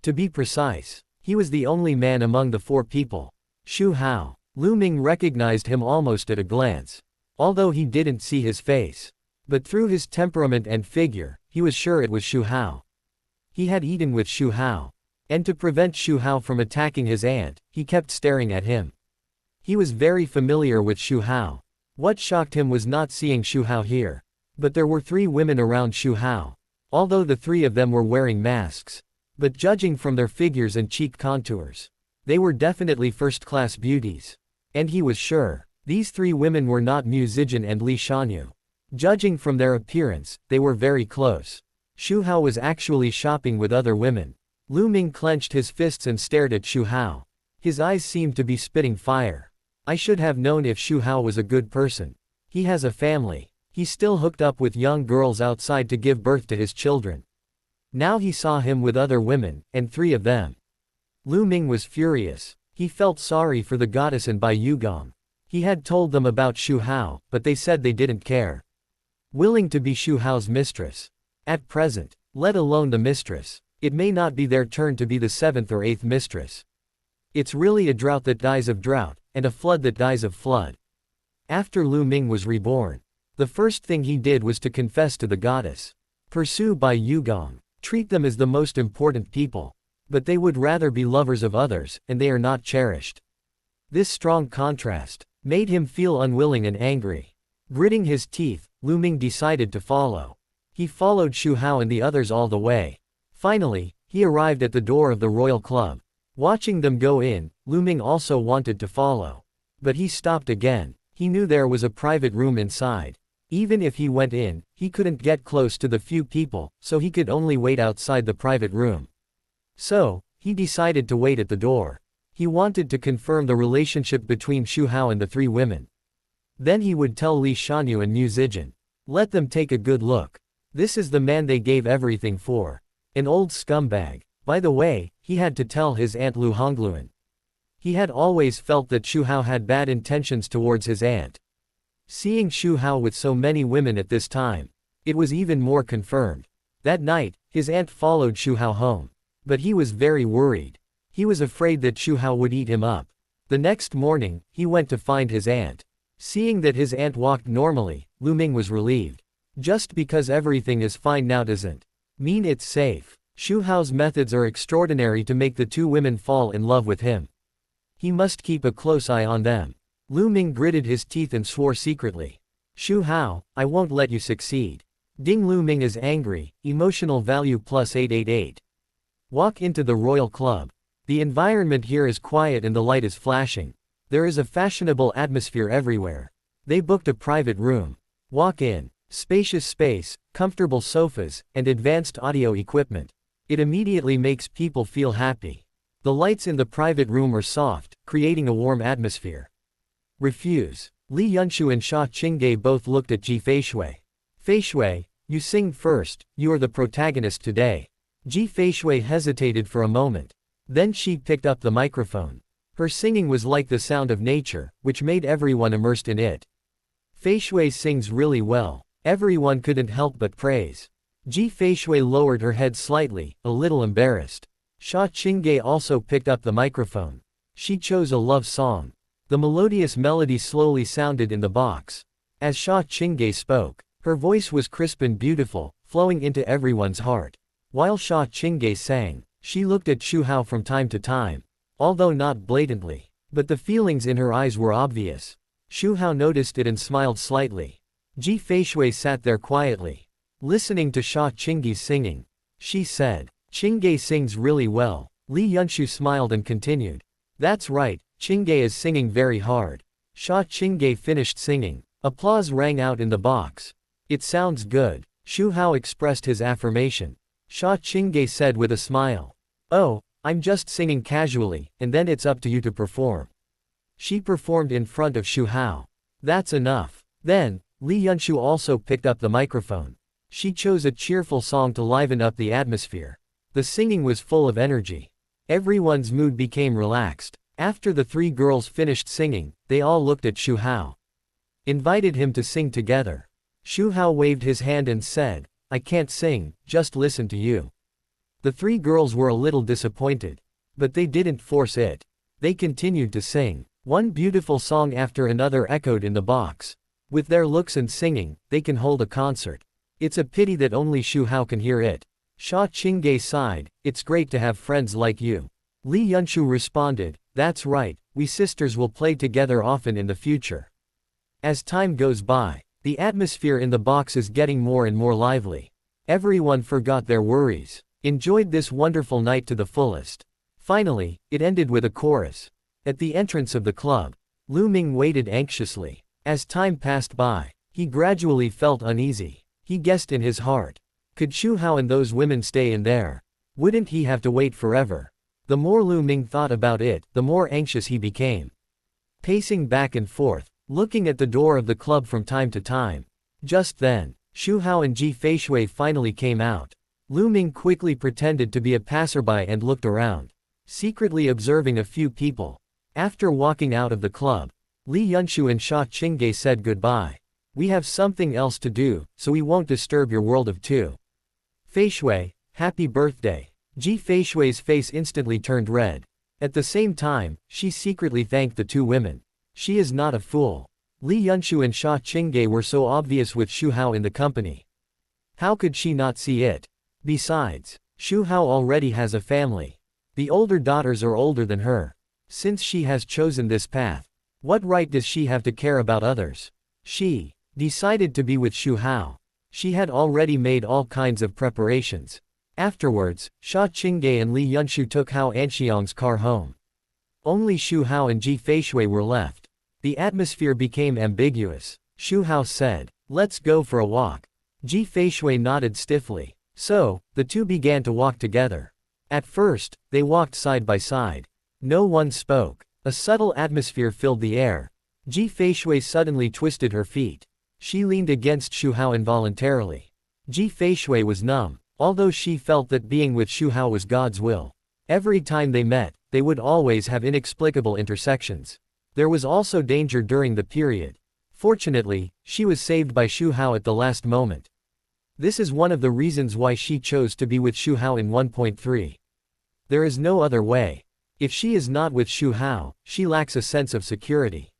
To be precise, he was the only man among the 4 people. Xu Hao. Lu Ming recognized him almost at a glance. Although he didn't see his face. But through his temperament and figure, he was sure it was Xu Hao. He had eaten with Xu Hao. And to prevent Xu Hao from attacking his aunt, he kept staring at him. He was very familiar with Xu Hao. What shocked him was not seeing Xu Hao here. But there were 3 women around Xu Hao. Although the 3 of them were wearing masks. But judging from their figures and cheek contours, they were definitely first-class beauties. And he was sure, these 3 women were not Mu Zijin and Li Shanyu. Judging from their appearance, they were very close. Xu Hao was actually shopping with other women. Lu Ming clenched his fists and stared at Xu Hao. His eyes seemed to be spitting fire. I should have known if Xu Hao was a good person. He has a family. He's still hooked up with young girls outside to give birth to his children. Now he saw him with other women, and 3 of them. Lu Ming was furious. He felt sorry for the goddess and Bai Yugong. He had told them about Xu Hao, but they said they didn't care. Willing to be Xu Hao's mistress. At present, let alone the mistress. It may not be their turn to be the 7th or 8th mistress. It's really a drought that dies of drought, and a flood that dies of flood. After Lu Ming was reborn, the first thing he did was to confess to the goddess. Pursue Bai Yugong. Treat them as the most important people. But they would rather be lovers of others, and they are not cherished. This strong contrast made him feel unwilling and angry. Gritting his teeth, Lu Ming decided to follow. He followed Xu Hao and the others all the way. Finally, he arrived at the door of the royal club. Watching them go in, Lu Ming also wanted to follow. But he stopped again. He knew there was a private room inside. Even if he went in, he couldn't get close to the few people, so he could only wait outside the private room. So, he decided to wait at the door. He wanted to confirm the relationship between Xu Hao and the 3 women. Then he would tell Li Shanyu and Mu Zijin. Let them take a good look. This is the man they gave everything for. An old scumbag. By the way, he had to tell his aunt Lu Hongluan. He had always felt that Xu Hao had bad intentions towards his aunt. Seeing Xu Hao with so many women at this time, it was even more confirmed. That night, his aunt followed Xu Hao home. But he was very worried. He was afraid that Xu Hao would eat him up. The next morning, he went to find his aunt. Seeing that his aunt walked normally, Lu Ming was relieved. Just because everything is fine now doesn't mean it's safe. Xu Hao's methods are extraordinary to make the 2 women fall in love with him. He must keep a close eye on them. Lu Ming gritted his teeth and swore secretly. Xu Hao, I won't let you succeed. Ding. Lu Ming is angry, emotional value plus 888. Walk into the royal club. The environment here is quiet and the light is flashing. There is a fashionable atmosphere everywhere. They booked a private room. Walk in. Spacious space, comfortable sofas, and advanced audio equipment. It immediately makes people feel happy. The lights in the private room are soft, creating a warm atmosphere. Refuse. Li Yunshu and Sha Qingge both looked at Ji Feishui. Feishui, you sing first, you are the protagonist today. Ji Feishui hesitated for a moment. Then she picked up the microphone. Her singing was like the sound of nature, which made everyone immersed in it. Feishui sings really well. Everyone couldn't help but praise. Ji Feishui lowered her head slightly, a little embarrassed. Sha Qingge also picked up the microphone. She chose a love song. The melodious melody slowly sounded in the box. As Sha Qingge spoke, her voice was crisp and beautiful, flowing into everyone's heart. While Sha Qingge sang, she looked at Xu Hao from time to time. Although not blatantly, but the feelings in her eyes were obvious. Xu Hao noticed it and smiled slightly. Ji Feishui sat there quietly, listening to Sha Qingge's singing. She said, Qingge sings really well. Li Yunshu smiled and continued. That's right, Qingge is singing very hard. Sha Qingge finished singing. Applause rang out in the box. It sounds good. Xu Hao expressed his affirmation. Sha Qingge said with a smile. Oh, I'm just singing casually, and then it's up to you to perform. She performed in front of Xu Hao. That's enough. Then, Li Yunshu also picked up the microphone. She chose a cheerful song to liven up the atmosphere. The singing was full of energy. Everyone's mood became relaxed. After the 3 girls finished singing, they all looked at Xu Hao. Invited him to sing together. Xu Hao waved his hand and said, I can't sing, just listen to you. The three girls were a little disappointed. But they didn't force it. They continued to sing. One beautiful song after another echoed in the box. With their looks and singing, they can hold a concert. It's a pity that only Xu Hao can hear it. Sha Qingge sighed, it's great to have friends like you. Li Yunshu responded, that's right, we sisters will play together often in the future. As time goes by, the atmosphere in the box is getting more and more lively. Everyone forgot their worries, enjoyed this wonderful night to the fullest. Finally, it ended with a chorus. At the entrance of the club, Lu Ming waited anxiously. As time passed by, he gradually felt uneasy. He guessed in his heart. Could Xu Hao and those women stay in there? Wouldn't he have to wait forever? The more Lu Ming thought about it, the more anxious he became. Pacing back and forth, looking at the door of the club from time to time. Just then, Xu Hao and Ji Feishui finally came out. Lu Ming quickly pretended to be a passerby and looked around, secretly observing a few people. After walking out of the club, Li Yunshu and Sha Qingge said goodbye. We have something else to do, so we won't disturb your world of two. Feishui, happy birthday. Ji Feishui's face instantly turned red. At the same time, she secretly thanked the two women. She is not a fool. Li Yunshu and Sha Qingge were so obvious with Xu Hao in the company. How could she not see it? Besides, Xu Hao already has a family. The older daughters are older than her. Since she has chosen this path, what right does she have to care about others? She decided to be with Xu Hao. She had already made all kinds of preparations. Afterwards, Sha Qingge and Li Yunshu took Hao Anxiang's car home. Only Xu Hao and Ji Feishui were left. The atmosphere became ambiguous. Xu Hao said, let's go for a walk. Ji Feishui nodded stiffly. So, the two began to walk together. At first, they walked side by side. No one spoke. A subtle atmosphere filled the air. Ji Feishui suddenly twisted her feet. She leaned against Xu Hao involuntarily. Ji Feishui was numb, although she felt that being with Xu Hao was God's will. Every time they met, they would always have inexplicable intersections. There was also danger during the period. Fortunately, she was saved by Xu Hao at the last moment. This is one of the reasons why she chose to be with Xu Hao in 1.3. There is no other way. If she is not with Xu Hao, she lacks a sense of security.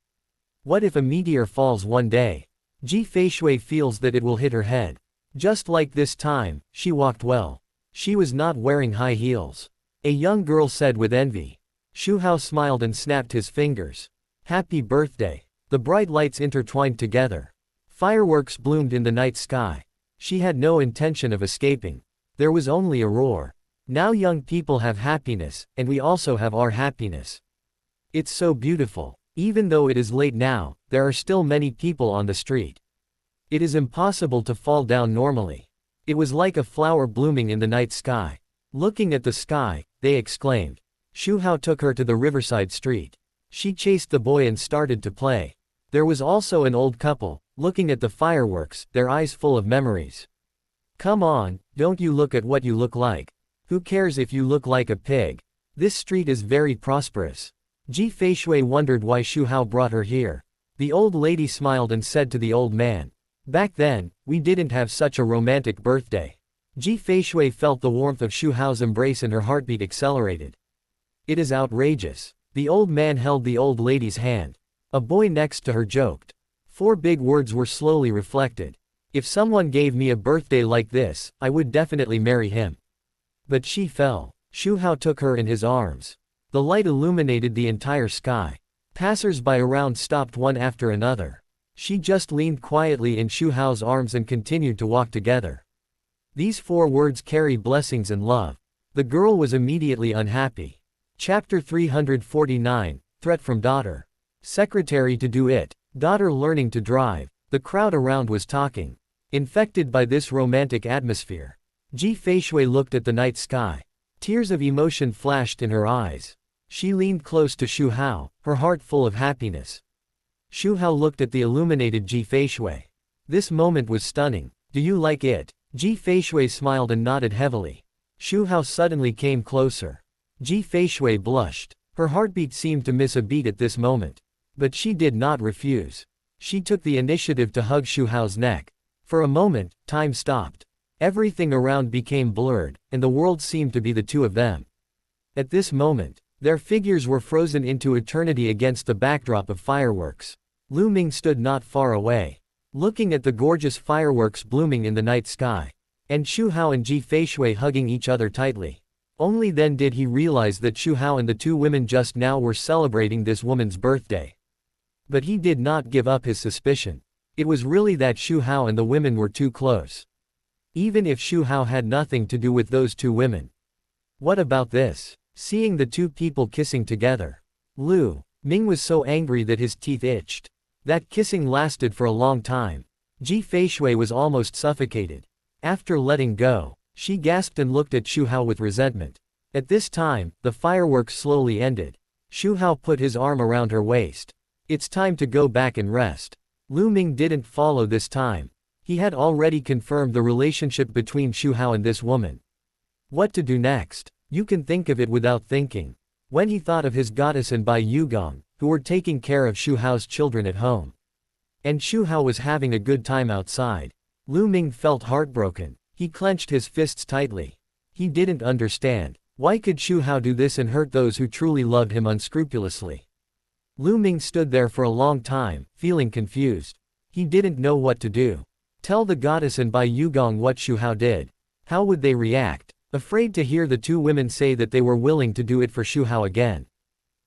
What if a meteor falls one day? Ji Feishui feels that it will hit her head. Just like this time, she walked well. She was not wearing high heels. A young girl said with envy. Xu Hao smiled and snapped his fingers. Happy birthday. The bright lights intertwined together. Fireworks bloomed in the night sky. She had no intention of escaping. There was only a roar. Now young people have happiness, and we also have our happiness. It's so beautiful. Even though it is late now, there are still many people on the street. It is impossible to fall down normally. It was like a flower blooming in the night sky. Looking at the sky, they exclaimed. Xu Hao took her to the riverside street. She chased the boy and started to play. There was also an old couple, looking at the fireworks, their eyes full of memories. Come on, don't you look at what you look like. Who cares if you look like a pig? This street is very prosperous. Ji Feishui wondered why Xu Hao brought her here. The old lady smiled and said to the old man, back then, we didn't have such a romantic birthday. Ji Feishui felt the warmth of Xu Hao's embrace and her heartbeat accelerated. It is outrageous. The old man held the old lady's hand. A boy next to her joked. 4 big words were slowly reflected. If someone gave me a birthday like this, I would definitely marry him. But she fell. Xu Hao took her in his arms. The light illuminated the entire sky. Passers-by around stopped one after another. She just leaned quietly in Xu Hao's arms and continued to walk together. These 4 words carry blessings and love. The girl was immediately unhappy. Chapter 349, Threat from Daughter. Secretary to do it. Daughter learning to drive. The crowd around was talking. Infected by this romantic atmosphere, Ji Feishui looked at the night sky. Tears of emotion flashed in her eyes. She leaned close to Xu Hao, her heart full of happiness. Xu Hao looked at the illuminated Ji Feishui. This moment was stunning. Do you like it? Ji Feishui smiled and nodded heavily. Xu Hao suddenly came closer. Ji Feishui blushed. Her heartbeat seemed to miss a beat at this moment. But she did not refuse. She took the initiative to hug Xu Hao's neck. For a moment, time stopped. Everything around became blurred, and the world seemed to be the two of them. At this moment, their figures were frozen into eternity against the backdrop of fireworks. Lu Ming stood not far away, looking at the gorgeous fireworks blooming in the night sky, and Xu Hao and Ji Feishui hugging each other tightly. Only then did he realize that Xu Hao and the two women just now were celebrating this woman's birthday. But he did not give up his suspicion. It was really that Xu Hao and the women were too close. Even if Xu Hao had nothing to do with those two women. What about this? Seeing the two people kissing together, Lu Ming was so angry that his teeth itched. That kissing lasted for a long time. Ji Feishui was almost suffocated. After letting go, she gasped and looked at Xu Hao with resentment. At this time, the fireworks slowly ended. Xu Hao put his arm around her waist. It's time to go back and rest. Lu Ming didn't follow this time. He had already confirmed the relationship between Xu Hao and this woman. What to do next? You can think of it without thinking. When he thought of his goddess and Bai Yugong, who were taking care of Xu Hao's children at home. And Xu Hao was having a good time outside. Lu Ming felt heartbroken. He clenched his fists tightly. He didn't understand. Why could Xu Hao do this and hurt those who truly loved him unscrupulously? Lu Ming stood there for a long time, feeling confused. He didn't know what to do. Tell the goddess and Bai Yugong what Xu Hao did. How would they react? Afraid to hear the two women say that they were willing to do it for Xu Hao again.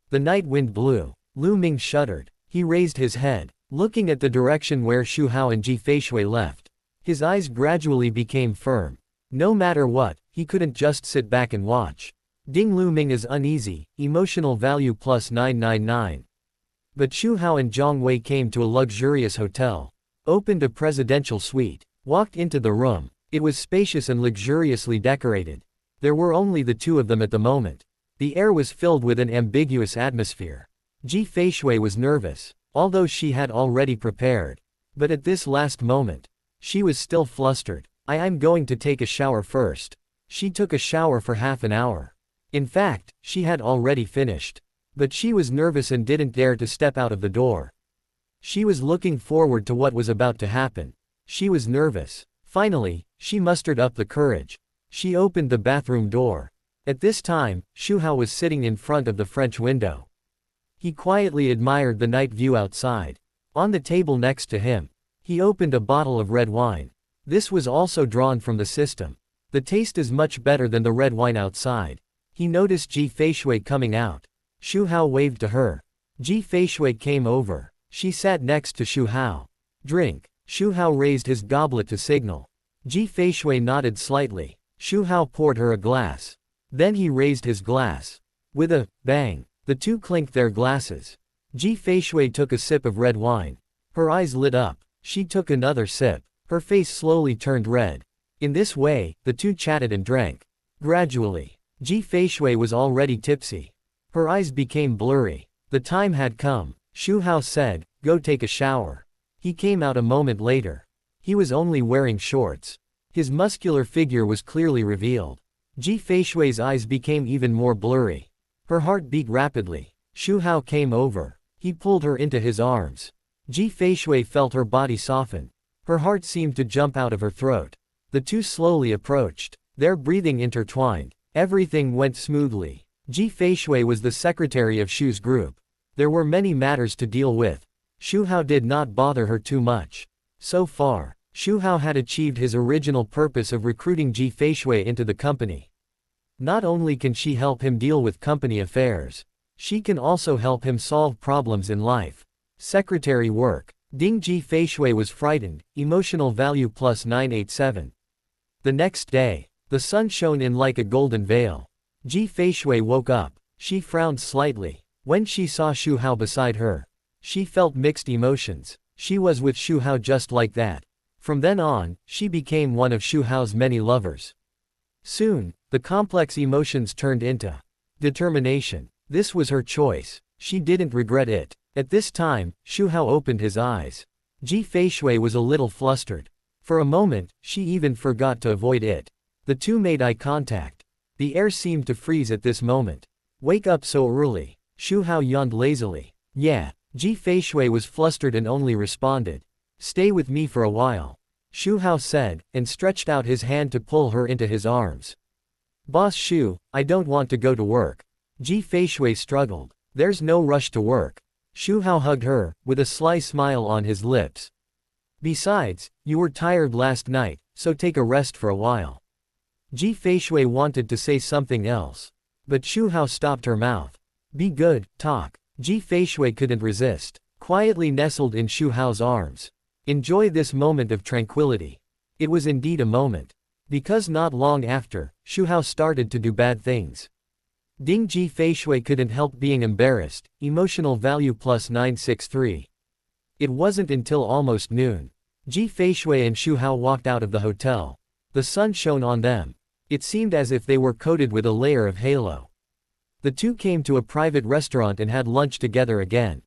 The night wind blew. Lu Ming shuddered. He raised his head, looking at the direction where Xu Hao and Ji Feishui left. His eyes gradually became firm. No matter what, he couldn't just sit back and watch. Ding Lu Ming is uneasy, emotional value plus 999. But Xu Hao and Zhang Wei came to a luxurious hotel, opened a presidential suite, walked into the room. It was spacious and luxuriously decorated. There were only the two of them at the moment. The air was filled with an ambiguous atmosphere. Ji Feishui was nervous, although she had already prepared. But at this last moment, she was still flustered. I'm going to take a shower first. She took a shower for half an hour. In fact, she had already finished. But she was nervous and didn't dare to step out of the door. She was looking forward to what was about to happen. She was nervous. Finally, she mustered up the courage. She opened the bathroom door. At this time, Xu Hao was sitting in front of the French window. He quietly admired the night view outside. On the table next to him, he opened a bottle of red wine. This was also drawn from the system. The taste is much better than the red wine outside. He noticed Ji Feishui coming out. Xu Hao waved to her. Ji Feishui came over. She sat next to Xu Hao. Drink. Xu Hao raised his goblet to signal. Ji Feishui nodded slightly. Xu Hao poured her a glass. Then he raised his glass. With a bang, the two clinked their glasses. Ji Feishui took a sip of red wine. Her eyes lit up. She took another sip. Her face slowly turned red. In this way, the two chatted and drank. Gradually, Ji Feishui was already tipsy. Her eyes became blurry. The time had come. Xu Hao said, "Go take a shower." He came out a moment later. He was only wearing shorts. His muscular figure was clearly revealed. Ji Feishui's eyes became even more blurry. Her heart beat rapidly. Xu Hao came over. He pulled her into his arms. Ji Feishui felt her body soften. Her heart seemed to jump out of her throat. The two slowly approached. Their breathing intertwined. Everything went smoothly. Ji Feishui was the secretary of Xu's group. There were many matters to deal with. Xu Hao did not bother her too much. So far, Xu Hao had achieved his original purpose of recruiting Ji Feishui into the company. Not only can she help him deal with company affairs, she can also help him solve problems in life. Secretary work. Ding Ji Feishui was frightened, emotional value plus 987. The next day, the sun shone in like a golden veil. Ji Feishui woke up. She frowned slightly. When she saw Xu Hao beside her, she felt mixed emotions. She was with Xu Hao just like that. From then on, she became one of Xu Hao's many lovers. Soon, the complex emotions turned into determination. This was her choice. She didn't regret it. At this time, Xu Hao opened his eyes. Ji Feishui was a little flustered. For a moment, she even forgot to avoid it. The two made eye contact. The air seemed to freeze at this moment. Wake up so early. Xu Hao yawned lazily. Yeah. Ji Feishui was flustered and only responded. Stay with me for a while. Xu Hao said, and stretched out his hand to pull her into his arms. Boss Xu, I don't want to go to work. Ji Feishui struggled. There's no rush to work. Xu Hao hugged her, with a sly smile on his lips. Besides, you were tired last night, so take a rest for a while. Ji Feishui wanted to say something else. But Xu Hao stopped her mouth. Be good, talk. Ji Feishui couldn't resist. Quietly nestled in Xu Hao's arms. Enjoy this moment of tranquility. It was indeed a moment. Because not long after, Xu Hao started to do bad things. Ding Ji Feishui couldn't help being embarrassed. Emotional value plus 963. It wasn't until almost noon. Ji Feishui and Xu Hao walked out of the hotel. The sun shone on them. It seemed as if they were coated with a layer of halo. The two came to a private restaurant and had lunch together again.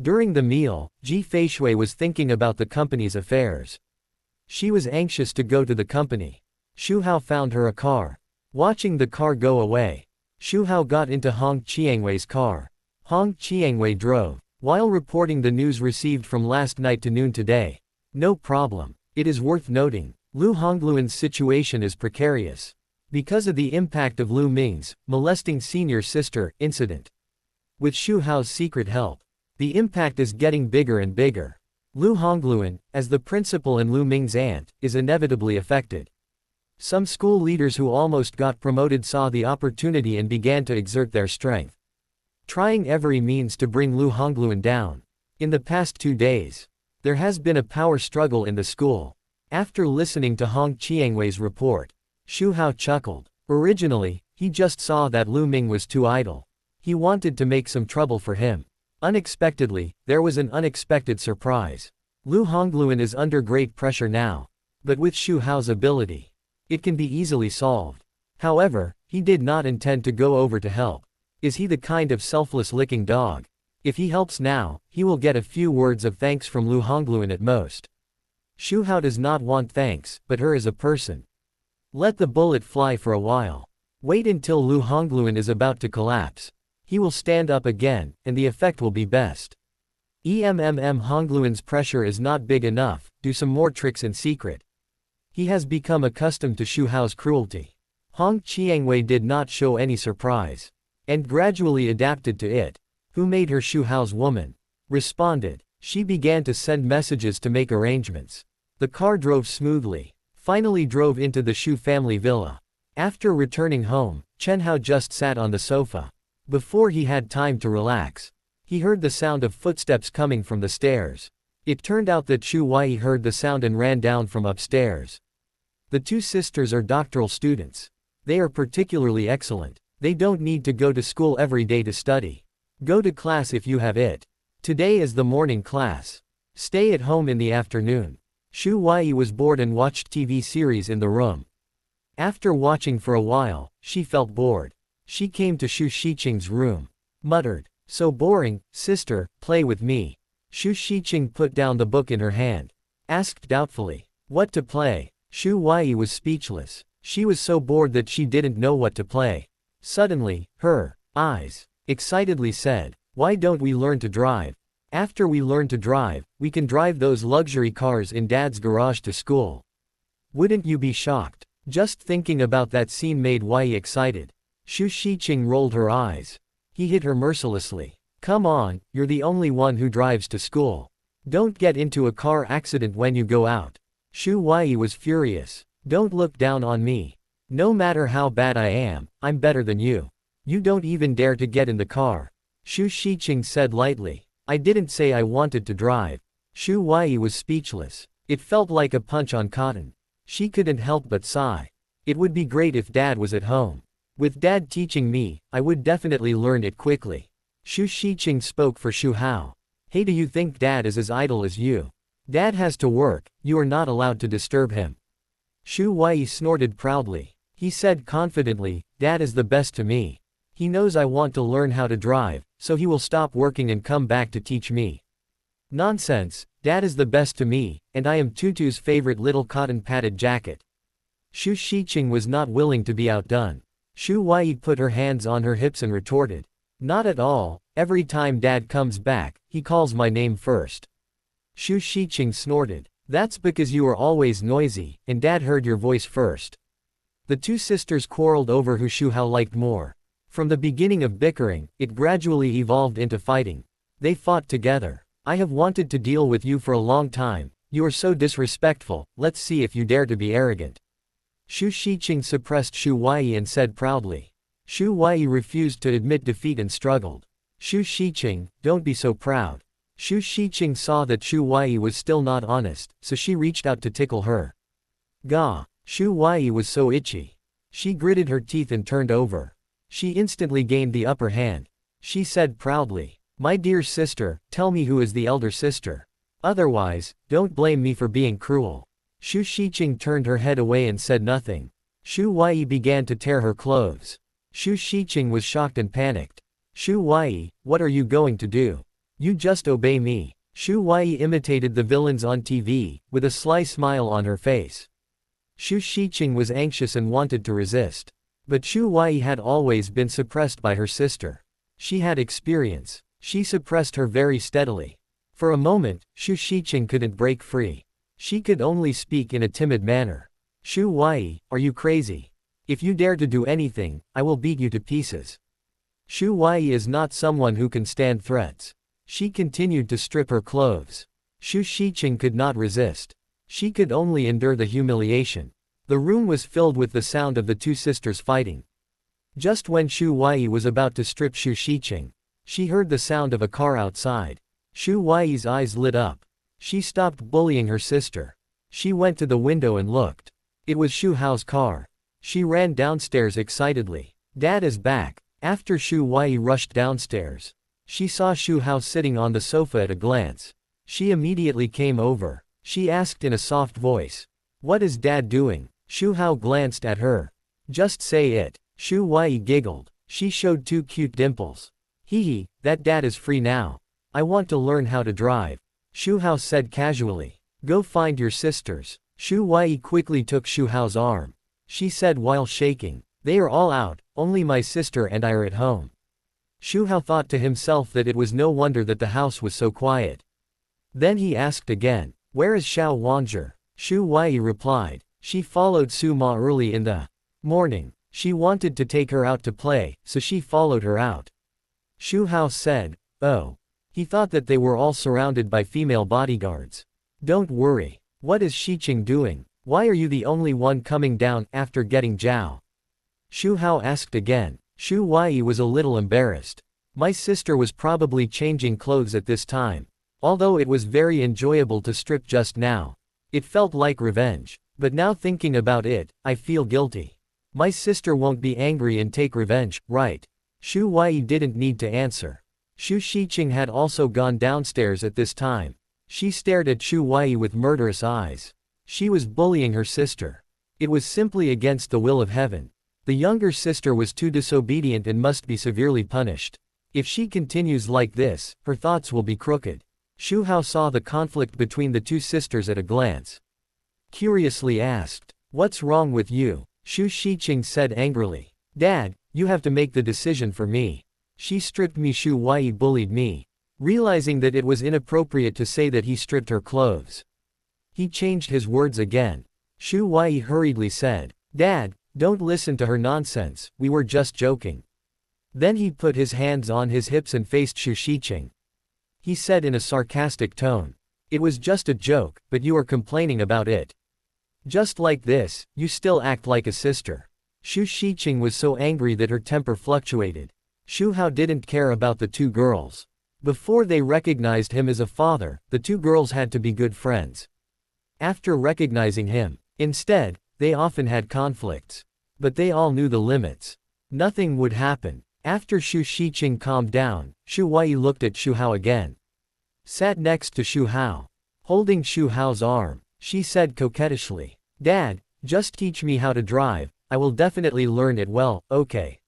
During the meal, Ji Feishui was thinking about the company's affairs. She was anxious to go to the company. Xu Hao found her a car. Watching the car go away, Xu Hao got into Hong Qiangwei's car. Hong Qiangwei drove. While reporting the news received from last night to noon today. No problem. It is worth noting, Lu Hongluan's situation is precarious. Because of the impact of Lu Ming's molesting senior sister incident. With Xu Hao's secret help, the impact is getting bigger and bigger. Lu Hongluan, as the principal and Lu Ming's aunt, is inevitably affected. Some school leaders who almost got promoted saw the opportunity and began to exert their strength. Trying every means to bring Lu Hongluan down. In the past 2 days, there has been a power struggle in the school. After listening to Hong Qiangwei's report, Xu Hao chuckled. Originally, he just saw that Lu Ming was too idle. He wanted to make some trouble for him. Unexpectedly, there was an unexpected surprise. Lu Hongluan is under great pressure now. But with Xu Hao's ability, it can be easily solved. However, he did not intend to go over to help. Is he the kind of selfless licking dog? If he helps now, he will get a few words of thanks from Lu Hongluan at most. Xu Hao does not want thanks, but her as a person. Let the bullet fly for a while. Wait until Lu Hongluan is about to collapse. He will stand up again, and the effect will be best. Hongluan's pressure is not big enough, do some more tricks in secret. He has become accustomed to Xu Hao's cruelty. Hong Qiangwei did not show any surprise. And gradually adapted to it. Who made her Xu Hao's woman? Responded. She began to send messages to make arrangements. The car drove smoothly. Finally drove into the Xu family villa. After returning home, Chen Hao just sat on the sofa. Before he had time to relax, he heard the sound of footsteps coming from the stairs. It turned out that Xu Wei heard the sound and ran down from upstairs. The two sisters are doctoral students. They are particularly excellent. They don't need to go to school every day to study. Go to class if you have it. Today is the morning class. Stay at home in the afternoon. Xu Wei was bored and watched TV series in the room. After watching for a while, she felt bored. She came to Xu Shiqing's room. Muttered, "So boring, sister, play with me." Xu Shiqing put down the book in her hand. Asked doubtfully, "What to play?" Xu Wei was speechless. She was so bored that she didn't know what to play. Suddenly, her eyes excitedly said, "Why don't we learn to drive? After we learn to drive, we can drive those luxury cars in Dad's garage to school. Wouldn't you be shocked?" Just thinking about that scene made Wei excited. Xu Shiqing rolled her eyes. He hit her mercilessly. "Come on, you're the only one who drives to school. Don't get into a car accident when you go out." Xu Wei was furious. "Don't look down on me. No matter how bad I am, I'm better than you. You don't even dare to get in the car." Xu Shiqing said lightly. "I didn't say I wanted to drive." Xu Wei was speechless. It felt like a punch on cotton. She couldn't help but sigh. It would be great if Dad was at home. With Dad teaching me, I would definitely learn it quickly. Xu Shiqing spoke for Xu Hao. "Hey, do you think Dad is as idle as you? Dad has to work, you are not allowed to disturb him." Xu Wei snorted proudly. He said confidently, "Dad is the best to me. He knows I want to learn how to drive, so he will stop working and come back to teach me." "Nonsense, Dad is the best to me, and I am Tutu's favorite little cotton padded jacket." Xu Shiqing was not willing to be outdone. Xu Wei put her hands on her hips and retorted. "Not at all, every time Dad comes back, he calls my name first." Xu Shiqing snorted. That's because you are always noisy, and Dad heard your voice first. The two sisters quarreled over who Xu Hao liked more. From the beginning of bickering, it gradually evolved into fighting. They fought together. I have wanted to deal with you for a long time. You are so disrespectful, let's see if you dare to be arrogant. Xu Shiqing suppressed Xu Huayi and said proudly. Xu Huayi refused to admit defeat and struggled. Xu Shiqing, don't be so proud. Xu Shiqing saw that Xu Huayi was still not honest, so she reached out to tickle her. Gah! Xu Huayi was so itchy. She gritted her teeth and turned over. She instantly gained the upper hand. She said proudly, "My dear sister, tell me who is the elder sister. Otherwise, don't blame me for being cruel." Xu Shiqing turned her head away and said nothing. Xu Huayi began to tear her clothes. Xu Shiqing was shocked and panicked. "Xu Huayi, what are you going to do? You just obey me." Xu Huayi imitated the villains on TV, with a sly smile on her face. Xu Shiqing was anxious and wanted to resist. But Xu Huayi had always been suppressed by her sister. She had experience. She suppressed her very steadily. For a moment, Xu Shiqing couldn't break free. She could only speak in a timid manner. "Xu Huayi, are you crazy? If you dare to do anything, I will beat you to pieces." Xu Huayi is not someone who can stand threats. She continued to strip her clothes. Xu Shiqing could not resist. She could only endure the humiliation. The room was filled with the sound of the two sisters fighting. Just when Xu Huayi was about to strip Xu Shiqing, she heard the sound of a car outside. Xu Huayi's eyes lit up. She stopped bullying her sister. She went to the window and looked. It was Xu Hao's car. She ran downstairs excitedly. "Dad is back." After Xu Huayi rushed downstairs, she saw Xu Hao sitting on the sofa at a glance. She immediately came over. She asked in a soft voice, "What is Dad doing?" Xu Hao glanced at her. "Just say it." Xu Huayi giggled. She showed two cute dimples. "Hee hee, that Dad is free now. I want to learn how to drive." Xu Hao said casually. "Go find your sisters." Xu Huayi quickly took Xu Hao's arm. She said while shaking, "They are all out, only my sister and I are at home." Xu Hao thought to himself that it was no wonder that the house was so quiet. Then he asked again, "Where is Xiao Wanzhi?" Xu Huayi replied, "She followed Su Ma early in the morning. She wanted to take her out to play, so she followed her out." Xu Hao said, "Oh." He thought that they were all surrounded by female bodyguards. "Don't worry. What is Shiqing doing? Why are you the only one coming down after getting Zhao?" Xu Hao asked again. Xu Huayi was a little embarrassed. "My sister was probably changing clothes at this time. Although it was very enjoyable to strip just now. It felt like revenge. But now thinking about it, I feel guilty. My sister won't be angry and take revenge, right?" Xu Huayi didn't need to answer. Xu Shiqing had also gone downstairs at this time. She stared at Xu Huayi with murderous eyes. She was bullying her sister. It was simply against the will of heaven. The younger sister was too disobedient and must be severely punished. If she continues like this, her thoughts will be crooked. Xu Hao saw the conflict between the two sisters at a glance. Curiously asked, "What's wrong with you?" Xu Shiqing said angrily, "Dad, you have to make the decision for me. She stripped me. Xu Huayi bullied me." Realizing that it was inappropriate to say that he stripped her clothes, he changed his words again. Xu Huayi hurriedly said, "Dad, don't listen to her nonsense, we were just joking." Then he put his hands on his hips and faced Xu Shiqing. He said in a sarcastic tone, "It was just a joke, but you are complaining about it. Just like this, you still act like a sister." Xu Shiqing was so angry that her temper fluctuated. Xu Hao didn't care about the two girls. Before they recognized him as a father, the two girls had to be good friends. After recognizing him, instead, they often had conflicts. But they all knew the limits. Nothing would happen. After Xu Shiqing calmed down, Xu Huayi looked at Xu Hao again. Sat next to Xu Hao. Holding Xu Hao's arm, she said coquettishly, "Dad, just teach me how to drive, I will definitely learn it well, okay?"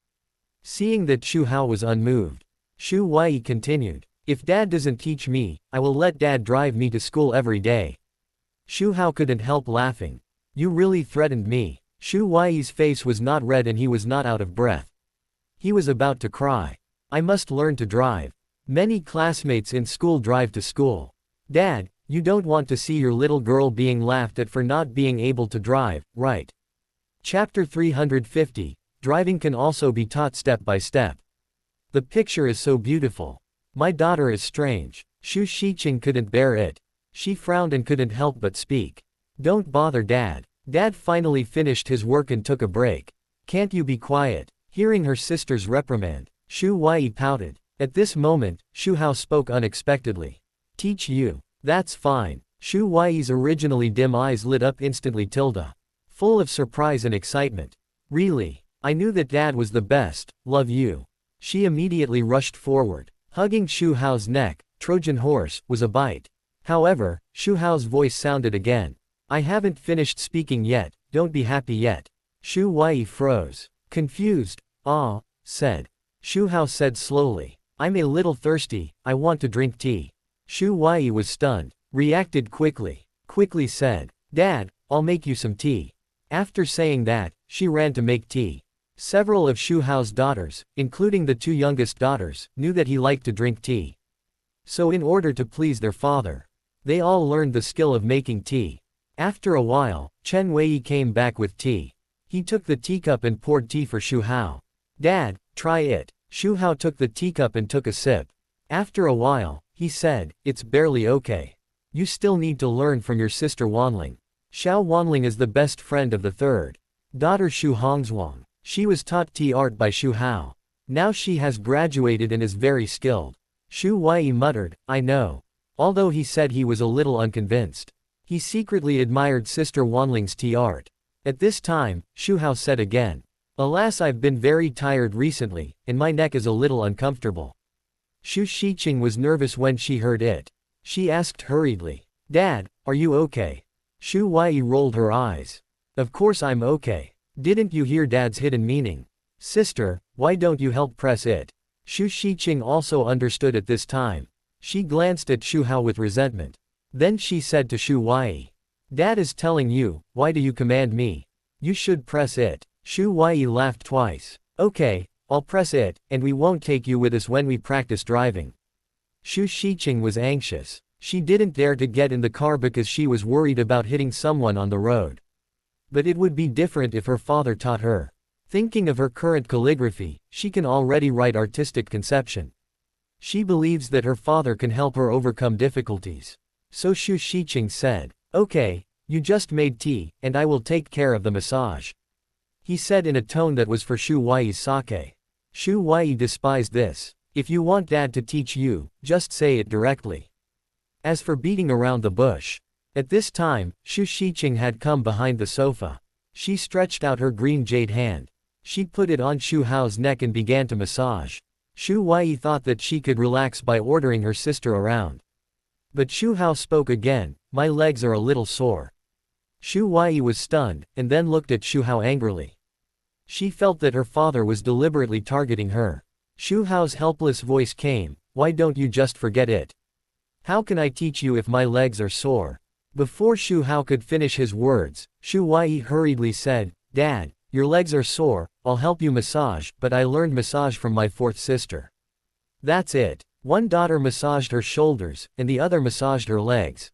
Seeing that Xu Hao was unmoved, Xu Huayi continued, "If Dad doesn't teach me, I will let Dad drive me to school every day." Xu Hao couldn't help laughing. "You really threatened me." Xu Huayi's face was not red and he was not out of breath. He was about to cry. "I must learn to drive. Many classmates in school drive to school. Dad, You don't want to see your little girl being laughed at for not being able to drive, right? Chapter 350, Driving can also be taught step by step. The picture is so beautiful. My daughter is strange. Xu Shiqing couldn't bear it. She frowned and couldn't help but speak. Don't bother Dad. Dad finally finished his work and took a break. Can't you be quiet? Hearing her sister's reprimand, Xu Huai pouted. At this moment, Xu Hao spoke unexpectedly. Teach you. That's fine. Xu Huai's originally dim eyes lit up instantly. Full of surprise and excitement. Really? I knew that Dad was the best. Love you. She immediately rushed forward. Hugging Xu Hao's neck, Trojan horse, was a bite. However, Xu Hao's voice sounded again. I haven't finished speaking yet, don't be happy yet. Xu Huai froze. Confused. Ah, said. Xu Hao said slowly. I'm a little thirsty, I want to drink tea. Xu Huai was stunned. Reacted quickly. Quickly said. Dad, I'll make you some tea. After saying that, she ran to make tea. Several of Xu Hao's daughters, including the two youngest daughters, knew that he liked to drink tea. So in order to please their father, they all learned the skill of making tea. After a while, Chen Wei came back with tea. He took the teacup and poured tea for Xu Hao. Dad, try it. Xu Hao took the teacup and took a sip. After a while, he said, it's barely okay. You still need to learn from your sister Wanling. Xiao Wanling is the best friend of the third daughter Xu Hongzhuang. She was taught tea art by Xu Hao. Now she has graduated and is very skilled. Xu Huai muttered, I know. Although he said he was a little unconvinced. He secretly admired Sister Wanling's tea art. At this time, Xu Hao said again. Alas, I've been very tired recently, and my neck is a little uncomfortable. Xu Shiqing was nervous when she heard it. She asked hurriedly. Dad, are you okay? Xu Huai rolled her eyes. Of course I'm okay. Didn't you hear Dad's hidden meaning? Sister, why don't you help press it? Xu Shiqing also understood at this time. She glanced at Xu Hao with resentment. Then she said to Xu Huai. Dad is telling you, why do you command me? You should press it. Xu Huai laughed twice. Okay, I'll press it, and we won't take you with us when we practice driving. Xu Shiqing was anxious. She didn't dare to get in the car because she was worried about hitting someone on the road. But it would be different if her father taught her. Thinking of her current calligraphy, she can already write artistic conception. She believes that her father can help her overcome difficulties. So Xu Shiqing said, okay, you just made tea, and I will take care of the massage. He said in a tone that was for Xu Huai's sake. Xu Huai despised this. If you want Dad to teach you, just say it directly. As for beating around the bush. At this time, Xu Shiqing had come behind the sofa. She stretched out her green jade hand. She put it on Xu Hao's neck and began to massage. Xu Huai thought that she could relax by ordering her sister around. But Xu Hao spoke again, my legs are a little sore. Xu Huai was stunned, and then looked at Xu Hao angrily. She felt that her father was deliberately targeting her. Xu Hao's helpless voice came, why don't you just forget it? How can I teach you if my legs are sore? Before Xu Hao could finish his words, Xu Huai hurriedly said, Dad, your legs are sore, I'll help you massage, but I learned massage from my fourth sister. That's it. One daughter massaged her shoulders, and the other massaged her legs.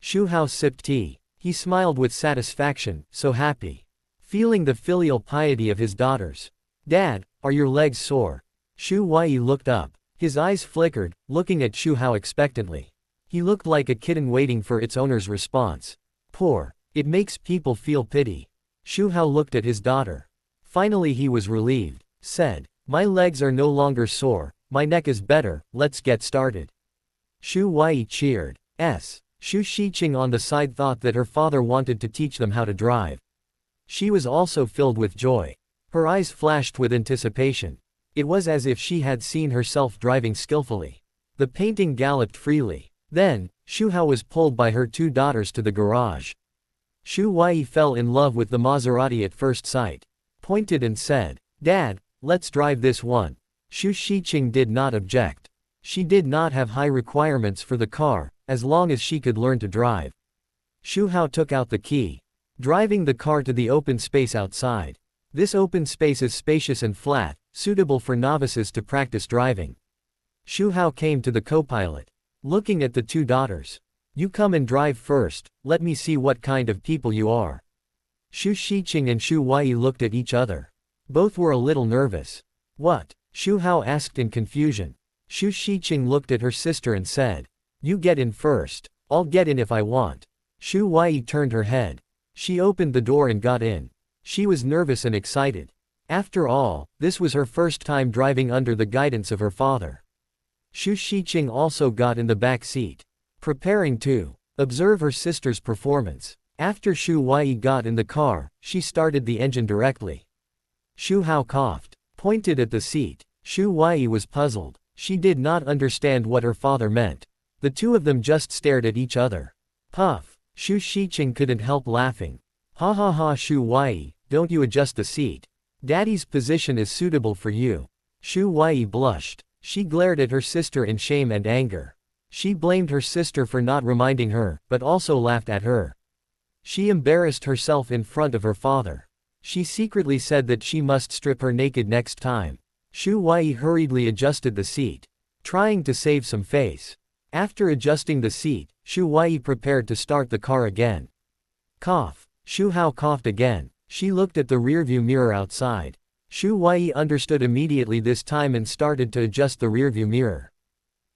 Xu Hao sipped tea. He smiled with satisfaction, so happy. Feeling the filial piety of his daughters. Dad, are your legs sore? Xu Huai looked up. His eyes flickered, looking at Xu Hao expectantly. He looked like a kitten waiting for its owner's response. Poor. It makes people feel pity. Xu Hao looked at his daughter. Finally he was relieved. Said, my legs are no longer sore, my neck is better, let's get started. Xu Huai cheered. Xu Shiqing on the side thought that her father wanted to teach them how to drive. She was also filled with joy. Her eyes flashed with anticipation. It was as if she had seen herself driving skillfully. The painting galloped freely. Then, Xu Hao was pulled by her two daughters to the garage. Xu Huai fell in love with the Maserati at first sight. Pointed and said, Dad, let's drive this one. Xu Shiqing did not object. She did not have high requirements for the car, as long as she could learn to drive. Xu Hao took out the key. Driving the car to the open space outside. This open space is spacious and flat, suitable for novices to practice driving. Xu Hao came to the co-pilot. Looking at the two daughters. You come and drive first, let me see what kind of people you are. Xu Shiqing and Xu Huai looked at each other. Both were a little nervous. What? Xu Hao asked in confusion. Xu Shiqing looked at her sister and said, you get in first. I'll get in if I want. Xu Huai turned her head. She opened the door and got in. She was nervous and excited. After all, this was her first time driving under the guidance of her father. Xu Shiqing also got in the back seat, preparing to observe her sister's performance. After Xu Huai got in the car, she started the engine directly. Xu Hao coughed, pointed at the seat. Xu Huai was puzzled. She did not understand what her father meant. The two of them just stared at each other. Puff. Xu Shiqing couldn't help laughing. Ha ha ha, Xu Huai, don't you adjust the seat. Daddy's position is suitable for you. Xu Huai blushed. She glared at her sister in shame and anger. She blamed her sister for not reminding her, but also laughed at her. She embarrassed herself in front of her father. She secretly said that she must strip her naked next time. Xu Huai hurriedly adjusted the seat, trying to save some face. After adjusting the seat, Xu Huai prepared to start the car again. Cough. Xu Hao coughed again. She looked at the rearview mirror outside. Xu Huai understood immediately this time and started to adjust the rearview mirror.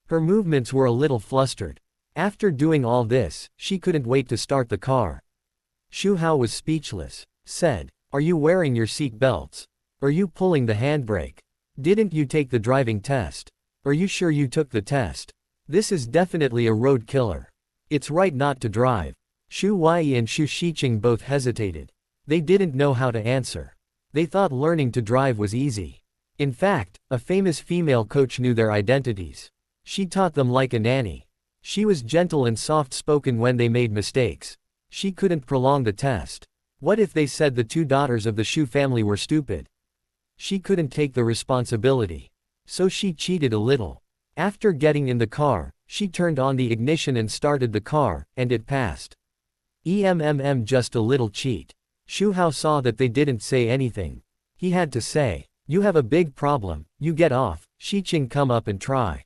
Her movements were a little flustered. After doing all this, she couldn't wait to start the car. Xu Hao was speechless. Said, are you wearing your seat belts? Are you pulling the handbrake? Didn't you take the driving test? Are you sure you took the test? This is definitely a road killer. It's right not to drive. Xu Huai and Xu Shiqing both hesitated. They didn't know how to answer. They thought learning to drive was easy. In fact, a famous female coach knew their identities. She taught them like a nanny. She was gentle and soft-spoken when they made mistakes. She couldn't prolong the test. What if they said the two daughters of the Xu family were stupid? She couldn't take the responsibility. So she cheated a little. After getting in the car, she turned on the ignition and started the car, and it passed. Just a little cheat. Xu Hao saw that they didn't say anything. He had to say, you have a big problem, you get off, Shiqing come up and try.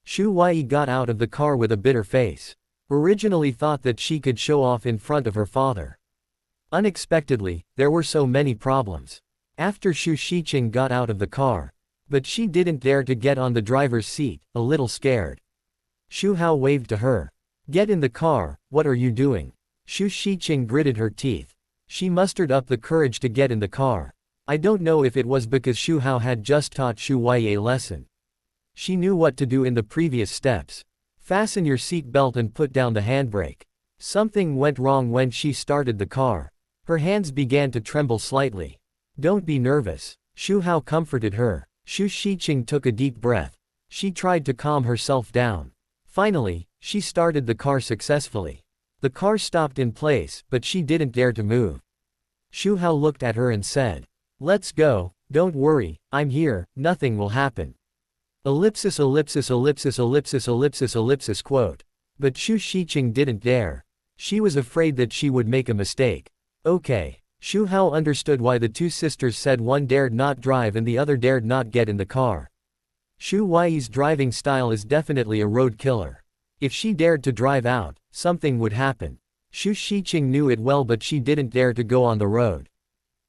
Xu Huai got out of the car with a bitter face. Originally thought that she could show off in front of her father. Unexpectedly, there were so many problems. After Xu Shiqing got out of the car. But she didn't dare to get on the driver's seat, a little scared. Xu Hao waved to her. Get in the car, what are you doing? Xu Shiqing gritted her teeth. She mustered up the courage to get in the car. I don't know if it was because Xu Hao had just taught Xu Huai a lesson. She knew what to do in the previous steps. Fasten your seat belt and put down the handbrake. Something went wrong when she started the car. Her hands began to tremble slightly. Don't be nervous. Xu Hao comforted her. Xu Shiqing took a deep breath. She tried to calm herself down. Finally, she started the car successfully. The car stopped in place, but she didn't dare to move. Xu Hao looked at her and said, let's go, don't worry, I'm here, nothing will happen. Ellipsis ellipsis ellipsis ellipsis ellipsis ellipsis quote. But Xu Shiqing didn't dare. She was afraid that she would make a mistake. Okay. Xu Hao understood why the two sisters said one dared not drive and the other dared not get in the car. Xu Huai's driving style is definitely a road killer. If she dared to drive out, something would happen. Xu Shiqing knew it well, but she didn't dare to go on the road.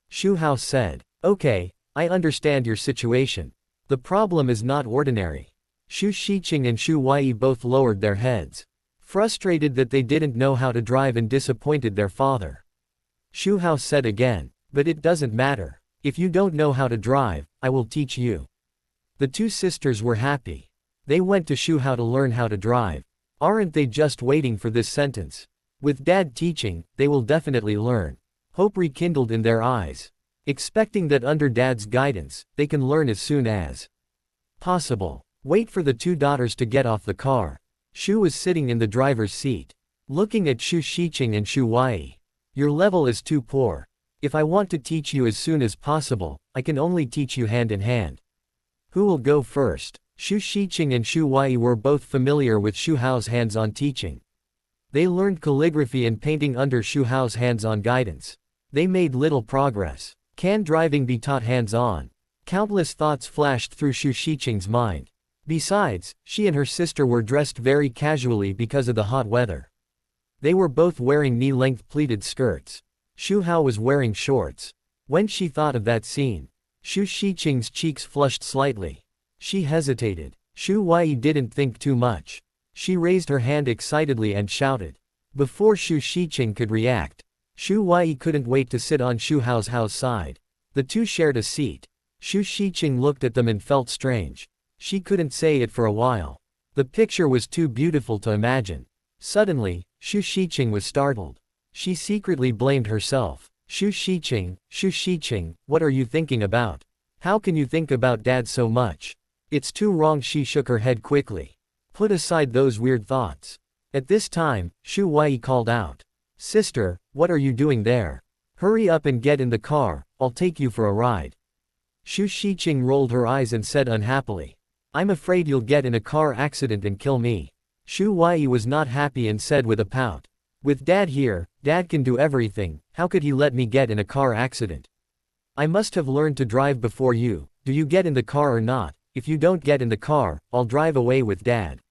Xu Hao said, okay, I understand your situation. The problem is not ordinary. Xu Shiqing and Xu Huai both lowered their heads, frustrated that they didn't know how to drive and disappointed their father. Xu Hao said again, but it doesn't matter. If you don't know how to drive, I will teach you. The two sisters were happy. They went to Xu Hao to learn how to drive. Aren't they just waiting for this sentence? With Dad teaching, they will definitely learn. Hope rekindled in their eyes. Expecting that under Dad's guidance, they can learn as soon as possible. Wait for the two daughters to get off the car. Xu was sitting in the driver's seat, looking at Xu Shiqing and Xu Huai. Your level is too poor. If I want to teach you as soon as possible, I can only teach you hand in hand. Who will go first? Xu Shiqing and Xu Huai were both familiar with Xu Hao's hands-on teaching. They learned calligraphy and painting under Xu Hao's hands-on guidance. They made little progress. Can driving be taught hands-on? Countless thoughts flashed through Xu Shiqing's mind. Besides, she and her sister were dressed very casually because of the hot weather. They were both wearing knee-length pleated skirts. Xu Hao was wearing shorts. When she thought of that scene, Xu Xiqing's cheeks flushed slightly. She hesitated. Xu Huayi didn't think too much. She raised her hand excitedly and shouted. Before Xu Xiqing could react, Xu Huayi couldn't wait to sit on Xu Hao's side. The two shared a seat. Xu Xiqing looked at them and felt strange. She couldn't say it for a while. The picture was too beautiful to imagine. Suddenly, Xu Xiqing was startled. She secretly blamed herself. Xu Xiqing, what are you thinking about? How can you think about Dad so much? It's too wrong. She shook her head quickly. Put aside those weird thoughts. At this time, Xu Huayi called out. Sister, what are you doing there? Hurry up and get in the car, I'll take you for a ride. Xu Xiqing rolled her eyes and said unhappily. I'm afraid you'll get in a car accident and kill me. Xu Huayi was not happy and said with a pout. With Dad here, Dad can do everything, how could he let me get in a car accident? I must have learned to drive before you. Do you get in the car or not? If you don't get in the car, I'll drive away with Dad.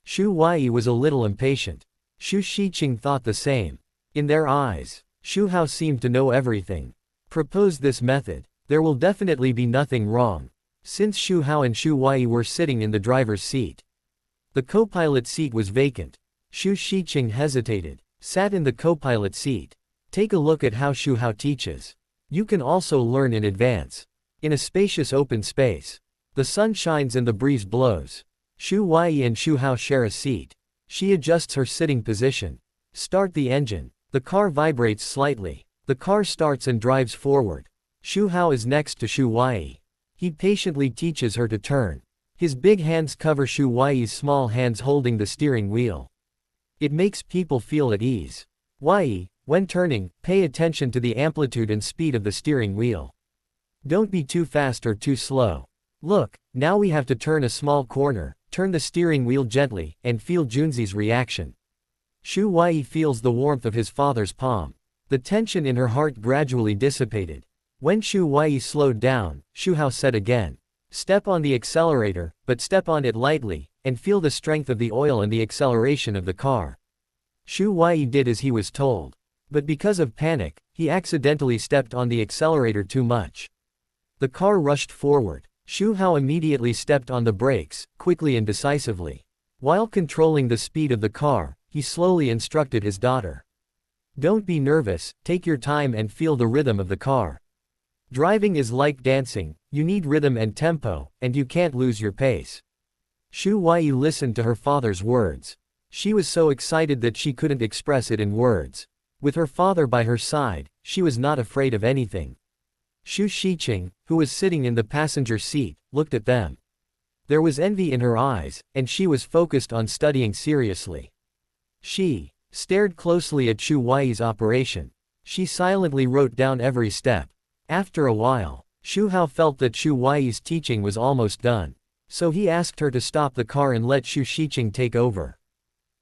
Xu Huayi was a little impatient. Xu Xiqing thought the same. In their eyes, Xu Hao seemed to know everything. Propose this method. There will definitely be nothing wrong. Since Xu Hao and Xu Huayi were sitting in the driver's seat. The co-pilot seat was vacant. Xu Xiqing hesitated. Sat in the co-pilot seat. Take a look at how Xu Hao teaches. You can also learn in advance. In a spacious open space. The sun shines and the breeze blows. Xu Huayi and Xu Hao share a seat. She adjusts her sitting position. Start the engine. The car vibrates slightly. The car starts and drives forward. Xu Hao is next to Xu Huayi. He patiently teaches her to turn. His big hands cover Xu Huayi's small hands holding the steering wheel. It makes people feel at ease. Huayi, when turning, pay attention to the amplitude and speed of the steering wheel. Don't be too fast or too slow. Look, now we have to turn a small corner, turn the steering wheel gently, and feel Junzi's reaction. Xu Huayi feels the warmth of his father's palm. The tension in her heart gradually dissipated. When Xu Huayi slowed down, Xu Hao said again. Step on the accelerator, but step on it lightly, and feel the strength of the oil and the acceleration of the car. Xu Huayi did as he was told. But because of panic, he accidentally stepped on the accelerator too much. The car rushed forward. Xu Hao immediately stepped on the brakes, quickly and decisively. While controlling the speed of the car, he slowly instructed his daughter. Don't be nervous, take your time and feel the rhythm of the car. Driving is like dancing, you need rhythm and tempo, and you can't lose your pace. Xu Huayi listened to her father's words. She was so excited that she couldn't express it in words. With her father by her side, she was not afraid of anything. Xu Xiqing, who was sitting in the passenger seat, looked at them. There was envy in her eyes, and she was focused on studying seriously. She stared closely at Xu Huayi's operation. She silently wrote down every step. After a while, Xu Hao felt that Xu Huayi's teaching was almost done. So he asked her to stop the car and let Xu Xiqing take over.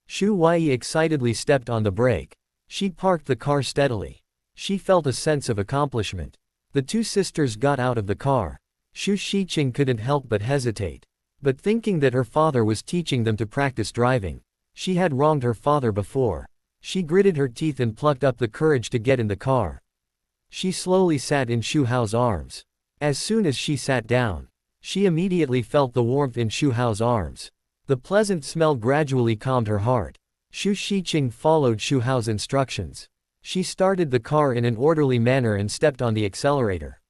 Xu Huayi excitedly stepped on the brake. She parked the car steadily. She felt a sense of accomplishment. The two sisters got out of the car. Xu Xiqing couldn't help but hesitate. But thinking that her father was teaching them to practice driving. She had wronged her father before. She gritted her teeth and plucked up the courage to get in the car. She slowly sat in Xu Hao's arms. As soon as she sat down, she immediately felt the warmth in Xu Hao's arms. The pleasant smell gradually calmed her heart. Xu Xiqing followed Xu Hao's instructions. She started the car in an orderly manner and stepped on the accelerator.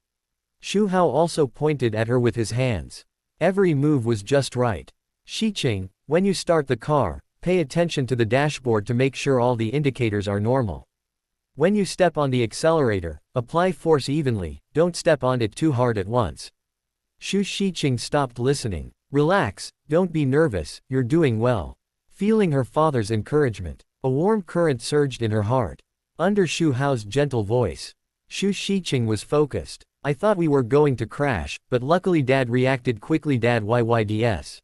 Xu Hao also pointed at her with his hands. Every move was just right. Xiqing, when you start the car, pay attention to the dashboard to make sure all the indicators are normal. When you step on the accelerator, apply force evenly, don't step on it too hard at once. Xu Xiqing stopped listening. Relax, don't be nervous, you're doing well. Feeling her father's encouragement, a warm current surged in her heart. Under Xu Hao's gentle voice, Xu Xiqing was focused. I thought we were going to crash, but luckily Dad reacted quickly. Dad yyds.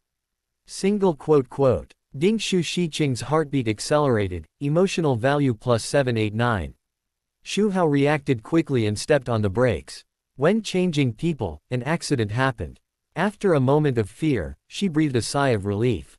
Single quote quote. Ding. Xu Xiqing's heartbeat accelerated, emotional value +789. Xu Hao reacted quickly and stepped on the brakes. When changing people, an accident happened. After a moment of fear, she breathed a sigh of relief.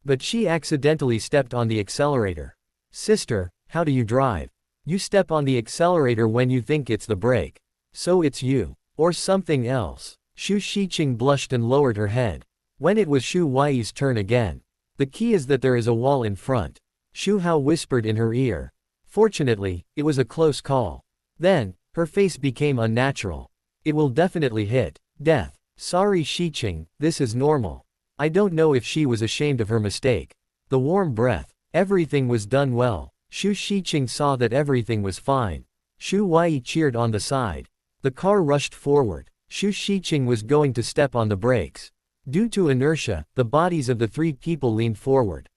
But she accidentally stepped on the accelerator. Sister, how do you drive? You step on the accelerator when you think it's the brake. So it's you. Or something else. Xu Shiqing blushed and lowered her head. When it was Xu Huai's turn again. The key is that there is a wall in front. Xu Hao whispered in her ear. Fortunately, it was a close call. Then, her face became unnatural. It will definitely hit death. Sorry Shiqing, this is normal. I don't know if she was ashamed of her mistake. The warm breath. Everything was done well. Xu Shiqing saw that everything was fine. Xu Huai cheered on the side. The car rushed forward. Xu Shiqing was going to step on the brakes. Due to inertia, the bodies of the three people leaned forward.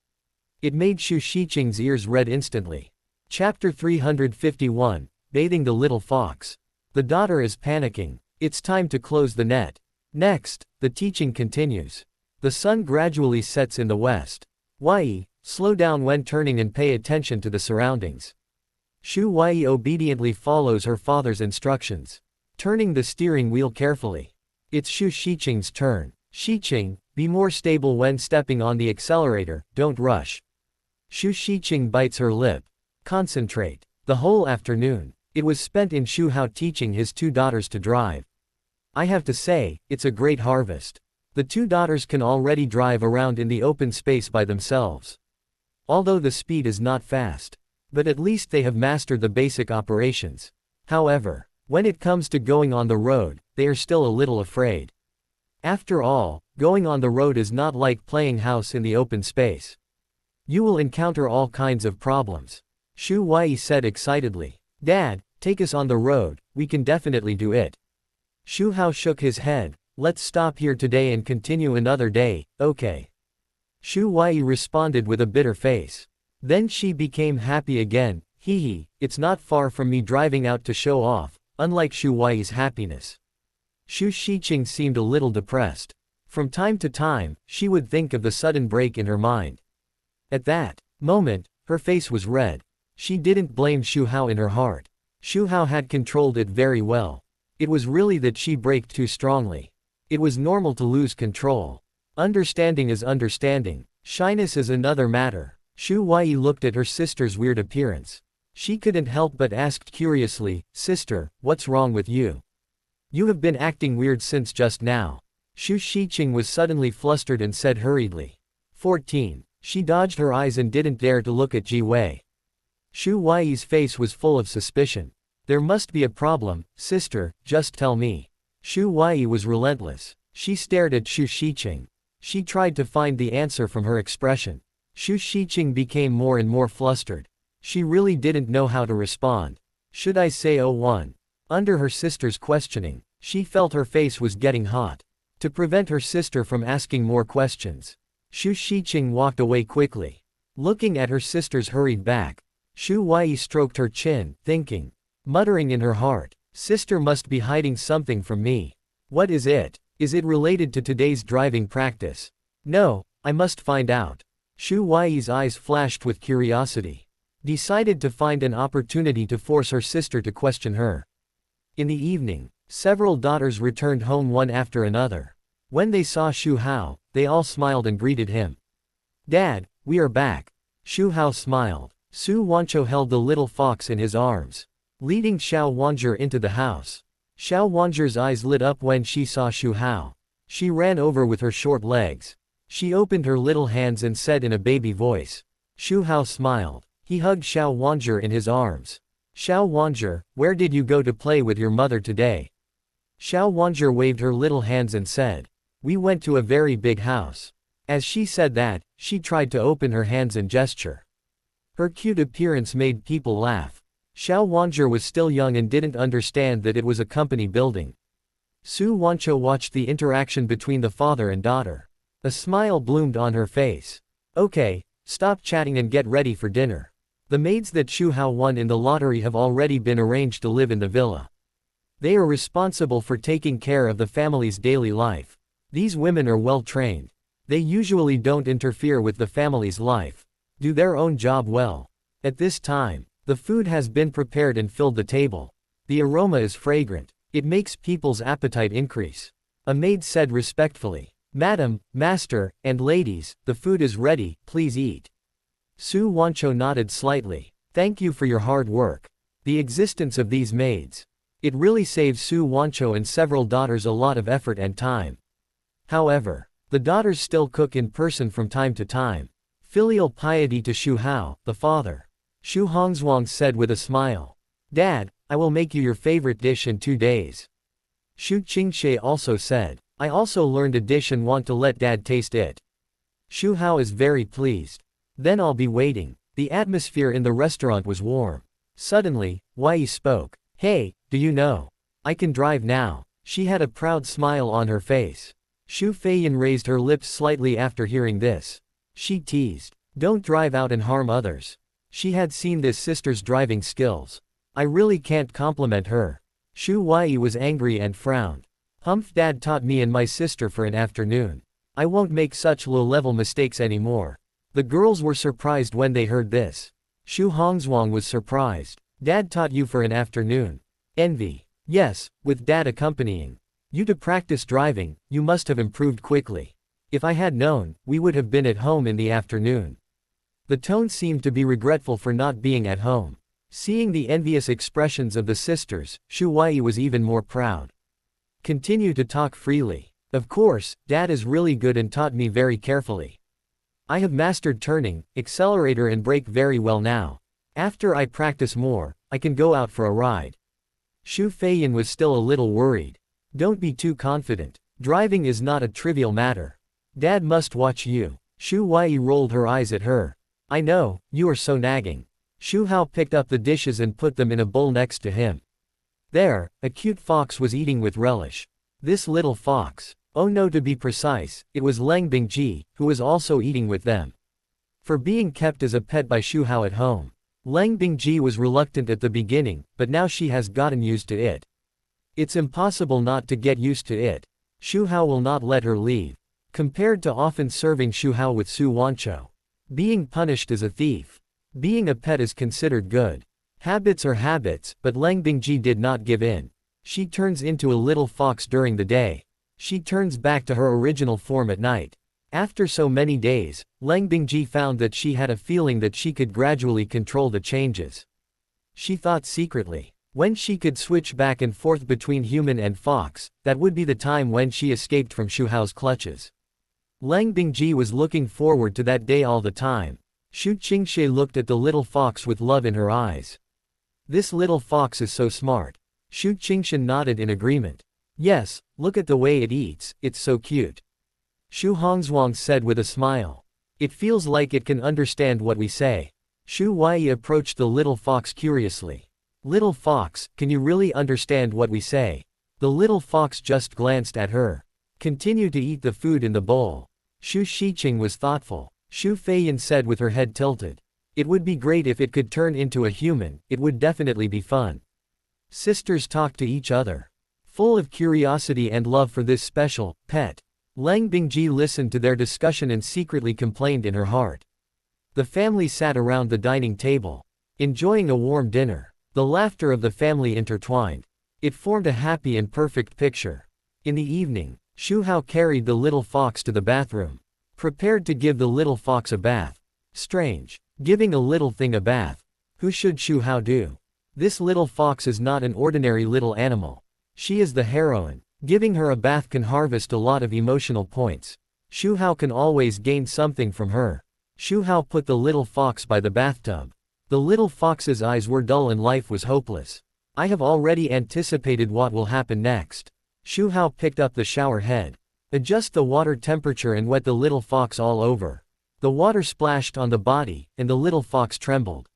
It made Xu Shiqing's ears red instantly. Chapter 351, Bathing the Little Fox. The daughter is panicking. It's time to close the net. Next, the teaching continues. The sun gradually sets in the west. Huai, slow down when turning and pay attention to the surroundings. Xu Huai obediently follows her father's instructions. Turning the steering wheel carefully. It's Xu Shiqing's turn. Shiqing, be more stable when stepping on the accelerator, don't rush. Xu Shiqing bites her lip. Concentrate. The whole afternoon, it was spent in Xu Hao teaching his two daughters to drive. I have to say, it's a great harvest. The two daughters can already drive around in the open space by themselves. Although the speed is not fast. But at least they have mastered the basic operations. However, when it comes to going on the road, they are still a little afraid. After all, going on the road is not like playing house in the open space. You will encounter all kinds of problems. Xu Huai said excitedly. Dad, take us on the road, we can definitely do it. Xu Hao shook his head. Let's stop here today and continue another day, okay. Xu Huai responded with a bitter face. Then she became happy again. Hee, it's not far from me driving out to show off. Unlike Xu Huai's happiness. Xu Shiqing seemed a little depressed. From time to time, she would think of the sudden break in her mind. At that moment, her face was red. She didn't blame Xu Hao in her heart. Xu Hao had controlled it very well. It was really that she braked too strongly. It was normal to lose control. Understanding is understanding. Shyness is another matter. Xu Huai looked at her sister's weird appearance. She couldn't help but asked curiously, Sister, what's wrong with you? You have been acting weird since just now. Xu Shiqing was suddenly flustered and said hurriedly. 14. She dodged her eyes and didn't dare to look at Ji Wei. Xu Huai's face was full of suspicion. There must be a problem, sister, just tell me. Xu Huai was relentless. She stared at Xu Shiqing. She tried to find the answer from her expression. Xu Shiqing became more and more flustered. She really didn't know how to respond. Should I say oh one? Under her sister's questioning, she felt her face was getting hot. To prevent her sister from asking more questions, Xu Shiqing walked away quickly. Looking at her sister's hurried back, Xu Huai stroked her chin, thinking. Muttering in her heart, sister must be hiding something from me. What is it? Is it related to today's driving practice? No, I must find out. Xu Huai's eyes flashed with curiosity. Decided to find an opportunity to force her sister to question her. In the evening, several daughters returned home one after another. When they saw Xu Hao, they all smiled and greeted him. Dad, we are back. Xu Hao smiled. Su Wanzhou held the little fox in his arms, leading Xiao Wanzhi into the house. Xiao Wanzhi's eyes lit up when she saw Xu Hao. She ran over with her short legs. She opened her little hands and said in a baby voice. Xu Hao smiled. He hugged Xiao Wanzhi in his arms. Xiao Wanzhi, where did you go to play with your mother today? Xiao Wanzhi waved her little hands and said. We went to a very big house. As she said that, she tried to open her hands and gesture. Her cute appearance made people laugh. Xiao Wanzhi was still young and didn't understand that it was a company building. Su Wanzhou watched the interaction between the father and daughter. A smile bloomed on her face. Okay, stop chatting and get ready for dinner. The maids that Xu Hao won in the lottery have already been arranged to live in the villa. They are responsible for taking care of the family's daily life. These women are well trained. They usually don't interfere with the family's life. Do their own job well. At this time, the food has been prepared and filled the table. The aroma is fragrant. It makes people's appetite increase. A maid said respectfully. Madam, master, and ladies, the food is ready, please eat. Xu Wancho nodded slightly. Thank you for your hard work. The existence of these maids. It really saves Xu Wancho and several daughters a lot of effort and time. However, the daughters still cook in person from time to time. Filial piety to Xu Hao, the father. Xu Hongzhuang said with a smile. Dad, I will make you your favorite dish in 2 days. Xu Qingxie also said. I also learned a dish and want to let Dad taste it. Xu Hao is very pleased. Then I'll be waiting. The atmosphere in the restaurant was warm. Suddenly, Wei spoke. Hey, do you know? I can drive now. She had a proud smile on her face. Xu Feiyan raised her lips slightly after hearing this. She teased. Don't drive out and harm others. She had seen this sister's driving skills. I really can't compliment her. Xu Wei was angry and frowned. Humph, Dad taught me and my sister for an afternoon. I won't make such low-level mistakes anymore. The girls were surprised when they heard this. Xu Hongzhuang was surprised. Dad taught you for an afternoon. Envy. Yes, with Dad accompanying you to practice driving, you must have improved quickly. If I had known, we would have been at home in the afternoon. The tone seemed to be regretful for not being at home. Seeing the envious expressions of the sisters, Xu Wei was even more proud. Continue to talk freely. Of course, Dad is really good and taught me very carefully. I have mastered turning, accelerator and brake very well now. After I practice more, I can go out for a ride. Xu Feiyan was still a little worried. Don't be too confident. Driving is not a trivial matter. Dad must watch you. Xu Wei rolled her eyes at her. I know, you are so nagging. Xu Hao picked up the dishes and put them in a bowl next to him. There, a cute fox was eating with relish. This little fox. Oh no, to be precise, it was Leng Bingji, who was also eating with them. For being kept as a pet by Xu Hao at home. Leng Bingji was reluctant at the beginning, but now she has gotten used to it. It's impossible not to get used to it. Xu Hao will not let her leave. Compared to often serving Xu Hao with Xu Wancho. Being punished is a thief. Being a pet is considered good. Habits are habits, but Leng Bingji did not give in. She turns into a little fox during the day. She turns back to her original form at night. After so many days, Leng Bingji found that she had a feeling that she could gradually control the changes. She thought secretly. When she could switch back and forth between human and fox, that would be the time when she escaped from Xu Hao's clutches. Leng Bingji was looking forward to that day all the time. Xu Qingxie looked at the little fox with love in her eyes. This little fox is so smart. Xu Qingxin nodded in agreement. Yes, look at the way it eats, it's so cute. Xu Hongzhuang said with a smile. It feels like it can understand what we say. Xu Wei approached the little fox curiously. Little fox, can you really understand what we say? The little fox just glanced at her. Continue to eat the food in the bowl. Xu Shiqing was thoughtful. Xu Feiyan said with her head tilted. It would be great if it could turn into a human, it would definitely be fun. Sisters talked to each other. Full of curiosity and love for this special pet. Leng Bingji listened to their discussion and secretly complained in her heart. The family sat around the dining table, enjoying a warm dinner. The laughter of the family intertwined. It formed a happy and perfect picture. In the evening, Xu Hao carried the little fox to the bathroom. Prepared to give the little fox a bath. Strange. Giving a little thing a bath. Who should Xu Hao do? This little fox is not an ordinary little animal. She is the heroine. Giving her a bath can harvest a lot of emotional points. Xu Hao can always gain something from her. Xu Hao put the little fox by the bathtub. The little fox's eyes were dull and life was hopeless. I have already anticipated what will happen next. Xu Hao picked up the shower head. Adjust the water temperature and wet the little fox all over. The water splashed on the body, and the little fox trembled.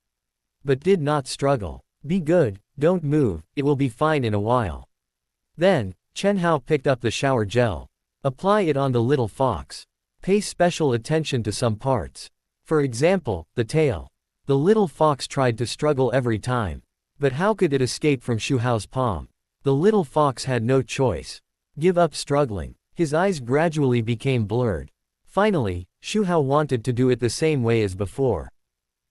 But did not struggle. Be good, don't move, it will be fine in a while. Then, Chen Hao picked up the shower gel. Apply it on the little fox. Pay special attention to some parts. For example, the tail. The little fox tried to struggle every time. But how could it escape from Xu Hao's palm? The little fox had no choice. Give up struggling. His eyes gradually became blurred. Finally, Xu Hao wanted to do it the same way as before.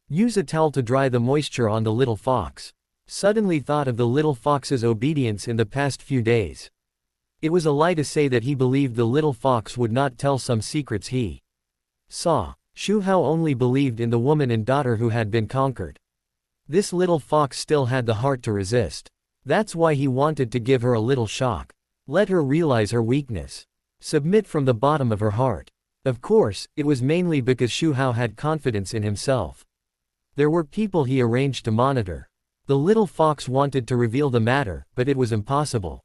Use a towel to dry the moisture on the little fox. Suddenly thought of the little fox's obedience in the past few days. It was a lie to say that he believed the little fox would not tell some secrets he saw. Xu Hao only believed in the woman and daughter who had been conquered. This little fox still had the heart to resist. That's why he wanted to give her a little shock. Let her realize her weakness. Submit from the bottom of her heart. Of course, it was mainly because Xu Hao had confidence in himself. There were people he arranged to monitor. The little fox wanted to reveal the matter, but it was impossible.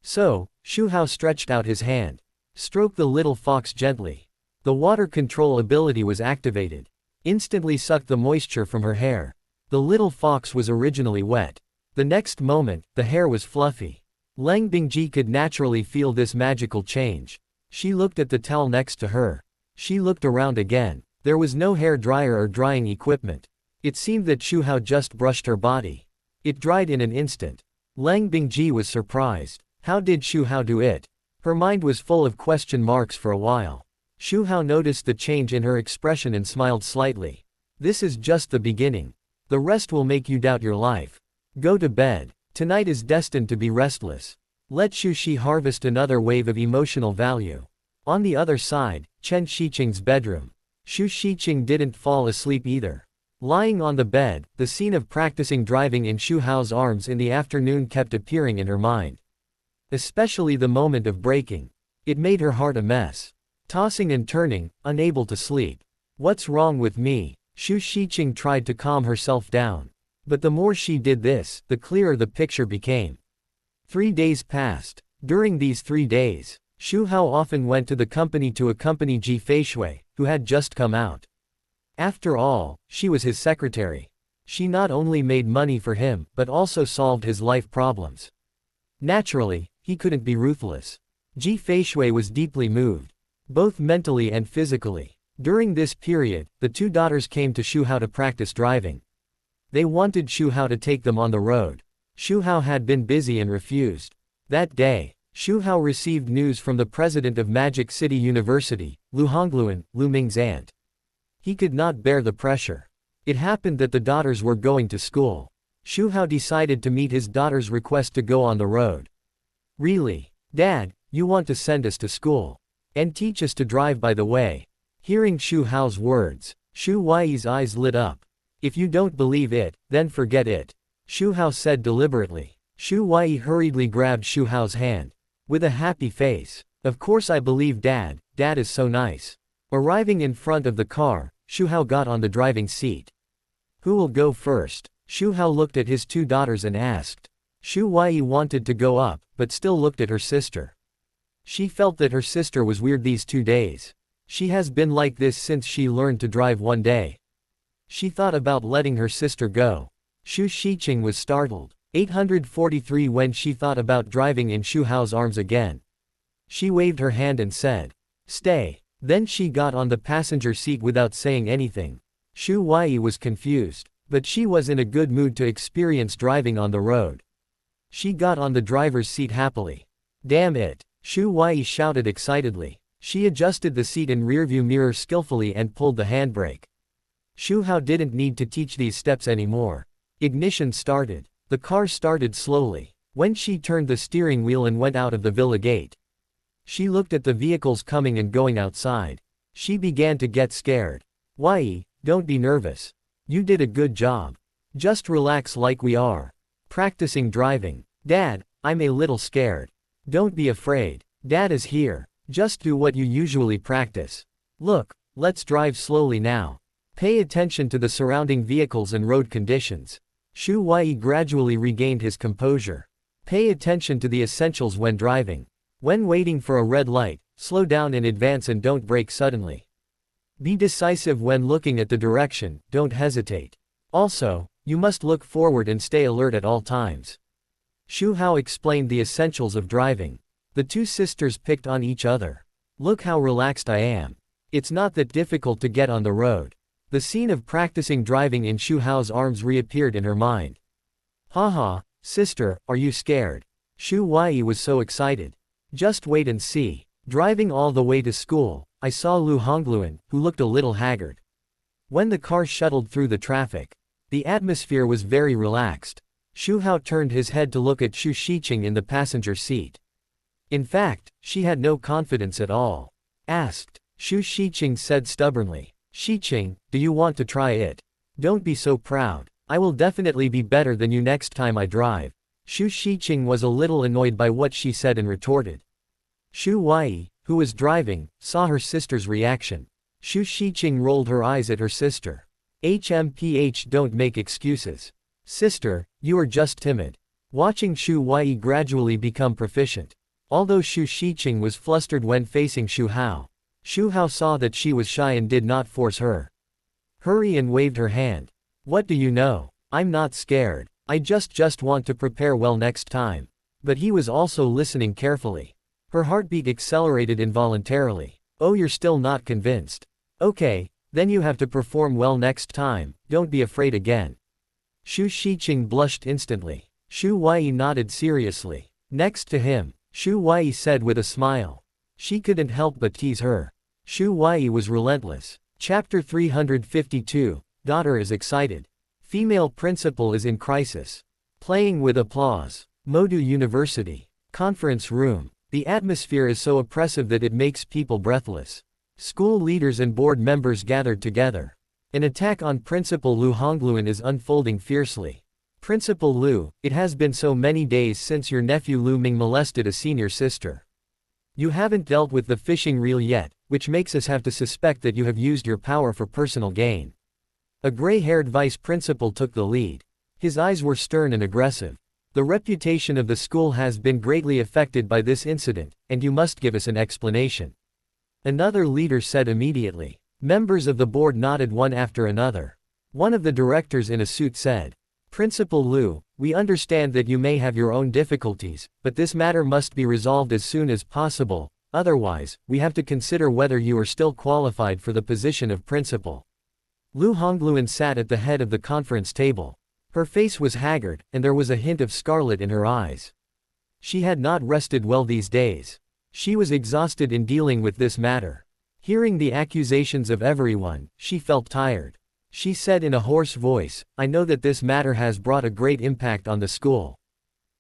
So, Xu Hao stretched out his hand. Stroked the little fox gently. The water control ability was activated. Instantly sucked the moisture from her hair. The little fox was originally wet. The next moment, the hair was fluffy. Lang Bingji could naturally feel this magical change. She looked at the towel next to her. She looked around again. There was no hair dryer or drying equipment. It seemed that Xu Hao just brushed her body. It dried in an instant. Lang Bingji was surprised. How did Xu Hao do it? Her mind was full of question marks for a while. Xu Hao noticed the change in her expression and smiled slightly. This is just the beginning. The rest will make you doubt your life. Go to bed. Tonight is destined to be restless. Let Xu Shi harvest another wave of emotional value. On the other side, Chen Shiqing's bedroom. Xu Shiqing didn't fall asleep either. Lying on the bed, the scene of practicing driving in Xu Hao's arms in the afternoon kept appearing in her mind. Especially the moment of braking. It made her heart a mess. Tossing and turning, unable to sleep. What's wrong with me? Xu Shiqing tried to calm herself down. But the more she did this, the clearer the picture became. 3 days passed. During these 3 days, Xu Hao often went to the company to accompany Ji Feishui, who had just come out. After all, she was his secretary. She not only made money for him, but also solved his life problems. Naturally, he couldn't be ruthless. Ji Feishui was deeply moved. Both mentally and physically. During this period, the two daughters came to Xu Hao to practice driving. They wanted Xu Hao to take them on the road. Xu Hao had been busy and refused. That day, Xu Hao received news from the president of Magic City University, Lu Hongluan, Lu Ming's aunt. He could not bear the pressure. It happened that the daughters were going to school. Xu Hao decided to meet his daughter's request to go on the road. Really? Dad, you want to send us to school? And teach us to drive by the way? Hearing Xu Hao's words, Xu Wei's eyes lit up. If you don't believe it, then forget it. Xu Hao said deliberately. Xu Wei hurriedly grabbed Xu Hao's hand. With a happy face. Of course I believe Dad, Dad is so nice. Arriving in front of the car, Xu Hao got on the driving seat. Who will go first? Xu Hao looked at his two daughters and asked. Xu Wei wanted to go up, but still looked at her sister. She felt that her sister was weird these 2 days. She has been like this since she learned to drive one day. She thought about letting her sister go. Xu Shiqing was startled. 843 when she thought about driving in Xu Hao's arms again. She waved her hand and said, "Stay." Then she got on the passenger seat without saying anything. Xu Wei was confused, but she was in a good mood to experience driving on the road. She got on the driver's seat happily. Damn it! Xu Wei shouted excitedly. She adjusted the seat and rearview mirror skillfully and pulled the handbrake. Xu Hao didn't need to teach these steps anymore. Ignition started. The car started slowly. When she turned the steering wheel and went out of the villa gate, she looked at the vehicles coming and going outside. She began to get scared. Wei, don't be nervous. You did a good job. Just relax like we are practicing driving. Dad, I'm a little scared. Don't be afraid. Dad is here. Just do what you usually practice. Look, let's drive slowly now. Pay attention to the surrounding vehicles and road conditions. Xu Wei gradually regained his composure. Pay attention to the essentials when driving. When waiting for a red light, slow down in advance and don't brake suddenly. Be decisive when looking at the direction, don't hesitate. Also, you must look forward and stay alert at all times. Xu Hao explained the essentials of driving. The two sisters picked on each other. Look how relaxed I am. It's not that difficult to get on the road. The scene of practicing driving in Xu Hao's arms reappeared in her mind. Haha, sister, are you scared? Xu Wei was so excited. Just wait and see. Driving all the way to school, I saw Lu Hongluan, who looked a little haggard. When the car shuttled through the traffic, the atmosphere was very relaxed. Xu Hao turned his head to look at Xu Shiqing in the passenger seat. In fact, she had no confidence at all. Asked. Xu Shiqing said stubbornly. Xiqing, do you want to try it? Don't be so proud. I will definitely be better than you next time I drive. Xiqing was a little annoyed by what she said and retorted. Xu Huai, who was driving, saw her sister's reaction. Xiqing rolled her eyes at her sister. HMPH, don't make excuses. Sister, you are just timid. Watching Xu Huai gradually become proficient. Although Xiqing was flustered when facing Xu Hao. Xu Hao saw that she was shy and did not force her. Hurry and waved her hand. What do you know? I'm not scared. I just want to prepare well next time. But he was also listening carefully. Her heartbeat accelerated involuntarily. Oh, you're still not convinced. Okay, then you have to perform well next time, don't be afraid again. Xiqing blushed instantly. Xu Huai nodded seriously. Next to him, Xu Huai said with a smile. She couldn't help but tease her. Xu Huai was relentless. Chapter 352, Daughter is excited. Female principal is in crisis. Playing with applause. Modu University. Conference room. The atmosphere is so oppressive that it makes people breathless. School leaders and board members gathered together. An attack on Principal Lu Hongluan is unfolding fiercely. Principal Lu, it has been so many days since your nephew Lu Ming molested a senior sister. You haven't dealt with the fishing reel yet, which makes us have to suspect that you have used your power for personal gain. A gray-haired vice principal took the lead. His eyes were stern and aggressive. The reputation of the school has been greatly affected by this incident, and you must give us an explanation. Another leader said immediately. Members of the board nodded one after another. One of the directors in a suit said, Principal Lu, we understand that you may have your own difficulties, but this matter must be resolved as soon as possible, otherwise, we have to consider whether you are still qualified for the position of principal. Lu Hongluan sat at the head of the conference table. Her face was haggard, and there was a hint of scarlet in her eyes. She had not rested well these days. She was exhausted in dealing with this matter. Hearing the accusations of everyone, she felt tired. She said in a hoarse voice, I know that this matter has brought a great impact on the school.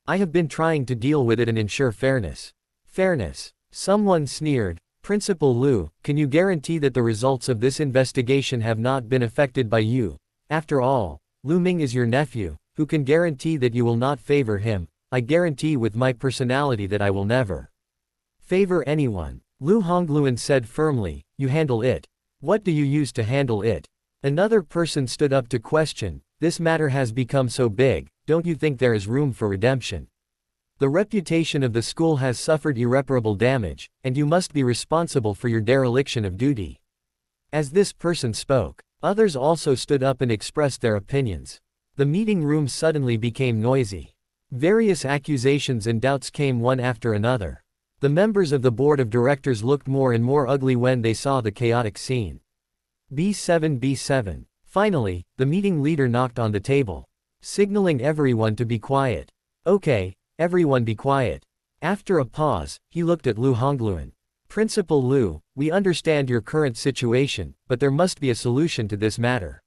I have been trying to deal with it and ensure fairness. Fairness. Someone sneered. Principal Lu, can you guarantee that the results of this investigation have not been affected by you? After all, Lu Ming is your nephew, who can guarantee that you will not favor him? I guarantee with my personality that I will never favor anyone. Lu Hongluan said firmly, you handle it. What do you use to handle it? Another person stood up to question, this matter has become so big, don't you think there is room for redemption? The reputation of the school has suffered irreparable damage, and you must be responsible for your dereliction of duty. As this person spoke, others also stood up and expressed their opinions. The meeting room suddenly became noisy. Various accusations and doubts came one after another. The members of the board of directors looked more and more ugly when they saw the chaotic scene. B7. Finally, the meeting leader knocked on the table, signaling everyone to be quiet. Okay, everyone be quiet. After a pause, he looked at Lu Hongluan. Principal Lu, we understand your current situation, but there must be a solution to this matter.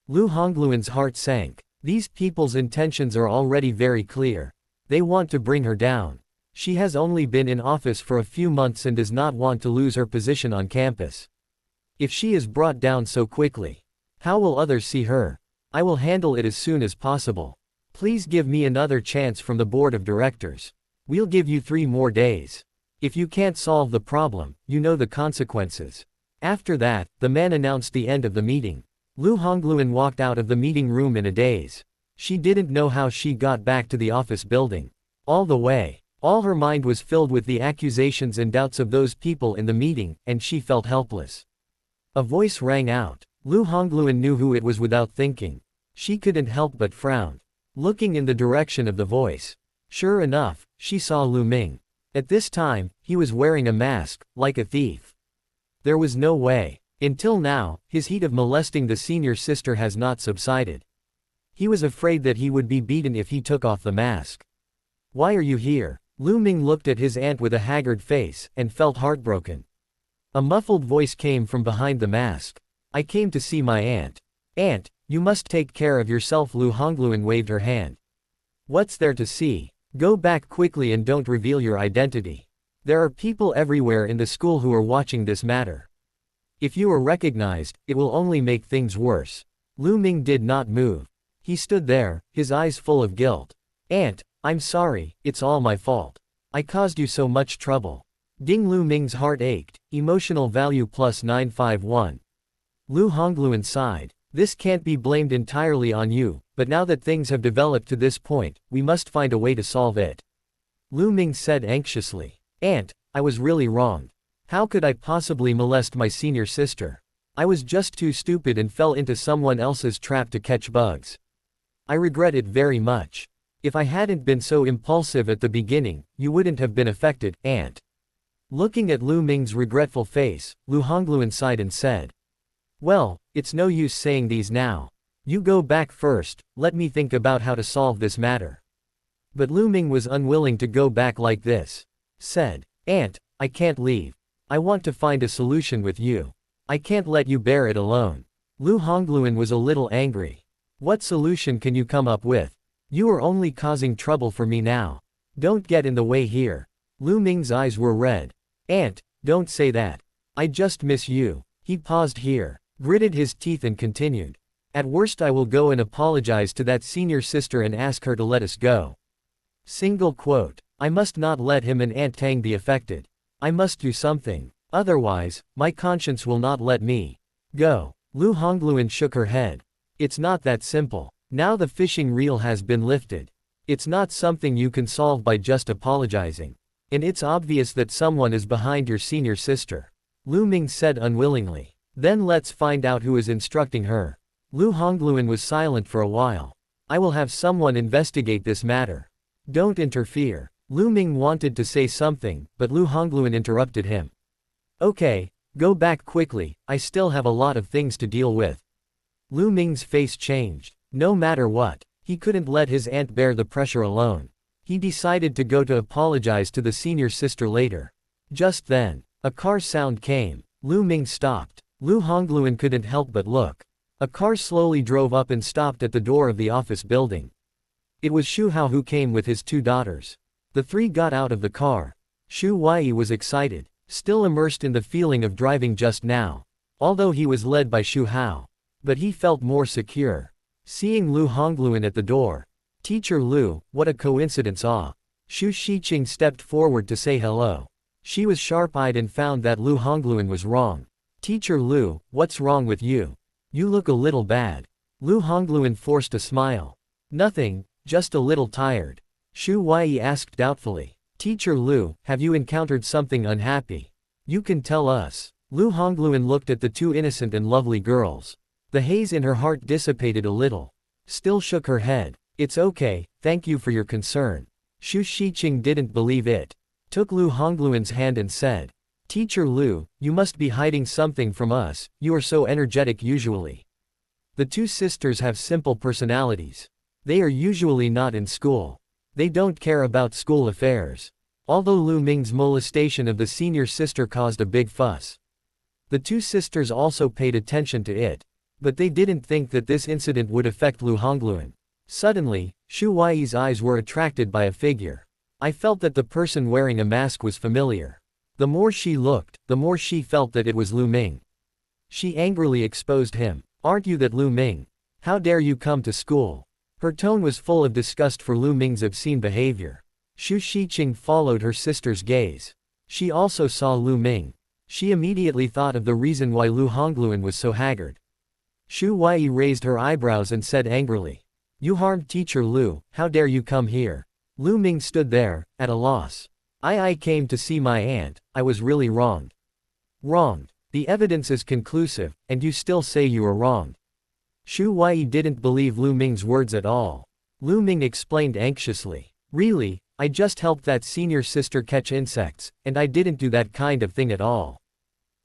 Lu Hongluan's heart sank. These people's intentions are already very clear. They want to bring her down. She has only been in office for a few months and does not want to lose her position on campus. If she is brought down so quickly, how will others see her? I will handle it as soon as possible. Please give me another chance from the board of directors. We'll give you 3 more days. If you can't solve the problem, you know the consequences. After that, the man announced the end of the meeting. Lu Hongluan walked out of the meeting room in a daze. She didn't know how she got back to the office building. All the way, all her mind was filled with the accusations and doubts of those people in the meeting, and she felt helpless. A voice rang out. Lu Hongluan knew who it was without thinking. She couldn't help but frown, looking in the direction of the voice. Sure enough, she saw Lu Ming. At this time, he was wearing a mask, like a thief. There was no way. Until now, his heat of molesting the senior sister has not subsided. He was afraid that he would be beaten if he took off the mask. Why are you here? Lu Ming looked at his aunt with a haggard face, and felt heartbroken. A muffled voice came from behind the mask. I came to see my aunt. Aunt, you must take care of yourself. Lu Hongluan waved her hand. What's there to see? Go back quickly and don't reveal your identity. There are people everywhere in the school who are watching this matter. If you are recognized, it will only make things worse. Lu Ming did not move. He stood there, his eyes full of guilt. Aunt, I'm sorry, it's all my fault. I caused you so much trouble. Ding. Lu Ming's heart ached, emotional value plus 951. Lu Hongluan sighed. This can't be blamed entirely on you, but now that things have developed to this point, we must find a way to solve it. Lu Ming said anxiously. Aunt, I was really wrong. How could I possibly molest my senior sister? I was just too stupid and fell into someone else's trap to catch bugs. I regret it very much. If I hadn't been so impulsive at the beginning, you wouldn't have been affected, Aunt. Looking at Lu Ming's regretful face, Lu Hongluan sighed and said. Well, it's no use saying these now. You go back first, let me think about how to solve this matter. But Lu Ming was unwilling to go back like this. Said. Aunt, I can't leave. I want to find a solution with you. I can't let you bear it alone. Lu Hongluan was a little angry. What solution can you come up with? You are only causing trouble for me now. Don't get in the way here. Lu Ming's eyes were red. Aunt, don't say that. I just miss you. He paused here, gritted his teeth and continued. At worst I will go and apologize to that senior sister and ask her to let us go. Single quote. I must not let him and Aunt Tang be affected. I must do something. Otherwise, my conscience will not let me go. Lu Hongluan shook her head. It's not that simple. Now the fishing reel has been lifted. It's not something you can solve by just apologizing. And it's obvious that someone is behind your senior sister. Lu Ming said unwillingly. Then let's find out who is instructing her. Lu Hongluan was silent for a while. I will have someone investigate this matter. Don't interfere. Lu Ming wanted to say something, but Lu Hongluan interrupted him. Okay, go back quickly, I still have a lot of things to deal with. Lu Ming's face changed. No matter what, he couldn't let his aunt bear the pressure alone. He decided to go to apologize to the senior sister later. Just then, a car sound came. Lu Ming stopped. Lu Hongluan couldn't help but look. A car slowly drove up and stopped at the door of the office building. It was Xu Hao who came with his two daughters. The three got out of the car. Xu Huai was excited, still immersed in the feeling of driving just now. Although he was led by Xu Hao. But he felt more secure. Seeing Lu Hongluan at the door. Teacher Lu, what a coincidence. Xu Shiqing stepped forward to say hello. She was sharp-eyed and found that Lu Hongluan was wrong. Teacher Lu, what's wrong with you? You look a little bad. Lu Hongluan forced a smile. Nothing, just a little tired. Xu Huai asked doubtfully. Teacher Lu, have you encountered something unhappy? You can tell us. Lu Hongluan looked at the two innocent and lovely girls. The haze in her heart dissipated a little. Still shook her head. It's okay, thank you for your concern. Xu Shiqing didn't believe it. Took Lu Hongluan's hand and said. Teacher Lu, you must be hiding something from us, you are so energetic usually. The two sisters have simple personalities. They are usually not in school. They don't care about school affairs. Although Lu Ming's molestation of the senior sister caused a big fuss. The two sisters also paid attention to it. But they didn't think that this incident would affect Lu Hongluan. Suddenly, Xu Huai's eyes were attracted by a figure. I felt that the person wearing a mask was familiar. The more she looked, the more she felt that it was Lu Ming. She angrily exposed him. Aren't you that Lu Ming? How dare you come to school? Her tone was full of disgust for Lu Ming's obscene behavior. Xu Shiqing followed her sister's gaze. She also saw Lu Ming. She immediately thought of the reason why Lu Hongluan was so haggard. Xu Huai raised her eyebrows and said angrily. You harmed Teacher Lu, how dare you come here? Lu Ming stood there, at a loss. I came to see my aunt, I was really wronged. Wronged. The evidence is conclusive, and you still say you are wronged. Xu Huai didn't believe Lu Ming's words at all. Lu Ming explained anxiously. Really, I just helped that senior sister catch insects, and I didn't do that kind of thing at all.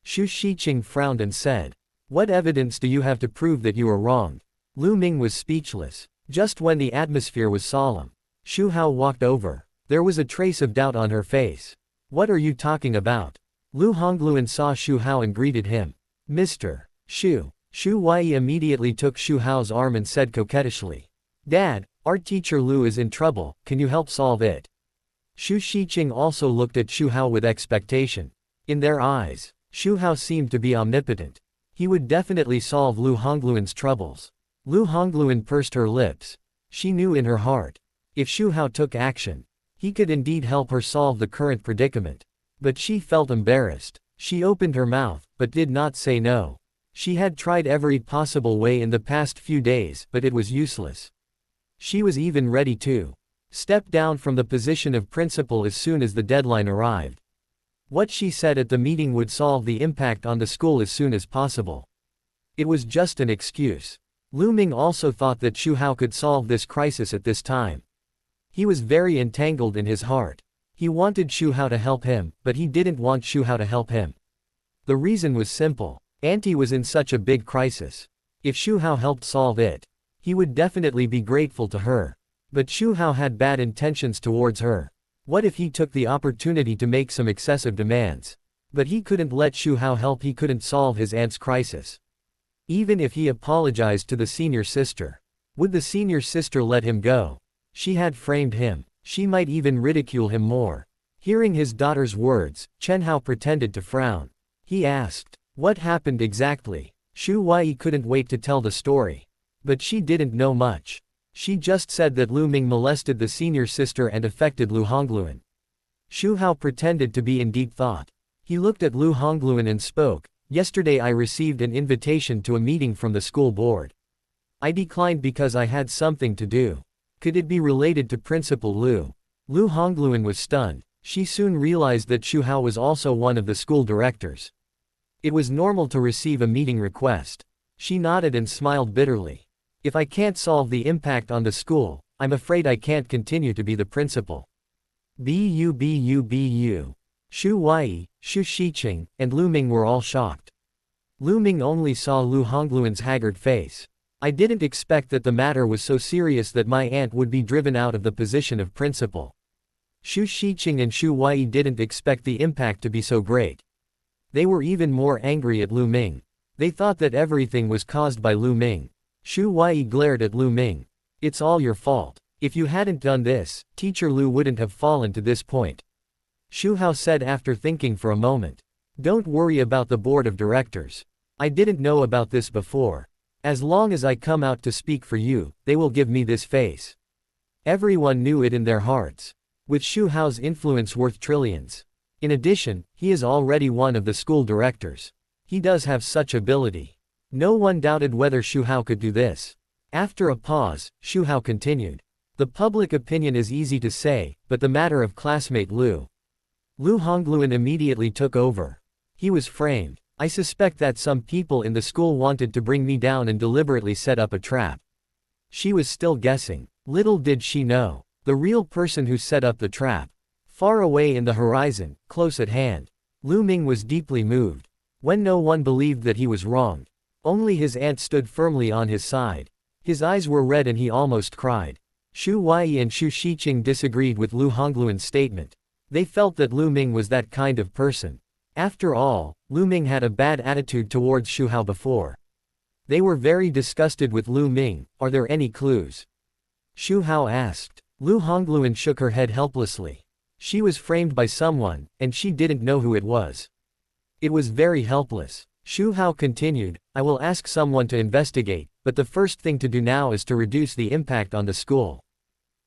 Xu Shiqing frowned and said. What evidence do you have to prove that you are wronged? Lu Ming was speechless. Just when the atmosphere was solemn, Xu Hao walked over. There was a trace of doubt on her face. What are you talking about? Lu Hongluan saw Xu Hao and greeted him. Mr. Xu. Xu Huai immediately took Xu Hao's arm and said coquettishly. Dad, our teacher Lu is in trouble, can you help solve it? Xu Shiqing also looked at Xu Hao with expectation. In their eyes, Xu Hao seemed to be omnipotent. He would definitely solve Lu Hongluan's troubles. Lu Hongluan pursed her lips. She knew in her heart, if Xu Hao took action, he could indeed help her solve the current predicament. But she felt embarrassed. She opened her mouth, but did not say no. She had tried every possible way in the past few days, but it was useless. She was even ready to step down from the position of principal as soon as the deadline arrived. What she said at the meeting would solve the impact on the school as soon as possible. It was just an excuse. Lu Ming also thought that Xu Hao could solve this crisis at this time. He was very entangled in his heart. He wanted Xu Hao to help him, but he didn't want Xu Hao to help him. The reason was simple. Auntie was in such a big crisis. If Xu Hao helped solve it, he would definitely be grateful to her. But Xu Hao had bad intentions towards her. What if he took the opportunity to make some excessive demands? But he couldn't let Xu Hao help, he couldn't solve his aunt's crisis. Even if he apologized to the senior sister, would the senior sister let him go? She had framed him. She might even ridicule him more. Hearing his daughter's words, Chen Hao pretended to frown. He asked, "What happened exactly?" Xu Huai couldn't wait to tell the story. But she didn't know much. She just said that Lu Ming molested the senior sister and affected Lu Hongluan. Xu Hao pretended to be in deep thought. He looked at Lu Hongluan and spoke, "Yesterday I received an invitation to a meeting from the school board. I declined because I had something to do. Could it be related to Principal Lu?" Lu Hongluan was stunned. She soon realized that Xu Hao was also one of the school directors. It was normal to receive a meeting request. She nodded and smiled bitterly. "If I can't solve the impact on the school, I'm afraid I can't continue to be the principal." Bu. Xu Huai, Xu Shiqing, and Lu Ming were all shocked. Lu Ming only saw Lu Hongluan's haggard face. "I didn't expect that the matter was so serious that my aunt would be driven out of the position of principal." Xu Shiqing and Xu Huai didn't expect the impact to be so great. They were even more angry at Lu Ming. They thought that everything was caused by Lu Ming. Xu Huai glared at Lu Ming. "It's all your fault. If you hadn't done this, Teacher Lu wouldn't have fallen to this point." Xu Hao said after thinking for a moment. "Don't worry about the board of directors. I didn't know about this before. As long as I come out to speak for you, they will give me this face." Everyone knew it in their hearts. With Xu Hao's influence worth trillions. In addition, he is already one of the school directors. He does have such ability. No one doubted whether Xu Hao could do this. After a pause, Xu Hao continued. "The public opinion is easy to say, but the matter of classmate Lu Hongluan immediately took over. He was framed. I suspect that some people in the school wanted to bring me down and deliberately set up a trap." She was still guessing. Little did she know. The real person who set up the trap. Far away in the horizon, close at hand. Lu Ming was deeply moved. When no one believed that he was wronged, only his aunt stood firmly on his side. His eyes were red and he almost cried. Xu Huai and Xu Shiqing disagreed with Lu Hongluan's statement. They felt that Lu Ming was that kind of person. After all, Lu Ming had a bad attitude towards Xu Hao before. They were very disgusted with Lu Ming. "Are there any clues?" Xu Hao asked. Lu Hongluan shook her head helplessly. She was framed by someone, and she didn't know who it was. It was very helpless. Xu Hao continued, "I will ask someone to investigate, but the first thing to do now is to reduce the impact on the school.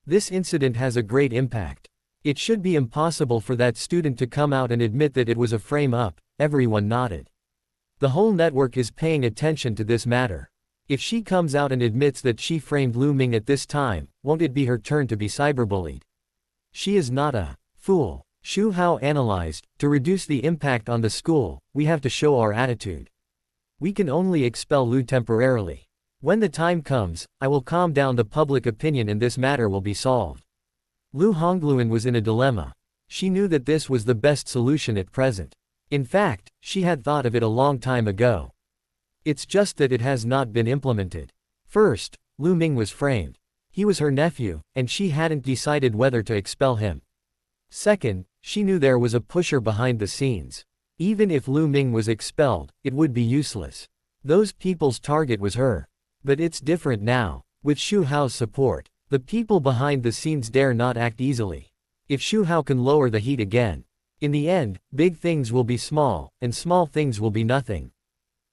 This incident has a great impact. It should be impossible for that student to come out and admit that it was a frame-up." Everyone nodded. The whole network is paying attention to this matter. If she comes out and admits that she framed Lu Ming at this time, won't it be her turn to be cyberbullied? She is not a fool. Xu Hao analyzed. To reduce the impact on the school, we have to show our attitude. We can only expel Lu temporarily. When the time comes, I will calm down the public opinion and this matter will be solved. Lu Hongluan was in a dilemma. She knew that this was the best solution at present. In fact, she had thought of it a long time ago. It's just that it has not been implemented. First, Lu Ming was framed. He was her nephew, and she hadn't decided whether to expel him. Second, she knew there was a pusher behind the scenes. Even if Lu Ming was expelled, it would be useless. Those people's target was her. But it's different now. With Xu Hao's support, the people behind the scenes dare not act easily. If Xu Hao can lower the heat again, In the end, big things will be small, and small things will be nothing.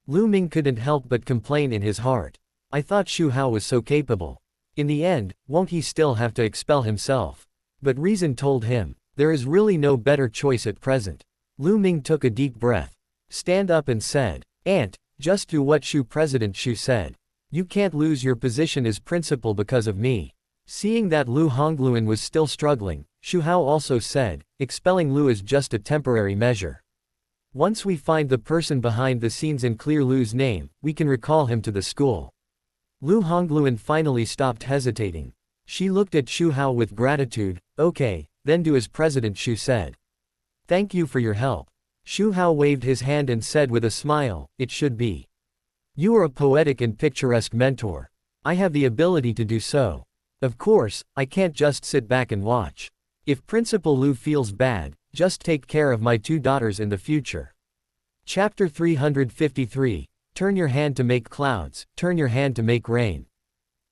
Lu Ming couldn't help but complain in his heart. I thought Xu Hao was so capable. In the end, won't he still have to expel himself? But reason told him, there is really no better choice at present. Lu Ming took a deep breath, stand up and said, Aunt, just do what President Xu said. You can't lose your position as principal because of me. Seeing that Lu Hongluan was still struggling, Xu Hao also said, expelling Lu is just a temporary measure. Once we find the person behind the scenes and clear Lu's name, we can recall him to the school. Lu Hongluan finally stopped hesitating. She looked at Xu Hao with gratitude. Okay, then do as President Xu said. Thank you for your help. Xu Hao waved his hand and said with a smile, it should be. You are a poetic and picturesque mentor. I have the ability to do so. Of course, I can't just sit back and watch. If Principal Lu feels bad, just take care of my 2 daughters in the future. Chapter 353. Turn your hand to make clouds, turn your hand to make rain.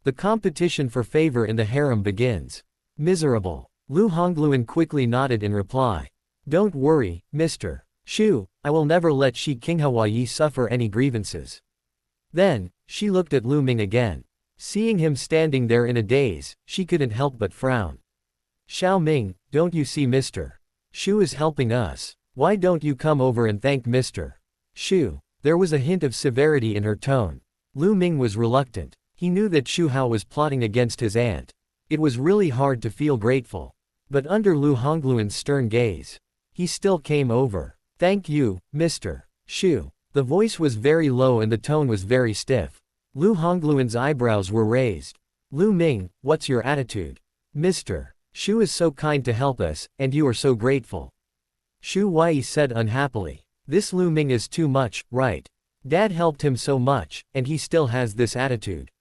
The competition for favor in the harem begins. Miserable. Lu Hongluan quickly nodded in reply. Don't worry, Mr. Xu, I will never let Shi Qinghaoyi suffer any grievances. Then, she looked at Lu Ming again. Seeing him standing there in a daze, she couldn't help but frown. Xiao Ming, don't you see Mr. Xu is helping us? Why don't you come over and thank Mr. Xu? There was a hint of severity in her tone. Lu Ming was reluctant. He knew that Xu Hao was plotting against his aunt. It was really hard to feel grateful. But under Lu Hongluan's stern gaze, he still came over. Thank you, Mr. Xu. The voice was very low and the tone was very stiff. Lu Hongluan's eyebrows were raised. Lu Ming, what's your attitude? Mr. Xu is so kind to help us, and you are so grateful. Xu Wei said unhappily. This Lu Ming is too much, right? Dad helped him so much, and he still has this attitude.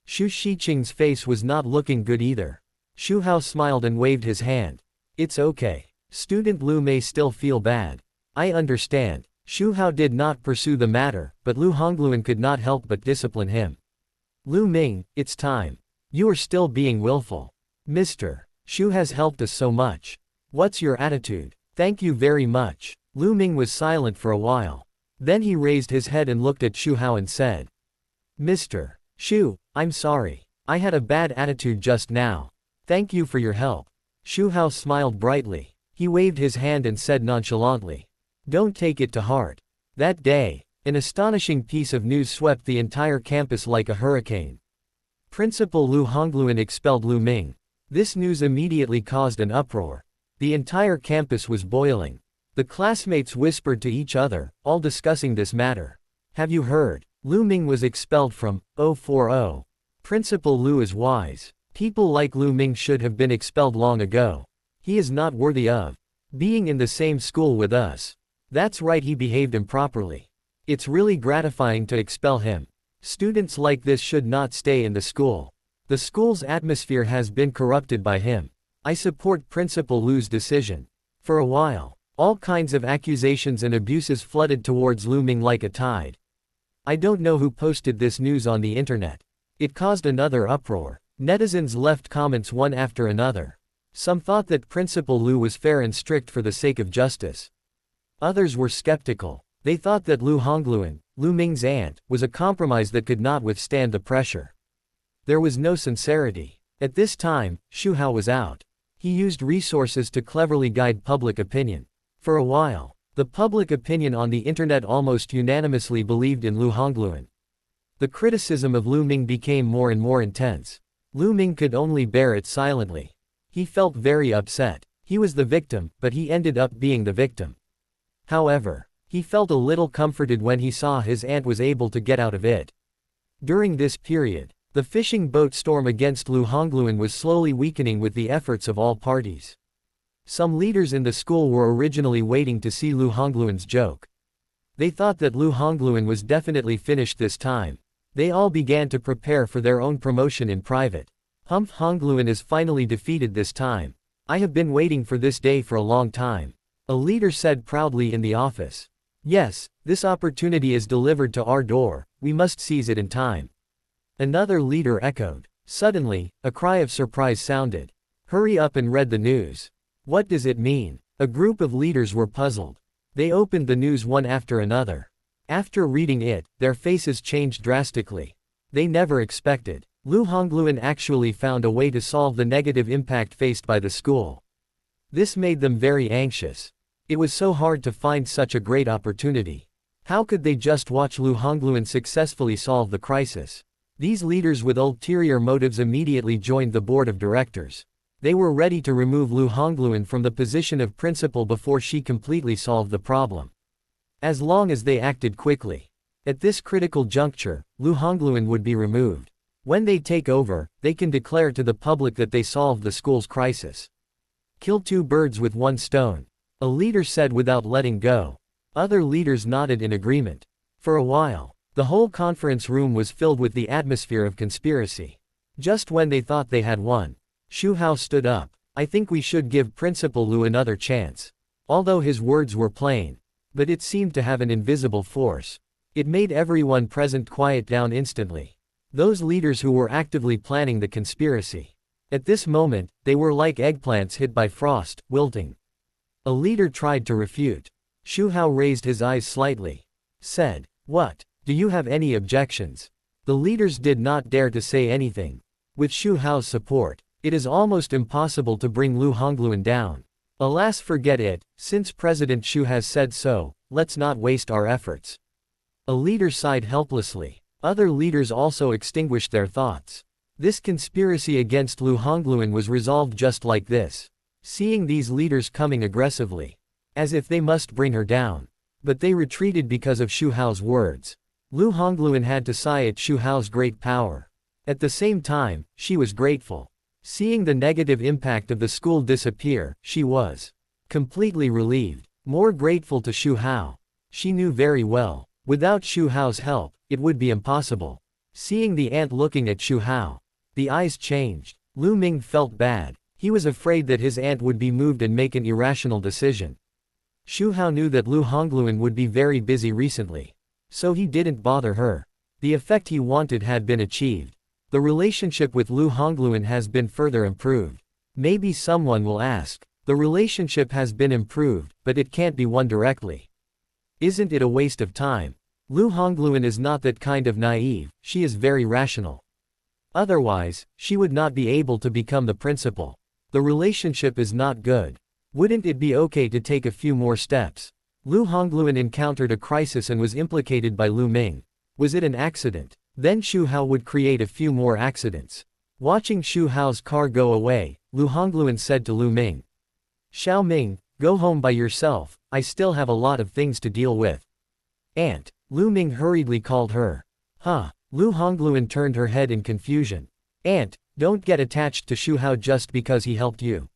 Xu Shiqing's face was not looking good either. Xu Hao smiled and waved his hand. It's okay. Student Lu may still feel bad. I understand. Xu Hao did not pursue the matter, but Lu Hongluan could not help but discipline him. Lu Ming, it's time. You are still being willful. Mr. Xu has helped us so much. What's your attitude? Thank you very much. Lu Ming was silent for a while. Then he raised his head and looked at Xu Hao and said, Mr. Xu, I'm sorry. I had a bad attitude just now. Thank you for your help. Xu Hao smiled brightly. He waved his hand and said nonchalantly, don't take it to heart. That day, an astonishing piece of news swept the entire campus like a hurricane. Principal Lu Hongluan expelled Lu Ming. This news immediately caused an uproar. The entire campus was boiling. The classmates whispered to each other, all discussing this matter. Have you heard? Lu Ming was expelled from 040. Principal Lu is wise. People like Lu Ming should have been expelled long ago. He is not worthy of being in the same school with us. That's right, he behaved improperly. It's really gratifying to expel him. Students like this should not stay in the school. The school's atmosphere has been corrupted by him. I support Principal Lu's decision. For a while, all kinds of accusations and abuses flooded towards Lu Ming like a tide. I don't know who posted this news on the internet. It caused another uproar. Netizens left comments one after another. Some thought that Principal Lu was fair and strict for the sake of justice. Others were skeptical. They thought that Lu Hongluan, Lu Ming's aunt, was a compromise that could not withstand the pressure. There was no sincerity. At this time, Xu Hao was out. He used resources to cleverly guide public opinion. For a while, the public opinion on the internet almost unanimously believed in Lu Hongluan. The criticism of Lu Ming became more and more intense. Lu Ming could only bear it silently. He felt very upset. He was the victim, but he ended up being the victim. However, he felt a little comforted when he saw his aunt was able to get out of it. During this period, the fishing boat storm against Lu Hongluan was slowly weakening with the efforts of all parties. Some leaders in the school were originally waiting to see Lu Hongluan's joke. They thought that Lu Hongluan was definitely finished this time. They all began to prepare for their own promotion in private. Hongluan is finally defeated this time. I have been waiting for this day for a long time. A leader said proudly in the office. Yes, this opportunity is delivered to our door, we must seize it in time. Another leader echoed. Suddenly, a cry of surprise sounded. Hurry up and read the news. What does it mean? A group of leaders were puzzled. They opened the news one after another. After reading it, their faces changed drastically. They never expected. Lu Hongluan actually found a way to solve the negative impact faced by the school. This made them very anxious. It was so hard to find such a great opportunity. How could they just watch Lu Hongluan successfully solve the crisis? These leaders with ulterior motives immediately joined the board of directors. They were ready to remove Lu Hongluan from the position of principal before she completely solved the problem. As long as they acted quickly. At this critical juncture, Lu Hongluan would be removed. When they take over, they can declare to the public that they solved the school's crisis. Kill two birds with one stone, a leader said without letting go. Other leaders nodded in agreement. For a while, the whole conference room was filled with the atmosphere of conspiracy. Just when they thought they had won, Xu Hao stood up. I think we should give Principal Lu another chance. Although his words were plain, but it seemed to have an invisible force. It made everyone present quiet down instantly. Those leaders who were actively planning the conspiracy. At this moment, they were like eggplants hit by frost, wilting. A leader tried to refute. Xu Hao raised his eyes slightly. Said, "What? Do you have any objections?" The leaders did not dare to say anything. With Xu Hao's support, it is almost impossible to bring Lu Hongluan down. Alas, forget it, since President Xu has said so, let's not waste our efforts. A leader sighed helplessly. Other leaders also extinguished their thoughts. This conspiracy against Lu Hongluan was resolved just like this. Seeing these leaders coming aggressively, as if they must bring her down. But they retreated because of Xu Hao's words. Lu Hongluan had to sigh at Xu Hao's great power. At the same time, she was grateful. Seeing the negative impact of the school disappear, she was completely relieved. More grateful to Xu Hao. She knew very well, without Xu Hao's help, it would be impossible. Seeing the aunt looking at Xu Hao, the eyes changed. Lu Ming felt bad. He was afraid that his aunt would be moved and make an irrational decision. Xu Hao knew that Lu Hongluan would be very busy recently. So he didn't bother her. The effect he wanted had been achieved. The relationship with Lu Hongluan has been further improved. Maybe someone will ask. The relationship has been improved, but it can't be won directly. Isn't it a waste of time? Lu Hongluan is not that kind of naive, she is very rational. Otherwise, she would not be able to become the principal. The relationship is not good. Wouldn't it be okay to take a few more steps? Lu Hongluan encountered a crisis and was implicated by Lu Ming. Was it an accident? Then Xu Hao would create a few more accidents. Watching Xu Hao's car go away, Lu Hongluan said to Lu Ming. Xiao Ming, go home by yourself, I still have a lot of things to deal with. Aunt. Lu Ming hurriedly called her. Huh. Lu Hongluan turned her head in confusion. Aunt, don't get attached to Xu Hao just because he helped you.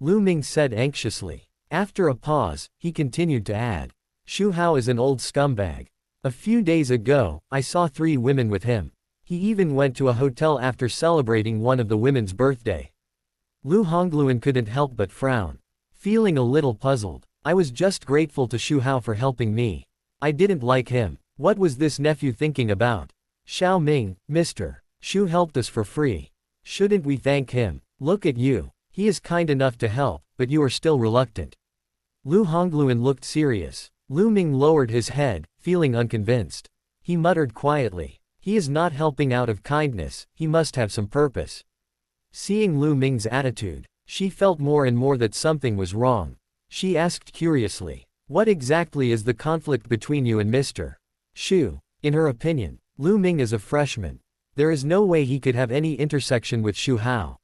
Lu Ming said anxiously. After a pause, he continued to add. Xu Hao is an old scumbag. A few days ago, I saw 3 women with him. He even went to a hotel after celebrating one of the women's birthday. Lu Hongluan couldn't help but frown. Feeling a little puzzled. I was just grateful to Xu Hao for helping me. I didn't like him. What was this nephew thinking about? Xiao Ming, Mr. Xu helped us for free. Shouldn't we thank him? Look at you. He is kind enough to help, but you are still reluctant. Lu Hongluan looked serious. Lu Ming lowered his head, feeling unconvinced. He muttered quietly. He is not helping out of kindness, he must have some purpose. Seeing Lu Ming's attitude, she felt more and more that something was wrong. She asked curiously. What exactly is the conflict between you and Mr. Xu? In her opinion, Lu Ming is a freshman. There is no way he could have any intersection with Xu Hao.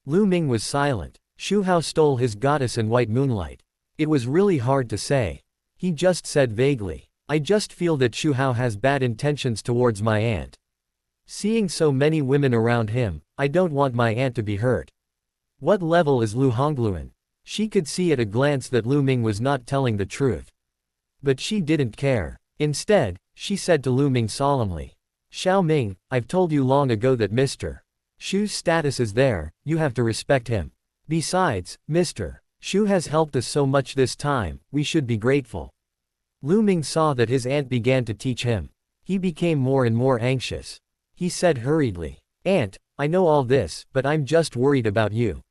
Lu Ming was silent. Xu Hao stole his goddess and white moonlight. It was really hard to say. He just said vaguely. I just feel that Xu Hao has bad intentions towards my aunt. Seeing so many women around him, I don't want my aunt to be hurt. What level is Lu Hongluan? She could see at a glance that Lu Ming was not telling the truth. But she didn't care. Instead, she said to Lu Ming solemnly. Xiao Ming, I've told you long ago that Mr. Xu's status is there, you have to respect him. Besides, Mr. Xu has helped us so much this time, we should be grateful. Lu Ming saw that his aunt began to teach him. He became more and more anxious. He said hurriedly. Aunt, I know all this, but I'm just worried about you.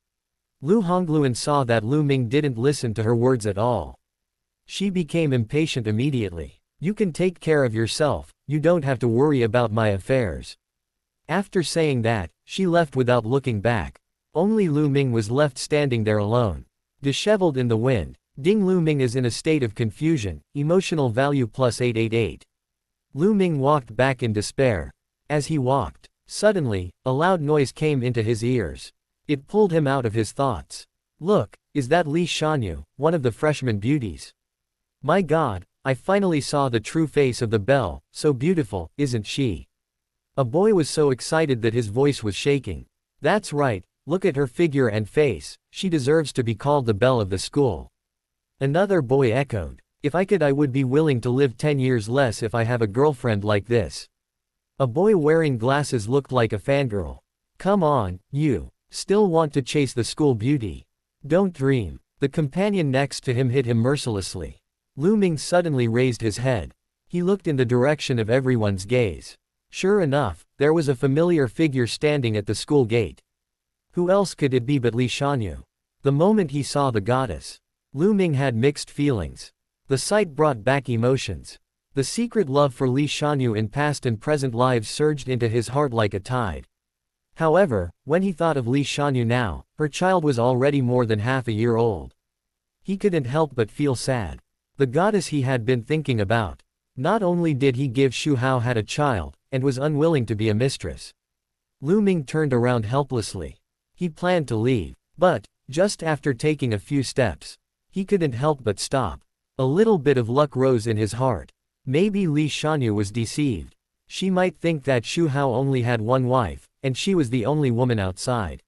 Lu Hongluan saw that Lu Ming didn't listen to her words at all. She became impatient immediately. You can take care of yourself, you don't have to worry about my affairs. After saying that, she left without looking back. Only Lu Ming was left standing there alone. Disheveled in the wind. Ding. Lu Ming is in a state of confusion, emotional value +888. Lu Ming walked back in despair. As he walked, suddenly, a loud noise came into his ears. It pulled him out of his thoughts. Look, is that Li Shanyu, one of the freshman beauties? My God, I finally saw the true face of the belle, so beautiful, isn't she? A boy was so excited that his voice was shaking. That's right, look at her figure and face, she deserves to be called the belle of the school. Another boy echoed. If I could, I would be willing to live 10 years less if I have a girlfriend like this. A boy wearing glasses looked like a fangirl. Come on, you. Still want to chase the school beauty? Don't dream. The companion next to him hit him mercilessly. Lu Ming suddenly raised his head. He looked in the direction of everyone's gaze. Sure enough, there was a familiar figure standing at the school gate. Who else could it be but Li Shanyu? The moment he saw the goddess, Lu Ming had mixed feelings. The sight brought back emotions. The secret love for Li Shanyu in past and present lives surged into his heart like a tide. However, when he thought of Li Shanyu now, her child was already more than half a year old. He couldn't help but feel sad. The goddess he had been thinking about. Not only did he give Xu Hao had a child, and was unwilling to be a mistress. Lu Ming turned around helplessly. He planned to leave, but, just after taking a few steps, he couldn't help but stop. A little bit of luck rose in his heart. Maybe Li Shanyu was deceived. She might think that Xu Hao only had one wife, and she was the only woman outside.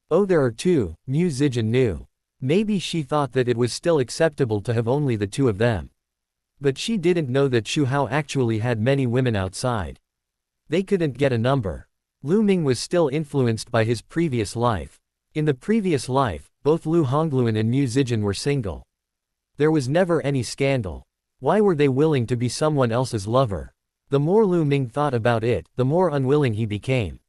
Oh, there are two, Mu Zijin knew. Maybe she thought that it was still acceptable to have only the two of them. But she didn't know that Xu Hao actually had many women outside. They couldn't get a number. Lu Ming was still influenced by his previous life. In the previous life, both Lu Hongluan and Mu Zijin were single. There was never any scandal. Why were they willing to be someone else's lover? The more Lu Ming thought about it, the more unwilling he became.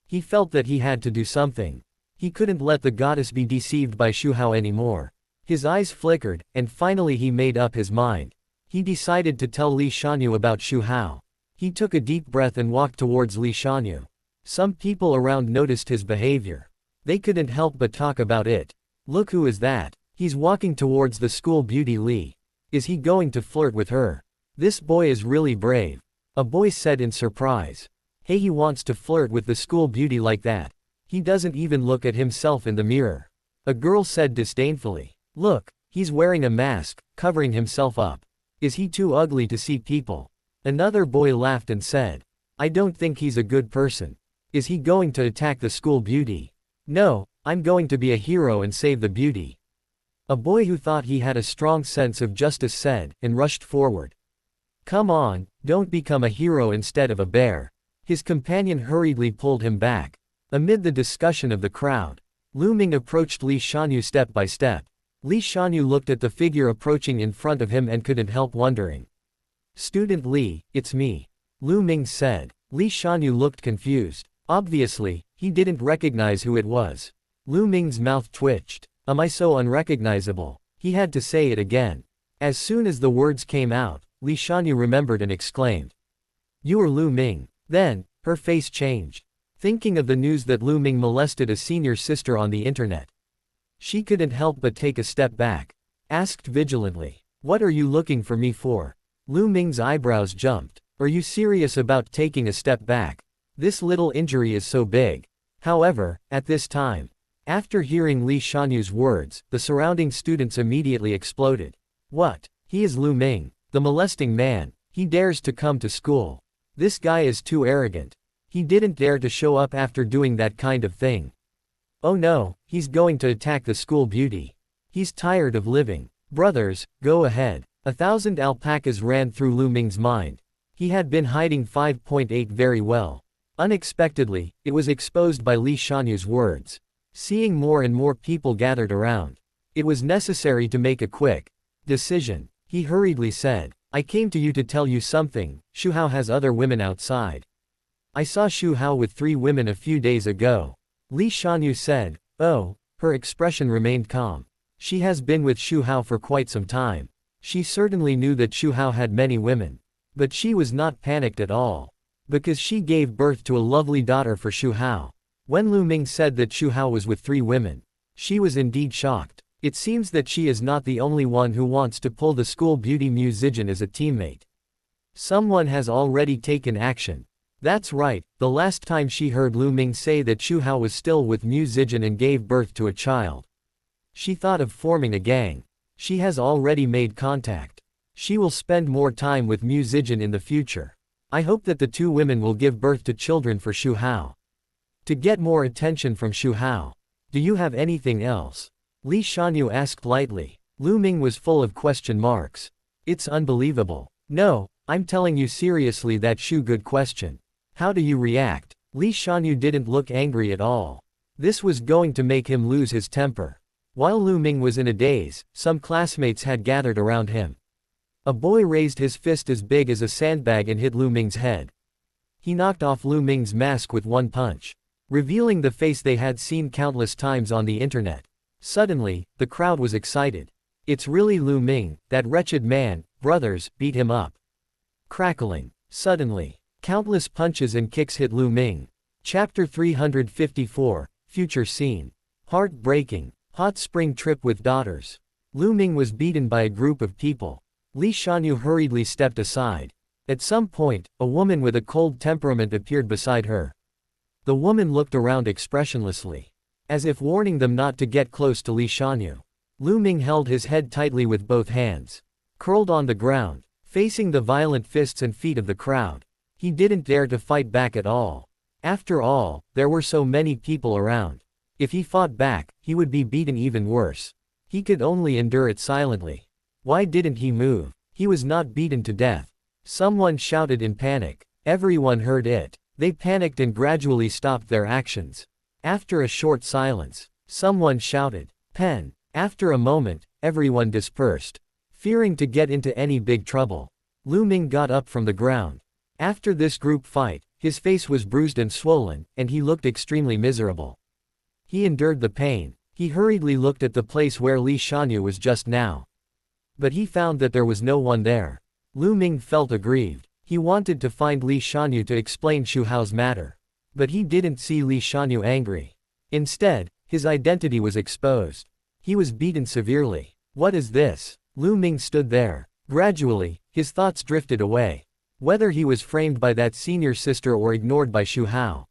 He felt that he had to do something. He couldn't let the goddess be deceived by Xu Hao anymore. His eyes flickered, and finally he made up his mind. He decided to tell Li Shanyu about Xu Hao. He took a deep breath and walked towards Li Shanyu. Some people around noticed his behavior. They couldn't help but talk about it. Look, who is that? He's walking towards the school beauty Li. Is he going to flirt with her? This boy is really brave. A boy said in surprise. Hey, he wants to flirt with the school beauty like that. He doesn't even look at himself in the mirror. A girl said disdainfully. Look, he's wearing a mask, covering himself up. Is he too ugly to see people? Another boy laughed and said. I don't think he's a good person. Is he going to attack the school beauty? No, I'm going to be a hero and save the beauty. A boy who thought he had a strong sense of justice said, and rushed forward. Come on, don't become a hero instead of a bear. His companion hurriedly pulled him back. Amid the discussion of the crowd, Lu Ming approached Li Shanyu step by step. Li Shanyu looked at the figure approaching in front of him and couldn't help wondering. Student Li, it's me. Lu Ming said. Li Shanyu looked confused. Obviously, he didn't recognize who it was. Lu Ming's mouth twitched. Am I so unrecognizable? He had to say it again. As soon as the words came out, Li Shanyu remembered and exclaimed. You are Lu Ming. Then, her face changed. Thinking of the news that Lu Ming molested a senior sister on the internet. She couldn't help but take a step back. Asked vigilantly. What are you looking for me for? Lu Ming's eyebrows jumped. Are you serious about taking a step back? This little injury is so big. However, at this time, after hearing Li Shanyu's words, the surrounding students immediately exploded. What? He is Lu Ming, the molesting man. He dares to come to school. This guy is too arrogant. He didn't dare to show up after doing that kind of thing. Oh no, he's going to attack the school beauty. He's tired of living. Brothers, go ahead. 1,000 alpacas ran through Lu Ming's mind. He had been hiding 5.8 very well. Unexpectedly, it was exposed by Li Shanyu's words. Seeing more and more people gathered around. It was necessary to make a quick decision. He hurriedly said, I came to you to tell you something. Xu Hao has other women outside. I saw Xu Hao with 3 women a few days ago. Li Shanyu said, oh, Her expression remained calm. She has been with Xu Hao for quite some time. She certainly knew that Xu Hao had many women. But she was not panicked at all. Because she gave birth to a lovely daughter for Xu Hao. When Lu Ming said that Xu Hao was with 3 women, she was indeed shocked. It seems that she is not the only one who wants to pull the school beauty Mu Zijin as a teammate. Someone has already taken action. That's right, the last time she heard Lu Ming say that Xu Hao was still with Mu Zijin and gave birth to a child. She thought of forming a gang. She has already made contact. She will spend more time with Mu Zijin in the future. I hope that the 2 women will give birth to children for Xu Hao. To get more attention from Xu Hao. Do you have anything else? Li Shanyu asked lightly. Lu Ming was full of question marks. It's unbelievable. No, I'm telling you seriously that Xu good question. How do you react? Li Shanyu didn't look angry at all. This was going to make him lose his temper. While Lu Ming was in a daze, some classmates had gathered around him. A boy raised his fist as big as a sandbag and hit Lu Ming's head. He knocked off Lu Ming's mask with one punch, revealing the face they had seen countless times on the internet. Suddenly, the crowd was excited. It's really Lu Ming, that wretched man, brothers, beat him up. Crackling. Suddenly, countless punches and kicks hit Lu Ming. Chapter 354, Future Scene. Heartbreaking. Hot spring trip with daughters. Lu Ming was beaten by a group of people. Li Shanyu hurriedly stepped aside. At some point, a woman with a cold temperament appeared beside her. The woman looked around expressionlessly, as if warning them not to get close to Li Shanyu. Lu Ming held his head tightly with both hands, curled on the ground, facing the violent fists and feet of the crowd. He didn't dare to fight back at all. After all, there were so many people around. If he fought back, he would be beaten even worse. He could only endure it silently. Why didn't he move? He was not beaten to death. Someone shouted in panic. Everyone heard it. They panicked and gradually stopped their actions. After a short silence, someone shouted, "Pen." After a moment, everyone dispersed, fearing to get into any big trouble. Lu Ming got up from the ground. After this group fight, his face was bruised and swollen, and he looked extremely miserable. He endured the pain. He hurriedly looked at the place where Li Shanyu was just now. But he found that there was no one there. Lu Ming felt aggrieved. He wanted to find Li Shanyu to explain Xu Hao's matter. But he didn't see Li Shanyu angry. Instead, his identity was exposed. He was beaten severely. What is this? Lu Ming stood there. Gradually, his thoughts drifted away. Whether he was framed by that senior sister or ignored by Xu Hao.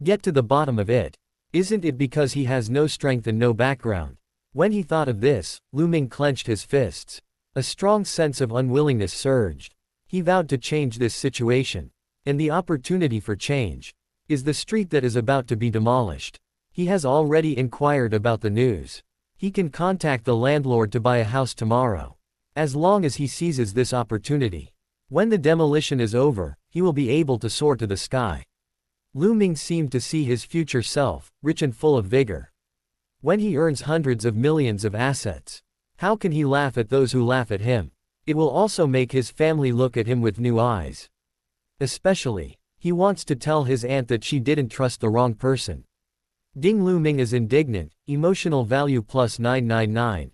Get to the bottom of it. Isn't it because he has no strength and no background? When he thought of this, Lu Ming clenched his fists. A strong sense of unwillingness surged. He vowed to change this situation. And the opportunity for change is the street that is about to be demolished. He has already inquired about the news. He can contact the landlord to buy a house tomorrow. As long as he seizes this opportunity. When the demolition is over, he will be able to soar to the sky. Lu Ming seemed to see his future self, rich and full of vigor. When he earns hundreds of millions of assets, how can he laugh at those who laugh at him? It will also make his family look at him with new eyes. Especially, he wants to tell his aunt that she didn't trust the wrong person. Ding. Lu Ming is indignant, emotional value plus 999.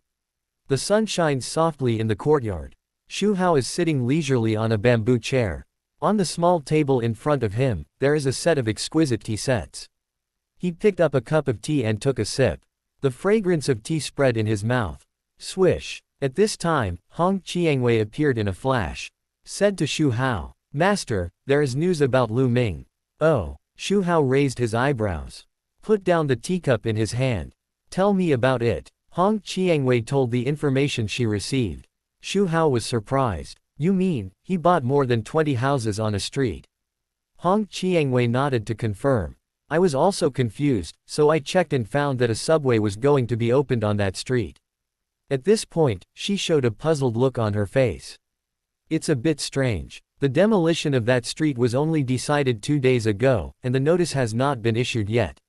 The sun shines softly in the courtyard. Xu Hao is sitting leisurely on a bamboo chair. On the small table in front of him, there is a set of exquisite tea sets. He picked up a cup of tea and took a sip. The fragrance of tea spread in his mouth. Swish. At this time, Hong Qiangwei appeared in a flash. Said to Xu Hao, "Master, there is news about Lu Ming." Oh. Xu Hao raised his eyebrows. Put down the teacup in his hand. Tell me about it. Hong Qiangwei told the information she received. Xu Hao was surprised. You mean, he bought more than 20 houses on a street? Hong Qiangwei nodded to confirm. I was also confused, so I checked and found that a subway was going to be opened on that street. At this point, she showed a puzzled look on her face. It's a bit strange. The demolition of that street was only decided 2 days ago, and the notice has not been issued yet.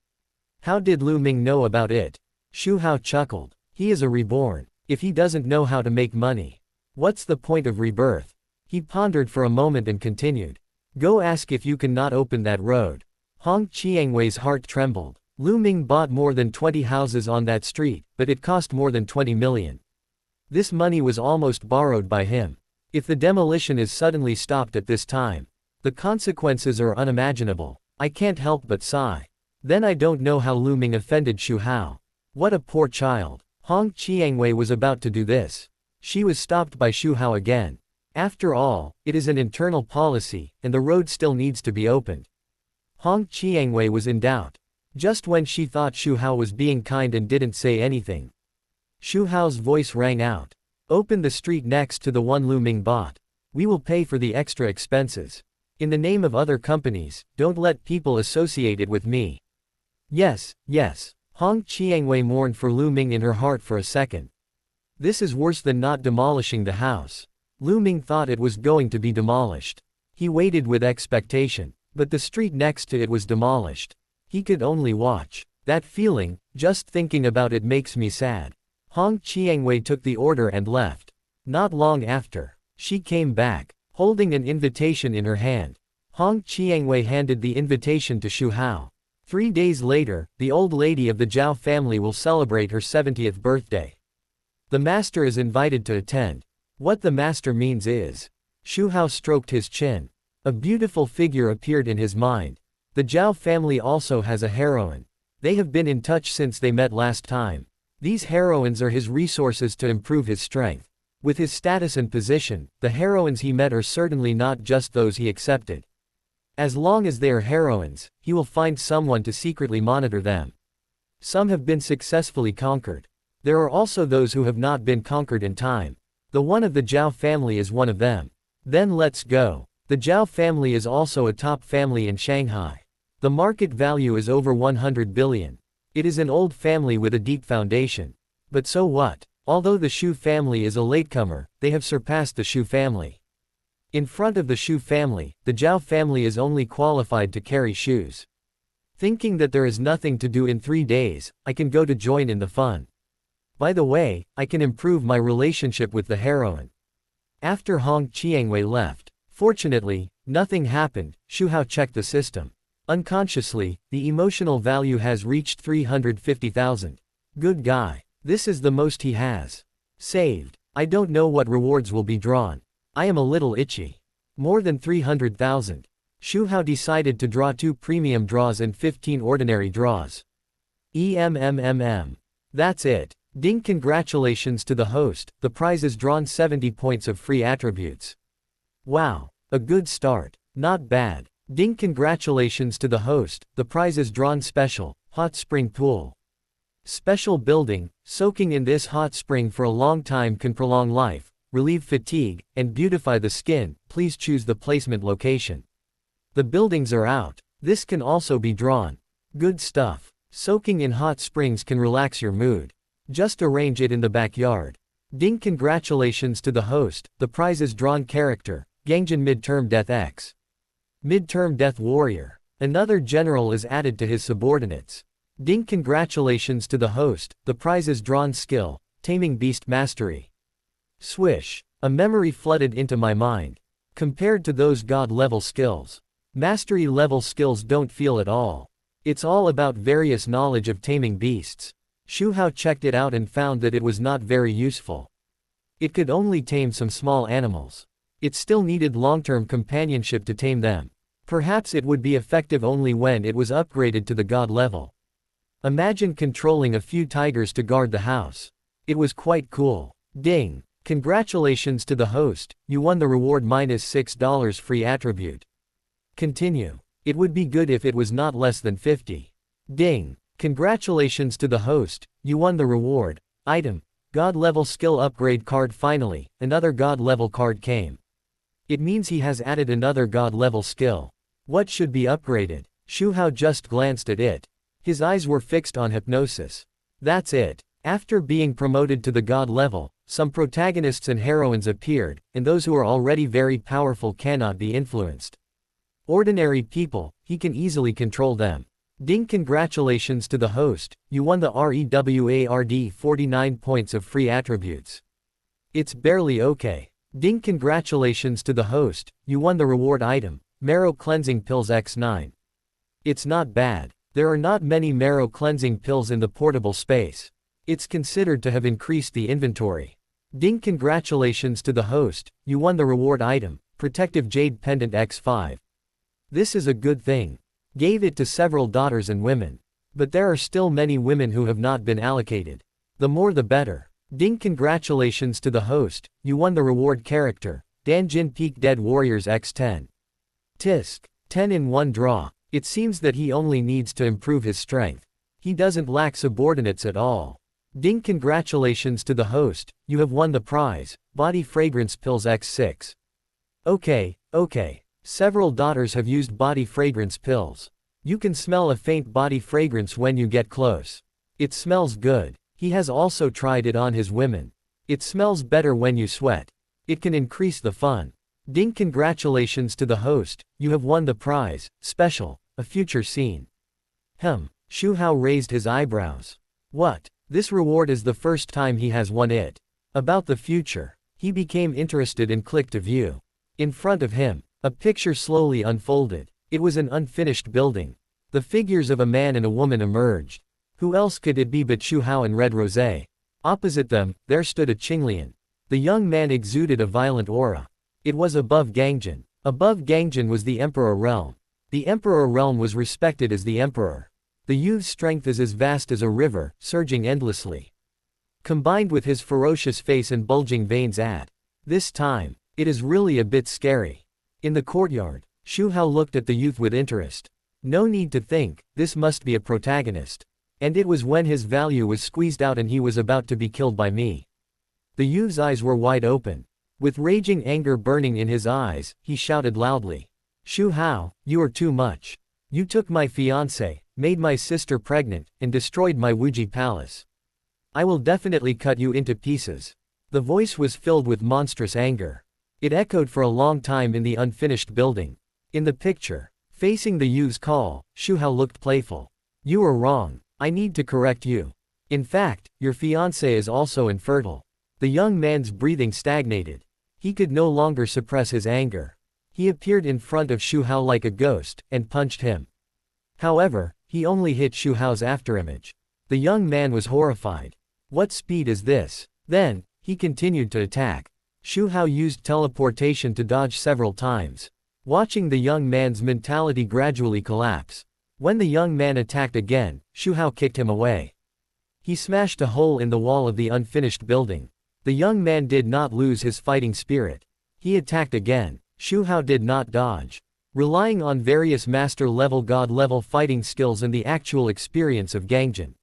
How did Lu Ming know about it? Xu Hao chuckled. He is a reborn. If he doesn't know how to make money, what's the point of rebirth? He pondered for a moment and continued. Go ask if you can not open that road. Hong Qiangwei's heart trembled. Lu Ming bought more than 20 houses on that street, but it cost more than 20 million. This money was almost borrowed by him. If the demolition is suddenly stopped at this time, the consequences are unimaginable. I can't help but sigh. Then I don't know how Lu Ming offended Xu Hao. What a poor child. Hong Qiangwei was about to do this. She was stopped by Xu Hao again. After all, it is an internal policy, and the road still needs to be opened. Hong Qiangwei was in doubt. Just when she thought Xu Hao was being kind and didn't say anything, Xu Hao's voice rang out. Open the street next to the one Lu Ming bought. We will pay for the extra expenses. In the name of other companies, don't let people associate it with me. Yes, yes. Hong Qiangwei mourned for Lu Ming in her heart for a second. This is worse than not demolishing the house. Lu Ming thought it was going to be demolished. He waited with expectation, but the street next to it was demolished. He could only watch. That feeling, just thinking about it makes me sad. Hong Qiangwei took the order and left. Not long after, she came back, holding an invitation in her hand. Hong Qiangwei handed the invitation to Xu Hao. 3 days later, the old lady of the Zhao family will celebrate her 70th birthday. The master is invited to attend. What the master means is. Xu Hao stroked his chin. A beautiful figure appeared in his mind. The Zhao family also has a heroine. They have been in touch since they met last time. These heroines are his resources to improve his strength. With his status and position, the heroines he met are certainly not just those he accepted. As long as they are heroines, he will find someone to secretly monitor them. Some have been successfully conquered. There are also those who have not been conquered in time. The one of the Zhao family is one of them. Then let's go. The Zhao family is also a top family in Shanghai. The market value is over 100 billion. It is an old family with a deep foundation. But so what? Although the Xu family is a latecomer, they have surpassed the Xu family. In front of the Xu family, the Zhao family is only qualified to carry shoes. Thinking that there is nothing to do in 3 days, I can go to join in the fun. By the way, I can improve my relationship with the heroine. After Hong Qiangwei left, fortunately, nothing happened. Xu Hao checked the system. Unconsciously, the emotional value has reached 350,000. Good guy. This is the most he has saved. I don't know what rewards will be drawn. I am a little itchy. More than 300,000. Xu Hao decided to draw 2 premium draws and 15 ordinary draws. That's it. Ding, congratulations to the host, the prize is drawn 70 points of free attributes. Wow. A good start. Not bad. Ding, congratulations to the host, the prize is drawn special, hot spring pool. Special building, soaking in this hot spring for a long time can prolong life, relieve fatigue, and beautify the skin. Please choose the placement location. The buildings are out. This can also be drawn. Good stuff. Soaking in hot springs can relax your mood. Just arrange it in the backyard. Ding, congratulations to the host, the prize is drawn character, Gangjin Midterm Death X. Midterm Death Warrior. Another general is added to his subordinates. Ding, congratulations to the host, the prize is drawn skill, Taming Beast Mastery. Swish. A memory flooded into my mind. Compared to those god-level skills, mastery-level skills don't feel at all. It's all about various knowledge of taming beasts. Xu Hao checked it out and found that it was not very useful. It could only tame some small animals. It still needed long-term companionship to tame them. Perhaps it would be effective only when it was upgraded to the god level. Imagine controlling a few tigers to guard the house. It was quite cool. Ding. Congratulations to the host, you won the reward -$6 free attribute. Continue. It would be good if it was not less than 50. Ding. Congratulations to the host, you won the reward. Item. God level skill upgrade card. Finally, another god level card came. It means he has added another god level skill. What should be upgraded? Xu Hao just glanced at it. His eyes were fixed on hypnosis. That's it. After being promoted to the god level, some protagonists and heroines appeared, and those who are already very powerful cannot be influenced. Ordinary people, he can easily control them. Ding, congratulations to the host, you won the REWARD 49 points of free attributes. It's barely okay. Ding, congratulations to the host, you won the reward item, Marrow Cleansing Pills X9. It's not bad. There are not many marrow cleansing pills in the portable space. It's considered to have increased the inventory. Ding, congratulations to the host, you won the reward item, Protective Jade Pendant X5. This is a good thing. Gave it to several daughters and women. But there are still many women who have not been allocated. The more the better. Ding, congratulations to the host, you won the reward character, Danjin Peak Dead Warriors X10. Tisk. 10 in one draw. It seems that he only needs to improve his strength. He doesn't lack subordinates at all. Ding, congratulations to the host, you have won the prize, Body Fragrance Pills X6. Okay. Several daughters have used body fragrance pills. You can smell a faint body fragrance when you get close. It smells good. He has also tried it on his women. It smells better when you sweat. It can increase the fun. Ding, congratulations to the host, you have won the prize, Special, a future scene. Xu Hao raised his eyebrows. What? This reward is the first time he has won it. About the future. He became interested and clicked to view. In front of him, a picture slowly unfolded. It was an unfinished building. The figures of a man and a woman emerged. Who else could it be but Xu Hao and Red Rosé? Opposite them, there stood a Qinglian. The young man exuded a violent aura. It was above Gangjin. Above Gangjin was the Emperor Realm. The Emperor Realm was respected as the Emperor. The youth's strength is as vast as a river, surging endlessly. Combined with his ferocious face and bulging veins at this time, it is really a bit scary. In the courtyard, Xu Hao looked at the youth with interest. No need to think, this must be a protagonist. And it was when his value was squeezed out and he was about to be killed by me. The youth's eyes were wide open. With raging anger burning in his eyes, he shouted loudly. Xu Hao, you are too much. You took my fiancée, made my sister pregnant, and destroyed my Wuji palace. I will definitely cut you into pieces. The voice was filled with monstrous anger. It echoed for a long time in the unfinished building. In the picture, facing the youth's call, Xu Hao looked playful. You are wrong. I need to correct you. In fact, your fiancée is also infertile. The young man's breathing stagnated. He could no longer suppress his anger. He appeared in front of Xu Hao like a ghost, and punched him. However, he only hit Xu Hao's afterimage. The young man was horrified. What speed is this? Then, he continued to attack. Xu Hao used teleportation to dodge several times, watching the young man's mentality gradually collapse. When the young man attacked again, Xu Hao kicked him away. He smashed a hole in the wall of the unfinished building. The young man did not lose his fighting spirit. He attacked again. Xu Hao did not dodge. Relying on various master-level god-level fighting skills and the actual experience of Gangjin,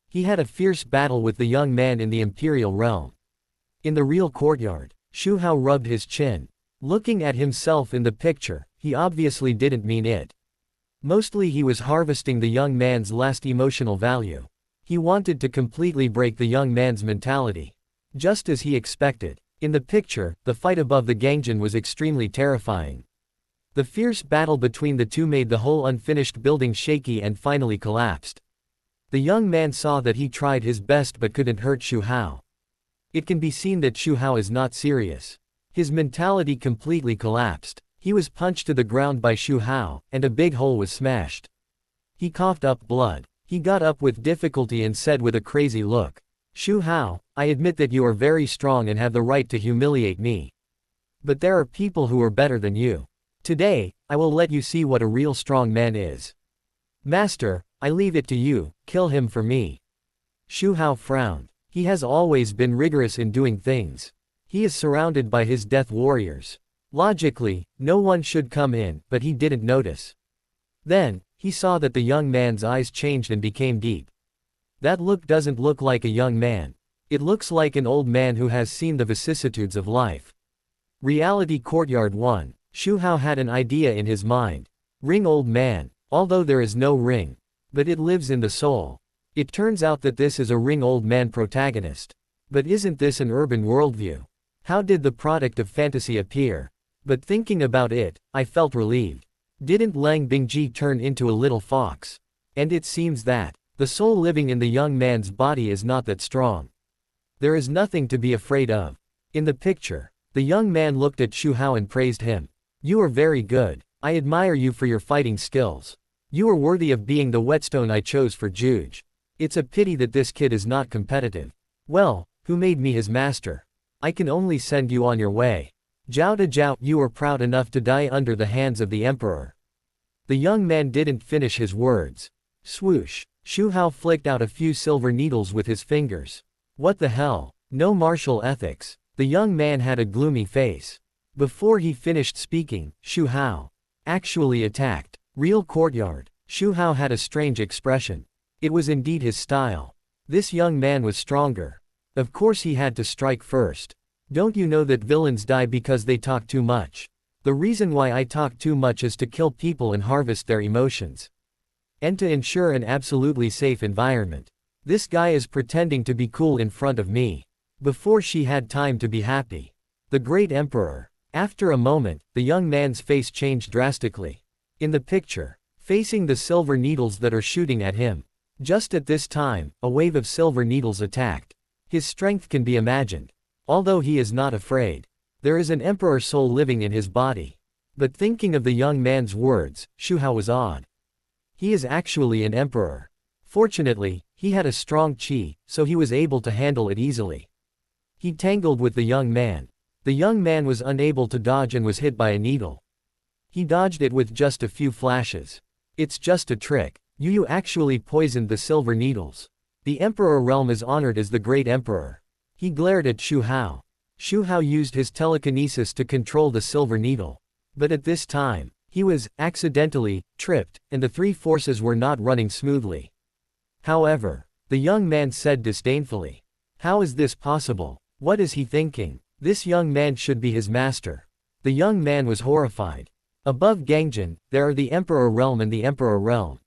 he had a fierce battle with the young man in the Imperial Realm. In the real courtyard, Xu Hao rubbed his chin. Looking at himself in the picture, he obviously didn't mean it. Mostly he was harvesting the young man's last emotional value. He wanted to completely break the young man's mentality. Just as he expected. In the picture, the fight above the Gangjin was extremely terrifying. The fierce battle between the two made the whole unfinished building shaky and finally collapsed. The young man saw that he tried his best but couldn't hurt Xu Hao. It can be seen that Xu Hao is not serious. His mentality completely collapsed. He was punched to the ground by Xu Hao, and a big hole was smashed. He coughed up blood. He got up with difficulty and said with a crazy look, Xu Hao, I admit that you are very strong and have the right to humiliate me. But there are people who are better than you. Today, I will let you see what a real strong man is. Master, I leave it to you, kill him for me. Xu Hao frowned. He has always been rigorous in doing things. He is surrounded by his death warriors. Logically, no one should come in, but he didn't notice. Then, he saw that the young man's eyes changed and became deep. That look doesn't look like a young man. It looks like an old man who has seen the vicissitudes of life. Reality Courtyard 1. Xu Hao had an idea in his mind. Ring old man. Although there is no ring. But it lives in the soul. It turns out that this is a ring old man protagonist. But isn't this an urban worldview? How did the product of fantasy appear? But thinking about it, I felt relieved. Didn't Lang Bingji turn into a little fox? And it seems that the soul living in the young man's body is not that strong. There is nothing to be afraid of. In the picture, the young man looked at Xu Hao and praised him. You are very good. I admire you for your fighting skills. You are worthy of being the whetstone I chose for Juge. It's a pity that this kid is not competitive. Well, who made me his master? I can only send you on your way. Zhao de Zhao, you are proud enough to die under the hands of the emperor. The young man didn't finish his words. Swoosh. Xu Hao flicked out a few silver needles with his fingers. What the hell? No martial ethics. The young man had a gloomy face. Before he finished speaking, Xu Hao actually attacked. Real courtyard. Xu Hao had a strange expression. It was indeed his style. This young man was stronger. Of course he had to strike first. Don't you know that villains die because they talk too much? The reason why I talk too much is to kill people and harvest their emotions. And to ensure an absolutely safe environment. This guy is pretending to be cool in front of me. Before she had time to be happy. The great emperor. After a moment, the young man's face changed drastically. In the picture, facing the silver needles that are shooting at him. Just at this time, a wave of silver needles attacked. His strength can be imagined. Although he is not afraid. There is an emperor soul living in his body. But thinking of the young man's words, Xu Hao was awed. He is actually an emperor. Fortunately, he had a strong qi, so he was able to handle it easily. He tangled with the young man. The young man was unable to dodge and was hit by a needle. He dodged it with just a few flashes. It's just a trick. You actually poisoned the silver needles. The emperor realm is honored as the great emperor. He glared at Xu Hao. Xu Hao used his telekinesis to control the silver needle. But at this time, he was, accidentally, tripped, and the three forces were not running smoothly. However, the young man said disdainfully. How is this possible? What is he thinking? This young man should be his master. The young man was horrified. Above Gangjin, there are the emperor realm and the emperor realm.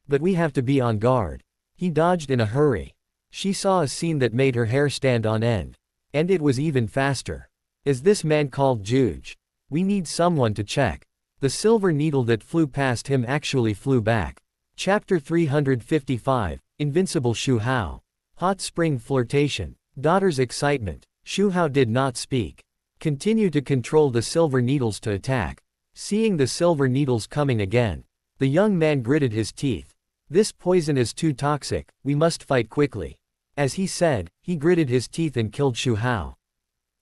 But we have to be on guard. He dodged in a hurry. She saw a scene that made her hair stand on end. And it was even faster. Is this man called Juge? We need someone to check. The silver needle that flew past him actually flew back. Chapter 355, Invincible Xu Hao. Hot spring flirtation. Daughter's excitement. Xu Hao did not speak. Continue to control the silver needles to attack. Seeing the silver needles coming again. The young man gritted his teeth. This poison is too toxic, we must fight quickly. As he said, he gritted his teeth and killed Xu Hao.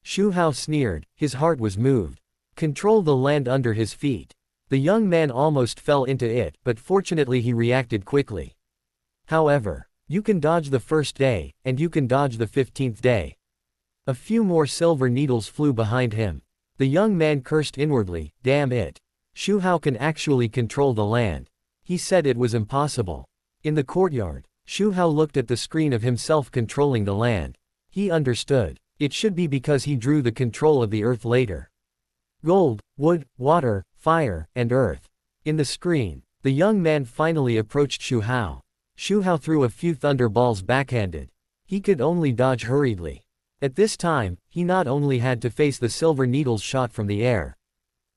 Xu Hao sneered, his heart was moved. Control the land under his feet. The young man almost fell into it, but fortunately he reacted quickly. However, you can dodge the first day, and you can dodge the 15th day. A few more silver needles flew behind him. The young man cursed inwardly, damn it. Xu Hao can actually control the land. He said it was impossible. In the courtyard, Xu Hao looked at the screen of himself controlling the land. He understood. It should be because he drew the control of the earth later. Gold, wood, water, fire, and earth. In the screen, the young man finally approached Xu Hao. Xu Hao threw a few thunderballs backhanded. He could only dodge hurriedly. At this time, he not only had to face the silver needles shot from the air.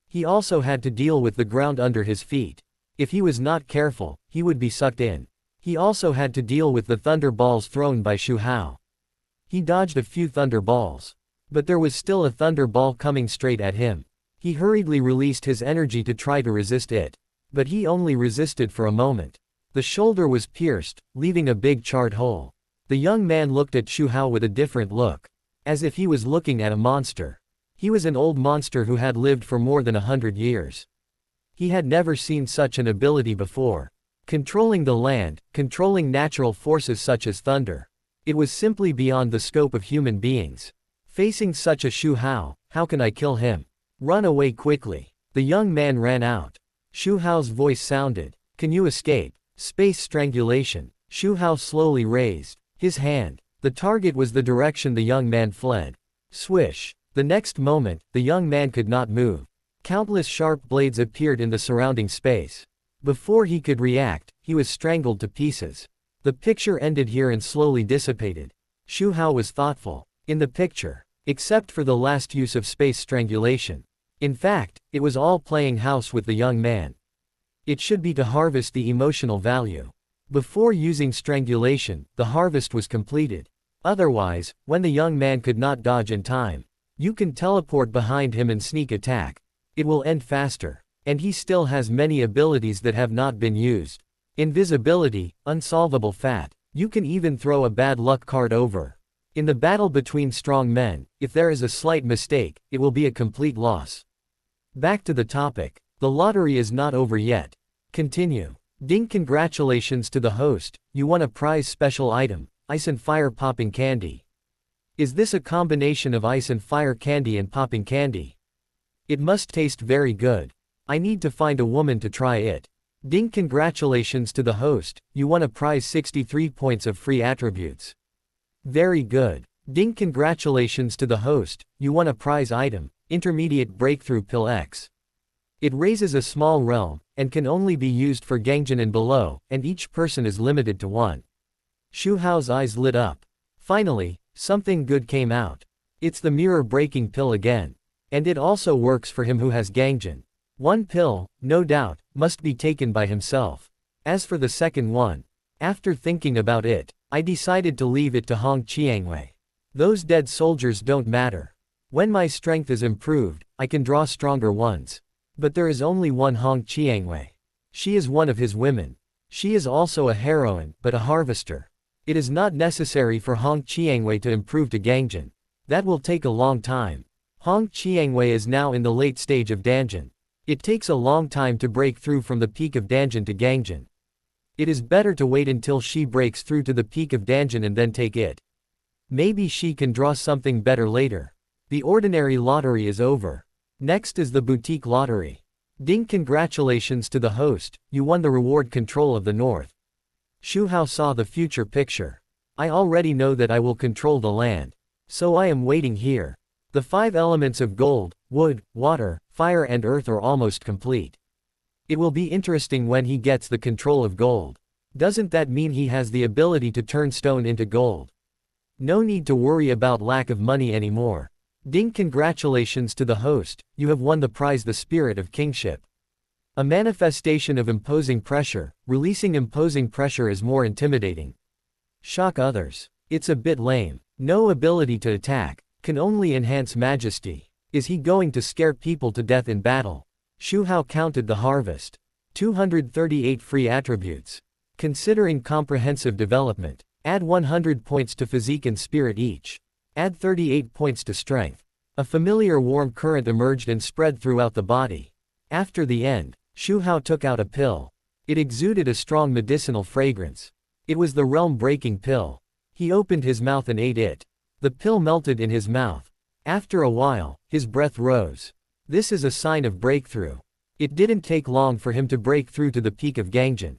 He also had to deal with the ground under his feet. If he was not careful, he would be sucked in. He also had to deal with the thunderballs thrown by Xu Hao. He dodged a few thunderballs. But there was still a thunderball coming straight at him. He hurriedly released his energy to try to resist it. But he only resisted for a moment. The shoulder was pierced, leaving a big charred hole. The young man looked at Xu Hao with a different look. As if he was looking at a monster. He was an old monster who had lived for more than 100 years. He had never seen such an ability before. Controlling the land, controlling natural forces such as thunder. It was simply beyond the scope of human beings. Facing such a Xu Hao, how can I kill him? Run away quickly. The young man ran out. Xu Hao's voice sounded. Can you escape? Space strangulation. Xu Hao slowly raised his hand. The target was the direction the young man fled. Swish. The next moment, the young man could not move. Countless sharp blades appeared in the surrounding space. Before he could react, he was strangled to pieces. The picture ended here and slowly dissipated. Xu Hao was thoughtful. In the picture. Except for the last use of space strangulation. In fact, it was all playing house with the young man. It should be to harvest the emotional value. Before using strangulation, the harvest was completed. Otherwise, when the young man could not dodge in time, you can teleport behind him and sneak attack. It will end faster. And he still has many abilities that have not been used. Invisibility, unsolvable fat. You can even throw a bad luck card over. In the battle between strong men, if there is a slight mistake, it will be a complete loss. Back to the topic. The lottery is not over yet. Continue. Ding, congratulations to the host, you won a prize special item, ice and fire popping candy. Is this a combination of ice and fire candy and popping candy? It must taste very good. I need to find a woman to try it. Ding, congratulations to the host, you won a prize 63 points of free attributes. Very good. Ding, congratulations to the host, you won a prize item, intermediate breakthrough pill X. It raises a small realm, and can only be used for Gangjin and below, and each person is limited to one. Xu Hao's eyes lit up. Finally, something good came out. It's the mirror breaking pill again. And it also works for him who has Gangjin. One pill, no doubt, must be taken by himself. As for the second one, after thinking about it, I decided to leave it to Hong Qiangwei. Those dead soldiers don't matter. When my strength is improved, I can draw stronger ones. But there is only one Hong Qiangwei. She is one of his women. She is also a heroine, but a harvester. It is not necessary for Hong Qiangwei to improve to Gangjin. That will take a long time. Hong Qiangwei is now in the late stage of Danjin. It takes a long time to break through from the peak of Danjin to Gangjin. It is better to wait until she breaks through to the peak of Danjin and then take it. Maybe she can draw something better later. The ordinary lottery is over. Next is the boutique lottery. Ding, congratulations to the host, you won the reward control of the north. Xu Hao saw the future picture. I already know that I will control the land. So I am waiting here. The 5 elements of gold, wood, water, fire and earth are almost complete. It will be interesting when he gets the control of gold. Doesn't that mean he has the ability to turn stone into gold? No need to worry about lack of money anymore. Ding, congratulations to the host, you have won the prize, the spirit of kingship. A manifestation of imposing pressure. Releasing imposing pressure is more intimidating. Shock others. It's a bit lame. No ability to attack. Can only enhance majesty. Is he going to scare people to death in battle? Xu Hao counted the harvest. 238 free attributes. Considering comprehensive development, add 100 points to physique and spirit each. Add 38 points to strength. A familiar warm current emerged and spread throughout the body. After the end, Xu Hao took out a pill. It exuded a strong medicinal fragrance. It was the realm-breaking pill. He opened his mouth and ate it. The pill melted in his mouth. After a while, his breath rose. This is a sign of breakthrough. It didn't take long for him to break through to the peak of Gangjin.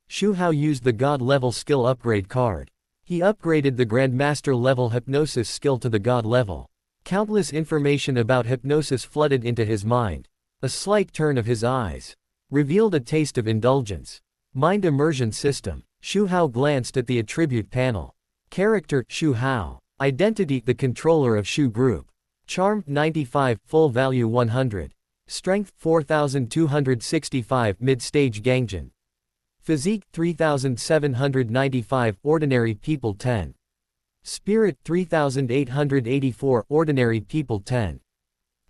Xu Hao used the God-level skill upgrade card. He upgraded the Grandmaster level hypnosis skill to the God level. Countless information about hypnosis flooded into his mind. A slight turn of his eyes revealed a taste of indulgence. Mind immersion system. Xu Hao glanced at the attribute panel. Character, Xu Hao. Identity, the controller of Xu Group. Charm, 95, full value 100. Strength, 4265, mid-stage Gangjin. Physique, 3795, ordinary people 10. Spirit, 3884, ordinary people 10.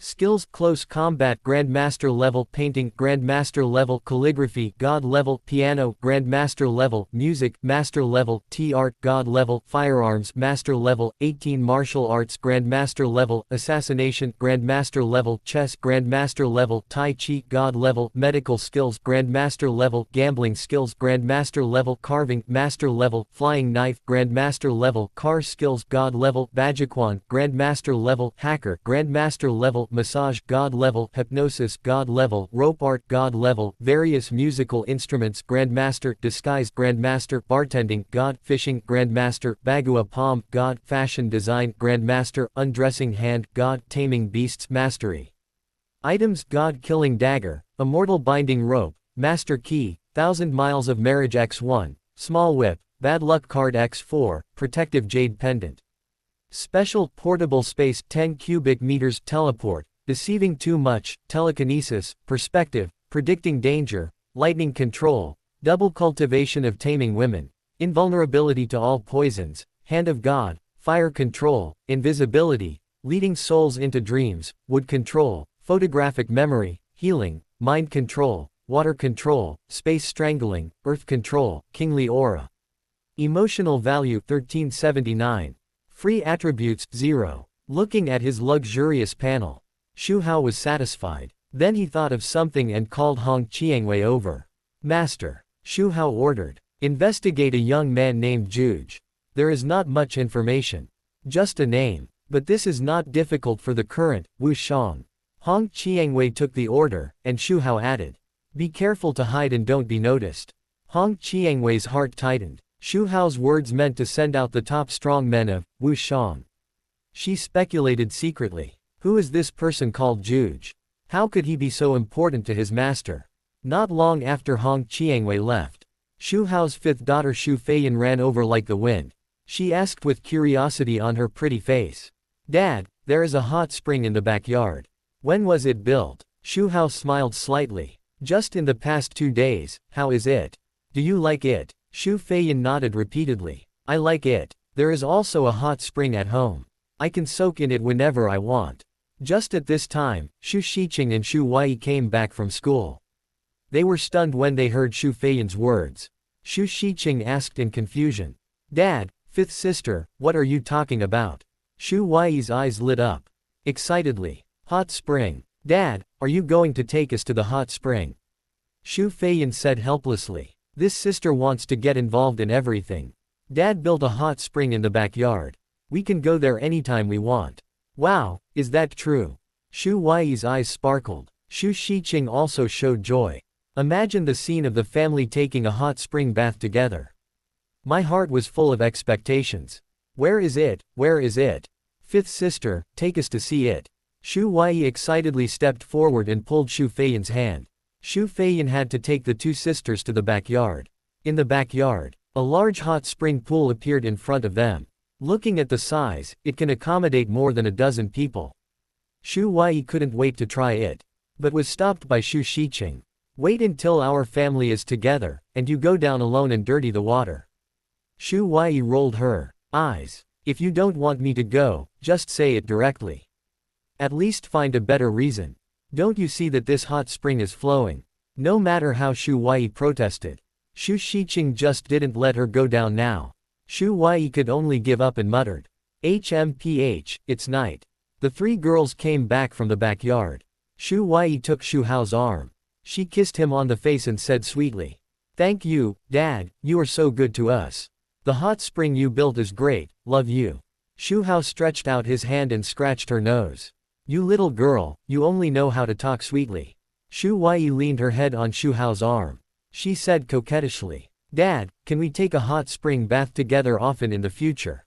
Skills, close combat, Grandmaster level, painting, Grandmaster level, calligraphy, God level, piano, Grandmaster level, music, Master level, T-art, God level, firearms, Master level, 18 martial arts, Grandmaster level, assassination, Grandmaster level, chess, Grandmaster level, Tai Chi, God level, medical skills, Grandmaster level, gambling skills, Grandmaster level, carving, Master level, flying knife, Grandmaster level, car skills, God level, Bajiquan, Grandmaster level, hacker, Grandmaster level, massage, God level, hypnosis, God level, rope art, God level, various musical instruments, Grandmaster, disguise, Grandmaster, bartending, God, fishing, Grandmaster, bagua palm, God, fashion design, Grandmaster, undressing hand, God, taming beasts, mastery. Items, God, killing dagger, immortal binding rope, master key, 1000 miles of marriage X1, small whip, bad luck card X4, protective jade pendant. Special, portable space, 10 cubic meters, teleport, deceiving too much, telekinesis, perspective, predicting danger, lightning control, double cultivation of taming women, invulnerability to all poisons, hand of God, fire control, invisibility, leading souls into dreams, wood control, photographic memory, healing, mind control, water control, space strangling, earth control, kingly aura. Emotional value 1379. Free attributes 0. Looking at his luxurious panel, Xu Hao was satisfied. Then he thought of something and called Hong Qiangwei over. Master, Xu Hao ordered, investigate a young man named Juge. There is not much information. Just a name. But this is not difficult for the current, Wu Shang. Hong Qiangwei took the order, and Xu Hao added. Be careful to hide and don't be noticed. Hong Qiangwei's heart tightened. Xu Hao's words meant to send out the top strong men of Wu Shang. She speculated secretly. Who is this person called Juge? How could he be so important to his master? Not long after Hong Qiangwei left, Xu Hao's fifth daughter Xu Feiyan ran over like the wind. She asked with curiosity on her pretty face. Dad, there is a hot spring in the backyard. When was it built? Xu Hao smiled slightly. Just in the past 2 days. How is it? Do you like it? Xu Feiyan nodded repeatedly. I like it. There is also a hot spring at home. I can soak in it whenever I want. Just at this time, Xu Shiqing and Xu Wei came back from school. They were stunned when they heard Xu Feiyan's words. Xu Shiqing asked in confusion. Dad, fifth sister, what are you talking about? Xu Wei's eyes lit up. Excitedly. Hot spring. Dad, are you going to take us to the hot spring? Xu Feiyan said helplessly. This sister wants to get involved in everything. Dad built a hot spring in the backyard. We can go there anytime we want. Wow, is that true? Xu Wei's eyes sparkled. Xu Shiqing also showed joy. Imagine the scene of the family taking a hot spring bath together. My heart was full of expectations. Where is it? Where is it? Fifth sister, take us to see it. Xu Wei excitedly stepped forward and pulled Xu Feiyan's hand. Xu Feiyan had to take the two sisters to the backyard. In the backyard, a large hot spring pool appeared in front of them. Looking at the size, it can accommodate more than a dozen people. Xu Wei couldn't wait to try it, but was stopped by Xu Shiqing. Wait until our family is together, and you go down alone and dirty the water. Xu Wei rolled her eyes. If you don't want me to go, just say it directly. At least find a better reason. Don't you see that this hot spring is flowing? No matter how Xu Wei protested, Xu Shiqing just didn't let her go down now. Xu Wei could only give up and muttered. HMPH, it's night. The three girls came back from the backyard. Xu Wei took Xu Hao's arm. She kissed him on the face and said sweetly. Thank you, Dad, you are so good to us. The hot spring you built is great, love you. Xu Hao stretched out his hand and scratched her nose. You little girl, you only know how to talk sweetly. Xu Wei leaned her head on Xu Hao's arm. She said coquettishly. Dad, can we take a hot spring bath together often in the future?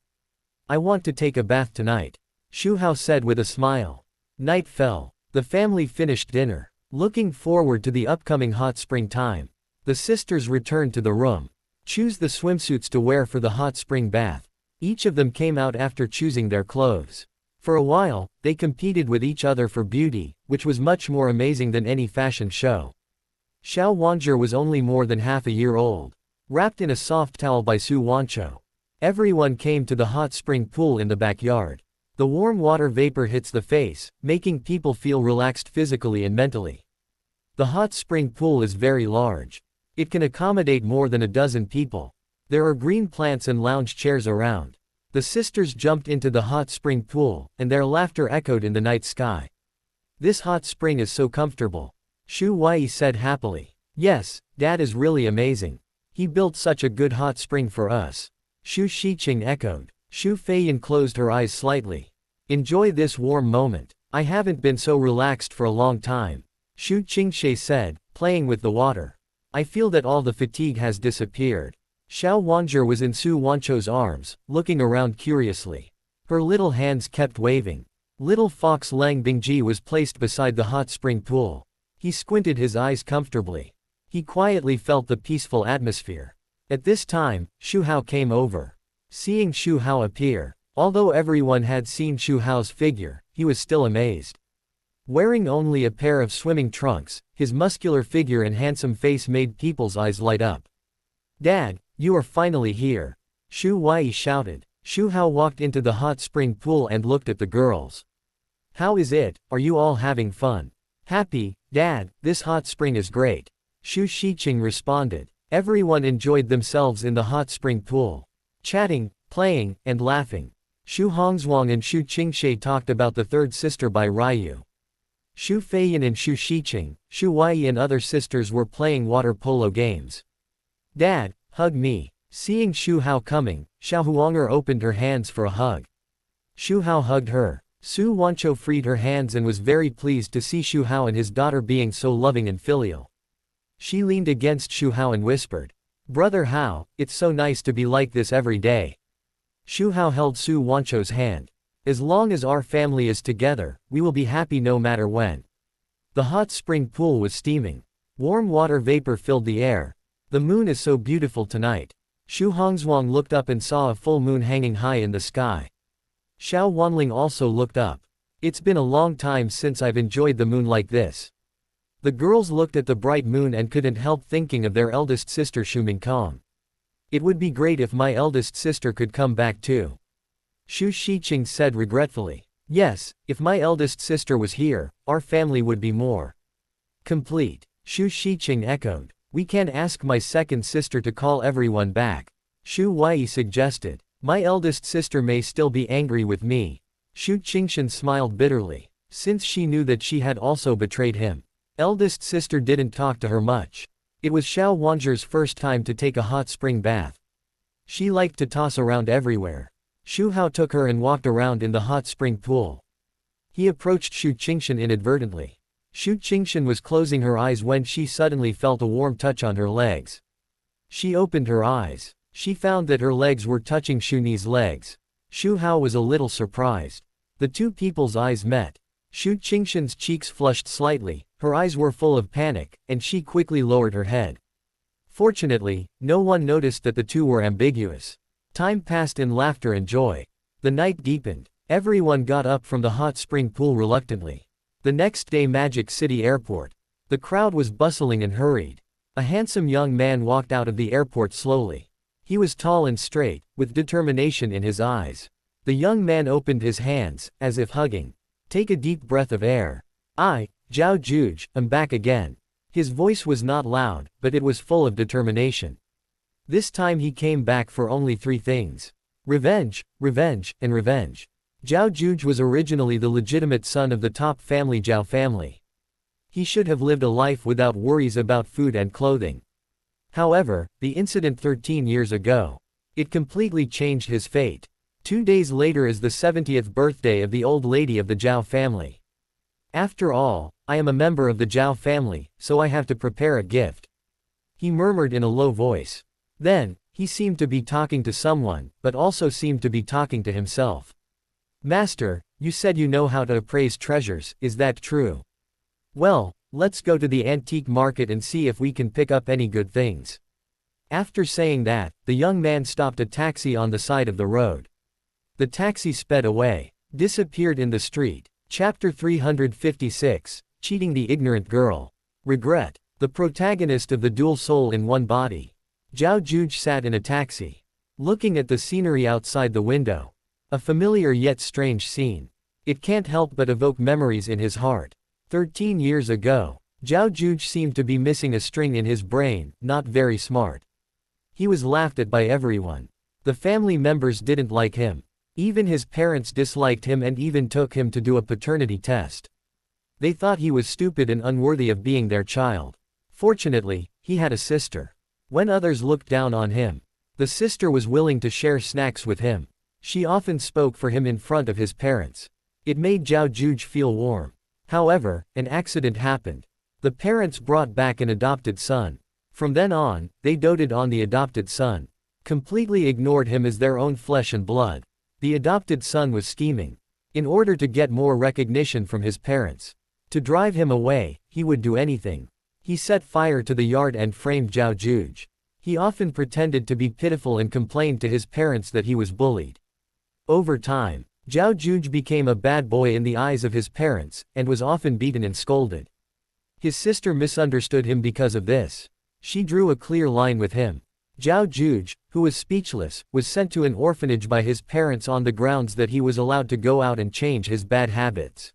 I want to take a bath tonight. Xu Hao said with a smile. Night fell. The family finished dinner. Looking forward to the upcoming hot spring time, the sisters returned to the room. Choose the swimsuits to wear for the hot spring bath. Each of them came out after choosing their clothes. For a while, they competed with each other for beauty, which was much more amazing than any fashion show. Xiao Wanzhi was only more than half a year old. Wrapped in a soft towel by Su Wanzhou. Everyone came to the hot spring pool in the backyard. The warm water vapor hits the face, making people feel relaxed physically and mentally. The hot spring pool is very large. It can accommodate more than a dozen people. There are green plants and lounge chairs around. The sisters jumped into the hot spring pool, and their laughter echoed in the night sky. This hot spring is so comfortable. Xu Wei said happily. Yes, Dad is really amazing. He built such a good hot spring for us. Xu Shiqing echoed. Xu Feiyan closed her eyes slightly. Enjoy this warm moment. I haven't been so relaxed for a long time. Xu Qingshe said, playing with the water. I feel that all the fatigue has disappeared. Xiao Wanzhi was in Su Wanzhou's arms, looking around curiously. Her little hands kept waving. Little fox Lang Bingji was placed beside the hot spring pool. He squinted his eyes comfortably. He quietly felt the peaceful atmosphere. At this time, Xu Hao came over. Seeing Xu Hao appear, although everyone had seen Xu Hao's figure, he was still amazed. Wearing only a pair of swimming trunks, his muscular figure and handsome face made people's eyes light up. Dad, you are finally here. Xu Wei shouted. Xu Hao walked into the hot spring pool and looked at the girls. How is it, are you all having fun? Happy, Dad, this hot spring is great. Xu Shiqing responded. Everyone enjoyed themselves in the hot spring pool. Chatting, playing, and laughing. Xu Hongzhuang and Xu Qingshe talked about the third sister by Ryu. Xu Feiyan and Xu Shiqing, Xu Wei and other sisters were playing water polo games. Dad, hug me. Seeing Xu Hao coming, Xiao Huanger opened her hands for a hug. Xu Hao hugged her. Su Wancho freed her hands and was very pleased to see Xu Hao and his daughter being so loving and filial. She leaned against Xu Hao and whispered, "Brother Hao, it's so nice to be like this every day." Xu Hao held Su Wancho's hand. "As long as our family is together, we will be happy no matter when." The hot spring pool was steaming. Warm water vapor filled the air. The moon is so beautiful tonight. Xu Hongzhuang looked up and saw a full moon hanging high in the sky. Xiao Wanling also looked up. "It's been a long time since I've enjoyed the moon like this." The girls looked at the bright moon and couldn't help thinking of their eldest sister Xu Mingkong. "It would be great if my eldest sister could come back too." Xu Shiqing said regretfully. "Yes, if my eldest sister was here, our family would be more complete." Xu Shiqing echoed. "We can ask my second sister to call everyone back." Xu Wei suggested. "My eldest sister may still be angry with me." Xu Qingshan smiled bitterly, since she knew that she had also betrayed him. Eldest sister didn't talk to her much. It was Xiao Wanzher's first time to take a hot spring bath. She liked to toss around everywhere. Xu Hao took her and walked around in the hot spring pool. He approached Xu Qingshan inadvertently. Xu Qingshan was closing her eyes when she suddenly felt a warm touch on her legs. She opened her eyes. She found that her legs were touching Xu Ni's legs. Xu Hao was a little surprised. The two people's eyes met. Xu Qingshan's cheeks flushed slightly, her eyes were full of panic, and she quickly lowered her head. Fortunately, no one noticed that the two were ambiguous. Time passed in laughter and joy. The night deepened. Everyone got up from the hot spring pool reluctantly. The next day, Magic City Airport. The crowd was bustling and hurried. A handsome young man walked out of the airport slowly. He was tall and straight, with determination in his eyes. The young man opened his hands, as if hugging. "Take a deep breath of air. I, Zhao Juge, am back again." His voice was not loud, but it was full of determination. This time he came back for only three things: revenge, revenge, and revenge. Zhao Juge was originally the legitimate son of the top family Zhao family. He should have lived a life without worries about food and clothing. However, the incident 13 years ago. It completely changed his fate. 2 days later is the 70th birthday of the old lady of the Zhao family. "After all, I am a member of the Zhao family, so I have to prepare a gift," he murmured in a low voice. Then, he seemed to be talking to someone, but also seemed to be talking to himself. "Master, you said you know how to appraise treasures, is that true? Well, let's go to the antique market and see if we can pick up any good things." After saying that, the young man stopped a taxi on the side of the road. The taxi sped away, disappeared in the street. Chapter 356, Cheating the Ignorant Girl. Regret. The protagonist of the dual soul in one body. Zhao Juge sat in a taxi, looking at the scenery outside the window. A familiar yet strange scene. It can't help but evoke memories in his heart. 13 years ago, Zhao Juge seemed to be missing a string in his brain, not very smart. He was laughed at by everyone. The family members didn't like him. Even his parents disliked him and even took him to do a paternity test. They thought he was stupid and unworthy of being their child. Fortunately, he had a sister. When others looked down on him, the sister was willing to share snacks with him. She often spoke for him in front of his parents. It made Zhao Juge feel warm. However, an accident happened. The parents brought back an adopted son. From then on, they doted on the adopted son. Completely ignored him as their own flesh and blood. The adopted son was scheming. In order to get more recognition from his parents. To drive him away, he would do anything. He set fire to the yard and framed Zhao Juge. He often pretended to be pitiful and complained to his parents that he was bullied. Over time, Zhao Juge became a bad boy in the eyes of his parents, and was often beaten and scolded. His sister misunderstood him because of this. She drew a clear line with him. Zhao Juge, who was speechless, was sent to an orphanage by his parents on the grounds that he was allowed to go out and change his bad habits.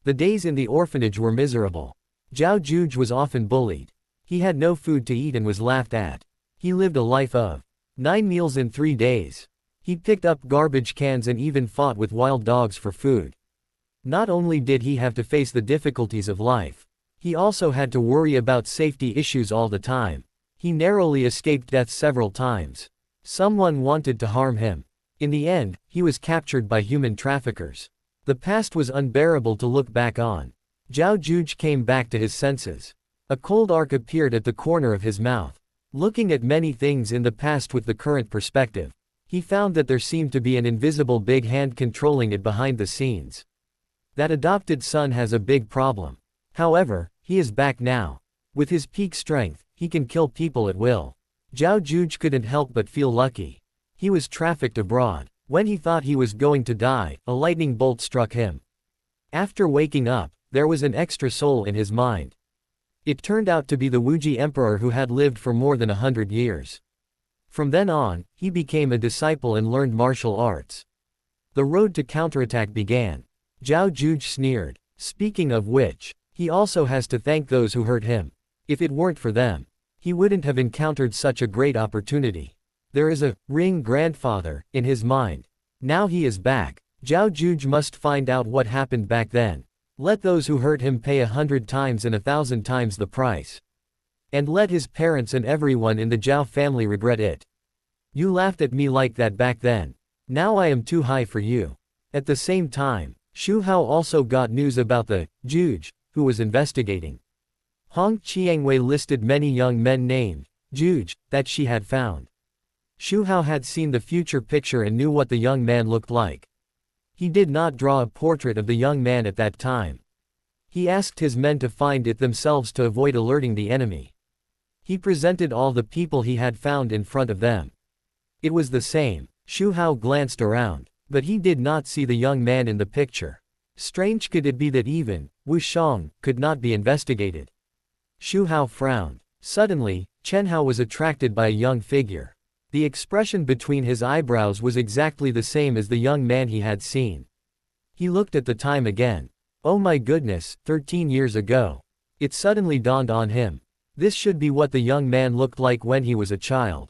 The days in the orphanage were miserable. Zhao Juge was often bullied. He had no food to eat and was laughed at. He lived a life of 9 meals in 3 days. He picked up garbage cans and even fought with wild dogs for food. Not only did he have to face the difficulties of life, he also had to worry about safety issues all the time. He narrowly escaped death several times. Someone wanted to harm him. In the end, he was captured by human traffickers. The past was unbearable to look back on. Zhao Juge came back to his senses. A cold arc appeared at the corner of his mouth. Looking at many things in the past with the current perspective, he found that there seemed to be an invisible big hand controlling it behind the scenes. That adopted son has a big problem. However, he is back now. With his peak strength, he can kill people at will. Zhao Juge couldn't help but feel lucky. He was trafficked abroad. When he thought he was going to die, a lightning bolt struck him. After waking up, there was an extra soul in his mind. It turned out to be the Wuji emperor who had lived for more than 100 years. From then on, he became a disciple and learned martial arts. The road to counterattack began. Zhao Juge sneered. Speaking of which, he also has to thank those who hurt him. If it weren't for them, he wouldn't have encountered such a great opportunity. There is a ring grandfather in his mind. Now he is back. Zhao Juge must find out what happened back then. Let those who hurt him pay 100 times and 1,000 times the price. And let his parents and everyone in the Zhao family regret it. You laughed at me like that back then. Now I am too high for you. At the same time, Xu Hao also got news about the Juge, who was investigating. Hong Qiangwei listed many young men named Juge that she had found. Xu Hao had seen the future picture and knew what the young man looked like. He did not draw a portrait of the young man at that time. He asked his men to find it themselves to avoid alerting the enemy. He presented all the people he had found in front of them. It was the same. Xu Hao glanced around, but he did not see the young man in the picture. Strange could it be that even Wu Shang could not be investigated. Xu Hao frowned. Suddenly, Chen Hao was attracted by a young figure. The expression between his eyebrows was exactly the same as the young man he had seen. He looked at the time again. Oh my goodness, 13 years ago. It suddenly dawned on him. This should be what the young man looked like when he was a child.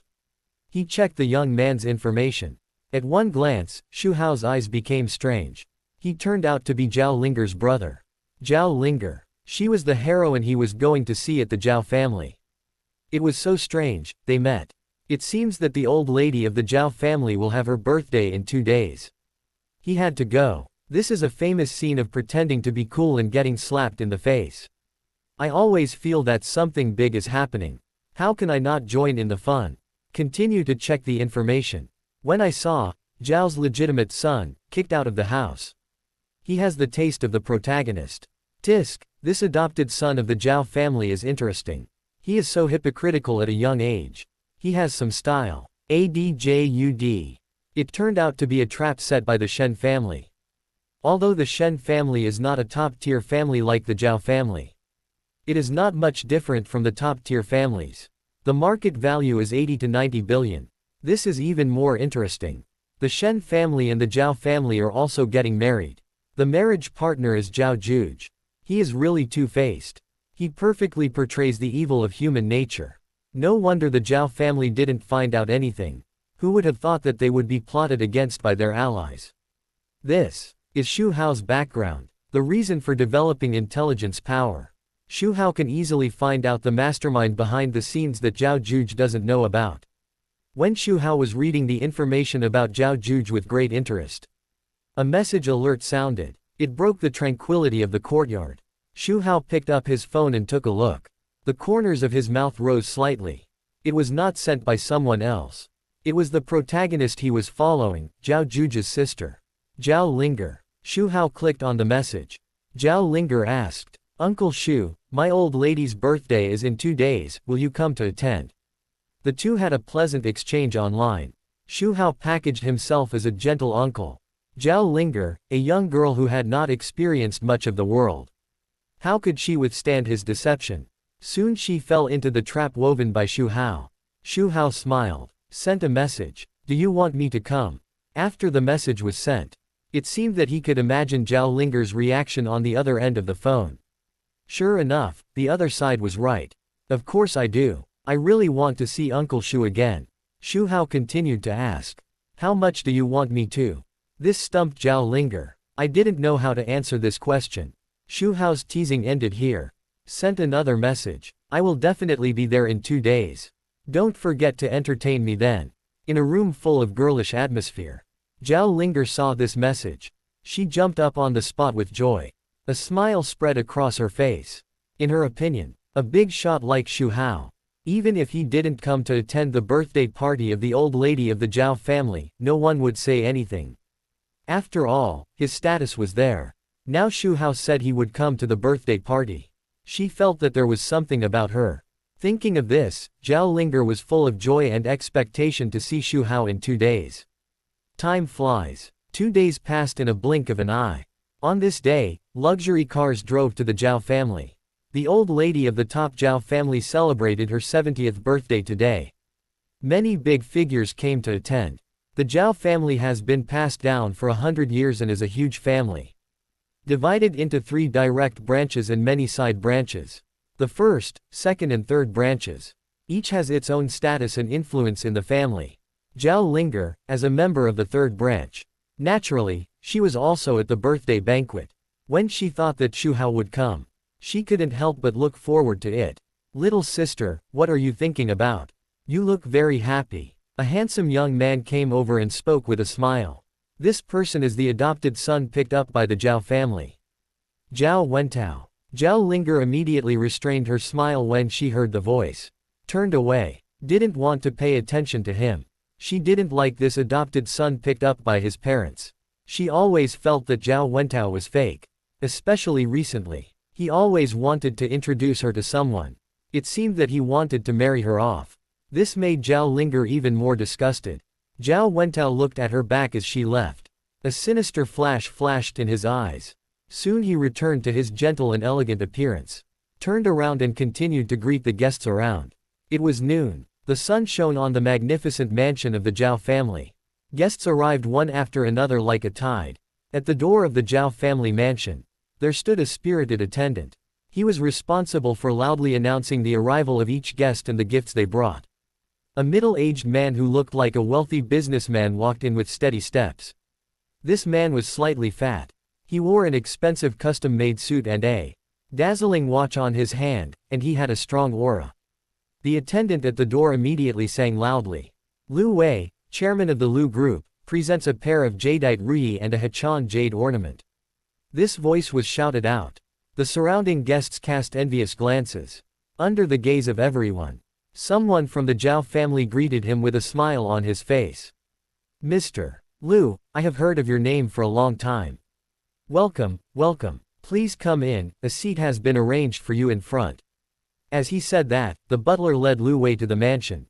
He checked the young man's information. At one glance, Xu Hao's eyes became strange. He turned out to be Zhao Linger's brother. Zhao Linger. She was the heroine he was going to see at the Zhao family. It was so strange, they met. It seems that the old lady of the Zhao family will have her birthday in 2 days. He had to go. This is a famous scene of pretending to be cool and getting slapped in the face. I always feel that something big is happening. How can I not join in the fun? Continue to check the information. When I saw Zhao's legitimate son kicked out of the house. He has the taste of the protagonist. Tisk, this adopted son of the Zhao family is interesting. He is so hypocritical at a young age. He has some style. Adjud. It turned out to be a trap set by the Shen family. Although the Shen family is not a top-tier family like the Zhao family, it is not much different from the top-tier families. The market value is 80 to 90 billion. This is even more interesting. The Shen family and the Zhao family are also getting married. The marriage partner is Zhao Juge. He is really two-faced. He perfectly portrays the evil of human nature. No wonder the Zhao family didn't find out anything. Who would have thought that they would be plotted against by their allies? This is Xu Hao's background, the reason for developing intelligence power. Xu Hao can easily find out the mastermind behind the scenes that Zhao Juge doesn't know about. When Xu Hao was reading the information about Zhao Juge with great interest, a message alert sounded. It broke the tranquility of the courtyard. Xu Hao picked up his phone and took a look. The corners of his mouth rose slightly. It was not sent by someone else. It was the protagonist he was following, Zhao Juge's sister. Zhao Linger. Xu Hao clicked on the message. Zhao Linger asked, Uncle Xu, my old lady's birthday is in 2 days, will you come to attend? The two had a pleasant exchange online. Xu Hao packaged himself as a gentle uncle. Zhao Linger, a young girl who had not experienced much of the world. How could she withstand his deception? Soon she fell into the trap woven by Xu Hao. Xu Hao smiled, sent a message. Do you want me to come? After the message was sent, It seemed that he could imagine Zhao Linger's reaction on the other end of the phone. Sure enough, the other side was right. Of course I do. I really want to see Uncle Xu again. Xu Hao continued to ask. How much do you want me to? This stumped Zhao Linger. I didn't know how to answer this question. Xu Hao's teasing ended here. Sent another message. I will definitely be there in 2 days. Don't forget to entertain me then. In a room full of girlish atmosphere. Zhao Linger saw this message. She jumped up on the spot with joy. A smile spread across her face. In her opinion, a big shot like Xu Hao. Even if he didn't come to attend the birthday party of the old lady of the Zhao family, no one would say anything. After all, his status was there. Now Xu Hao said he would come to the birthday party. She felt that there was something about her. Thinking of this, Zhao Linger was full of joy and expectation to see Xu Hao in 2 days. Time flies. 2 days passed in a blink of an eye. On this day, luxury cars drove to the Zhao family. The old lady of the top Zhao family celebrated her 70th birthday today. Many big figures came to attend. The Zhao family has been passed down for 100 years and is a huge family. Divided into 3 direct branches and many side branches. The first, second and third branches. Each has its own status and influence in the family. Zhao Linger, as a member of the third branch. Naturally, she was also at the birthday banquet. When she thought that Xu Hao would come, she couldn't help but look forward to it. Little sister, what are you thinking about? You look very happy. A handsome young man came over and spoke with a smile. This person is the adopted son picked up by the Zhao family. Zhao Wentao. Zhao Linger immediately restrained her smile when she heard the voice. Turned away. Didn't want to pay attention to him. She didn't like this adopted son picked up by his parents. She always felt that Zhao Wentao was fake. Especially recently. He always wanted to introduce her to someone. It seemed that he wanted to marry her off. This made Zhao Linger even more disgusted. Zhao Wentao looked at her back as she left. A sinister flash flashed in his eyes. Soon he returned to his gentle and elegant appearance. Turned around and continued to greet the guests around. It was noon. The sun shone on the magnificent mansion of the Zhao family. Guests arrived one after another like a tide. At the door of the Zhao family mansion, there stood a spirited attendant. He was responsible for loudly announcing the arrival of each guest and the gifts they brought. A middle-aged man who looked like a wealthy businessman walked in with steady steps. This man was slightly fat. He wore an expensive custom-made suit and a dazzling watch on his hand, and he had a strong aura. The attendant at the door immediately sang loudly. Lu Wei, chairman of the Lu Group, presents a pair of jadeite ruyi and a Hachan jade ornament. This voice was shouted out. The surrounding guests cast envious glances. Under the gaze of everyone, someone from the Zhao family greeted him with a smile on his face. Mr. Lu, I have heard of your name for a long time. Welcome, welcome. Please come in, a seat has been arranged for you in front. As he said that, the butler led Lu Wei to the mansion.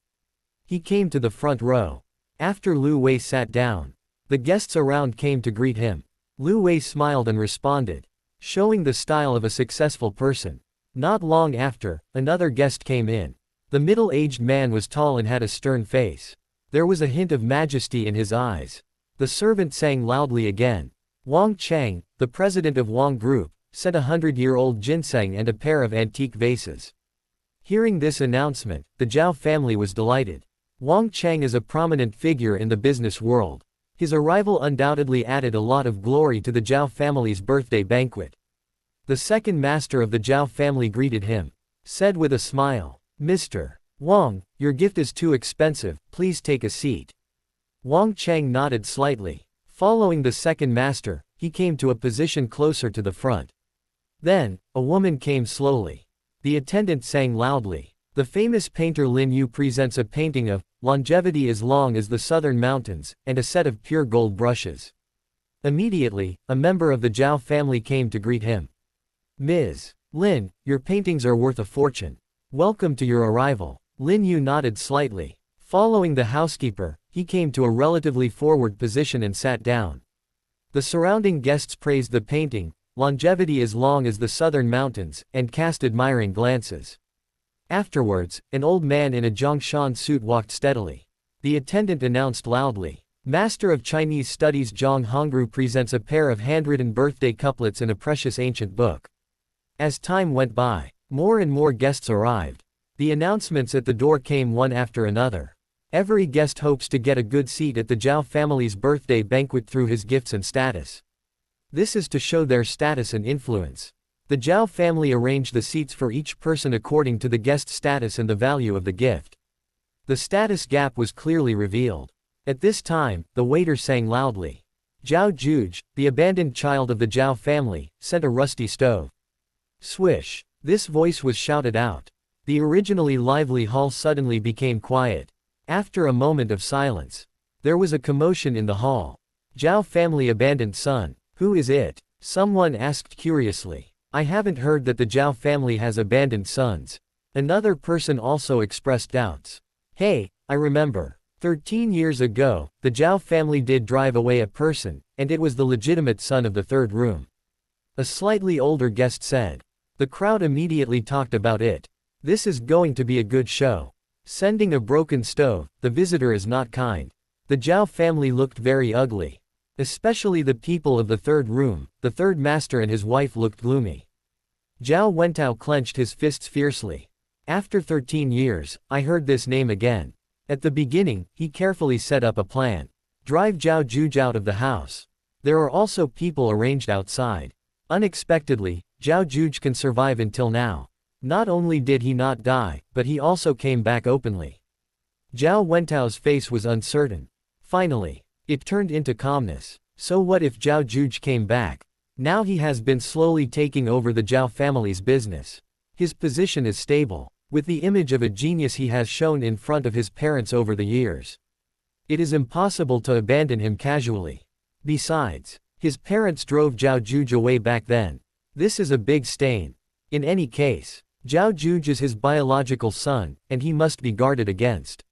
He came to the front row. After Lu Wei sat down, the guests around came to greet him. Lu Wei smiled and responded, showing the style of a successful person. Not long after, another guest came in. The middle-aged man was tall and had a stern face. There was a hint of majesty in his eyes. The servant sang loudly again. Wang Cheng, the president of Wang Group, sent a 100-year-old ginseng and a pair of antique vases. Hearing this announcement, the Zhao family was delighted. Wang Cheng is a prominent figure in the business world. His arrival undoubtedly added a lot of glory to the Zhao family's birthday banquet. The second master of the Zhao family greeted him. Said with a smile, Mr. Wang, your gift is too expensive, please take a seat. Wang Cheng nodded slightly. Following the second master, he came to a position closer to the front. Then, a woman came slowly. The attendant sang loudly. The famous painter Lin Yu presents a painting of longevity as long as the southern mountains, and a set of pure gold brushes. Immediately, a member of the Zhao family came to greet him. Ms. Lin, your paintings are worth a fortune. Welcome to your arrival. Lin Yu nodded slightly. Following the housekeeper, he came to a relatively forward position and sat down. The surrounding guests praised the painting, longevity as long as the southern mountains, and cast admiring glances. Afterwards, an old man in a Zhongshan suit walked steadily. The attendant announced loudly, Master of Chinese Studies Zhang Hongru presents a pair of handwritten birthday couplets in a precious ancient book. As time went by, more and more guests arrived. The announcements at the door came one after another. Every guest hopes to get a good seat at the Zhao family's birthday banquet through his gifts and status. This is to show their status and influence. The Zhao family arranged the seats for each person according to the guest status and the value of the gift. The status gap was clearly revealed. At this time, the waiter sang loudly. Zhao Juge, the abandoned child of the Zhao family, sent a rusty stove. Swish! This voice was shouted out. The originally lively hall suddenly became quiet. After a moment of silence, there was a commotion in the hall. Zhao family abandoned son. Who is it? Someone asked curiously. I haven't heard that the Zhao family has abandoned sons. Another person also expressed doubts. Hey, I remember. 13 years ago, the Zhao family did drive away a person, and it was the legitimate son of the third room. A slightly older guest said. The crowd immediately talked about it. This is going to be a good show. Sending a broken stove, the visitor is not kind. The Zhao family looked very ugly. Especially the people of the third room, the third master and his wife looked gloomy. Zhao Wentao clenched his fists fiercely. After 13 years, I heard this name again. At the beginning, he carefully set up a plan. Drive Zhao Juge out of the house. There are also people arranged outside. Unexpectedly, Zhao Juge can survive until now. Not only did he not die, but he also came back openly. Zhao Wentao's face was uncertain. Finally, it turned into calmness. So what if Zhao Juge came back? Now he has been slowly taking over the Zhao family's business. His position is stable, with the image of a genius he has shown in front of his parents over the years. It is impossible to abandon him casually. Besides, his parents drove Zhao Juge away back then. This is a big stain. In any case, Zhao Juge is his biological son, and he must be guarded against.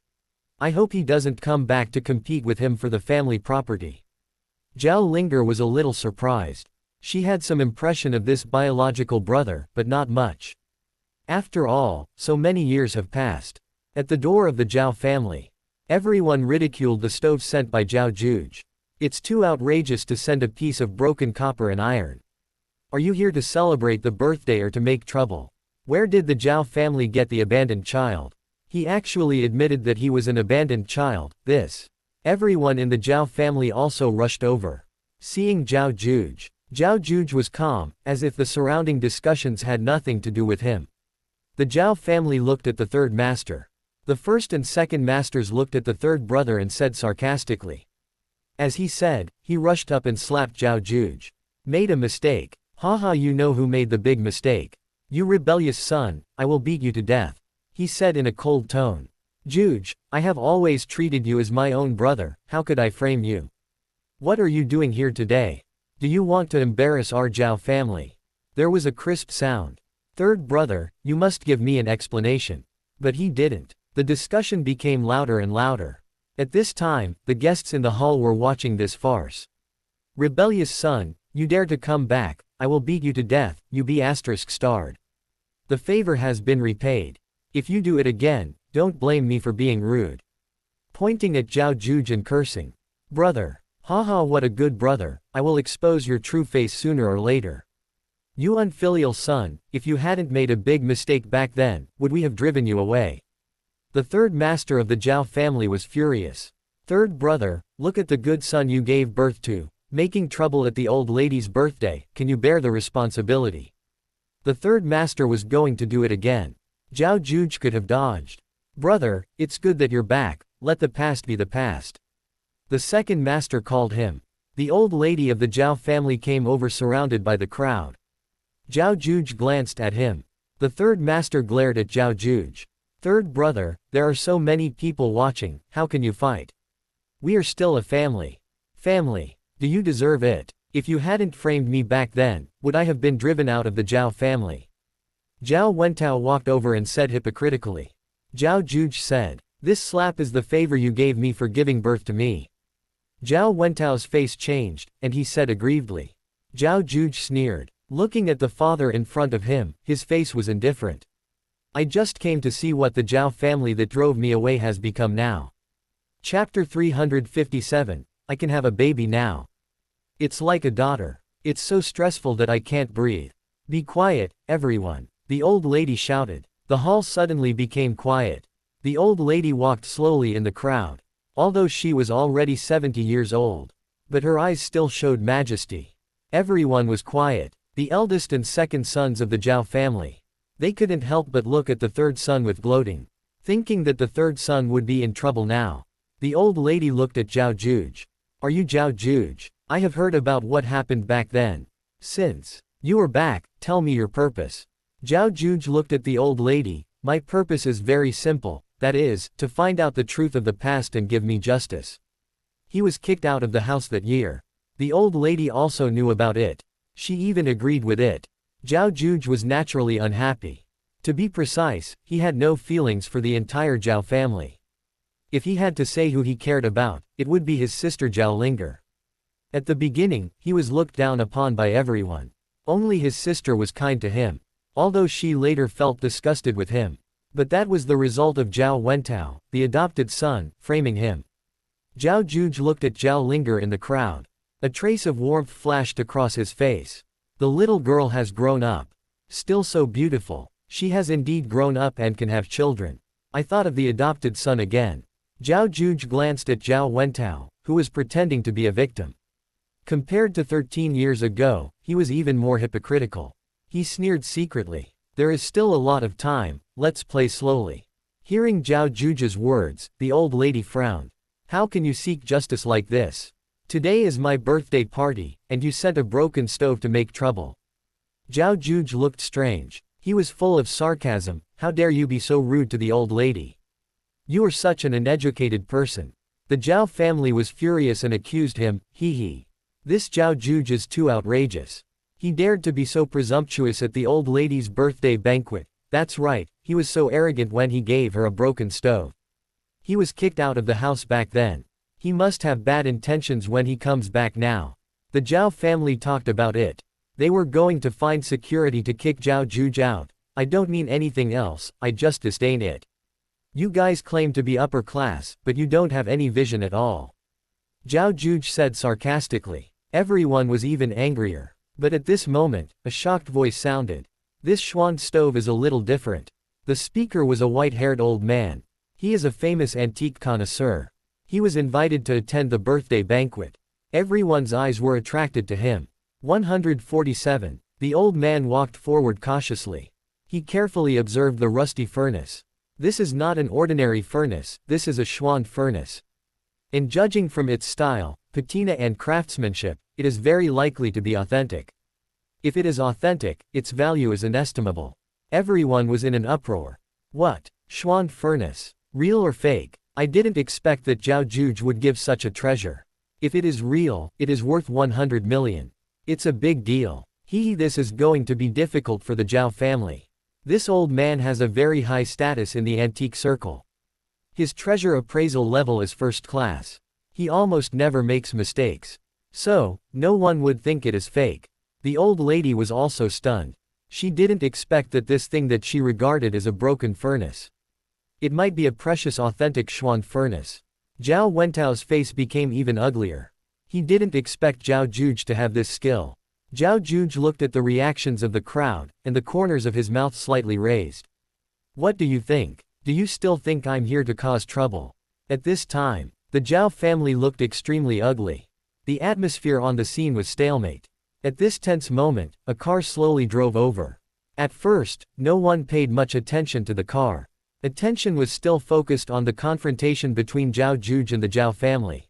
I hope he doesn't come back to compete with him for the family property. Zhao Linger was a little surprised. She had some impression of this biological brother, but not much. After all, so many years have passed. At the door of the Zhao family, everyone ridiculed the stove sent by Zhao Juge. It's too outrageous to send a piece of broken copper and iron. Are you here to celebrate the birthday or to make trouble? Where did the Zhao family get the abandoned child? He actually admitted that he was an abandoned child. Everyone in the Zhao family also rushed over. Seeing Zhao Juge was calm, as if the surrounding discussions had nothing to do with him. The Zhao family looked at the third master. The first and second masters looked at the third brother and said sarcastically. As he said, he rushed up and slapped Zhao Juge. Made a mistake. Haha, you know who made the big mistake. You rebellious son, I will beat you to death. He said in a cold tone. Juge, I have always treated you as my own brother, how could I frame you? What are you doing here today? Do you want to embarrass our Zhao family? There was a crisp sound. Third brother, you must give me an explanation. But he didn't. The discussion became louder and louder. At this time, the guests in the hall were watching this farce. Rebellious son, you dare to come back, I will beat you to death, you be ****. The favor has been repaid. If you do it again, don't blame me for being rude. Pointing at Zhao Juge and cursing. Brother. Haha, what a good brother, I will expose your true face sooner or later. You unfilial son, if you hadn't made a big mistake back then, would we have driven you away? The third master of the Zhao family was furious. Third brother, look at the good son you gave birth to, making trouble at the old lady's birthday, can you bear the responsibility? The third master was going to do it again. Zhao Juge could have dodged. Brother, it's good that you're back, let the past be the past. The second master called him. The old lady of the Zhao family came over surrounded by the crowd. Zhao Juge glanced at him. The third master glared at Zhao Juge. Third brother, there are so many people watching, how can you fight? We are still a family. Family, do you deserve it? If you hadn't framed me back then, would I have been driven out of the Zhao family? Zhao Wentao walked over and said hypocritically. Zhao Juge said, this slap is the favor you gave me for giving birth to me. Zhao Wentao's face changed, and he said aggrievedly. Zhao Juge sneered. Looking at the father in front of him, his face was indifferent. I just came to see what the Zhao family that drove me away has become now. Chapter 357, I can have a baby now. It's like a daughter. It's so stressful that I can't breathe. Be quiet, everyone, the old lady shouted. The hall suddenly became quiet. The old lady walked slowly in the crowd. Although she was already 70 years old. But her eyes still showed majesty. Everyone was quiet. The eldest and second sons of the Zhao family. They couldn't help but look at the third son with gloating. Thinking that the third son would be in trouble now. The old lady looked at Zhao Juge. Are you Zhao Juge? I have heard about what happened back then. Since you are back, tell me your purpose. Zhao Juge looked at the old lady. My purpose is very simple, that is, to find out the truth of the past and give me justice. He was kicked out of the house that year. The old lady also knew about it. She even agreed with it. Zhao Juge was naturally unhappy. To be precise, he had no feelings for the entire Zhao family. If he had to say who he cared about, it would be his sister Zhao Linger. At the beginning, he was looked down upon by everyone. Only his sister was kind to him. Although she later felt disgusted with him. But that was the result of Zhao Wentao, the adopted son, framing him. Zhao Juge looked at Zhao Linger in the crowd. A trace of warmth flashed across his face. The little girl has grown up. Still so beautiful. She has indeed grown up and can have children. I thought of the adopted son again. Zhao Juge glanced at Zhao Wentao, who was pretending to be a victim. Compared to 13 years ago, he was even more hypocritical. He sneered secretly. There is still a lot of time, let's play slowly. Hearing Zhao Juge's words, the old lady frowned. How can you seek justice like this? Today is my birthday party, and you sent a broken stove to make trouble. Zhao Juge looked strange. He was full of sarcasm. How dare you be so rude to the old lady? You are such an uneducated person. The Zhao family was furious and accused him, hee. This Zhao Juge is too outrageous. He dared to be so presumptuous at the old lady's birthday banquet. That's right, he was so arrogant when he gave her a broken stove. He was kicked out of the house back then. He must have bad intentions when he comes back now. The Zhao family talked about it. They were going to find security to kick Zhao Juge out. I don't mean anything else, I just disdain it. You guys claim to be upper class, but you don't have any vision at all. Zhao Juge said sarcastically. Everyone was even angrier. But at this moment, a shocked voice sounded. This Xuan stove is a little different. The speaker was a white-haired old man. He is a famous antique connoisseur. He was invited to attend the birthday banquet. Everyone's eyes were attracted to him. 147. The old man walked forward cautiously. He carefully observed the rusty furnace. This is not an ordinary furnace, this is a Xuan furnace. In judging from its style, patina and craftsmanship, it is very likely to be authentic. If it is authentic, its value is inestimable. Everyone was in an uproar. What? Xuan furnace? Real or fake? I didn't expect that Zhao Juge would give such a treasure. If it is real, it is worth 100 million. It's a big deal. This is going to be difficult for the Zhao family. This old man has a very high status in the antique circle. His treasure appraisal level is first class. He almost never makes mistakes. So, no one would think it is fake. The old lady was also stunned. She didn't expect that this thing that she regarded as a broken furnace. It might be a precious authentic Xuan furnace. Zhao Wentao's face became even uglier. He didn't expect Zhao Juge to have this skill. Zhao Juge looked at the reactions of the crowd, and the corners of his mouth slightly raised. What do you think? Do you still think I'm here to cause trouble? At this time, the Zhao family looked extremely ugly. The atmosphere on the scene was stalemate. At this tense moment, a car slowly drove over. At first, no one paid much attention to the car. Attention was still focused on the confrontation between Zhao Juge and the Zhao family.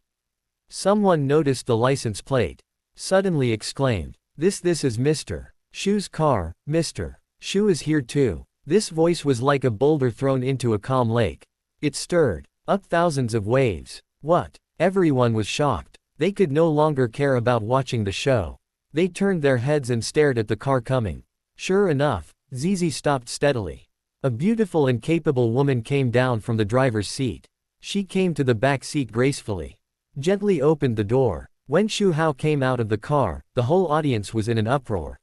Someone noticed the license plate. Suddenly exclaimed, This is Mr. Xu's car, Mr. Xu is here too. This voice was like a boulder thrown into a calm lake. It stirred up thousands of waves. What? Everyone was shocked. They could no longer care about watching the show. They turned their heads and stared at the car coming. Sure enough, Zizi stopped steadily. A beautiful and capable woman came down from the driver's seat. She came to the back seat gracefully. Gently opened the door. When Xu Hao came out of the car, the whole audience was in an uproar.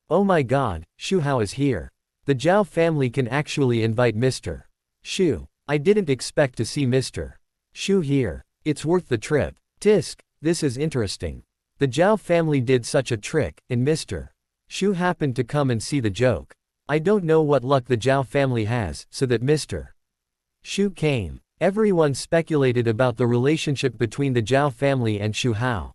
Oh my god, Xu Hao is here. The Zhao family can actually invite Mr. Xu. I didn't expect to see Mr. Xu here. It's worth the trip. Tisk, this is interesting. The Zhao family did such a trick, and Mr. Xu happened to come and see the joke. I don't know what luck the Zhao family has, so that Mr. Xu came. Everyone speculated about the relationship between the Zhao family and Xu Hao.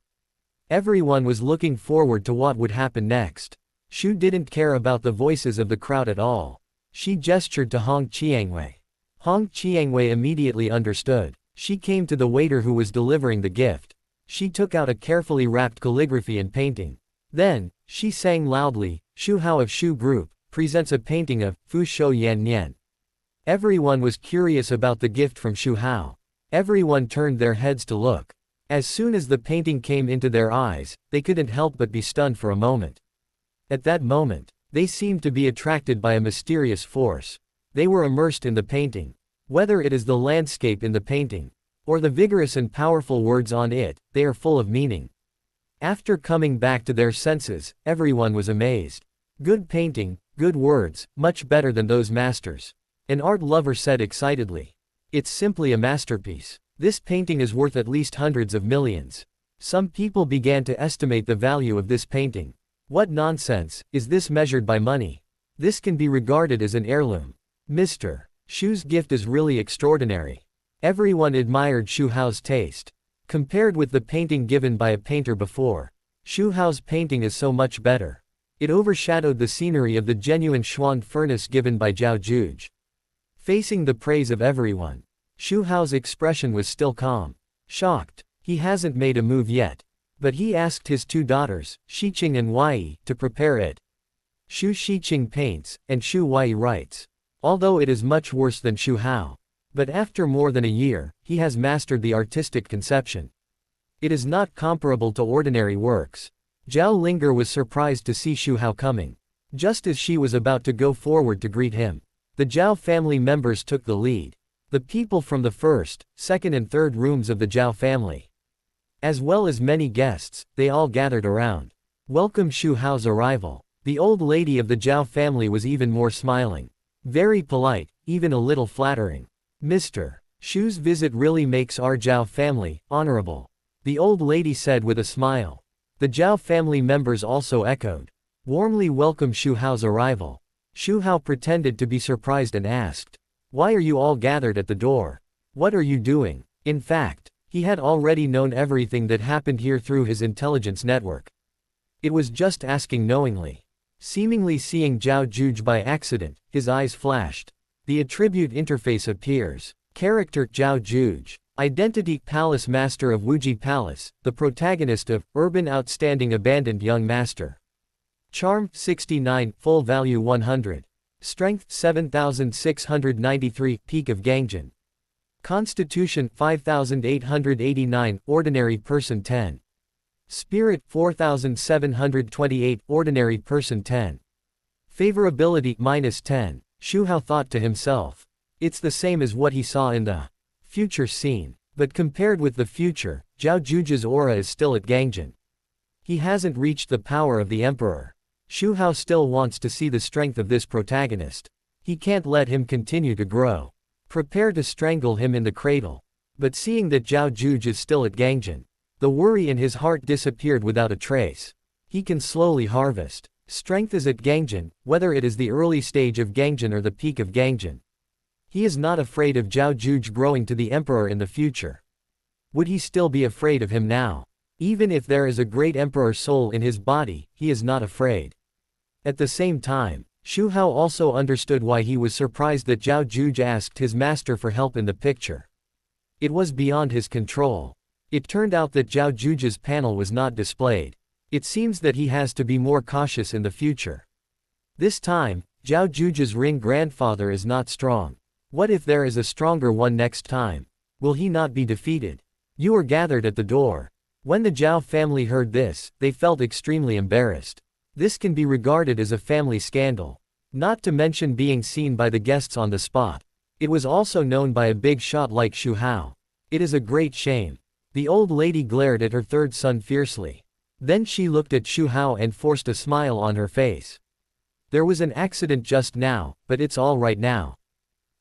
Everyone was looking forward to what would happen next. Xu didn't care about the voices of the crowd at all. She gestured to Hong Qiangwei. Hong Qiangwei immediately understood. She came to the waiter who was delivering the gift. She took out a carefully wrapped calligraphy and painting. Then, she sang loudly, Xu Hao of Xu Group presents a painting of Fu Shou Yan Nian. Everyone was curious about the gift from Xu Hao. Everyone turned their heads to look. As soon as the painting came into their eyes, they couldn't help but be stunned for a moment. At that moment, they seemed to be attracted by a mysterious force. They were immersed in the painting. Whether it is the landscape in the painting, or the vigorous and powerful words on it, they are full of meaning. After coming back to their senses, everyone was amazed. Good painting, good words, much better than those masters. An art lover said excitedly. It's simply a masterpiece. This painting is worth at least hundreds of millions. Some people began to estimate the value of this painting. What nonsense, is this measured by money? This can be regarded as an heirloom. Mr. Xu's gift is really extraordinary. Everyone admired Xu Hao's taste. Compared with the painting given by a painter before, Xu Hao's painting is so much better. It overshadowed the scenery of the genuine Xuan furnace given by Zhao Juge. Facing the praise of everyone, Xu Hao's expression was still calm. Shocked, he hasn't made a move yet. But he asked his two daughters, Xiqing and Wei, to prepare it. Xu Xiqing paints, and Xu Wei writes. Although it is much worse than Xu Hao. But after more than a year, he has mastered the artistic conception. It is not comparable to ordinary works. Zhao Linger was surprised to see Xu Hao coming. Just as she was about to go forward to greet him, the Zhao family members took the lead. The people from the first, second and third rooms of the Zhao family, as well as many guests, they all gathered around. Welcome Xu Hao's arrival. The old lady of the Zhao family was even more smiling. Very polite, even a little flattering. Mr. Xu's visit really makes our Zhao family honorable, the old lady said with a smile. The Zhao family members also echoed. Warmly welcome Xu Hao's arrival. Xu Hao pretended to be surprised and asked, why are you all gathered at the door? What are you doing? In fact, he had already known everything that happened here through his intelligence network. It was just asking knowingly. Seemingly seeing Zhao Juge by accident, his eyes flashed. The attribute interface appears. Character Zhao Juge. Identity Palace Master of Wuji Palace, the protagonist of Urban Outstanding Abandoned Young Master. Charm 69, Full Value 100. Strength 7693, Peak of Gangjin. Constitution 5889, Ordinary Person 10. Spirit 4728, Ordinary Person 10. Favorability -10. Xu Hao thought to himself. It's the same as what he saw in the future scene. But compared with the future, Zhao Juge's aura is still at Gangjin. He hasn't reached the power of the Emperor. Xu Hao still wants to see the strength of this protagonist. He can't let him continue to grow. Prepare to strangle him in the cradle. But seeing that Zhao Juge is still at Gangjin, the worry in his heart disappeared without a trace. He can slowly harvest. Strength is at Gangjin, whether it is the early stage of Gangjin or the peak of Gangjin. He is not afraid of Zhao Juge growing to the Emperor in the future. Would he still be afraid of him now? Even if there is a great Emperor soul in his body, he is not afraid. At the same time, Xu Hao also understood why he was surprised that Zhao Juge asked his master for help in the picture. It was beyond his control. It turned out that Zhao Juge's panel was not displayed. It seems that he has to be more cautious in the future. This time, Zhao Juge's ring grandfather is not strong. What if there is a stronger one next time? Will he not be defeated? You are gathered at the door. When the Zhao family heard this, they felt extremely embarrassed. This can be regarded as a family scandal. Not to mention being seen by the guests on the spot. It was also known by a big shot like Xu Hao. It is a great shame. The old lady glared at her third son fiercely. Then she looked at Xu Hao and forced a smile on her face. There was an accident just now, but it's all right now.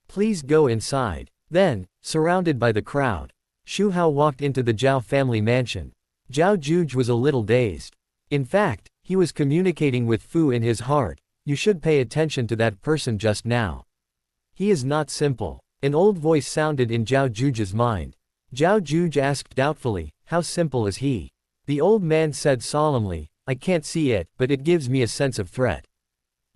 Please go inside. Then, surrounded by the crowd, Xu Hao walked into the Zhao family mansion. Zhao Juge was a little dazed. In fact, he was communicating with Fu in his heart. You should pay attention to that person just now. He is not simple. An old voice sounded in Zhao Juge's mind. Zhao Juge asked doubtfully, how simple is he? The old man said solemnly, I can't see it, but it gives me a sense of threat.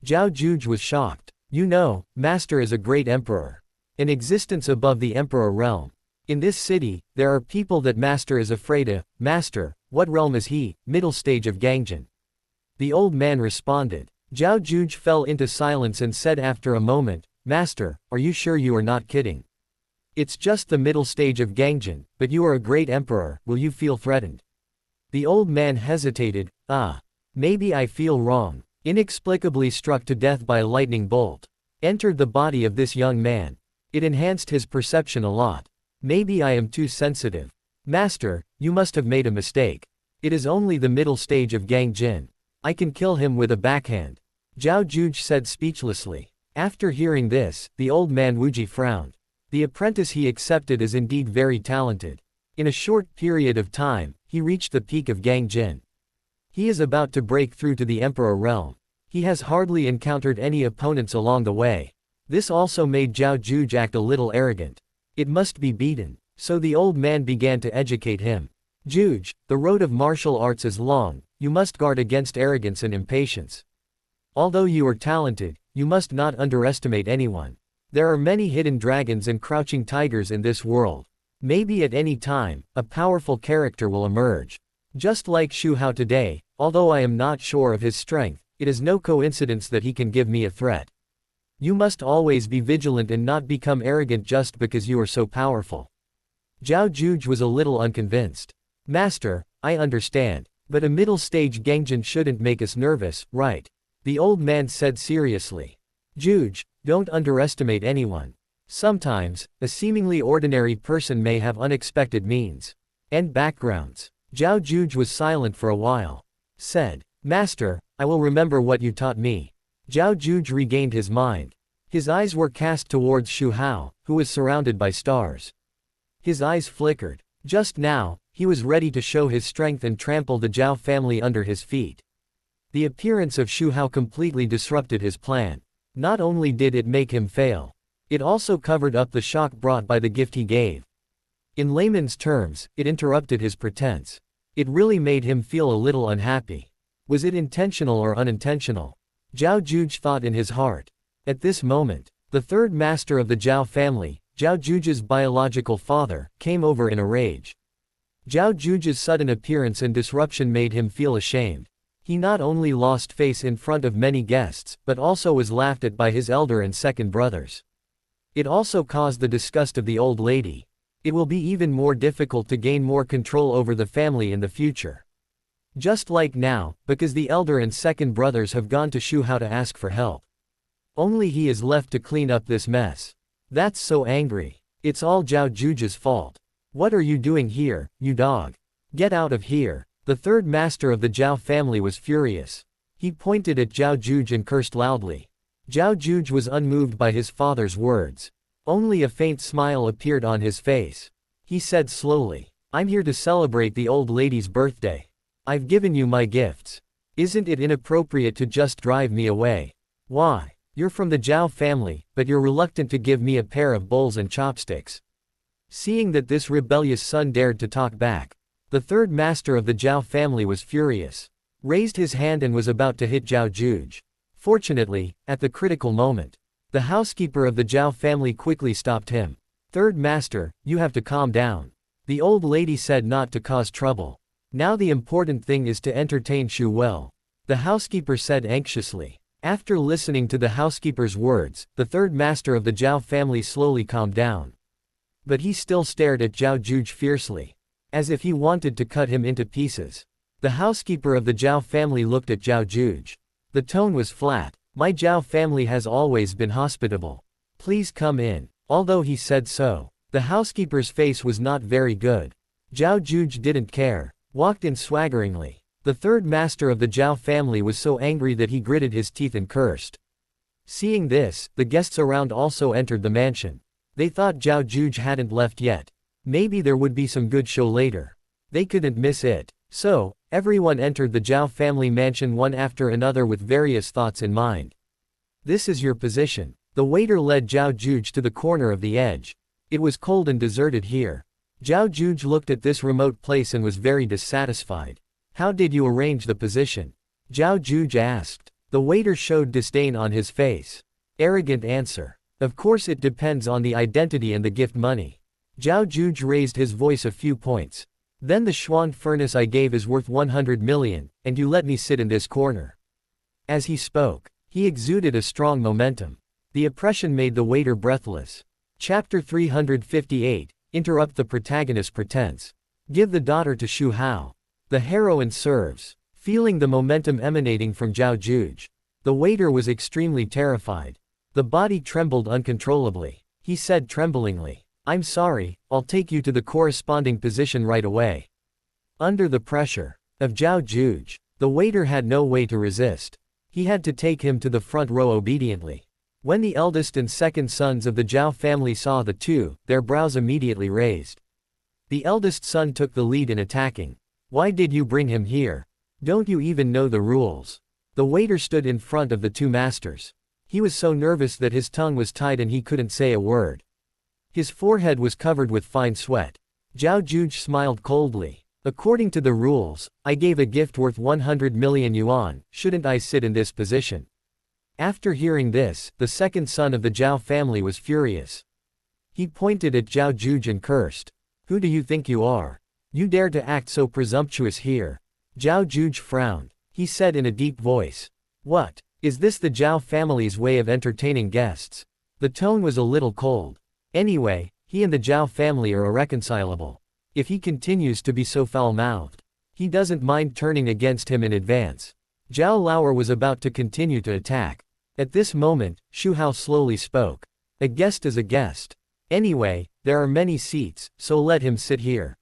Zhao Juge was shocked. You know, Master is a great emperor. An existence above the emperor realm. In this city, there are people that Master is afraid of. Master, what realm is he? Middle stage of Gangjin. The old man responded. Zhao Juge fell into silence and said after a moment, Master, are you sure you are not kidding? It's just the middle stage of Gangjin, but you are a great emperor, will you feel threatened? The old man hesitated, maybe I feel wrong. Inexplicably struck to death by a lightning bolt. Entered the body of this young man. It enhanced his perception a lot. Maybe I am too sensitive. Master, you must have made a mistake. It is only the middle stage of Gangjin. I can kill him with a backhand. Zhao Juge said speechlessly. After hearing this, the old man Wuji frowned. The apprentice he accepted is indeed very talented. In a short period of time, he reached the peak of Gangjin. He is about to break through to the Emperor realm. He has hardly encountered any opponents along the way. This also made Zhao Juge act a little arrogant. It must be beaten. So the old man began to educate him. Juge, the road of martial arts is long, you must guard against arrogance and impatience. Although you are talented, you must not underestimate anyone. There are many hidden dragons and crouching tigers in this world. Maybe at any time, a powerful character will emerge. Just like Xu Hao today, although I am not sure of his strength, it is no coincidence that he can give me a threat. You must always be vigilant and not become arrogant just because you are so powerful. Zhao Juge was a little unconvinced. Master, I understand, but a middle stage Gangjin shouldn't make us nervous, right? The old man said seriously. Juge, don't underestimate anyone. Sometimes, a seemingly ordinary person may have unexpected means and backgrounds. Zhao Juge was silent for a while. Said, Master, I will remember what you taught me. Zhao Juge regained his mind. His eyes were cast towards Xu Hao, who was surrounded by stars. His eyes flickered. Just now, he was ready to show his strength and trample the Zhao family under his feet. The appearance of Xu Hao completely disrupted his plan. Not only did it make him fail, it also covered up the shock brought by the gift he gave. In layman's terms, it interrupted his pretense. It really made him feel a little unhappy. Was it intentional or unintentional? Zhao Juge thought in his heart. At this moment, the third master of the Zhao family, Zhao Juge's biological father, came over in a rage. Zhao Juge's sudden appearance and disruption made him feel ashamed. He not only lost face in front of many guests, but also was laughed at by his elder and second brothers. It also caused the disgust of the old lady. It will be even more difficult to gain more control over the family in the future. Just like now, because the elder and second brothers have gone to Xu Hao to ask for help. Only he is left to clean up this mess. That's so angry. It's all Zhao Juge's fault. What are you doing here, you dog? Get out of here. The third master of the Zhao family was furious. He pointed at Zhao Juge and cursed loudly. Zhao Juge was unmoved by his father's words. Only a faint smile appeared on his face. He said slowly, I'm here to celebrate the old lady's birthday. I've given you my gifts. Isn't it inappropriate to just drive me away? Why? You're from the Zhao family, but you're reluctant to give me a pair of bowls and chopsticks. Seeing that this rebellious son dared to talk back, the third master of the Zhao family was furious. Raised his hand and was about to hit Zhao Juge. Fortunately, at the critical moment, the housekeeper of the Zhao family quickly stopped him. Third master, you have to calm down. The old lady said not to cause trouble. Now the important thing is to entertain Xu well. The housekeeper said anxiously. After listening to the housekeeper's words, the third master of the Zhao family slowly calmed down. But he still stared at Zhao Juge fiercely, as if he wanted to cut him into pieces. The housekeeper of the Zhao family looked at Zhao Juge. The tone was flat. My Zhao family has always been hospitable. Please come in. Although he said so, the housekeeper's face was not very good. Zhao Juge didn't care, walked in swaggeringly. The third master of the Zhao family was so angry that he gritted his teeth and cursed. Seeing this, the guests around also entered the mansion. They thought Zhao Juge hadn't left yet. Maybe there would be some good show later. They couldn't miss it. So, everyone entered the Zhao family mansion one after another with various thoughts in mind. This is your position. The waiter led Zhao Juge to the corner of the edge. It was cold and deserted here. Zhao Juge looked at this remote place and was very dissatisfied. How did you arrange the position? Zhao Juge asked. The waiter showed disdain on his face. Arrogant answer. Of course it depends on the identity and the gift money. Zhao Juge raised his voice a few points. Then the Xuan furnace I gave is worth 100 million, and you let me sit in this corner. As he spoke, he exuded a strong momentum. The oppression made the waiter breathless. Chapter 358, Interrupt the protagonist pretense. Give the daughter to Xu Hao. The heroine serves. Feeling the momentum emanating from Zhao Juge, the waiter was extremely terrified. The body trembled uncontrollably. He said tremblingly, I'm sorry, I'll take you to the corresponding position right away. Under the pressure of Zhao Juge, the waiter had no way to resist. He had to take him to the front row obediently. When the eldest and second sons of the Zhao family saw the two, their brows immediately raised. The eldest son took the lead in attacking. Why did you bring him here? Don't you even know the rules? The waiter stood in front of the two masters. He was so nervous that his tongue was tied and he couldn't say a word. His forehead was covered with fine sweat. Zhao Juge smiled coldly. According to the rules, I gave a gift worth 100 million yuan, shouldn't I sit in this position? After hearing this, the second son of the Zhao family was furious. He pointed at Zhao Juge and cursed. Who do you think you are? You dare to act so presumptuous here? Zhao Juge frowned. He said in a deep voice. What? Is this the Zhao family's way of entertaining guests? The tone was a little cold. Anyway, he and the Zhao family are irreconcilable. If he continues to be so foul-mouthed, he doesn't mind turning against him in advance. Zhao Lauer was about to continue to attack. At this moment, Xu Hao slowly spoke. A guest is a guest. Anyway, there are many seats, so let him sit here.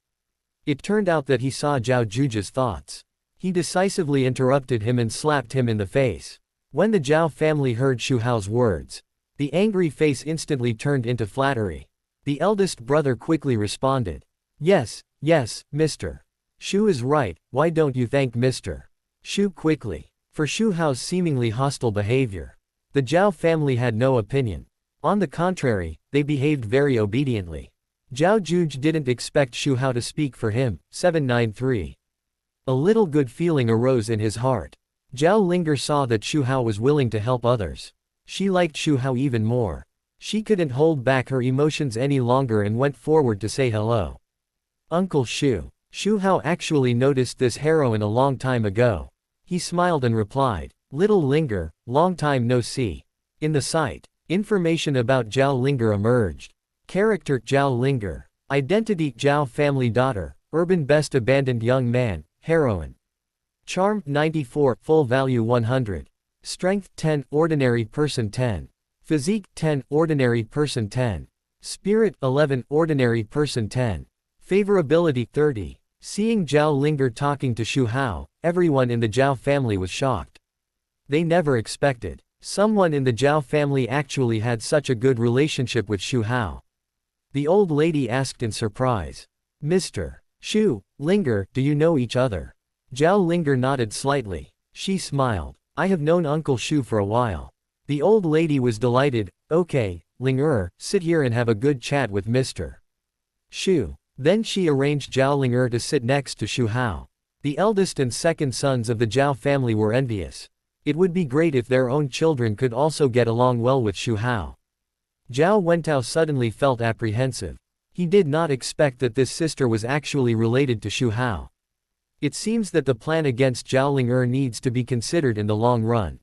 It turned out that he saw Zhao Juge's thoughts. He decisively interrupted him and slapped him in the face. When the Zhao family heard Xu Hao's words, the angry face instantly turned into flattery. The eldest brother quickly responded. Yes, Mr. Xu is right, why don't you thank Mr. Xu quickly? For Xu Hao's seemingly hostile behavior, the Zhao family had no opinion. On the contrary, they behaved very obediently. Zhao Juge didn't expect Xu Hao to speak for him. 793. A little good feeling arose in his heart. Zhao Linger saw that Xu Hao was willing to help others. She liked Xu Hao even more. She couldn't hold back her emotions any longer and went forward to say hello. Uncle Xu. Xu Hao actually noticed this heroine a long time ago. He smiled and replied, Little Linger, long time no see. In the site, information about Zhao Linger emerged. Character Zhao Linger. Identity Zhao family daughter, urban best abandoned young man, heroine. Charm 94, full value 100. Strength 10, ordinary person 10. Physique 10, ordinary person 10. Spirit 11, ordinary person 10. Favorability 30. Seeing Zhao Linger talking to Xu Hao, everyone in the Zhao family was shocked. They never expected someone in the Zhao family actually had such a good relationship with Xu Hao. The old lady asked in surprise. Mr. Xu, Linger, do you know each other? Zhao Linger nodded slightly. She smiled. I have known Uncle Xu for a while. The old lady was delighted. Okay, Linger, sit here and have a good chat with Mr. Xu. Then she arranged Zhao Linger to sit next to Xu Hao. The eldest and second sons of the Zhao family were envious. It would be great if their own children could also get along well with Xu Hao. Zhao Wentao suddenly felt apprehensive. He did not expect that this sister was actually related to Xu Hao. It seems that the plan against Zhao Linger needs to be considered in the long run.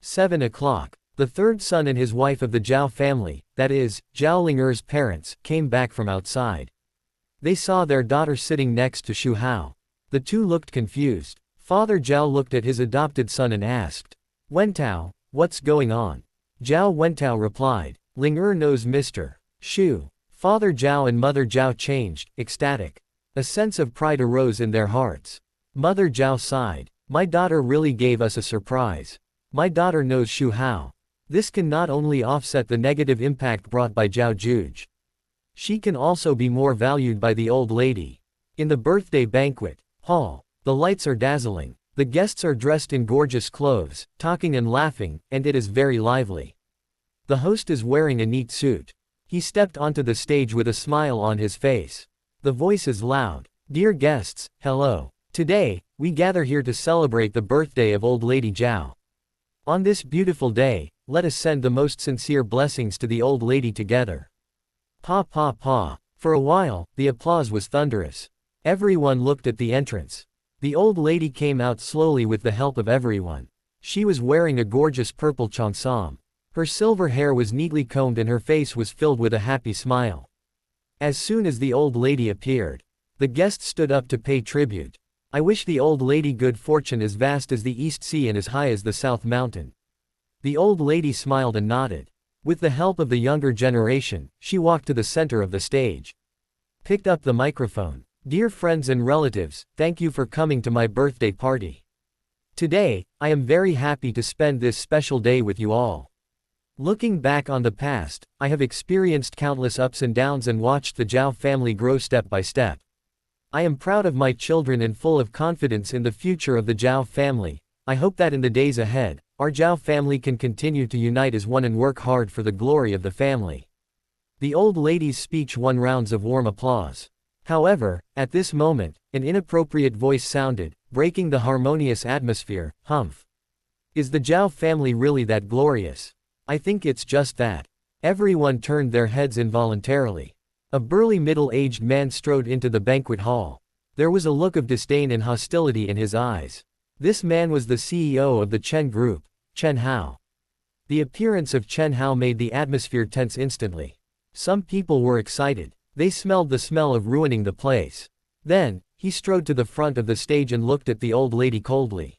7 o'clock. The third son and his wife of the Zhao family, that is, Zhao Linger's parents, came back from outside. They saw their daughter sitting next to Xu Hao. The two looked confused. Father Zhao looked at his adopted son and asked, Wentao, what's going on? Zhao Wentao replied, Linger knows Mr. Xu. Father Zhao and Mother Zhao changed, ecstatic. A sense of pride arose in their hearts. Mother Zhao sighed. My daughter really gave us a surprise. My daughter knows Xu Hao. This can not only offset the negative impact brought by Zhao Juge. She can also be more valued by the old lady. In the birthday banquet hall, the lights are dazzling. The guests are dressed in gorgeous clothes, talking and laughing, and it is very lively. The host is wearing a neat suit. He stepped onto the stage with a smile on his face. The voice is loud. Dear guests, hello. Today, we gather here to celebrate the birthday of old lady Zhao. On this beautiful day, let us send the most sincere blessings to the old lady together. Pa pa pa. For a while, the applause was thunderous. Everyone looked at the entrance. The old lady came out slowly with the help of everyone. She was wearing a gorgeous purple cheongsam. Her silver hair was neatly combed and her face was filled with a happy smile. As soon as the old lady appeared, the guests stood up to pay tribute. I wish the old lady good fortune as vast as the East Sea and as high as the South Mountain. The old lady smiled and nodded. With the help of the younger generation, she walked to the center of the stage. Picked up the microphone. Dear friends and relatives, thank you for coming to my birthday party. Today, I am very happy to spend this special day with you all. Looking back on the past, I have experienced countless ups and downs and watched the Zhao family grow step by step. I am proud of my children and full of confidence in the future of the Zhao family. I hope that in the days ahead, our Zhao family can continue to unite as one and work hard for the glory of the family. The old lady's speech won rounds of warm applause. However, at this moment, an inappropriate voice sounded, breaking the harmonious atmosphere. Humph. Is the Zhao family really that glorious? I think it's just that. Everyone turned their heads involuntarily. A burly middle-aged man strode into the banquet hall. There was a look of disdain and hostility in his eyes. This man was the CEO of the Chen Group, Xu Hao. The appearance of Xu Hao made the atmosphere tense instantly. Some people were excited. They smelled the smell of ruining the place. Then, he strode to the front of the stage and looked at the old lady coldly.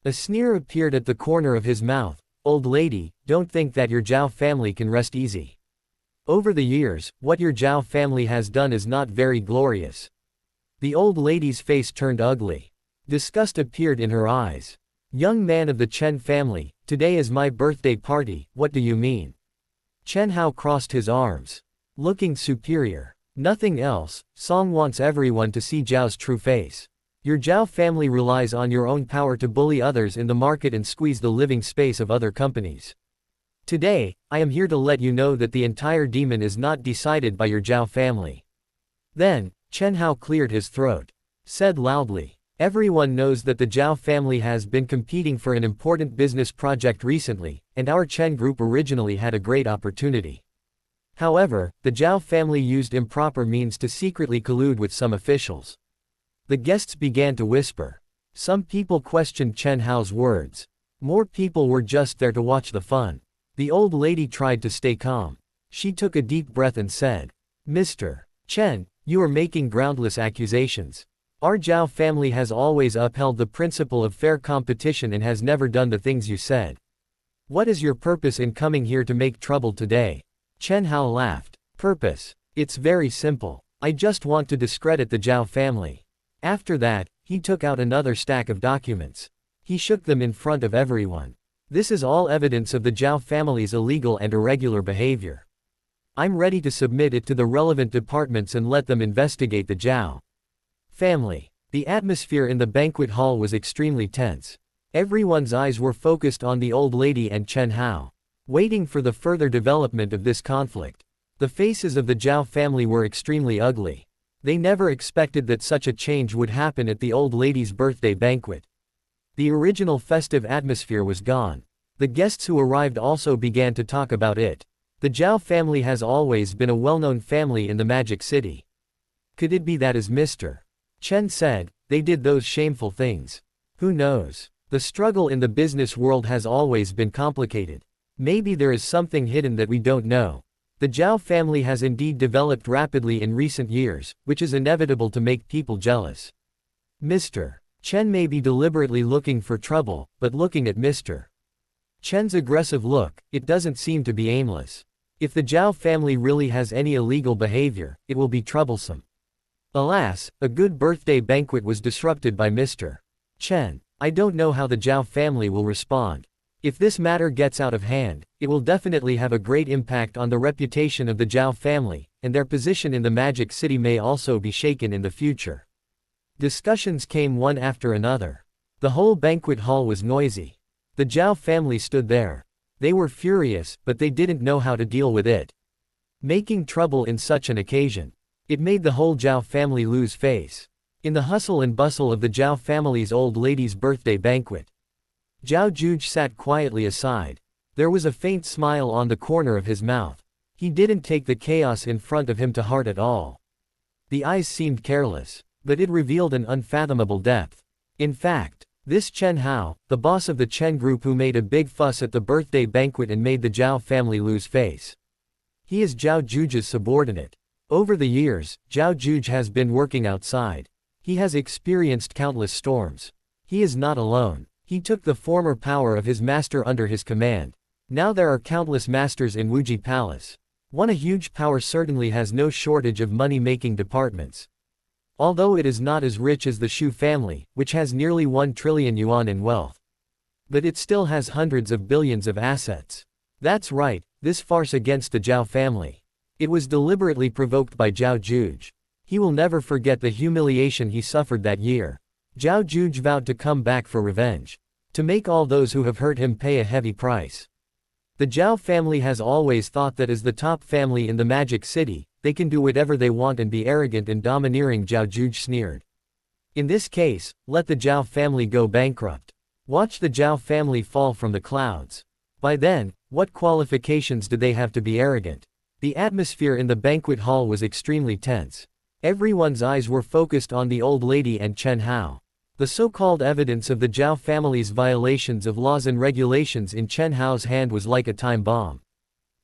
A sneer appeared at the corner of his mouth. Old lady, don't think that your Zhao family can rest easy. Over the years, what your Zhao family has done is not very glorious. The old lady's face turned ugly. Disgust appeared in her eyes. Young man of the Chen family, today is my birthday party, what do you mean? Xu Hao crossed his arms. Looking superior. Nothing else, Song wants everyone to see Zhao's true face. Your Zhao family relies on your own power to bully others in the market and squeeze the living space of other companies. Today, I am here to let you know that the entire demon is not decided by your Zhao family. Then, Xu Hao cleared his throat. Said loudly. Everyone knows that the Zhao family has been competing for an important business project recently, and our Chen group originally had a great opportunity. However, the Zhao family used improper means to secretly collude with some officials. The guests began to whisper. Some people questioned Xu Hao's words. More people were just there to watch the fun. The old lady tried to stay calm. She took a deep breath and said, Mr. Chen, you are making groundless accusations. Our Zhao family has always upheld the principle of fair competition and has never done the things you said. What is your purpose in coming here to make trouble today? Xu Hao laughed. Purpose? It's very simple. I just want to discredit the Zhao family. After that, he took out another stack of documents. He shook them in front of everyone. This is all evidence of the Zhao family's illegal and irregular behavior. I'm ready to submit it to the relevant departments and let them investigate the Zhao family. The atmosphere in the banquet hall was extremely tense. Everyone's eyes were focused on the old lady and Xu Hao, waiting for the further development of this conflict. The faces of the Zhao family were extremely ugly. They never expected that such a change would happen at the old lady's birthday banquet. The original festive atmosphere was gone. The guests who arrived also began to talk about it. The Zhao family has always been a well-known family in the Magic City. Could it be that as Mr. Chen said, they did those shameful things? Who knows? The struggle in the business world has always been complicated. Maybe there is something hidden that we don't know. The Zhao family has indeed developed rapidly in recent years, which is inevitable to make people jealous. Mr. Chen may be deliberately looking for trouble, but looking at Mr. Chen's aggressive look, it doesn't seem to be aimless. If the Zhao family really has any illegal behavior, it will be troublesome. Alas, a good birthday banquet was disrupted by Mr. Chen. I don't know how the Zhao family will respond. If this matter gets out of hand, it will definitely have a great impact on the reputation of the Zhao family, and their position in the Magic City may also be shaken in the future. Discussions came one after another. The whole banquet hall was noisy. The Zhao family stood there. They were furious, but they didn't know how to deal with it. Making trouble in such an occasion. It made the whole Zhao family lose face. In the hustle and bustle of the Zhao family's old lady's birthday banquet, Zhao Juge sat quietly aside. There was a faint smile on the corner of his mouth. He didn't take the chaos in front of him to heart at all. The eyes seemed careless, but it revealed an unfathomable depth. In fact, this Chen Hao, the boss of the Chen group who made a big fuss at the birthday banquet and made the Zhao family lose face. He is Zhao Juge's subordinate. Over the years, Zhao Juge has been working outside. He has experienced countless storms. He is not alone. He took the former power of his master under his command. Now there are countless masters in Wuji Palace. A huge power certainly has no shortage of money-making departments. Although it is not as rich as the Xu family, which has nearly 1 trillion yuan in wealth. But it still has hundreds of billions of assets. That's right, this farce against the Zhao family. It was deliberately provoked by Zhao Juge. He will never forget the humiliation he suffered that year. Zhao Juge vowed to come back for revenge. To make all those who have hurt him pay a heavy price. The Zhao family has always thought that as the top family in the Magic City, they can do whatever they want and be arrogant and domineering. Zhao Juge sneered. In this case, let the Zhao family go bankrupt. Watch the Zhao family fall from the clouds. By then, what qualifications did they have to be arrogant? The atmosphere in the banquet hall was extremely tense. Everyone's eyes were focused on the old lady and Chen Hao. The so-called evidence of the Zhao family's violations of laws and regulations in Chen Hao's hand was like a time bomb.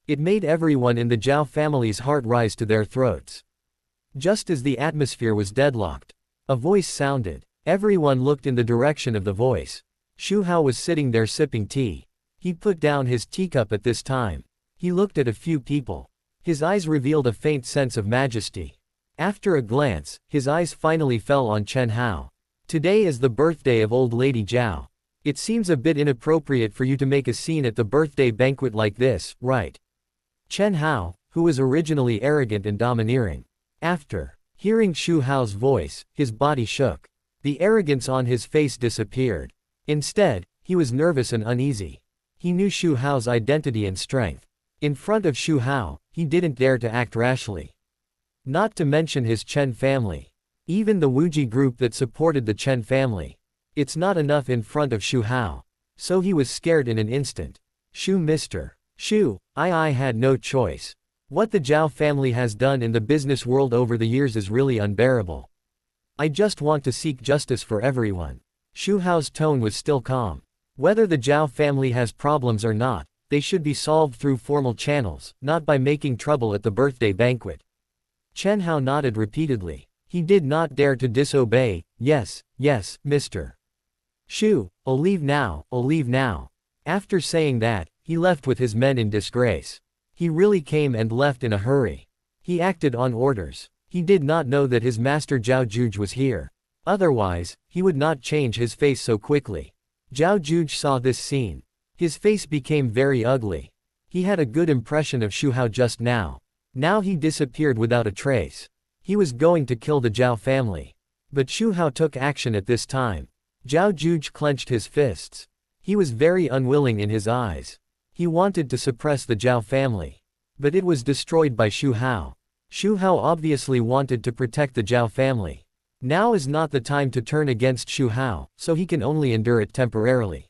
It made everyone in the Zhao family's heart rise to their throats. Just as the atmosphere was deadlocked, a voice sounded. Everyone looked in the direction of the voice. Xu Hao was sitting there sipping tea. He put down his teacup at this time. He looked at a few people. His eyes revealed a faint sense of majesty. After a glance, his eyes finally fell on Chen Hao. Today is the birthday of old lady Zhao. It seems a bit inappropriate for you to make a scene at the birthday banquet like this, right? Chen Hao, who was originally arrogant and domineering. After hearing Xu Hao's voice, his body shook. The arrogance on his face disappeared. Instead, he was nervous and uneasy. He knew Xu Hao's identity and strength. In front of Xu Hao, he didn't dare to act rashly. Not to mention his Chen family. Even the Wuji group that supported the Chen family. It's not enough in front of Xu Hao. So he was scared in an instant. Mr. Xu, I had no choice. What the Zhao family has done in the business world over the years is really unbearable. I just want to seek justice for everyone. Xu Hao's tone was still calm. Whether the Zhao family has problems or not, they should be solved through formal channels, not by making trouble at the birthday banquet. Chen Hao nodded repeatedly. He did not dare to disobey. Yes, Mr. Xu, I'll leave now, I'll leave now. After saying that, he left with his men in disgrace. He really came and left in a hurry. He acted on orders. He did not know that his master Zhao Juge was here. Otherwise, he would not change his face so quickly. Zhao Juge saw this scene. His face became very ugly. He had a good impression of Xu Hao just now. Now he disappeared without a trace. He was going to kill the Zhao family. But Xu Hao took action at this time. Zhao Juge clenched his fists. He was very unwilling in his eyes. He wanted to suppress the Zhao family. But it was destroyed by Xu Hao. Xu Hao obviously wanted to protect the Zhao family. Now is not the time to turn against Xu Hao, so he can only endure it temporarily.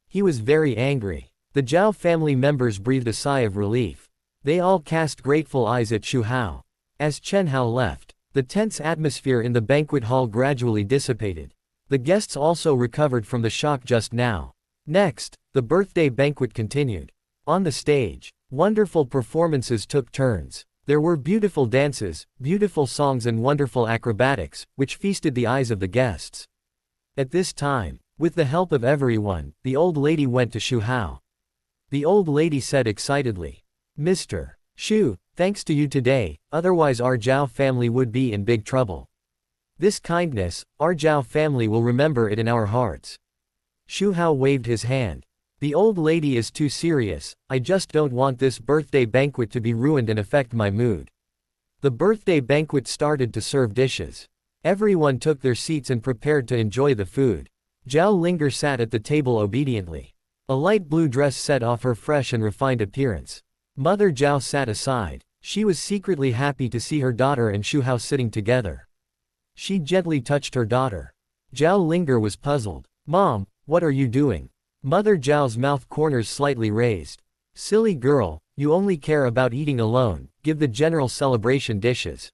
He was very angry. The Zhao family members breathed a sigh of relief. They all cast grateful eyes at Xu Hao. As Chen Hao left, the tense atmosphere in the banquet hall gradually dissipated. The guests also recovered from the shock just now. Next, the birthday banquet continued. On the stage, wonderful performances took turns. There were beautiful dances, beautiful songs and wonderful acrobatics, which feasted the eyes of the guests. At this time, with the help of everyone, the old lady went to Xu Hao. The old lady said excitedly, "Mr. Xu, thanks to you today, otherwise our Zhao family would be in big trouble. This kindness, our Zhao family will remember it in our hearts." Xu Hao waved his hand. "The old lady is too serious, I just don't want this birthday banquet to be ruined and affect my mood." The birthday banquet started to serve dishes. Everyone took their seats and prepared to enjoy the food. Zhao Linger sat at the table obediently. A light blue dress set off her fresh and refined appearance. Mother Zhao sat aside. She was secretly happy to see her daughter and Xu Hao sitting together. She gently touched her daughter. Zhao Linger was puzzled. "Mom, what are you doing?" Mother Zhao's mouth corners slightly raised. "Silly girl, you only care about eating alone, give the general celebration dishes."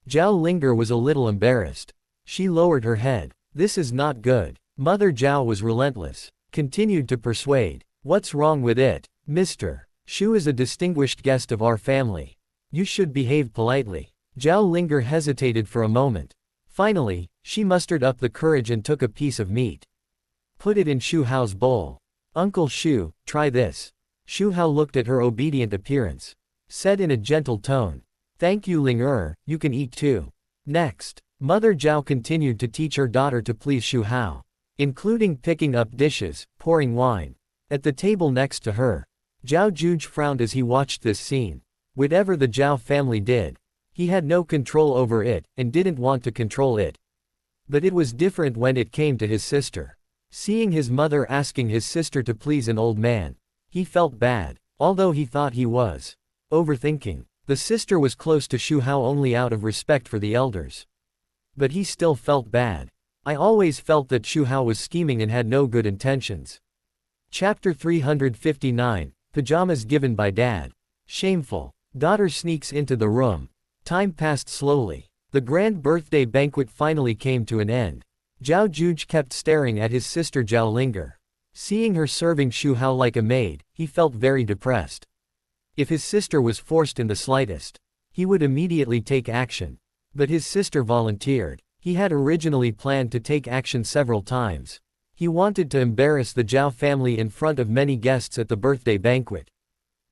Zhao Linger was a little embarrassed. She lowered her head. "This is not good." Mother Zhao was relentless. Continued to persuade. "What's wrong with it? Mr. Xu is a distinguished guest of our family. You should behave politely." Zhao Linger hesitated for a moment. Finally, she mustered up the courage and took a piece of meat. "Put it in Xu Hao's bowl. Uncle Xu, try this." Xu Hao looked at her obedient appearance. Said in a gentle tone. "Thank you Linger, you can eat too." Next, Mother Zhao continued to teach her daughter to please Xu Hao, including picking up dishes, pouring wine. At the table next to her, Zhao Juge frowned as he watched this scene. Whatever the Zhao family did, he had no control over it, and didn't want to control it. But it was different when it came to his sister. Seeing his mother asking his sister to please an old man, he felt bad, although he thought he was overthinking. The sister was close to Xu Hao only out of respect for the elders. But he still felt bad. "I always felt that Xu Hao was scheming and had no good intentions." Chapter 359, Pajamas given by dad. Shameful. Daughter sneaks into the room. Time passed slowly. The grand birthday banquet finally came to an end. Zhao Juge kept staring at his sister Zhao Linger. Seeing her serving Xu Hao like a maid, he felt very depressed. If his sister was forced in the slightest, he would immediately take action. But his sister volunteered. He had originally planned to take action several times. He wanted to embarrass the Zhao family in front of many guests at the birthday banquet.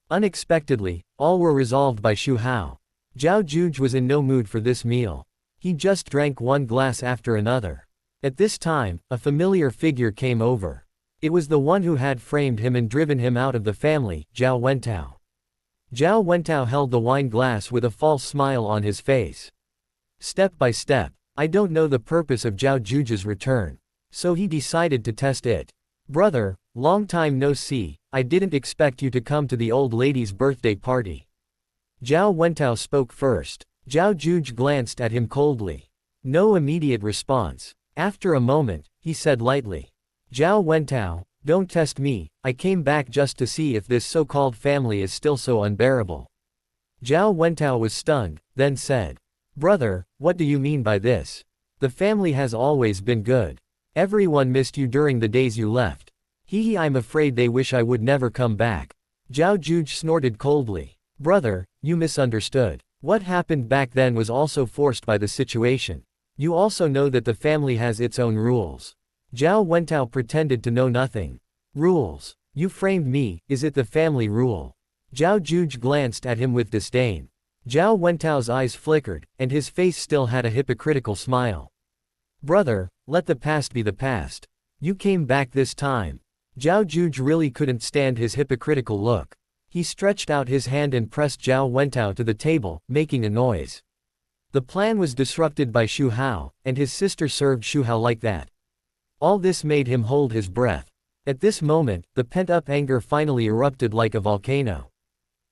Unexpectedly, all were resolved by Xu Hao. Zhao Juge was in no mood for this meal. He just drank one glass after another. At this time, a familiar figure came over. It was the one who had framed him and driven him out of the family, Zhao Wentao. Zhao Wentao held the wine glass with a false smile on his face. Step by step, I don't know the purpose of Zhao Juge's return. So he decided to test it. "Brother, long time no see, I didn't expect you to come to the old lady's birthday party." Zhao Wentao spoke first. Zhao Juge glanced at him coldly. No immediate response. After a moment, he said lightly. "Zhao Wentao, don't test me, I came back just to see if this so-called family is still so unbearable." Zhao Wentao was stunned, then said. "Brother, what do you mean by this? The family has always been good. Everyone missed you during the days you left. I'm afraid they wish I would never come back." Zhao Juge snorted coldly. "Brother, you misunderstood. What happened back then was also forced by the situation. You also know that the family has its own rules." Zhao Wentao pretended to know nothing. "Rules? You framed me, is it the family rule?" Zhao Juge glanced at him with disdain. Zhao Wentao's eyes flickered, and his face still had a hypocritical smile. "Brother, let the past be the past. You came back this time." Zhao Juge really couldn't stand his hypocritical look. He stretched out his hand and pressed Zhao Wentao to the table, making a noise. The plan was disrupted by Xu Hao, and his sister served Xu Hao like that. All this made him hold his breath. At this moment, the pent-up anger finally erupted like a volcano.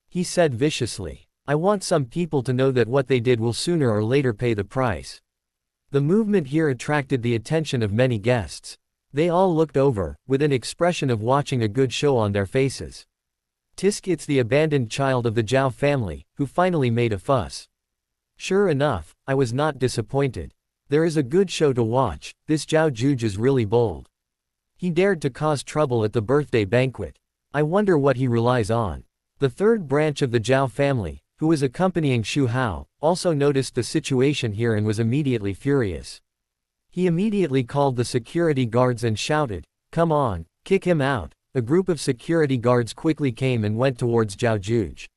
He said viciously, "I want some people to know that what they did will sooner or later pay the price." The movement here attracted the attention of many guests. They all looked over, with an expression of watching a good show on their faces. It's the abandoned child of the Zhao family, who finally made a fuss. Sure enough, I was not disappointed. There is a good show to watch. This Zhao Juge is really bold. He dared to cause trouble at the birthday banquet. I wonder what he relies on. The third branch of the Zhao family, who was accompanying Xu Hao, also noticed the situation here and was immediately furious. He immediately called the security guards and shouted, "Come on, kick him out." A group of security guards quickly came and went towards Zhao Juge.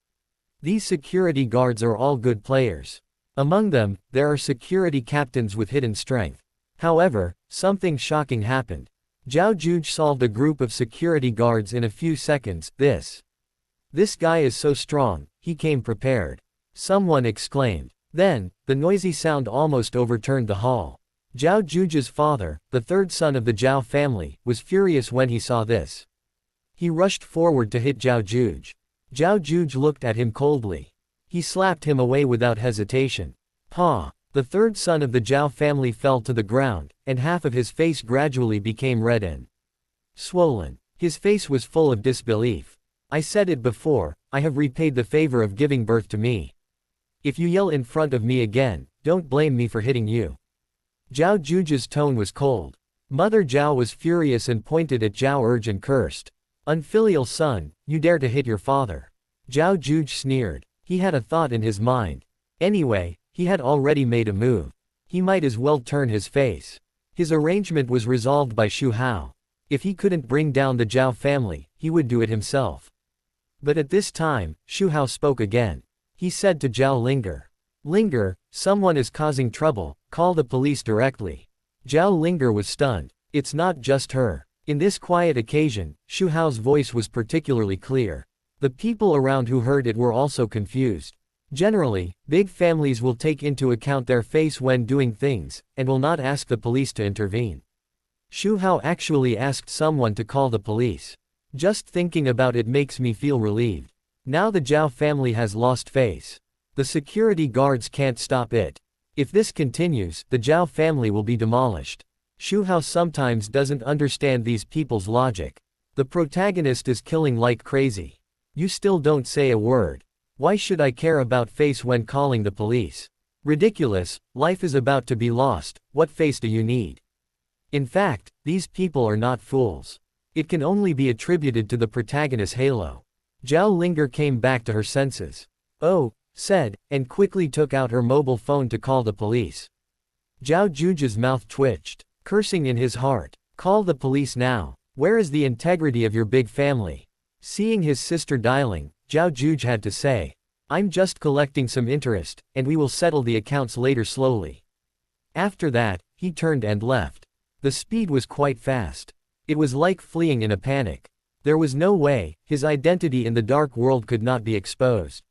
These security guards are all good players. Among them, there are security captains with hidden strength. However, something shocking happened. Zhao Juge solved a group of security guards in a few seconds. This guy is so strong, he came prepared. someone exclaimed. Then, the noisy sound almost overturned the hall. Zhao Juju's father, the third son of the Zhao family, was furious when he saw this. He rushed forward to hit Zhao Juj. Zhao Juj looked at him coldly. He slapped him away without hesitation. Pa! The third son of the Zhao family fell to the ground, and half of his face gradually became red and swollen. His face was full of disbelief. I said it before, I have repaid the favor of giving birth to me. If you yell in front of me again, don't blame me for hitting you. Zhao Juju's tone was cold. Mother Zhao was furious and pointed at Zhao Urge and cursed. Unfilial son, you dare to hit your father. Zhao Juj sneered. He had a thought in his mind. Anyway, he had already made a move. He might as well turn his face. His arrangement was resolved by Xu Hao. If he couldn't bring down the Zhao family, he would do it himself. But at this time, Xu Hao spoke again. He said to Zhao Linger. Linger, someone is causing trouble, call the police directly. Zhao Linger was stunned. It's not just her. In this quiet occasion, Xu Hao's voice was particularly clear. The people around who heard it were also confused. Generally, big families will take into account their face when doing things, and will not ask the police to intervene. Xu Hao actually asked someone to call the police. Just thinking about it makes me feel relieved. Now the Zhao family has lost face. The security guards can't stop it. If this continues, the Zhao family will be demolished. Xu Hao sometimes doesn't understand these people's logic. The protagonist is killing like crazy. You still don't say a word. Why should I care about face when calling the police? Ridiculous, life is about to be lost, what face do you need? In fact, these people are not fools. It can only be attributed to the protagonist's halo. Zhao Linger came back to her senses. Oh, said, and quickly took out her mobile phone to call the police. Zhao Juju's mouth twitched, cursing in his heart. Call the police now. Where is the integrity of your big family? Seeing his sister dialing, Zhao Juj had to say, I'm just collecting some interest, and we will settle the accounts later slowly. After that, he turned and left. The speed was quite fast. It was like fleeing in a panic. There was no way, his identity in the dark world could not be exposed.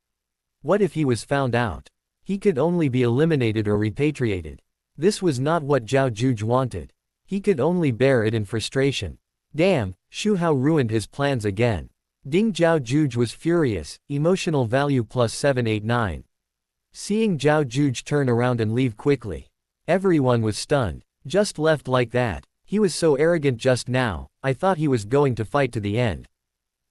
What if he was found out? He could only be eliminated or repatriated. This was not what Zhao Juj wanted. He could only bear it in frustration. Damn, Xu Hao ruined his plans again. Ding Zhao Juj was furious, emotional value plus 789. Seeing Zhao Juj turn around and leave quickly. Everyone was stunned. Just left like that. He was so arrogant just now, I thought he was going to fight to the end.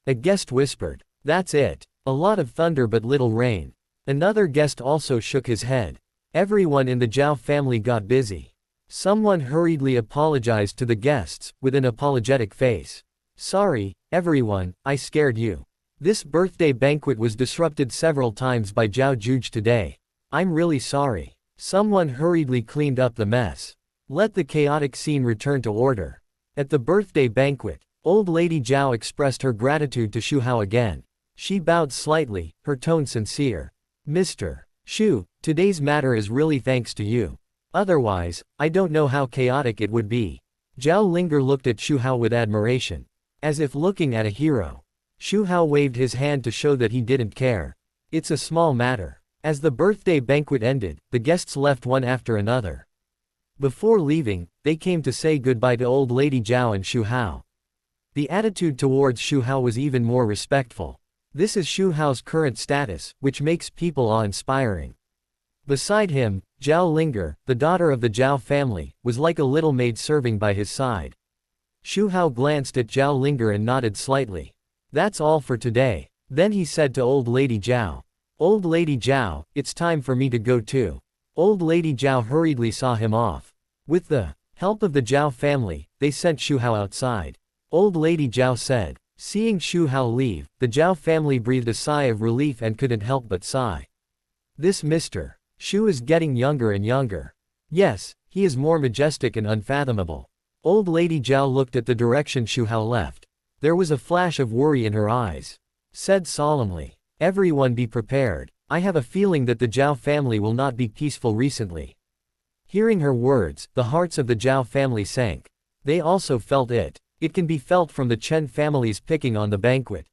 A guest whispered. That's it. A lot of thunder but little rain. Another guest also shook his head. Everyone in the Zhao family got busy. Someone hurriedly apologized to the guests, with an apologetic face. Sorry, everyone, I scared you. This birthday banquet was disrupted several times by Zhao Juj today. I'm really sorry. Someone hurriedly cleaned up the mess. Let the chaotic scene return to order. At the birthday banquet, old lady Zhao expressed her gratitude to Xu Hao again. She bowed slightly, her tone sincere. Mr. Xu, today's matter is really thanks to you. Otherwise, I don't know how chaotic it would be. Zhao Linger looked at Xu Hao with admiration. As if looking at a hero. Xu Hao waved his hand to show that he didn't care. It's a small matter. As the birthday banquet ended, the guests left one after another. Before leaving, they came to say goodbye to old lady Zhao and Xu Hao. The attitude towards Xu Hao was even more respectful. This is Xu Hao's current status, which makes people awe-inspiring. Beside him, Zhao Linger, the daughter of the Zhao family, was like a little maid serving by his side. Xu Hao glanced at Zhao Linger and nodded slightly. That's all for today. Then he said to old lady Zhao. Old lady Zhao, it's time for me to go too. Old lady Zhao hurriedly saw him off. With the help of the Zhao family, they sent Xu Hao outside. Old lady Zhao said. Seeing Xu Hao leave, the Zhao family breathed a sigh of relief and couldn't help but sigh. This Mr. Xu is getting younger and younger. Yes, he is more majestic and unfathomable. Old lady Zhao looked at the direction Xu Hao left. There was a flash of worry in her eyes. Said solemnly. Everyone be prepared. I have a feeling that the Zhao family will not be peaceful recently. Hearing her words, the hearts of the Zhao family sank. They also felt it. It can be felt from the Chen family's picking on the banquet.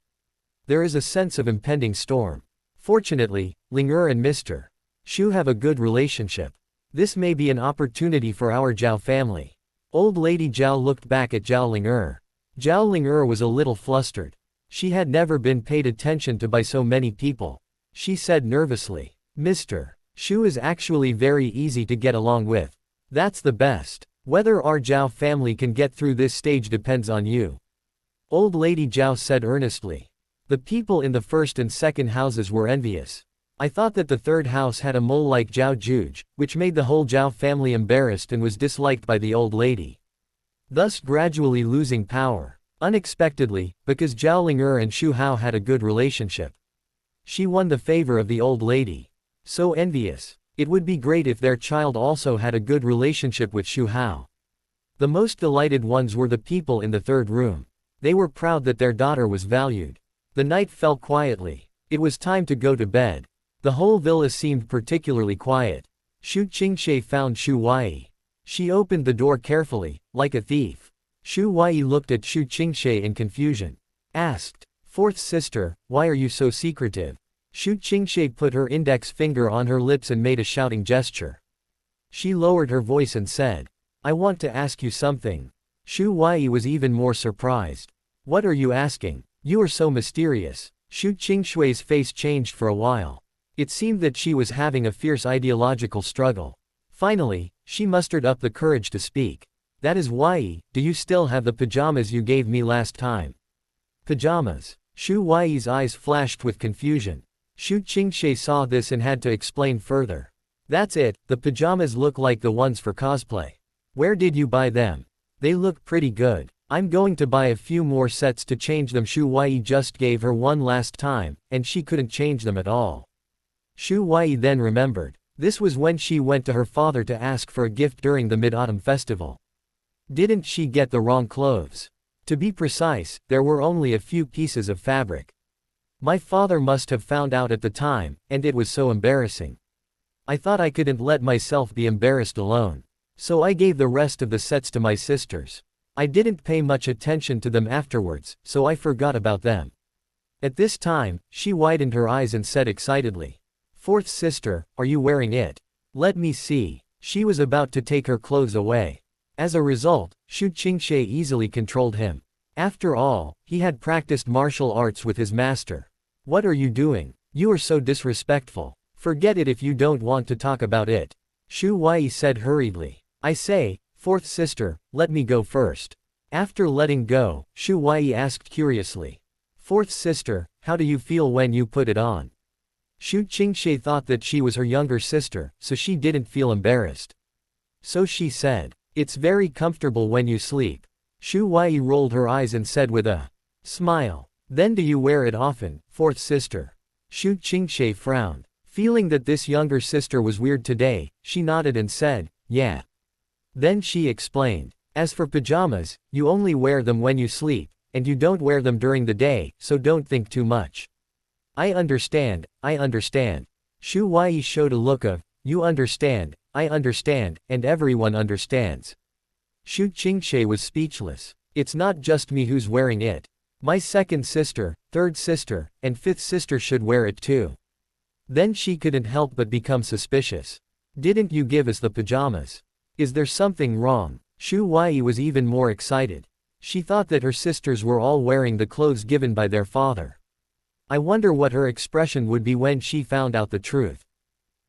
There is a sense of impending storm. Fortunately, Ling and Mr. Xu have a good relationship. This may be an opportunity for our Zhao family. Old Lady Zhao looked back at Zhao Ling'er. Zhao Ling'er was a little flustered. She had never been paid attention to by so many people. She said nervously, Mr. Xu is actually very easy to get along with. That's the best. Whether our Zhao family can get through this stage depends on you. Old Lady Zhao said earnestly. The people in the first and second houses were envious. I thought that the third house had a mole like Zhao Juge, which made the whole Zhao family embarrassed and was disliked by the old lady. Thus gradually losing power. Unexpectedly, because Zhao Ling'er and Xu Hao had a good relationship. She won the favor of the old lady. So envious. It would be great if their child also had a good relationship with Xu Hao. The most delighted ones were the people in the third room. They were proud that their daughter was valued. The night fell quietly. It was time to go to bed. The whole villa seemed particularly quiet. Xu Qingshe found Xu Huai. She opened the door carefully, like a thief. Xu Huai looked at Xu Qingshe in confusion. Asked, "Fourth sister, why are you so secretive?" Xu Qingshe put her index finger on her lips and made a shouting gesture. She lowered her voice and said, "I want to ask you something." Xu Huai was even more surprised. "What are you asking? You are so mysterious." Xu Qingshui's face changed for a while. It seemed that she was having a fierce ideological struggle. Finally, she mustered up the courage to speak. "That is Huai, do you still have the pajamas you gave me last time?" Pajamas. Xu Huai's eyes flashed with confusion. Xu Qingshe saw this and had to explain further. "That's it, the pajamas look like the ones for cosplay. Where did you buy them? They look pretty good. I'm going to buy a few more sets to change them." Xu Huai just gave her one last time, and she couldn't change them at all. Xu Huai then remembered. This was when she went to her father to ask for a gift during the Mid-Autumn Festival. Didn't she get the wrong clothes? To be precise, there were only a few pieces of fabric. My father must have found out at the time, and it was so embarrassing. I thought I couldn't let myself be embarrassed alone. So I gave the rest of the sets to my sisters. I didn't pay much attention to them afterwards, so I forgot about them. At this time, she widened her eyes and said excitedly, "Fourth sister, are you wearing it? Let me see." She was about to take her clothes away. As a result, Xu Qingshe easily controlled him. After all, he had practiced martial arts with his master. "What are you doing? You are so disrespectful. Forget it if you don't want to talk about it." Xu Huai said hurriedly. "I say, fourth sister, let me go first." After letting go, Xu Huai asked curiously, "Fourth sister, how do you feel when you put it on?" Xu Qingshe thought that she was her younger sister, so she didn't feel embarrassed. So she said, "It's very comfortable when you sleep." Xu Huai rolled her eyes and said with a smile, "Then do you wear it often, fourth sister?" Xu Qingshe frowned. Feeling that this younger sister was weird today, she nodded and said, "Yeah." Then she explained, "As for pajamas, you only wear them when you sleep, and you don't wear them during the day, so don't think too much." I understand, Xu Huai showed a look of, "You understand, I understand, and everyone understands." Xu Qingshe was speechless. "It's not just me who's wearing it. My second sister, third sister, and fifth sister should wear it too." Then she couldn't help but become suspicious. "Didn't you give us the pajamas? Is there something wrong?" Xu Huai was even more excited. She thought that her sisters were all wearing the clothes given by their father. I wonder what her expression would be when she found out the truth.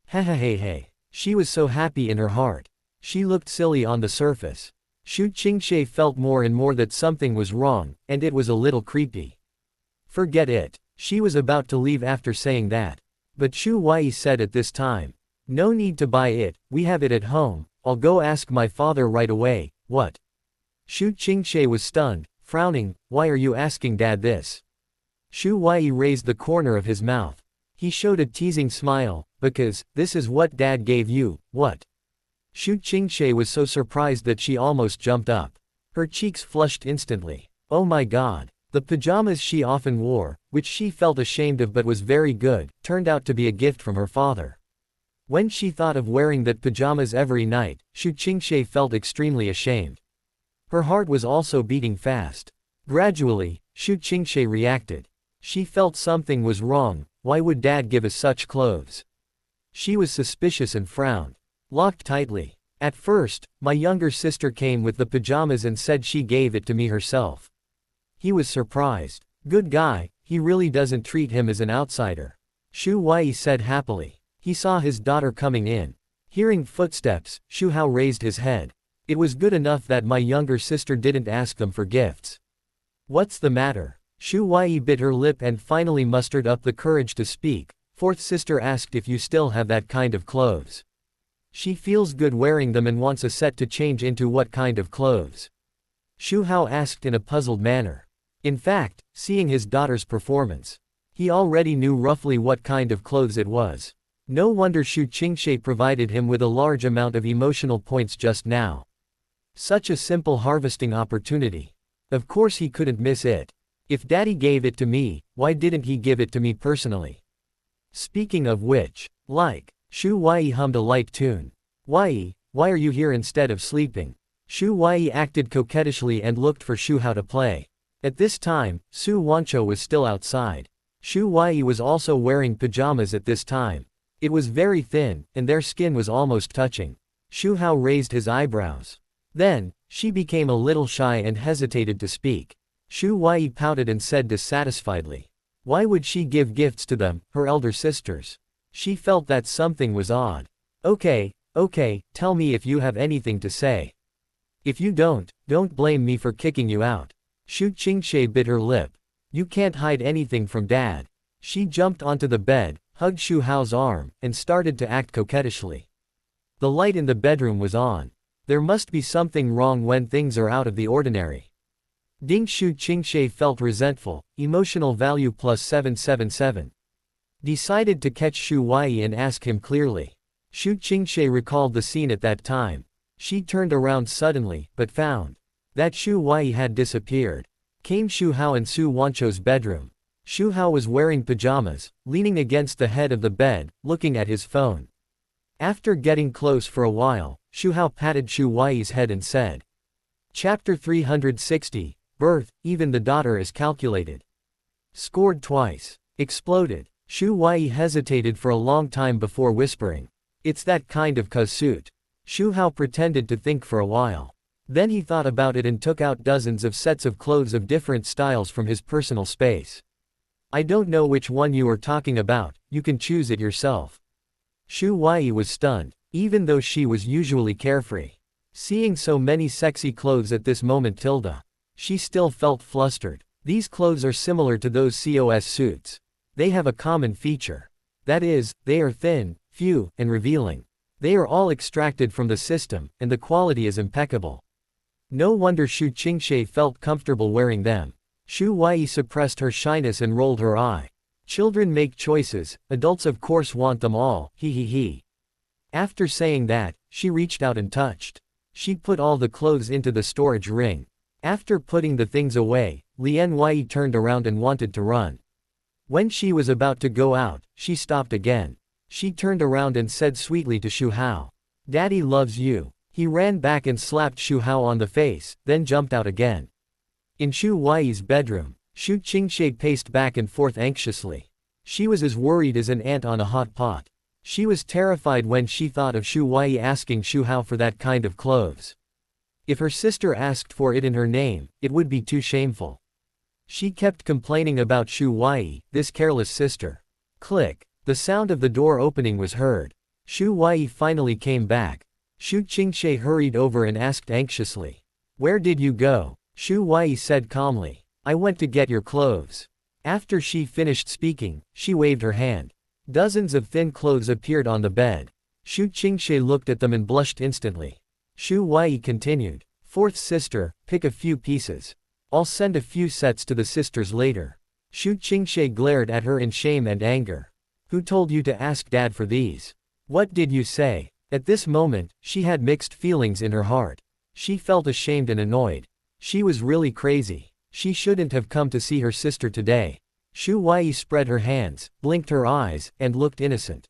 Hey. She was so happy in her heart. She looked silly on the surface. Xu Qingshe felt more and more that something was wrong, and it was a little creepy. "Forget it." She was about to leave after saying that. But Xu Huai said at this time, "No need to buy it, we have it at home, I'll go ask my father right away." "What?" Xu Qingshe was stunned, frowning. "Why are you asking Dad this?" Xu Huai raised the corner of his mouth. He showed a teasing smile, "Because, this is what Dad gave you." "What?" Xu Qingshe was so surprised that she almost jumped up. Her cheeks flushed instantly. Oh my god. The pajamas she often wore, which she felt ashamed of but was very good, turned out to be a gift from her father. When she thought of wearing that pajamas every night, Xu Qingshe felt extremely ashamed. Her heart was also beating fast. Gradually, Xu Qingshe reacted. She felt something was wrong. Why would Dad give us such clothes? She was suspicious and frowned. Locked tightly. At first, my younger sister came with the pajamas and said she gave it to me herself. He was surprised. Good guy, he really doesn't treat him as an outsider. Xu Huai said happily. He saw his daughter coming in. Hearing footsteps, Xu Hao raised his head. It was good enough that my younger sister didn't ask them for gifts. What's the matter? Xu Huai bit her lip and finally mustered up the courage to speak. Fourth sister asked if you still have that kind of clothes. She feels good wearing them and wants a set to change into what kind of clothes? Xu Hao asked in a puzzled manner. In fact, seeing his daughter's performance, he already knew roughly what kind of clothes it was. No wonder Xu Qingshe provided him with a large amount of emotional points just now. Such a simple harvesting opportunity. Of course he couldn't miss it. If Daddy gave it to me, why didn't he give it to me personally? Speaking of which, like, Xu Huai hummed a light tune. Why are you here instead of sleeping? Xu Huai acted coquettishly and looked for Xu Hao to play. At this time, Su Wancho was still outside. Xu Huai was also wearing pajamas at this time. It was very thin, and their skin was almost touching. Xu Hao raised his eyebrows. Then, she became a little shy and hesitated to speak. Xu Huai pouted and said dissatisfiedly. Why would she give gifts to them, her elder sisters? She felt that something was odd. Okay, tell me if you have anything to say. If you don't blame me for kicking you out. Xu Qingshe bit her lip. You can't hide anything from Dad. She jumped onto the bed, hugged Xu Hao's arm, and started to act coquettishly. The light in the bedroom was on. There must be something wrong when things are out of the ordinary. Ding. Xu Qingshe felt resentful, emotional value plus 777. Decided to catch Xu Huai and ask him clearly. Xu Qingshe recalled the scene at that time. She turned around suddenly, but found that Xu Huai had disappeared. Came Xu Hao and Su Wancho's bedroom. Xu Hao was wearing pajamas, leaning against the head of the bed, looking at his phone. After getting close for a while, Xu Hao patted Xu Huai's head and said. Chapter 360, Birth, even the daughter is calculated. Scored twice. Exploded. Xu Huai hesitated for a long time before whispering. It's that kind of suit. Xu Hao pretended to think for a while. Then he thought about it and took out dozens of sets of clothes of different styles from his personal space. I don't know which one you are talking about, you can choose it yourself. Xu Huai was stunned, even though she was usually carefree. Seeing so many sexy clothes at this moment she still felt flustered. These clothes are similar to those COS suits. They have a common feature. That is, they are thin, few, and revealing. They are all extracted from the system, and the quality is impeccable. No wonder Xu Qingshe felt comfortable wearing them. Xu Huai suppressed her shyness and rolled her eye. Children make choices, adults of course want them all, he. After saying that, she reached out and touched. She put all the clothes into the storage ring. After putting the things away, Lian Huai turned around and wanted to run. When she was about to go out, she stopped again. She turned around and said sweetly to Xu Hao. Daddy loves you. He ran back and slapped Xu Hao on the face, then jumped out again. In Xu Huai's bedroom, Xu Qingshe paced back and forth anxiously. She was as worried as an ant on a hot pot. She was terrified when she thought of Xu Huai asking Xu Hao for that kind of clothes. If her sister asked for it in her name, it would be too shameful. She kept complaining about Xu Huai, this careless sister. Click. The sound of the door opening was heard. Xu Huai finally came back. Xu Qingshe hurried over and asked anxiously. Where did you go? Xu Huai said calmly. I went to get your clothes. After she finished speaking, she waved her hand. Dozens of thin clothes appeared on the bed. Xu Qingshe looked at them and blushed instantly. Xu Huai continued. Fourth sister, pick a few pieces. I'll send a few sets to the sisters later. Xu Qingshe glared at her in shame and anger. Who told you to ask Dad for these? What did you say? At this moment, she had mixed feelings in her heart. She felt ashamed and annoyed. She was really crazy. She shouldn't have come to see her sister today. Xu Huai spread her hands, blinked her eyes, and looked innocent.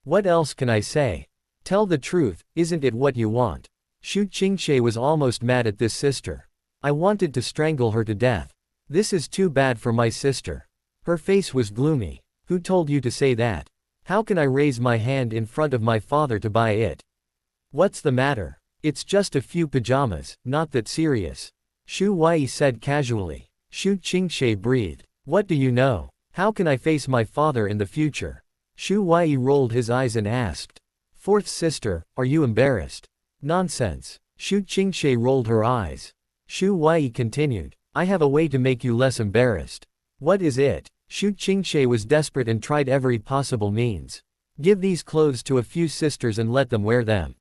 What else can I say? Tell the truth, isn't it what you want? Xu Qingshe was almost mad at this sister. I wanted to strangle her to death. This is too bad for my sister. Her face was gloomy. Who told you to say that? How can I raise my hand in front of my father to buy it? What's the matter? It's just a few pajamas, not that serious. Xu Huai said casually. Xu Qingshe breathed. What do you know? How can I face my father in the future? Xu Huai rolled his eyes and asked. Fourth sister, are you embarrassed? Nonsense. Xu Qingshe rolled her eyes. Xu Huai continued. I have a way to make you less embarrassed. What is it? Xu Qingshe was desperate and tried every possible means. Give these clothes to a few sisters and let them wear them.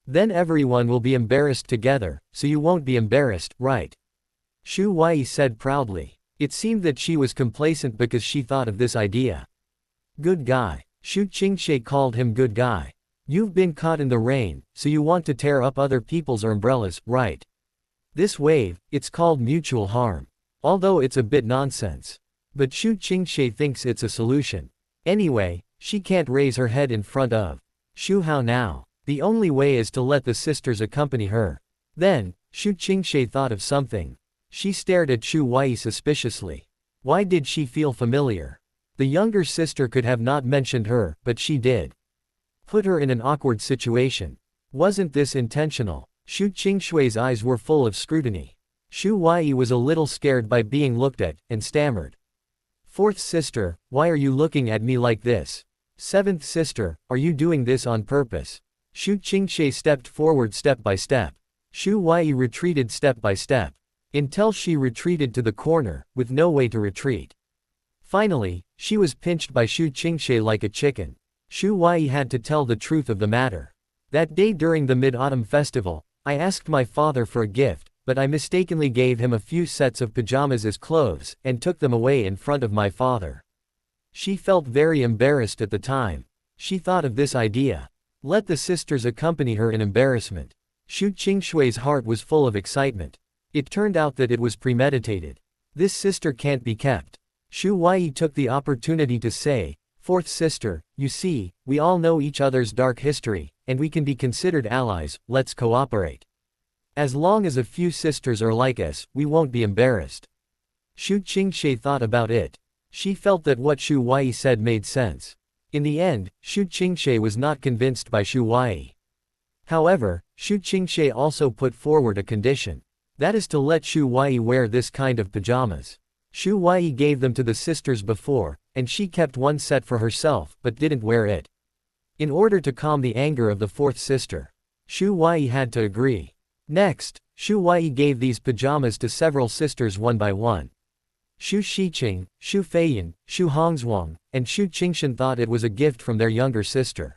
Then everyone will be embarrassed together, so you won't be embarrassed, right? Xu Huai said proudly. It seemed that she was complacent because she thought of this idea. Good guy. Xu Qingshe called him good guy. You've been caught in the rain, so you want to tear up other people's umbrellas, right? This wave, it's called mutual harm. Although it's a bit nonsense. But Xu Qingshe thinks it's a solution. Anyway, she can't raise her head in front of Xu Hao now. The only way is to let the sisters accompany her. Then, Xu Qingshe thought of something. She stared at Xu Huai suspiciously. Why did she feel familiar? The younger sister could have not mentioned her, but she did. Put her in an awkward situation. Wasn't this intentional? Xu Qingshui's eyes were full of scrutiny. Xu Huai was a little scared by being looked at, and stammered. Fourth sister, why are you looking at me like this? Seventh sister, are you doing this on purpose? Xu Qingshe stepped forward step by step. Xu Huai retreated step by step. Until she retreated to the corner, with no way to retreat. Finally, she was pinched by Xu Qingshe like a chicken. Xu Huai had to tell the truth of the matter. That day during the Mid-Autumn Festival, I asked my father for a gift, but I mistakenly gave him a few sets of pajamas as clothes, and took them away in front of my father. She felt very embarrassed at the time. She thought of this idea. Let the sisters accompany her in embarrassment. Xu Qingshui's heart was full of excitement. It turned out that it was premeditated. This sister can't be kept. Xu Huai took the opportunity to say, Fourth sister, you see, we all know each other's dark history, and we can be considered allies, let's cooperate. As long as a few sisters are like us, we won't be embarrassed. Xu Qingshe thought about it. She felt that what Xu Huai said made sense. In the end, Xu Qingshe was not convinced by Xu Huai. However, Xu Qingshe also put forward a condition. That is to let Xu Huai wear this kind of pajamas. Xu Huai gave them to the sisters before, and she kept one set for herself, but didn't wear it. In order to calm the anger of the fourth sister, Xu Huai had to agree. Next, Xu Huai gave these pajamas to several sisters one by one. Xu Shiqing, Xu Feiyan, Xu Hongzhuang, and Xu Qingshan thought it was a gift from their younger sister.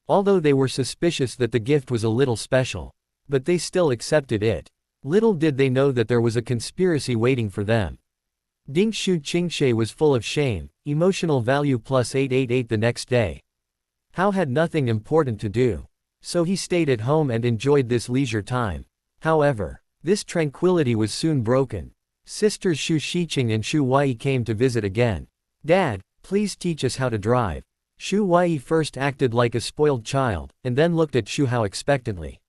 Although they were suspicious that the gift was a little special. But they still accepted it. Little did they know that there was a conspiracy waiting for them. Ding Xu Qingshe was full of shame, emotional value plus 888 the next day. Hao had nothing important to do. So he stayed at home and enjoyed this leisure time. However, this tranquility was soon broken. Sisters Xu Shiqing and Xu Huai came to visit again. Dad, please teach us how to drive. Xu Huai first acted like a spoiled child, and then looked at Xu Hao expectantly.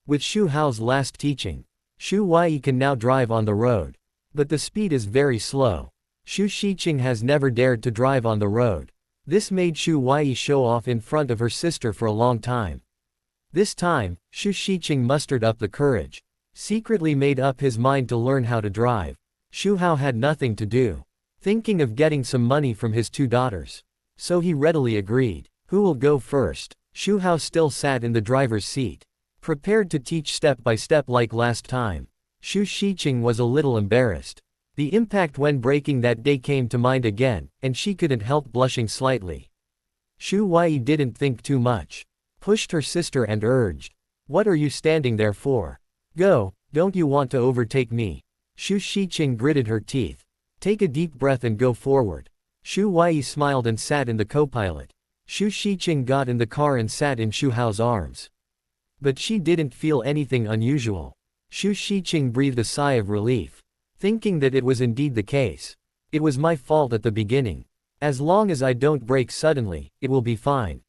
With Xu Hao's last teaching, Xu Huai can now drive on the road. But the speed is very slow. Xu Shiqing has never dared to drive on the road. This made Xu Huai show off in front of her sister for a long time. This time, Xu Shiqing mustered up the courage. Secretly made up his mind to learn how to drive. Xu Hao had nothing to do. Thinking of getting some money from his two daughters. So he readily agreed. Who will go first? Xu Hao still sat in the driver's seat. Prepared to teach step by step like last time. Xu Shiqing was a little embarrassed. The impact when braking that day came to mind again, and she couldn't help blushing slightly. Xu Huai didn't think too much. Pushed her sister and urged. What are you standing there for? Go, don't you want to overtake me? Xu Shiqing gritted her teeth. Take a deep breath and go forward. Xu Huai smiled and sat in the co-pilot. Xu Shiqing got in the car and sat in Xu Hao's arms. But she didn't feel anything unusual. Xu Shiqing breathed a sigh of relief. Thinking that it was indeed the case. It was my fault at the beginning. As long as I don't brake suddenly, it will be fine.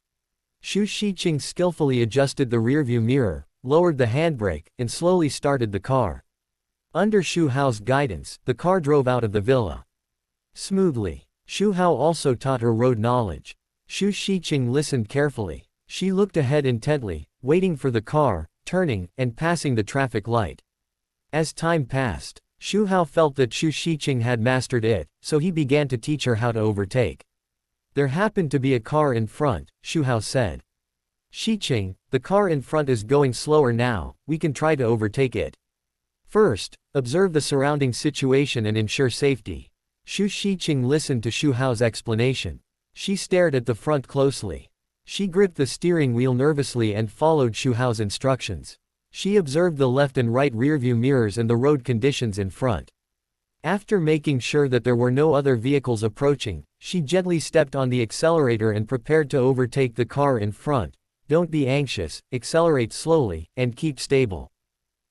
Xu Shiqing skillfully adjusted the rearview mirror, lowered the handbrake, and slowly started the car. Under Xu Hao's guidance, the car drove out of the villa. smoothly. Xu Hao also taught her road knowledge. Xu Shiqing listened carefully. She looked ahead intently, waiting for the car, turning, and passing the traffic light. As time passed, Xu Hao felt that Xu Shiqing had mastered it, so he began to teach her how to overtake. There happened to be a car in front, Xu Hao said. Shiqing, the car in front is going slower now, we can try to overtake it. First, observe the surrounding situation and ensure safety. Xu Shiqing listened to Xu Hao's explanation. She stared at the front closely. She gripped the steering wheel nervously and followed Xu Hao's instructions. She observed the left and right rearview mirrors and the road conditions in front. After making sure that there were no other vehicles approaching, she gently stepped on the accelerator and prepared to overtake the car in front. Don't be anxious, accelerate slowly, and keep stable.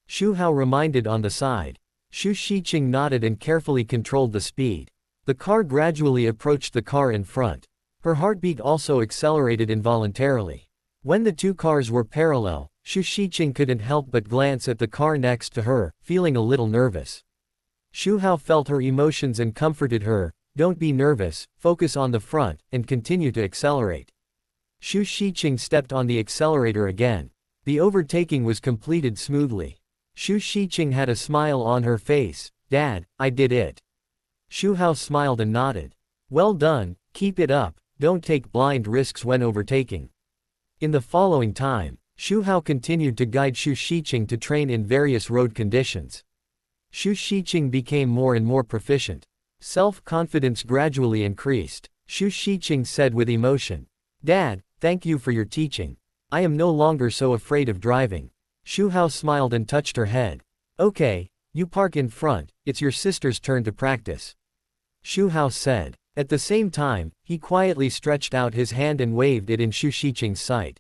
Xu Hao reminded on the side. Xu Shiqing nodded and carefully controlled the speed. The car gradually approached the car in front. Her heartbeat also accelerated involuntarily. When the two cars were parallel, Xu Shiqing couldn't help but glance at the car next to her, feeling a little nervous. Xu Hao felt her emotions and comforted her. Don't be nervous, focus on the front, and continue to accelerate. Xu Shiqing stepped on the accelerator again. The overtaking was completed smoothly. Xu Shiqing had a smile on her face. Dad, I did it. Xu Hao smiled and nodded. Well done, keep it up, don't take blind risks when overtaking. In the following time, Xu Hao continued to guide Xu Shiqing to train in various road conditions. Xu Shiqing became more and more proficient. Self-confidence gradually increased. Xu Shiqing said with emotion, Dad, thank you for your teaching. I am no longer so afraid of driving. Xu Hao smiled and touched her head. Okay, you park in front, it's your sister's turn to practice. Xu Hao said. At the same time, he quietly stretched out his hand and waved it in Xu Shiqing's sight.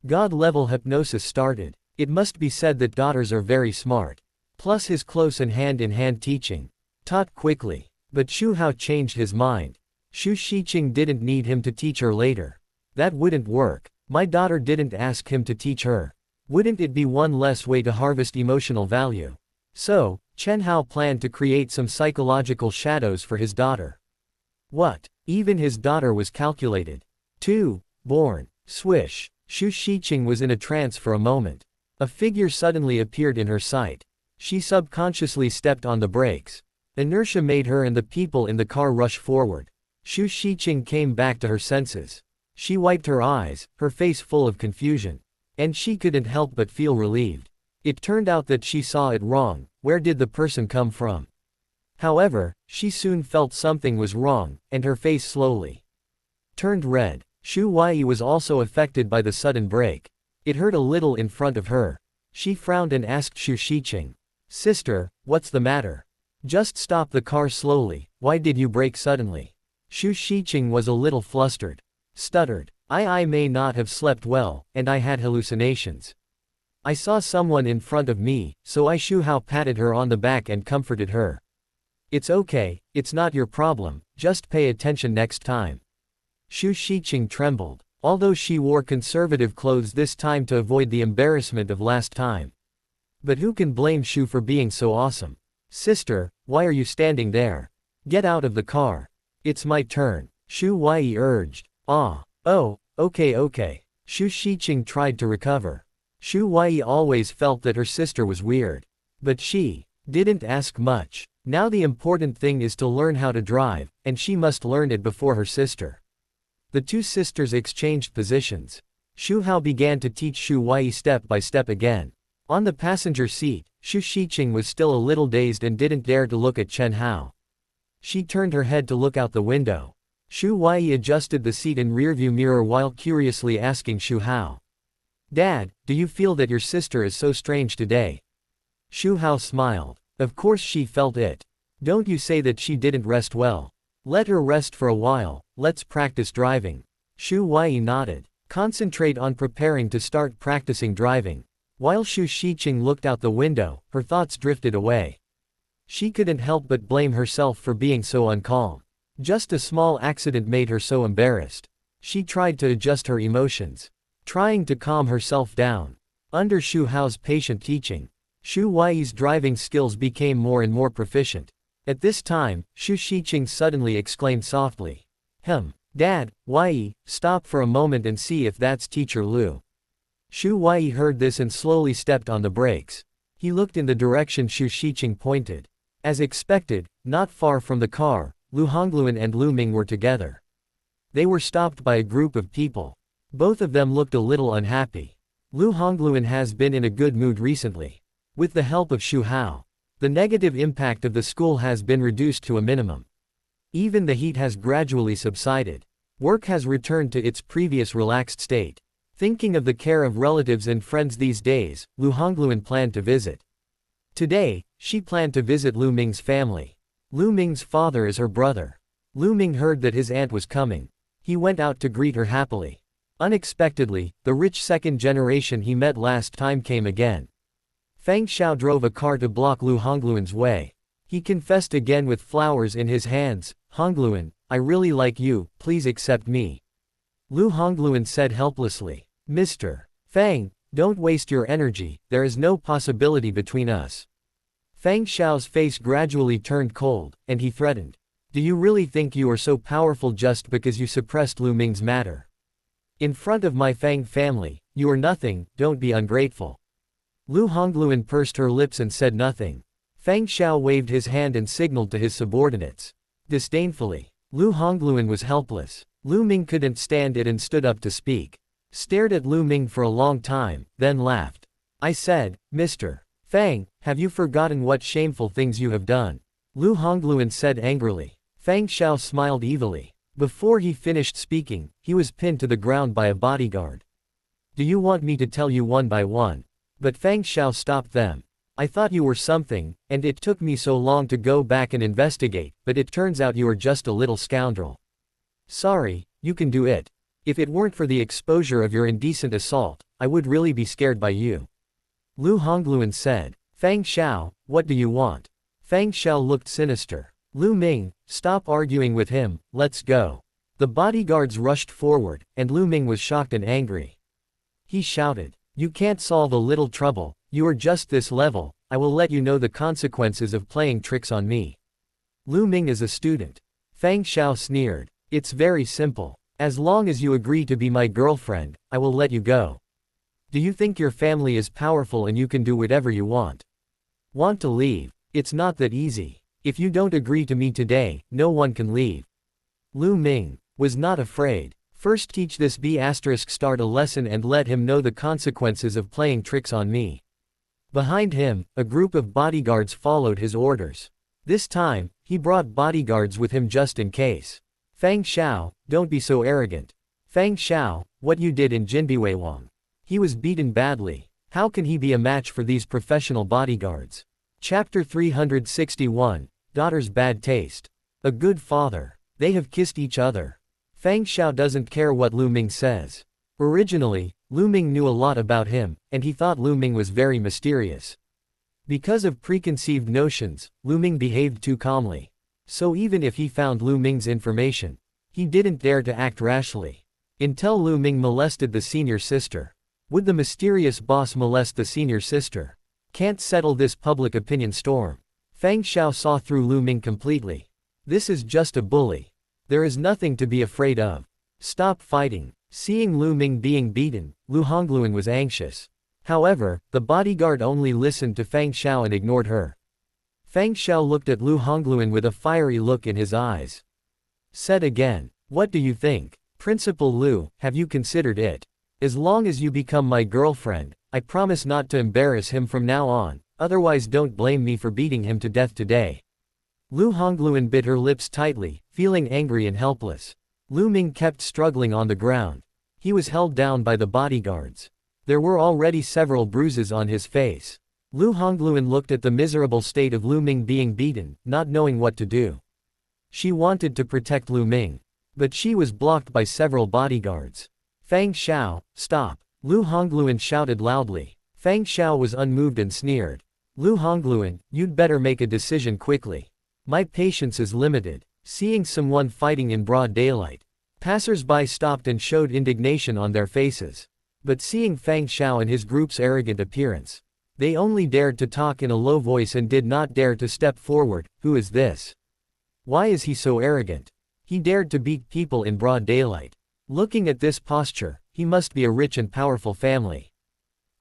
God-level hypnosis started. It must be said that daughters are very smart. Plus his close and hand-in-hand teaching. Taught quickly. But Xu Hao changed his mind. Xu Shiqing didn't need him to teach her later. That wouldn't work. My daughter didn't ask him to teach her. Wouldn't it be one less way to harvest emotional value? So, Chen Hao planned to create some psychological shadows for his daughter. What? Even his daughter was calculated. 2. Born. Swish. Xu Shiqing was in a trance for a moment. A figure suddenly appeared in her sight. She subconsciously stepped on the brakes. Inertia made her and the people in the car rush forward. Xu Shiqing came back to her senses. She wiped her eyes, her face full of confusion. And she couldn't help but feel relieved. It turned out that she saw it wrong. Where did the person come from? However, she soon felt something was wrong, and her face slowly turned red. Xu Huai was also affected by the sudden break. It hurt a little in front of her. She frowned and asked Xu Shiqing. Sister, what's the matter? Just stop the car slowly, why did you brake suddenly? Xu Shiqing was a little flustered. Stuttered. I may not have slept well, and I had hallucinations. I saw someone in front of me, so Xu Hao patted her on the back and comforted her. It's okay, it's not your problem, just pay attention next time. Xu Shiqing trembled, although she wore conservative clothes this time to avoid the embarrassment of last time. But who can blame Xu for being so awesome? Sister, why are you standing there? Get out of the car. It's my turn, Xu Huai urged. Oh, okay. Xu Shiqing tried to recover. Xu Huai always felt that her sister was weird. But she didn't ask much. Now the important thing is to learn how to drive, and she must learn it before her sister. The two sisters exchanged positions. Xu Hao began to teach Xu Huai step by step again. On the passenger seat, Xu Shiqing was still a little dazed and didn't dare to look at Chen Hao. She turned her head to look out the window. Xu Huai adjusted the seat and rearview mirror while curiously asking Xu Hao. Dad, do you feel that your sister is so strange today? Xu Hao smiled. Of course she felt it. Don't you say that she didn't rest well. Let her rest for a while, let's practice driving. Xu Huai nodded. Concentrate on preparing to start practicing driving. While Xu Shiqing looked out the window, her thoughts drifted away. She couldn't help but blame herself for being so uncalm. Just a small accident made her so embarrassed. She tried to adjust her emotions, trying to calm herself down. Under Xu Hao's patient teaching, Xu Huai's driving skills became more and more proficient. At this time, Xu Shiqing suddenly exclaimed softly. Dad, Wei, stop for a moment and see if that's Teacher Lu. Xu Wei heard this and slowly stepped on the brakes. He looked in the direction Xu Shiqing pointed. As expected, not far from the car, Lu Hongluan and Lu Ming were together. They were stopped by a group of people. Both of them looked a little unhappy. Lu Hongluan has been in a good mood recently. With the help of Xu Hao, the negative impact of the school has been reduced to a minimum. Even the heat has gradually subsided. Work has returned to its previous relaxed state. Thinking of the care of relatives and friends these days, Lu Hongluan planned to visit. Today, she planned to visit Lu Ming's family. Lu Ming's father is her brother. Lu Ming heard that his aunt was coming. He went out to greet her happily. Unexpectedly, the rich second generation he met last time came again. Fang Xiao drove a car to block Lu Hongluan's way. He confessed again with flowers in his hands, "Hongluan, I really like you, please accept me." Lu Hongluan said helplessly. "Mr. Fang, don't waste your energy, there is no possibility between us." Fang Xiao's face gradually turned cold, and he threatened. "Do you really think you are so powerful just because you suppressed Lu Ming's matter? In front of my Fang family, you are nothing, don't be ungrateful." Lu Hongluan pursed her lips and said nothing. Fang Xiao waved his hand and signaled to his subordinates. Disdainfully, Lu Hongluan was helpless. Lu Ming couldn't stand it and stood up to speak. Stared at Lu Ming for a long time, then laughed. "I said, Mr. Fang, have you forgotten what shameful things you have done?" Lu Hongluan said angrily. Fang Xiao smiled evilly. Before he finished speaking, he was pinned to the ground by a bodyguard. "Do you want me to tell you one by one?" But Fang Xiao stopped them. "I thought you were something, and it took me so long to go back and investigate, but it turns out you are just a little scoundrel. Sorry, you can do it. If it weren't for the exposure of your indecent assault, I would really be scared by you." Lu Hongluan said. "Fang Xiao, what do you want?" Fang Xiao looked sinister. "Lu Ming, stop arguing with him, let's go." The bodyguards rushed forward, and Lu Ming was shocked and angry. He shouted, "You can't solve a little trouble, you are just this level, I will let you know the consequences of playing tricks on me." Lu Ming is a student. Fang Xiao sneered. "It's very simple. As long as you agree to be my girlfriend, I will let you go. Do you think your family is powerful and you can do whatever you want? Want to leave? It's not that easy. If you don't agree to me today, no one can leave." Lu Ming was not afraid. "First teach this B***** a lesson and let him know the consequences of playing tricks on me." Behind him, a group of bodyguards followed his orders. This time, he brought bodyguards with him just in case. "Fang Xiao, don't be so arrogant. Fang Xiao, what you did in Jinbiweiwang. He was beaten badly. How can he be a match for these professional bodyguards?" Chapter 361, Daughter's Bad Taste. A good father. They have kissed each other. Fang Xiao doesn't care what Lu Ming says. Originally, Lu Ming knew a lot about him, and he thought Lu Ming was very mysterious. Because of preconceived notions, Lu Ming behaved too calmly. So even if he found Lu Ming's information, he didn't dare to act rashly. Until Lu Ming molested the senior sister. Would the mysterious boss molest the senior sister? Can't settle this public opinion storm. Fang Xiao saw through Lu Ming completely. This is just a bully. There is nothing to be afraid of. Stop fighting. Seeing Lu Ming being beaten, Lu Hongluan was anxious. However, the bodyguard only listened to Fang Xiao and ignored her. Fang Xiao looked at Lu Hongluan with a fiery look in his eyes. Said again, "What do you think? Principal Lu, have you considered it? As long as you become my girlfriend, I promise not to embarrass him from now on, otherwise don't blame me for beating him to death today." Lu Hongluan bit her lips tightly, feeling angry and helpless. Lu Ming kept struggling on the ground. He was held down by the bodyguards. There were already several bruises on his face. Lu Hongluan looked at the miserable state of Lu Ming being beaten, not knowing what to do. She wanted to protect Lu Ming, but she was blocked by several bodyguards. "Fang Xiao, stop!" Lu Hongluan shouted loudly. Fang Xiao was unmoved and sneered. "Lu Hongluan, you'd better make a decision quickly. My patience is limited." Seeing someone fighting in broad daylight, passers-by stopped and showed indignation on their faces. But seeing Fang Xiao and his group's arrogant appearance, They only dared to talk in a low voice and did not dare to step forward. Who is this? Why is he so arrogant? He dared to beat people in broad daylight. Looking at this posture, he must be a rich and powerful family.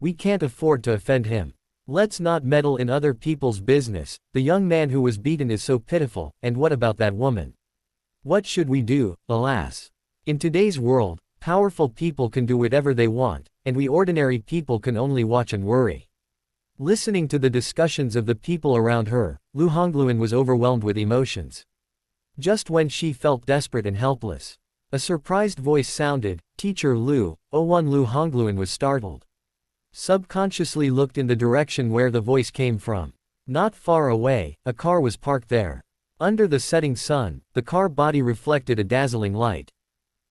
We can't afford to offend him. Let's not meddle in other people's business. The young man who was beaten is so pitiful, and what about that woman? What should we do? Alas. In today's world, powerful people can do whatever they want, and we ordinary people can only watch and worry. Listening to the discussions of the people around her, Lu Hongluan was overwhelmed with emotions. Just when she felt desperate and helpless, a surprised voice sounded, "Teacher Lu." Lu Hongluan was startled. Subconsciously looked in the direction where the voice came from. Not far away, a car was parked there. Under the setting sun, the car body reflected a dazzling light.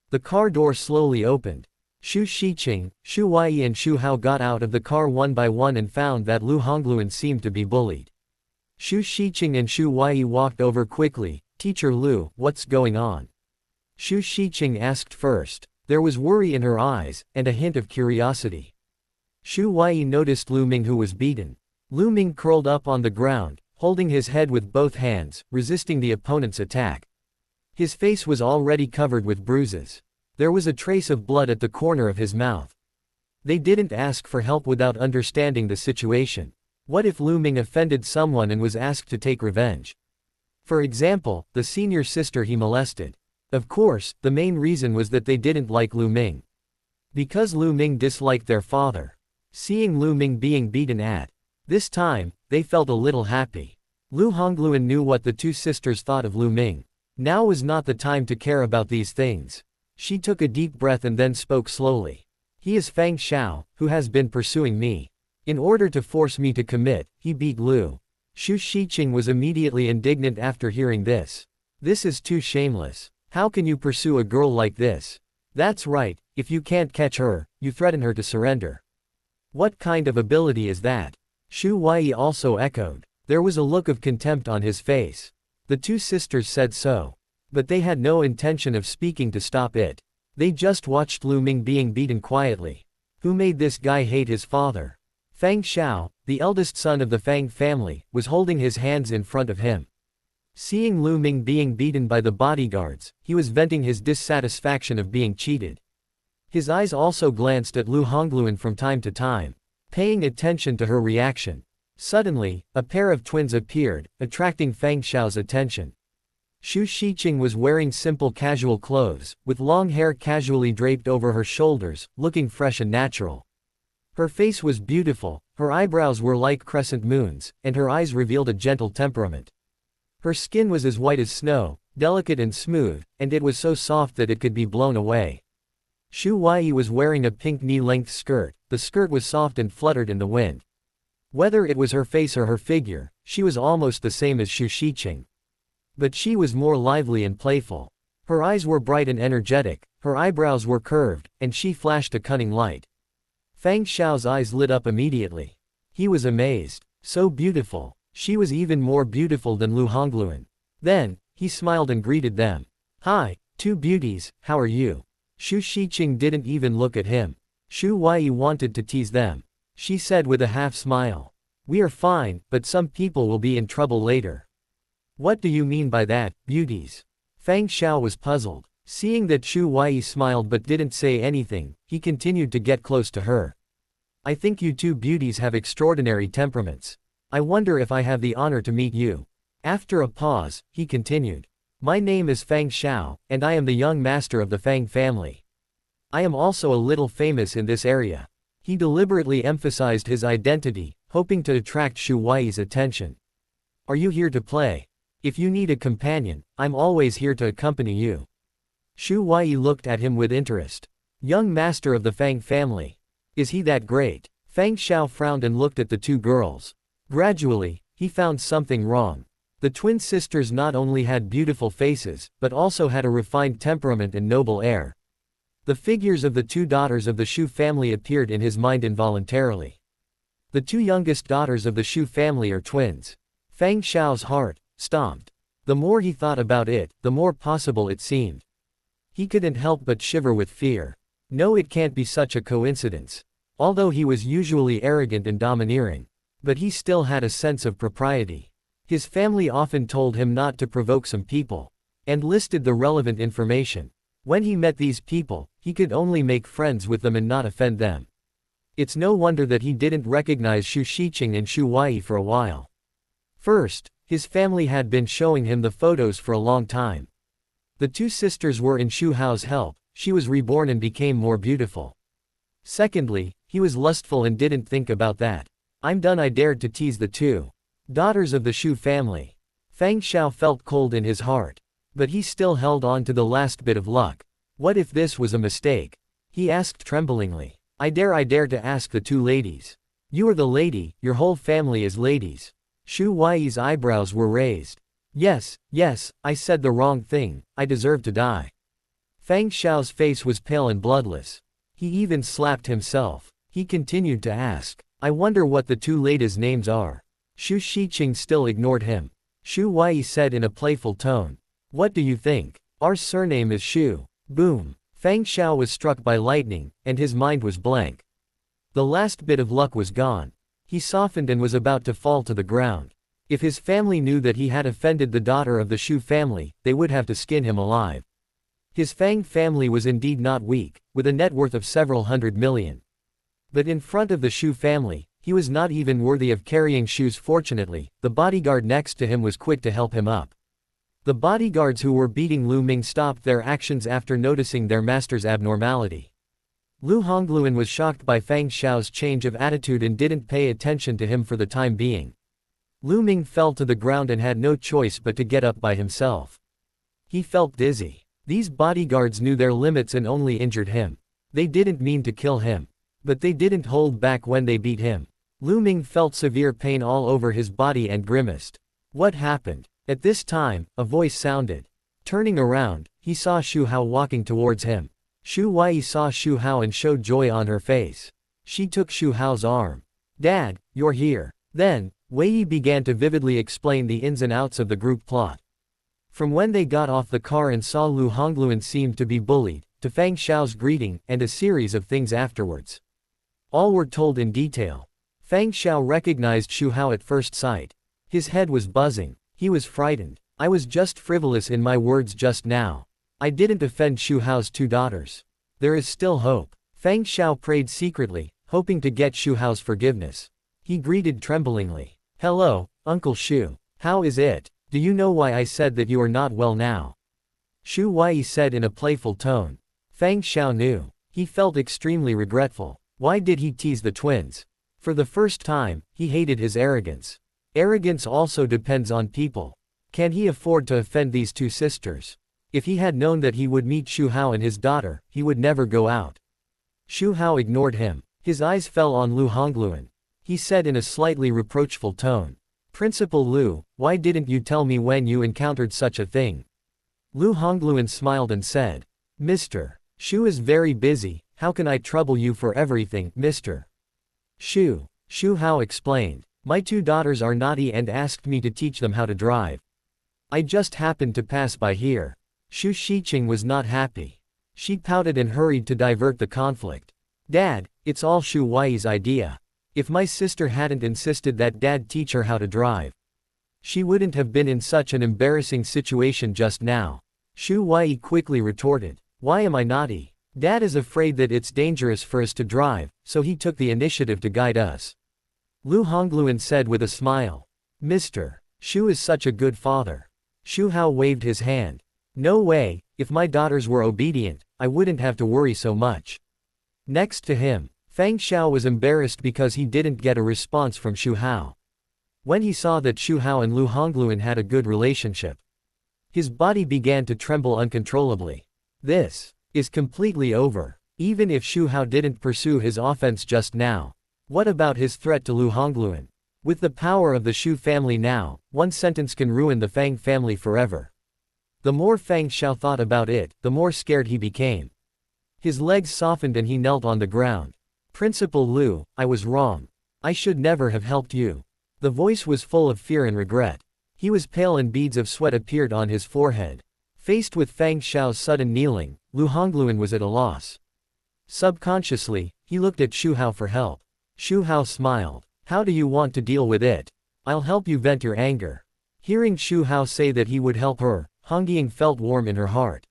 The car door slowly opened. Xu Shiqing, Xu Huayi and Xu Hao got out of the car one by one and found that Lu Hongluan seemed to be bullied. Xu Shiqing and Xu Huayi walked over quickly. "Teacher Lu, what's going on?" Xu Shiqing asked first. There was worry in her eyes, and a hint of curiosity. Xu Huayi noticed Lu Ming who was beaten. Lu Ming curled up on the ground, holding his head with both hands, resisting the opponent's attack. His face was already covered with bruises. There was a trace of blood at the corner of his mouth. They didn't ask for help without understanding the situation. What if Lu Ming offended someone and was asked to take revenge? For example, the senior sister he molested. Of course, the main reason was that they didn't like Lu Ming. Because Lu Ming disliked their father. Seeing Lu Ming being beaten at this time, they felt a little happy. Lu Hongluan knew what the two sisters thought of Lu Ming. Now was not the time to care about these things. She took a deep breath and then spoke slowly. He is Fang Xiao, who has been pursuing me. In order to force me to commit, he beat Lu. Xu Shiqing was immediately indignant after hearing this. This is too shameless. How can you pursue a girl like this? That's right, if you can't catch her, you threaten her to surrender. What kind of ability is that? Xu Huayi also echoed. There was a look of contempt on his face. The two sisters said so. But they had no intention of speaking to stop it. They just watched Lu Ming being beaten quietly. Who made this guy hate his father? Fang Xiao, the eldest son of the Fang family, was holding his hands in front of him. Seeing Lu Ming being beaten by the bodyguards, he was venting his dissatisfaction of being cheated. His eyes also glanced at Lu Hongluan from time to time, paying attention to her reaction. Suddenly, a pair of twins appeared, attracting Fang Xiao's attention. Xu Shiqing was wearing simple casual clothes, with long hair casually draped over her shoulders, looking fresh and natural. Her face was beautiful, her eyebrows were like crescent moons, and her eyes revealed a gentle temperament. Her skin was as white as snow, delicate and smooth, and it was so soft that it could be blown away. Xu Huayi was wearing a pink knee-length skirt. The skirt was soft and fluttered in the wind. Whether it was her face or her figure, she was almost the same as Xu Shiqing. But she was more lively and playful. Her eyes were bright and energetic, her eyebrows were curved, and she flashed a cunning light. Fang Xiao's eyes lit up immediately. He was amazed. So beautiful. She was even more beautiful than Lu Hongluan. Then, he smiled and greeted them. "Hi, two beauties, how are you?" Xu Shiqing didn't even look at him. Xu Huayi wanted to tease them. She said with a half smile. "We are fine, but some people will be in trouble later." "What do you mean by that, beauties?" Fang Xiao was puzzled. Seeing that Xu Huayi smiled but didn't say anything, he continued to get close to her. "I think you two beauties have extraordinary temperaments. I wonder if I have the honor to meet you." After a pause, he continued. "My name is Fang Xiao, and I am the young master of the Fang family. I am also a little famous in this area." He deliberately emphasized his identity, hoping to attract Xu Huayi's attention. "Are you here to play? If you need a companion, I'm always here to accompany you." Xu Huayi looked at him with interest. "Young master of the Fang family. Is he that great?" Fang Xiao frowned and looked at the two girls. Gradually, he found something wrong. The twin sisters not only had beautiful faces, but also had a refined temperament and noble air. The figures of the two daughters of the Xu family appeared in his mind involuntarily. The two youngest daughters of the Xu family are twins. Fang Xiao's heart stomped. The more he thought about it, the more possible it seemed. He couldn't help but shiver with fear. No, it can't be such a coincidence. Although he was usually arrogant and domineering, But he still had a sense of propriety. His family often told him not to provoke some people, and listed the relevant information. When he met these people, he could only make friends with them and not offend them. It's no wonder that he didn't recognize Xu Shiqing and Xu Huayi for a while. First, his family had been showing him the photos for a long time. The two sisters were in Xu Hao's help, she was reborn and became more beautiful. Secondly, he was lustful and didn't think about that. I'm done. I dared to tease the two daughters of the Xu family. Fang Xiao felt cold in his heart. But he still held on to the last bit of luck. What if this was a mistake? He asked tremblingly. I dare to ask the two ladies. You are the lady, your whole family is ladies. Xu Huayi's eyebrows were raised. Yes, I said the wrong thing, I deserve to die. Fang Xiao's face was pale and bloodless. He even slapped himself. He continued to ask. I wonder what the two ladies' names are. Xu Shiqing still ignored him. Xu Huayi said in a playful tone. What do you think? Our surname is Xu. Boom. Fang Xiao was struck by lightning, and his mind was blank. The last bit of luck was gone. He softened and was about to fall to the ground. If his family knew that he had offended the daughter of the Xu family, they would have to skin him alive. His Fang family was indeed not weak, with a net worth of several hundred million. But in front of the Xu family, he was not even worthy of carrying shoes. Fortunately, the bodyguard next to him was quick to help him up. The bodyguards who were beating Lu Ming stopped their actions after noticing their master's abnormality. Lu Hongluan was shocked by Fang Xiao's change of attitude and didn't pay attention to him for the time being. Lu Ming fell to the ground and had no choice but to get up by himself. He felt dizzy. These bodyguards knew their limits and only injured him. They didn't mean to kill him. But they didn't hold back when they beat him. Lu Ming felt severe pain all over his body and grimaced. What happened? At this time, a voice sounded. Turning around, he saw Xu Hao walking towards him. Xu Huayi saw Xu Hao and showed joy on her face. She took Xu Hao's arm. Dad, you're here. Then, Wei began to vividly explain the ins and outs of the group plot. From when they got off the car and saw Lu Hongluan seemed to be bullied, to Fang Xiao's greeting, and a series of things afterwards. All were told in detail. Fang Xiao recognized Xu Hao at first sight. His head was buzzing. He was frightened. I was just frivolous in my words just now. I didn't offend Xu Hao's two daughters. There is still hope. Fang Xiao prayed secretly, hoping to get Xu Hao's forgiveness. He greeted tremblingly. Hello, Uncle Xu. How is it? Do you know why I said that you are not well now? Xu Huayi said in a playful tone. Fang Xiao knew. He felt extremely regretful. Why did he tease the twins? For the first time, he hated his arrogance. Arrogance also depends on people. Can he afford to offend these two sisters? If he had known that he would meet Xu Hao and his daughter, he would never go out. Xu Hao ignored him. His eyes fell on Lu Hongluan. He said in a slightly reproachful tone. Principal Lu, why didn't you tell me when you encountered such a thing? Lu Hongluan smiled and said. Mr. Xu is very busy, how can I trouble you for everything, Mr. Xu Hao explained. My two daughters are naughty and asked me to teach them how to drive. I just happened to pass by here. Xu Shiqing was not happy. She pouted and hurried to divert the conflict. Dad, it's all Xu Huayi's idea. If my sister hadn't insisted that Dad teach her how to drive, she wouldn't have been in such an embarrassing situation just now. Xu Huayi quickly retorted. Why am I naughty? Dad is afraid that it's dangerous for us to drive, so he took the initiative to guide us. Lu Hongluan said with a smile. Mr. Xu is such a good father. Xu Hao waved his hand. No way, if my daughters were obedient, I wouldn't have to worry so much. Next to him, Fang Xiao was embarrassed because he didn't get a response from Xu Hao. When he saw that Xu Hao and Lu Hongluan had a good relationship, his body began to tremble uncontrollably. This is completely over. Even if Xu Hao didn't pursue his offense just now, what about his threat to Lu Hongluan? With the power of the Xu family now, one sentence can ruin the Fang family forever. The more Fang Xiao thought about it, the more scared he became. His legs softened and he knelt on the ground. Principal Lu, I was wrong. I should never have helped you. The voice was full of fear and regret. He was pale and beads of sweat appeared on his forehead. Faced with Fang Xiao's sudden kneeling, Lu Hongluan was at a loss. Subconsciously, he looked at Xu Hao for help. Xu Hao smiled. How do you want to deal with it? I'll help you vent your anger. Hearing Xu Hao say that he would help her, Hong Ying felt warm in her heart.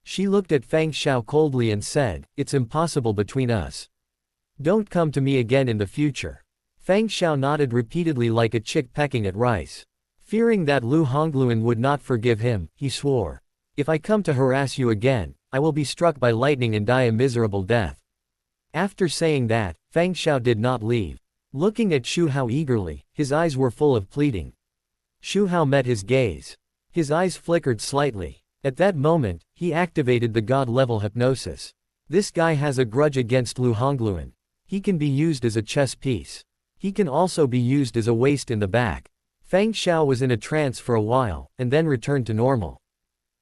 She looked at Feng Xiao coldly and said, "It's impossible between us. Don't come to me again in the future." Feng Xiao nodded repeatedly like a chick pecking at rice. Fearing that Lu Hongluan would not forgive him, he swore, "If I come to harass you again, I will be struck by lightning and die a miserable death." After saying that, Feng Xiao did not leave. Looking at Xu Hao eagerly, his eyes were full of pleading. Xu Hao met his gaze. His eyes flickered slightly. At that moment, he activated the god-level hypnosis. This guy has a grudge against Lu Hongluan. He can be used as a chess piece. He can also be used as a waist in the back. Feng Xiao was in a trance for a while, and then returned to normal.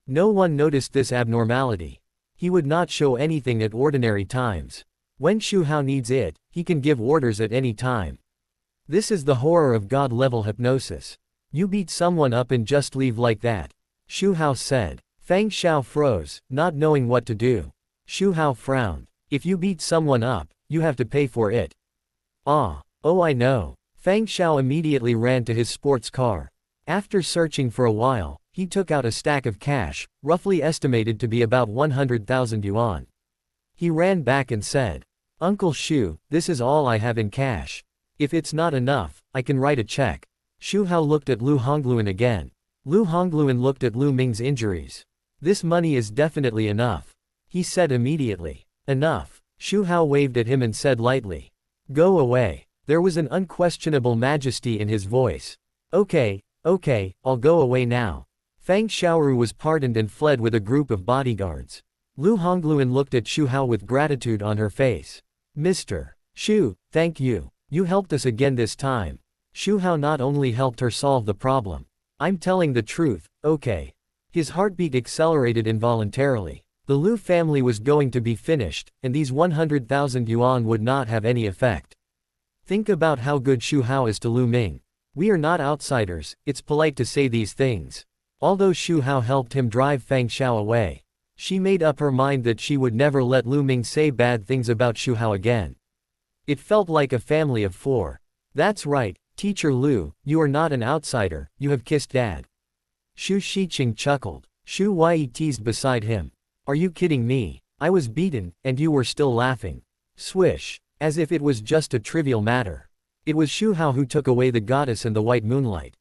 No one noticed this abnormality. He would not show anything at ordinary times. When Xu Hao needs it, he can give orders at any time. This is the horror of god-level hypnosis. You beat someone up and just leave like that, Xu Hao said. Feng Xiao froze, not knowing what to do. Xu Hao frowned. If you beat someone up, you have to pay for it. Ah, oh I know. Feng Xiao immediately ran to his sports car. After searching for a while, he took out a stack of cash, roughly estimated to be about 100,000 yuan. He ran back and said, "Uncle Xu, this is all I have in cash. If it's not enough, I can write a check." Xu Hao looked at Lu Hongluan again. Lu Hongluan looked at Lu Ming's injuries. "This money is definitely enough," he said immediately. "Enough." Xu Hao waved at him and said lightly, "Go away." There was an unquestionable majesty in his voice. Okay, I'll go away now." Feng Xiaoru was pardoned and fled with a group of bodyguards. Lu Hongluan looked at Xu Hao with gratitude on her face. "Mr. Xu, thank you. You helped us again this time." Xu Hao not only helped her solve the problem. "I'm telling the truth, okay." His heartbeat accelerated involuntarily. The Lu family was going to be finished, and these 100,000 yuan would not have any effect. Think about how good Xu Hao is to Lu Ming. We are not outsiders, it's polite to say these things. Although Xu Hao helped him drive Feng Xiao away, she made up her mind that she would never let Lu Ming say bad things about Xu Hao again. It felt like a family of four. "That's right, Teacher Lu, you are not an outsider, you have kissed Dad." Xu Shiqing chuckled. Xu Yi teased beside him. "Are you kidding me? I was beaten, and you were still laughing." Swish. As if it was just a trivial matter. It was Xu Hao who took away the goddess and the white moonlight.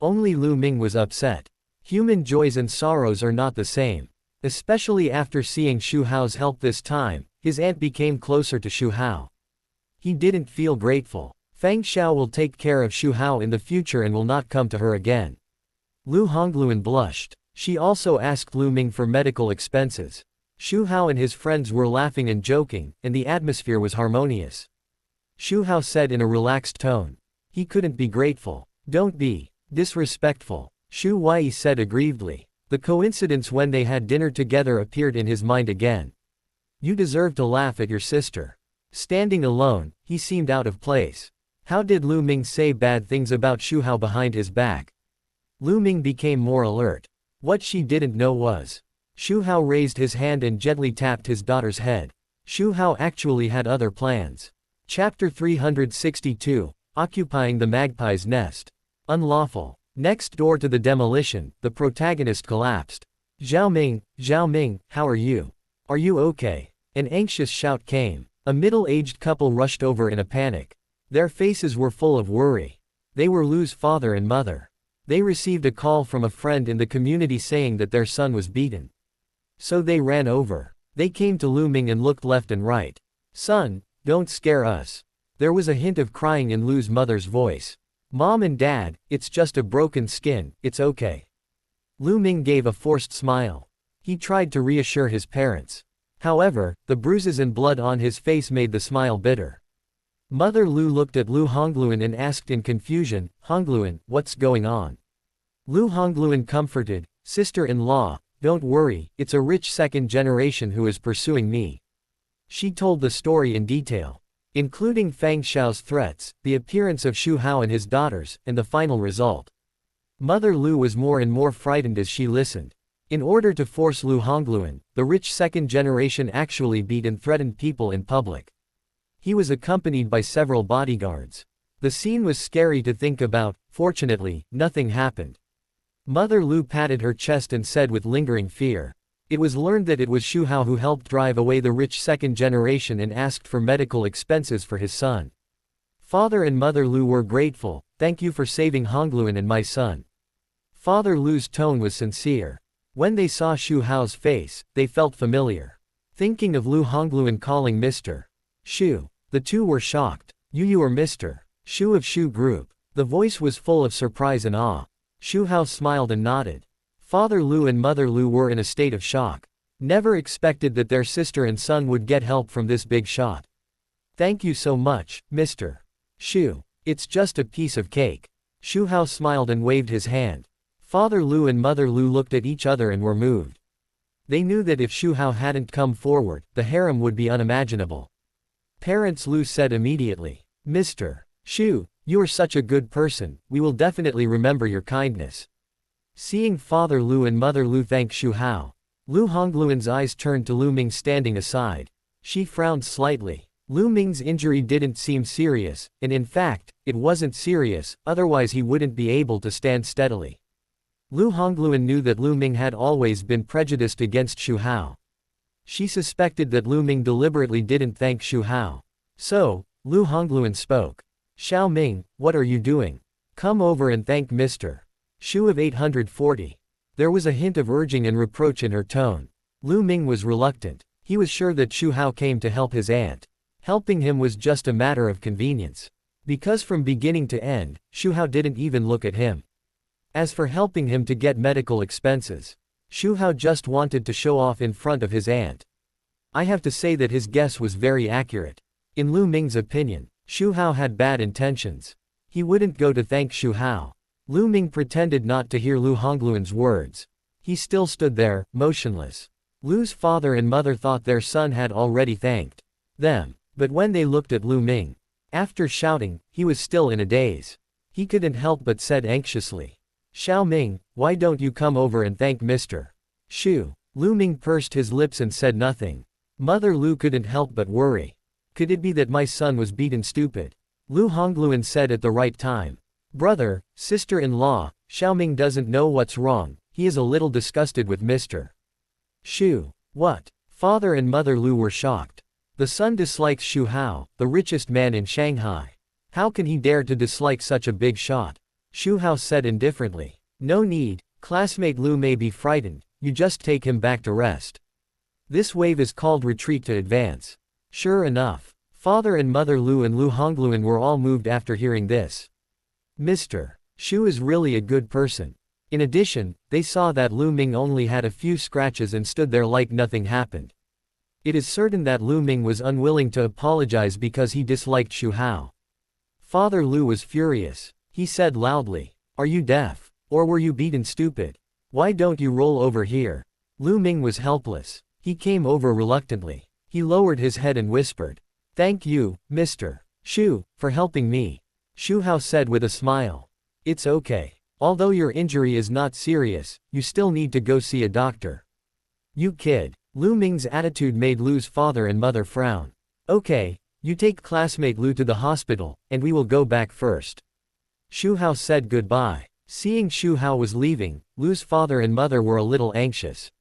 Only Lu Ming was upset. Human joys and sorrows are not the same. Especially after seeing Xu Hao's help this time, his aunt became closer to Xu Hao. He didn't feel grateful. Feng Xiao will take care of Xu Hao in the future and will not come to her again. Lu Hongluan blushed. She also asked Lu Ming for medical expenses. Xu Hao and his friends were laughing and joking, and the atmosphere was harmonious. Xu Hao said in a relaxed tone. He couldn't be grateful. "Don't be disrespectful," Xu Yi said aggrievedly. The coincidence when they had dinner together appeared in his mind again. "You deserve to laugh at your sister." Standing alone, he seemed out of place. How did Lu Ming say bad things about Xu Hao behind his back? Lu Ming became more alert. What she didn't know was, Xu Hao raised his hand and gently tapped his daughter's head. Xu Hao actually had other plans. Chapter 362, Occupying the Magpie's Nest. Unlawful. Next door to the demolition, the protagonist collapsed. Zhao Ming, how are you? Are you okay?" An anxious shout came. A middle-aged couple rushed over in a panic. Their faces were full of worry. They were Lu's father and mother. They received a call from a friend in the community saying that their son was beaten. So they ran over. They came to Lu Ming and looked left and right. "Son, don't scare us." There was a hint of crying in Lu's mother's voice. "Mom and Dad, it's just a broken skin, it's okay." Lu Ming gave a forced smile. He tried to reassure his parents. However, the bruises and blood on his face made the smile bitter. Mother Lu looked at Lu Hongluan and asked in confusion, "Hongluan, what's going on?" Lu Hongluan comforted, "Sister-in-law, don't worry, it's a rich second generation who is pursuing me." She told the story in detail, including Feng Xiao's threats, the appearance of Xu Hao and his daughters, and the final result. Mother Lu was more and more frightened as she listened. In order to force Lu Hongluan, the rich second generation actually beat and threatened people in public. He was accompanied by several bodyguards. The scene was scary to think about. Fortunately, nothing happened. Mother Lu patted her chest and said with lingering fear. It was learned that it was Xu Hao who helped drive away the rich second generation and asked for medical expenses for his son. Father and Mother Lu were grateful. Thank you for saving Hongluan and my son. Father Lu's tone was sincere. When they saw Xu Hao's face, they felt familiar. Thinking of Lu Hongluan calling Mr. Xu. The two were shocked. You are Mr. Xu of Xu Group. The voice was full of surprise and awe. Xu Hao smiled and nodded. Father Lu and Mother Lu were in a state of shock. Never expected that their sister and son would get help from this big shot. Thank you so much, Mr. Xu. It's just a piece of cake. Xu Hao smiled and waved his hand. Father Lu and Mother Lu looked at each other and were moved. They knew that if Xu Hao hadn't come forward, the harem would be unimaginable. Parents Lu said immediately. Mr. Xu, you are such a good person, we will definitely remember your kindness. Seeing Father Lu and Mother Lu thank Xu Hao, Lu Hongluan's eyes turned to Lu Ming standing aside. She frowned slightly. Lu Ming's injury didn't seem serious, and in fact, it wasn't serious, otherwise he wouldn't be able to stand steadily. Lu Hongluan knew that Lu Ming had always been prejudiced against Xu Hao. She suspected that Lu Ming deliberately didn't thank Xu Hao. So, Lu Hongluan spoke. Xiao Ming, what are you doing? Come over and thank Mr. Xu of 840. There was a hint of urging and reproach in her tone. Lu Ming was reluctant. He was sure that Xu Hao came to help his aunt. Helping him was just a matter of convenience. Because from beginning to end, Xu Hao didn't even look at him. As for helping him to get medical expenses, Xu Hao just wanted to show off in front of his aunt. I have to say that his guess was very accurate. In Lu Ming's opinion, Xu Hao had bad intentions. He wouldn't go to thank Xu Hao. Lu Ming pretended not to hear Lu Hongluan's words. He still stood there, motionless. Lu's father and mother thought their son had already thanked them, but when they looked at Lu Ming, after shouting, he was still in a daze. He couldn't help but said anxiously, Xiao Ming, why don't you come over and thank Mr. Xu? Lu Ming pursed his lips and said nothing. Mother Lu couldn't help but worry. Could it be that my son was beaten stupid? Lu Hongluan said at the right time. Brother, sister-in-law, Xiao Ming doesn't know what's wrong, he is a little disgusted with Mr. Xu. What? Father and Mother Lu were shocked. The son dislikes Xu Hao, the richest man in Shanghai. How can he dare to dislike such a big shot? Xu Hao said indifferently. No need, classmate Lu may be frightened, you just take him back to rest. This wave is called retreat to advance. Sure enough, Father and Mother Lu and Lu Hongluan were all moved after hearing this. Mr. Xu is really a good person. In addition, they saw that Lu Ming only had a few scratches and stood there like nothing happened. It is certain that Lu Ming was unwilling to apologize because he disliked Xu Hao. Father Lu was furious. He said loudly, are you deaf? Or were you beaten stupid? Why don't you roll over here? Lu Ming was helpless. He came over reluctantly. He lowered his head and whispered, thank you, Mr. Xu, for helping me. Xu Hao said with a smile. It's okay. Although your injury is not serious, you still need to go see a doctor. You kid. Lu Ming's attitude made Lu's father and mother frown. Okay, you take classmate Lu to the hospital, and we will go back first. Xu Hao said goodbye. Seeing Xu Hao was leaving, Lu's father and mother were a little anxious.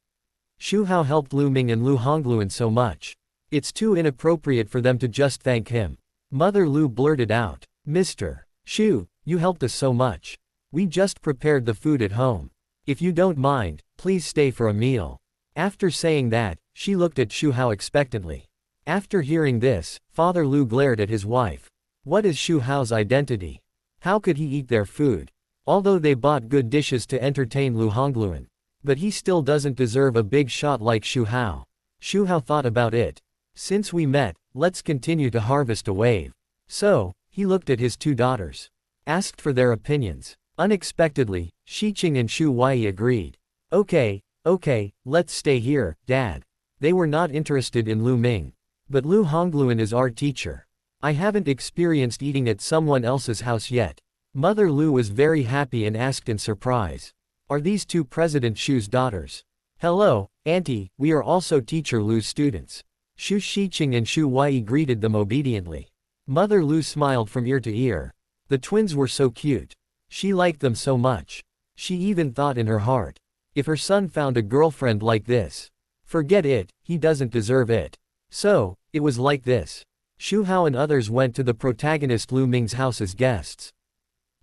Xu Hao helped Lu Ming and Lu Hongluan so much. It's too inappropriate for them to just thank him. Mother Lu blurted out, Mr. Xu, you helped us so much. We just prepared the food at home. If you don't mind, please stay for a meal. After saying that, she looked at Xu Hao expectantly. After hearing this, Father Lu glared at his wife. What is Xu Hao's identity? How could he eat their food? Although they bought good dishes to entertain Lu Hongluan. But he still doesn't deserve a big shot like Xu Hao. Xu Hao thought about it. Since we met, let's continue to harvest a wave. So, he looked at his two daughters. Asked for their opinions. Unexpectedly, Xiqing and Xu Wei agreed. Okay, let's stay here, Dad. They were not interested in Lu Ming. But Lu Hongluan is our teacher. I haven't experienced eating at someone else's house yet. Mother Lu was very happy and asked in surprise. Are these two President Xu's daughters? Hello, Auntie, we are also teacher Lu's students. Xu Xiqing and Xu Wei greeted them obediently. Mother Lu smiled from ear to ear. The twins were so cute. She liked them so much. She even thought in her heart, if her son found a girlfriend like this, forget it, he doesn't deserve it. So, it was like this. Xu Hao and others went to the protagonist Lu Ming's house as guests.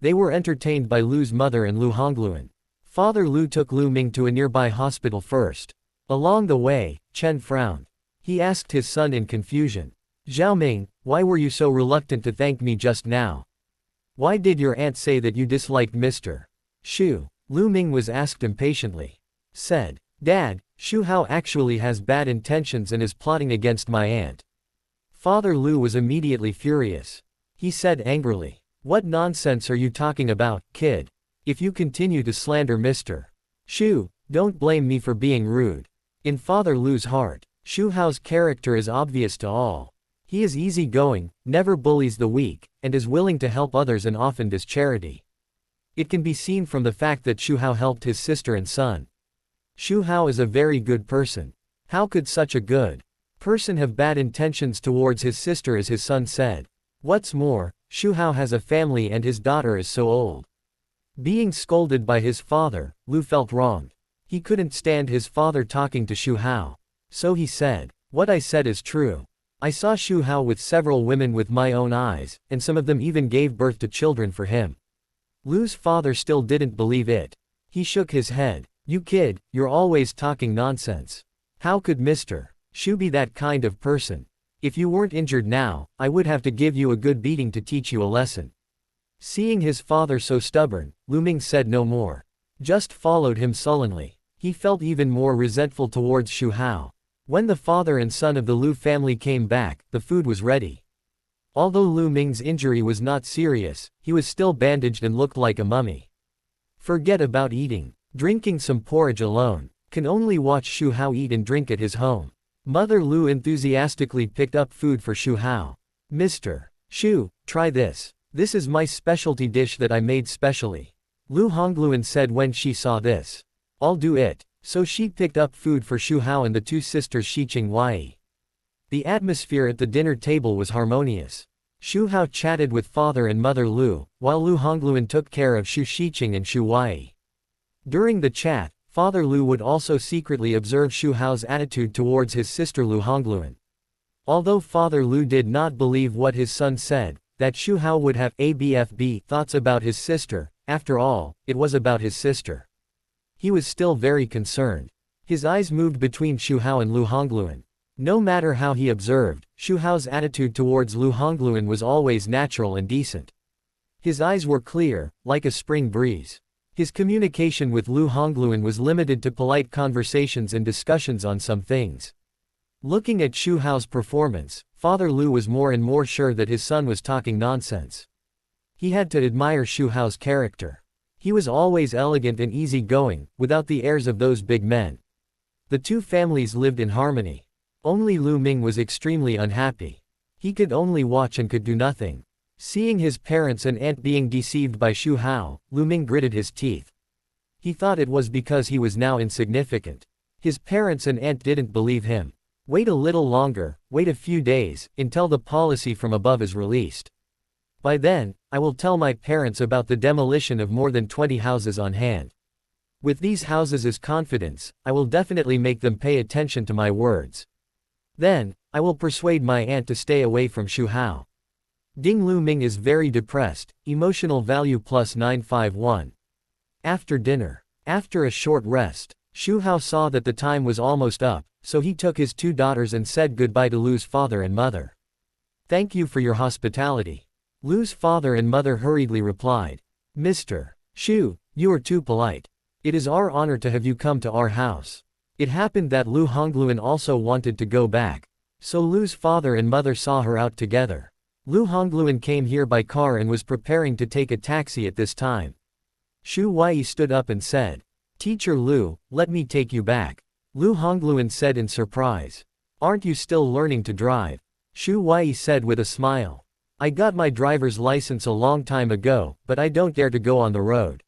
They were entertained by Lu's mother and Lu Hongluan. Father Lu took Lu Ming to a nearby hospital first. Along the way, Chen frowned. He asked his son in confusion. Zhao Ming, why were you so reluctant to thank me just now? Why did your aunt say that you disliked Mr. Xu? Lu Ming was asked impatiently. Said, Dad, Xu Hao actually has bad intentions and is plotting against my aunt. Father Lu was immediately furious. He said angrily, what nonsense are you talking about, kid? If you continue to slander Mr. Xu, don't blame me for being rude. In Father Lu's heart, Xu Hao's character is obvious to all. He is easygoing, never bullies the weak, and is willing to help others and often does charity. It can be seen from the fact that Xu Hao helped his sister and son. Xu Hao is a very good person. How could such a good person have bad intentions towards his sister, as his son said? What's more, Xu Hao has a family and his daughter is so old. Being scolded by his father, Lu felt wronged. He couldn't stand his father talking to Xu Hao. So he said, what I said is true. I saw Xu Hao with several women with my own eyes, and some of them even gave birth to children for him. Lu's father still didn't believe it. He shook his head. You kid, you're always talking nonsense. How could Mr. Xu be that kind of person? If you weren't injured now, I would have to give you a good beating to teach you a lesson. Seeing his father so stubborn, Lu Ming said no more. Just followed him sullenly. He felt even more resentful towards Xu Hao. When the father and son of the Lu family came back, the food was ready. Although Lu Ming's injury was not serious, he was still bandaged and looked like a mummy. Forget about eating. Drinking some porridge alone. Can only watch Xu Hao eat and drink at his home. Mother Lu enthusiastically picked up food for Xu Hao. Mr. Xu, try this. This is my specialty dish that I made specially. Lu Hongluan said when she saw this. I'll do it. So she picked up food for Xu Hao and the two sisters Xiqing Wei. The atmosphere at the dinner table was harmonious. Xu Hao chatted with father and mother Lu, while Lu Hongluan took care of Xu Xiqing and Xu Wei. During the chat, Father Lu would also secretly observe Xu Hao's attitude towards his sister Lu Hongluan. Although Father Lu did not believe what his son said, that Xu Hao would have ABFB thoughts about his sister, after all, it was about his sister. He was still very concerned. His eyes moved between Xu Hao and Lu Hongluan. No matter how he observed, Xu Hao's attitude towards Lu Hongluan was always natural and decent. His eyes were clear, like a spring breeze. His communication with Lu Hongluan was limited to polite conversations and discussions on some things. Looking at Xu Hao's performance, Father Lu was more and more sure that his son was talking nonsense. He had to admire Xu Hao's character. He was always elegant and easygoing, without the airs of those big men. The two families lived in harmony. Only Lu Ming was extremely unhappy. He could only watch and could do nothing. Seeing his parents and aunt being deceived by Xu Hao, Lu Ming gritted his teeth. He thought it was because he was now insignificant. His parents and aunt didn't believe him. Wait a little longer, wait a few days, until the policy from above is released. By then, I will tell my parents about the demolition of more than 20 houses on hand. With these houses as confidence, I will definitely make them pay attention to my words. Then, I will persuade my aunt to stay away from Xu Hao. Ding Lu Ming is very depressed, emotional value plus 951. After dinner. After a short rest, Xu Hao saw that the time was almost up, so he took his two daughters and said goodbye to Lu's father and mother. Thank you for your hospitality. Lu's father and mother hurriedly replied. Mr. Xu, you are too polite. It is our honor to have you come to our house. It happened that Lu Hongluan also wanted to go back. So Lu's father and mother saw her out together. Lu Hongluan came here by car and was preparing to take a taxi at this time. Xu Wei stood up and said. Teacher Lu, let me take you back. Lu Hongluan said in surprise. Aren't you still learning to drive? Xu Wei said with a smile. I got my driver's license a long time ago, but I don't dare to go on the road.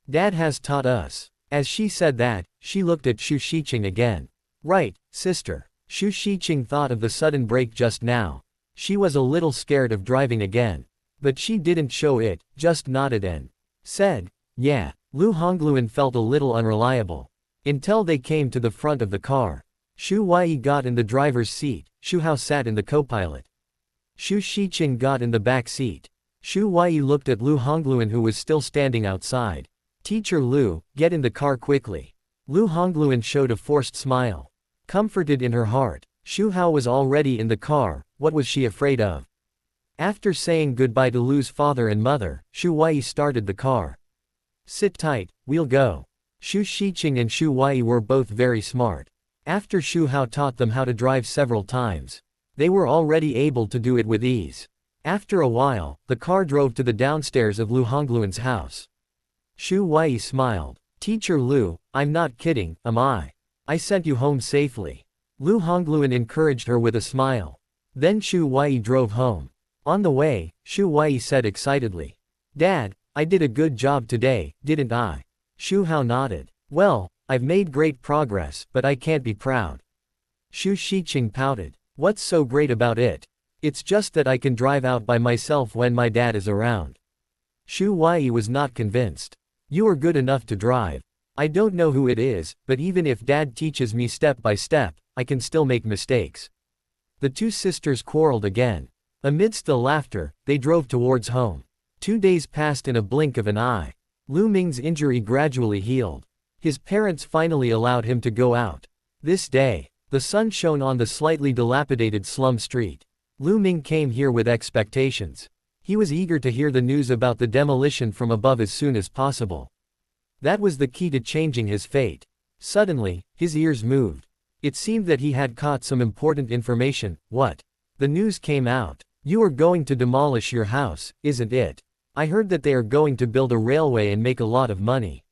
Dad has taught us. As she said that, she looked at Xu Xiqing again. Right, sister. Xu Xiqing thought of the sudden break just now. She was a little scared of driving again. But she didn't show it, just nodded and said, yeah. Lu Hongluan felt a little unreliable. Until they came to the front of the car. Xu Huai got in the driver's seat, Xu Hao sat in the co-pilot. Xu Shiqing got in the back seat. Xu Huai looked at Lu Hongluan who was still standing outside. Teacher Lu, get in the car quickly. Lu Hongluan showed a forced smile. Comforted in her heart. Xu Hao was already in the car, what was she afraid of? After saying goodbye to Lu's father and mother, Xu Huai started the car. Sit tight, we'll go. Xu Shiqing and Xu Huai were both very smart. After Xu Hao taught them how to drive several times, they were already able to do it with ease. After a while, the car drove to the downstairs of Lu Hongluan's house. Xu Huai smiled. Teacher Lu, I'm not kidding, am I? I sent you home safely. Lu Hongluan encouraged her with a smile. Then Xu Huai drove home. On the way, Xu Huai said excitedly, Dad, I did a good job today, didn't I? Xu Hao nodded. Well, I've made great progress, but I can't be proud. Xu Shiqing pouted. What's so great about it? It's just that I can drive out by myself when my dad is around. Xu Huai was not convinced. You are good enough to drive. I don't know who it is, but even if dad teaches me step by step, I can still make mistakes. The two sisters quarreled again. Amidst the laughter, they drove towards home. 2 days passed in a blink of an eye. Lu Ming's injury gradually healed. His parents finally allowed him to go out. This day, the sun shone on the slightly dilapidated slum street. Lu Ming came here with expectations. He was eager to hear the news about the demolition from above as soon as possible. That was the key to changing his fate. Suddenly, his ears moved. It seemed that he had caught some important information. What? The news came out. You are going to demolish your house, isn't it? I heard that they are going to build a railway and make a lot of money.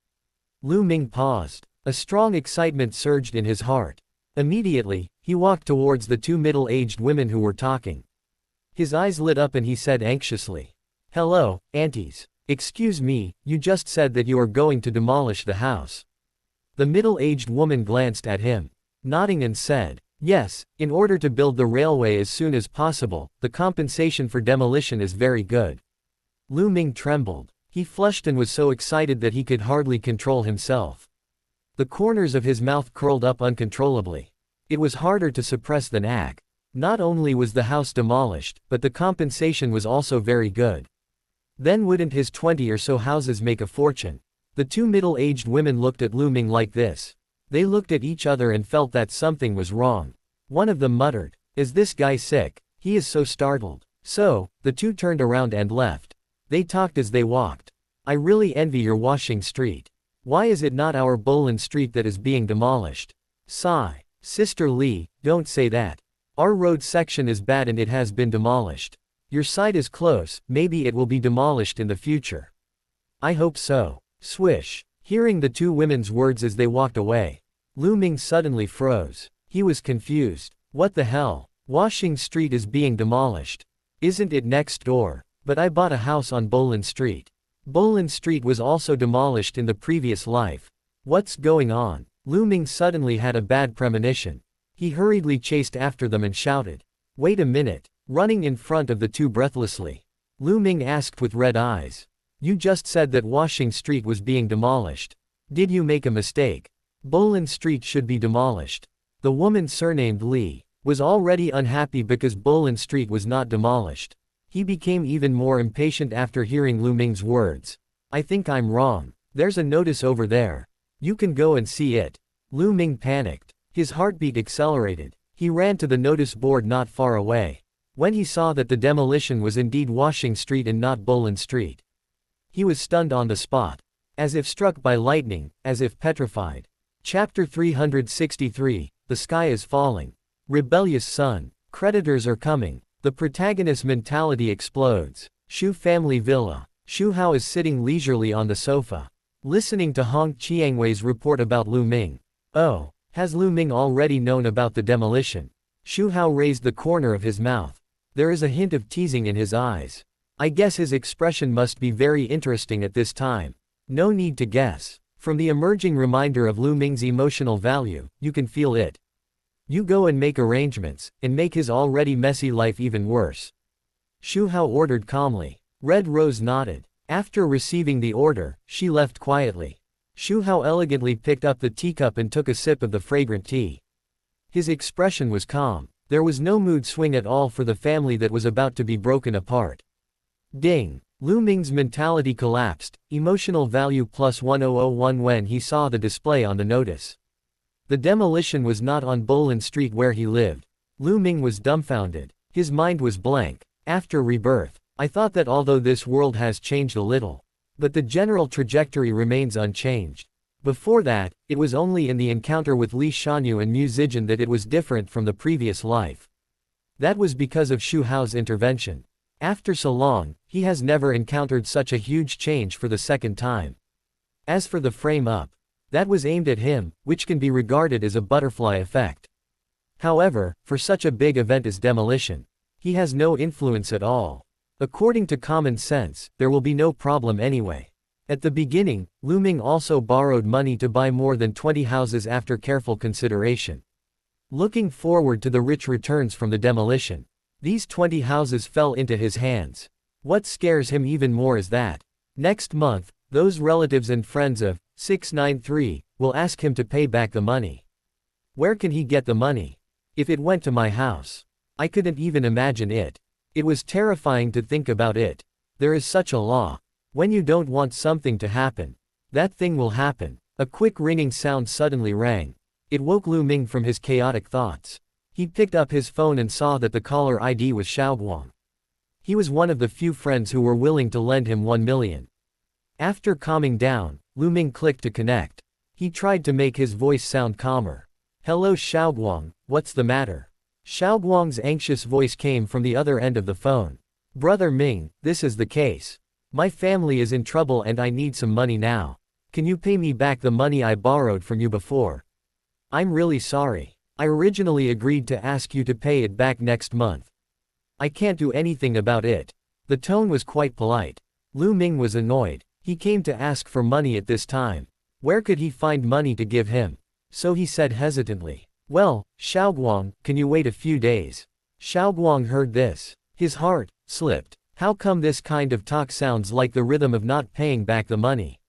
Lu Ming paused. A strong excitement surged in his heart. Immediately, he walked towards the two middle-aged women who were talking. His eyes lit up and he said anxiously, Hello, aunties. Excuse me, you just said that you are going to demolish the house. The middle-aged woman glanced at him, nodding and said, Yes, in order to build the railway as soon as possible, the compensation for demolition is very good. Lu Ming trembled. He flushed and was so excited that he could hardly control himself. The corners of his mouth curled up uncontrollably. It was harder to suppress than act. Not only was the house demolished, but the compensation was also very good. Then wouldn't his 20 or so houses make a fortune? The two middle-aged women looked at Lu Ming like this. They looked at each other and felt that something was wrong. One of them muttered, Is this guy sick? He is so startled. So, the two turned around and left. They talked as they walked. I really envy your Washing Street. Why is it not our Bolan Street that is being demolished? Sigh. Sister Lee, don't say that. Our road section is bad and it has been demolished. Your side is close, maybe it will be demolished in the future. I hope so. Swish. Hearing the two women's words as they walked away, Lu Ming suddenly froze. He was confused. What the hell? Washing Street is being demolished. Isn't it next door? But I bought a house on Bolan Street. Bolan Street was also demolished in the previous life. What's going on? Lu Ming suddenly had a bad premonition. He hurriedly chased after them and shouted, Wait a minute. Running in front of the two breathlessly, Lu Ming asked with red eyes, You just said that Washing Street was being demolished. Did you make a mistake? Bolan Street should be demolished. The woman surnamed Lee was already unhappy because Bolan Street was not demolished. He became even more impatient after hearing Lu Ming's words. I think I'm wrong. There's a notice over there. You can go and see it. Lu Ming panicked. His heartbeat accelerated. He ran to the notice board not far away. When he saw that the demolition was indeed Washing Street and not Bolan Street, he was stunned on the spot. As if struck by lightning, as if petrified. Chapter 363, The Sky is Falling. Rebellious Son. Creditors are coming. The protagonist's mentality explodes. Xu family villa. Xu Hao is sitting leisurely on the sofa, listening to Hong Qiangwei's report about Lu Ming. Oh, has Lu Ming already known about the demolition? Xu Hao raised the corner of his mouth. There is a hint of teasing in his eyes. I guess his expression must be very interesting at this time. No need to guess. From the emerging reminder of Lu Ming's emotional value, you can feel it. You go and make arrangements, and make his already messy life even worse. Xu Hao ordered calmly. Red Rose nodded. After receiving the order, she left quietly. Xu Hao elegantly picked up the teacup and took a sip of the fragrant tea. His expression was calm. There was no mood swing at all for the family that was about to be broken apart. Ding! Lu Ming's mentality collapsed, emotional value plus 1001 when he saw the display on the notice. The demolition was not on Bolin Street where he lived. Lu Ming was dumbfounded. His mind was blank. After rebirth, I thought that although this world has changed a little, but the general trajectory remains unchanged. Before that, it was only in the encounter with Li Shanyu and Mu Zijin that it was different from the previous life. That was because of Xu Hao's intervention. After so long, he has never encountered such a huge change for the second time. As for the frame-up, that was aimed at him, which can be regarded as a butterfly effect. However, for such a big event as demolition, he has no influence at all. According to common sense, there will be no problem anyway. At the beginning, Lu Ming also borrowed money to buy more than 20 houses after careful consideration. Looking forward to the rich returns from the demolition, these 20 houses fell into his hands. What scares him even more is that, next month, those relatives and friends of 693 will ask him to pay back the money. Where can he get the money? If it went to my house, I couldn't even imagine it. It was terrifying to think about it. There is such a law. When you don't want something to happen, that thing will happen. A quick ringing sound suddenly rang. It woke Lu Ming from his chaotic thoughts. He picked up his phone and saw that the caller ID was Xiaoguang. He was one of the few friends who were willing to lend him 1 million. After calming down, Lu Ming clicked to connect. He tried to make his voice sound calmer. Hello Xiaoguang, what's the matter? Xiaoguang's anxious voice came from the other end of the phone. Brother Ming, this is the case. My family is in trouble and I need some money now. Can you pay me back the money I borrowed from you before? I'm really sorry. I originally agreed to ask you to pay it back next month. I can't do anything about it. The tone was quite polite. Lu Ming was annoyed. He came to ask for money at this time. Where could he find money to give him? So he said hesitantly. Well, Xiaoguang, can you wait a few days? Xiaoguang heard this. His heart slipped. How come this kind of talk sounds like the rhythm of not paying back the money?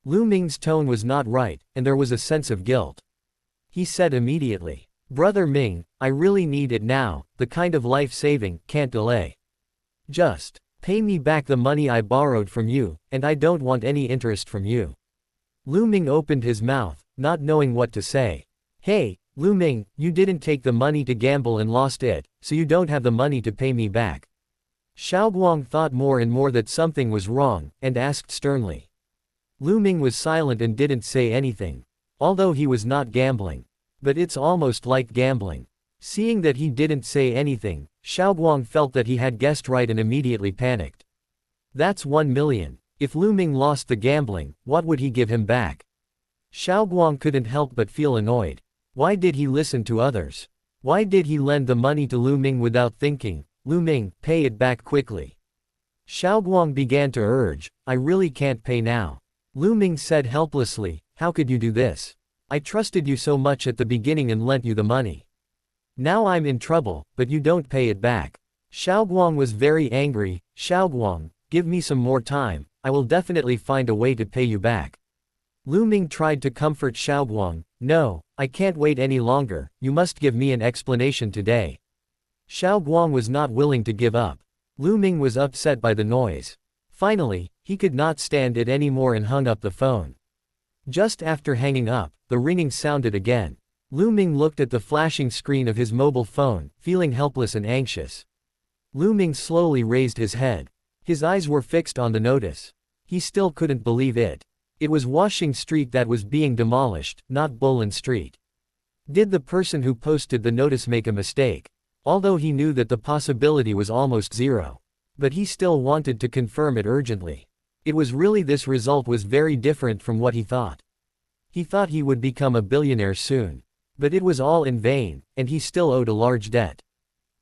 Lu Ming's tone was not right, and there was a sense of guilt. He said immediately, Brother Ming, I really need it now, the kind of life-saving, can't delay. Just pay me back the money I borrowed from you, and I don't want any interest from you. Lu Ming opened his mouth, not knowing what to say. Hey, Lu Ming, you didn't take the money to gamble and lost it, so you don't have the money to pay me back. Xiaoguang thought more and more that something was wrong, and asked sternly. Lu Ming was silent and didn't say anything. Although he was not gambling. But it's almost like gambling. Seeing that he didn't say anything, Xiaoguang felt that he had guessed right and immediately panicked. That's 1 million. If Lu Ming lost the gambling, what would he give him back? Xiaoguang couldn't help but feel annoyed. Why did he listen to others? Why did he lend the money to Lu Ming without thinking? Lu Ming, pay it back quickly. Xiaoguang began to urge, I really can't pay now. Lu Ming said helplessly, how could you do this? I trusted you so much at the beginning and lent you the money. Now I'm in trouble, but you don't pay it back. Xiaoguang was very angry. Xiaoguang, give me some more time, I will definitely find a way to pay you back. Lu Ming tried to comfort Xiaoguang, no, I can't wait any longer, you must give me an explanation today. Xiaoguang was not willing to give up. Lu Ming was upset by the noise. Finally, he could not stand it anymore and hung up the phone. Just after hanging up, the ringing sounded again. Lu Ming looked at the flashing screen of his mobile phone, feeling helpless and anxious. Lu Ming slowly raised his head. His eyes were fixed on the notice. He still couldn't believe it. It was Washing Street that was being demolished, not Bolin Street. Did the person who posted the notice make a mistake? Although he knew that the possibility was almost zero. But he still wanted to confirm it urgently. It was really this result was very different from what he thought. He thought he would become a billionaire soon. But it was all in vain, and he still owed a large debt.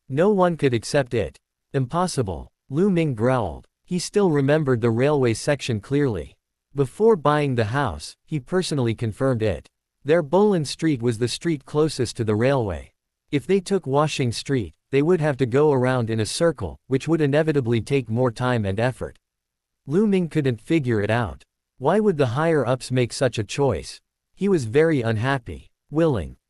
No one could accept it. Impossible. Lu Ming growled. He still remembered the railway section clearly. Before buying the house, he personally confirmed it. Their Bolin Street was the street closest to the railway. If they took Washing Street, they would have to go around in a circle, which would inevitably take more time and effort. Lu Ming couldn't figure it out. Why would the higher-ups make such a choice? He was very unhappy.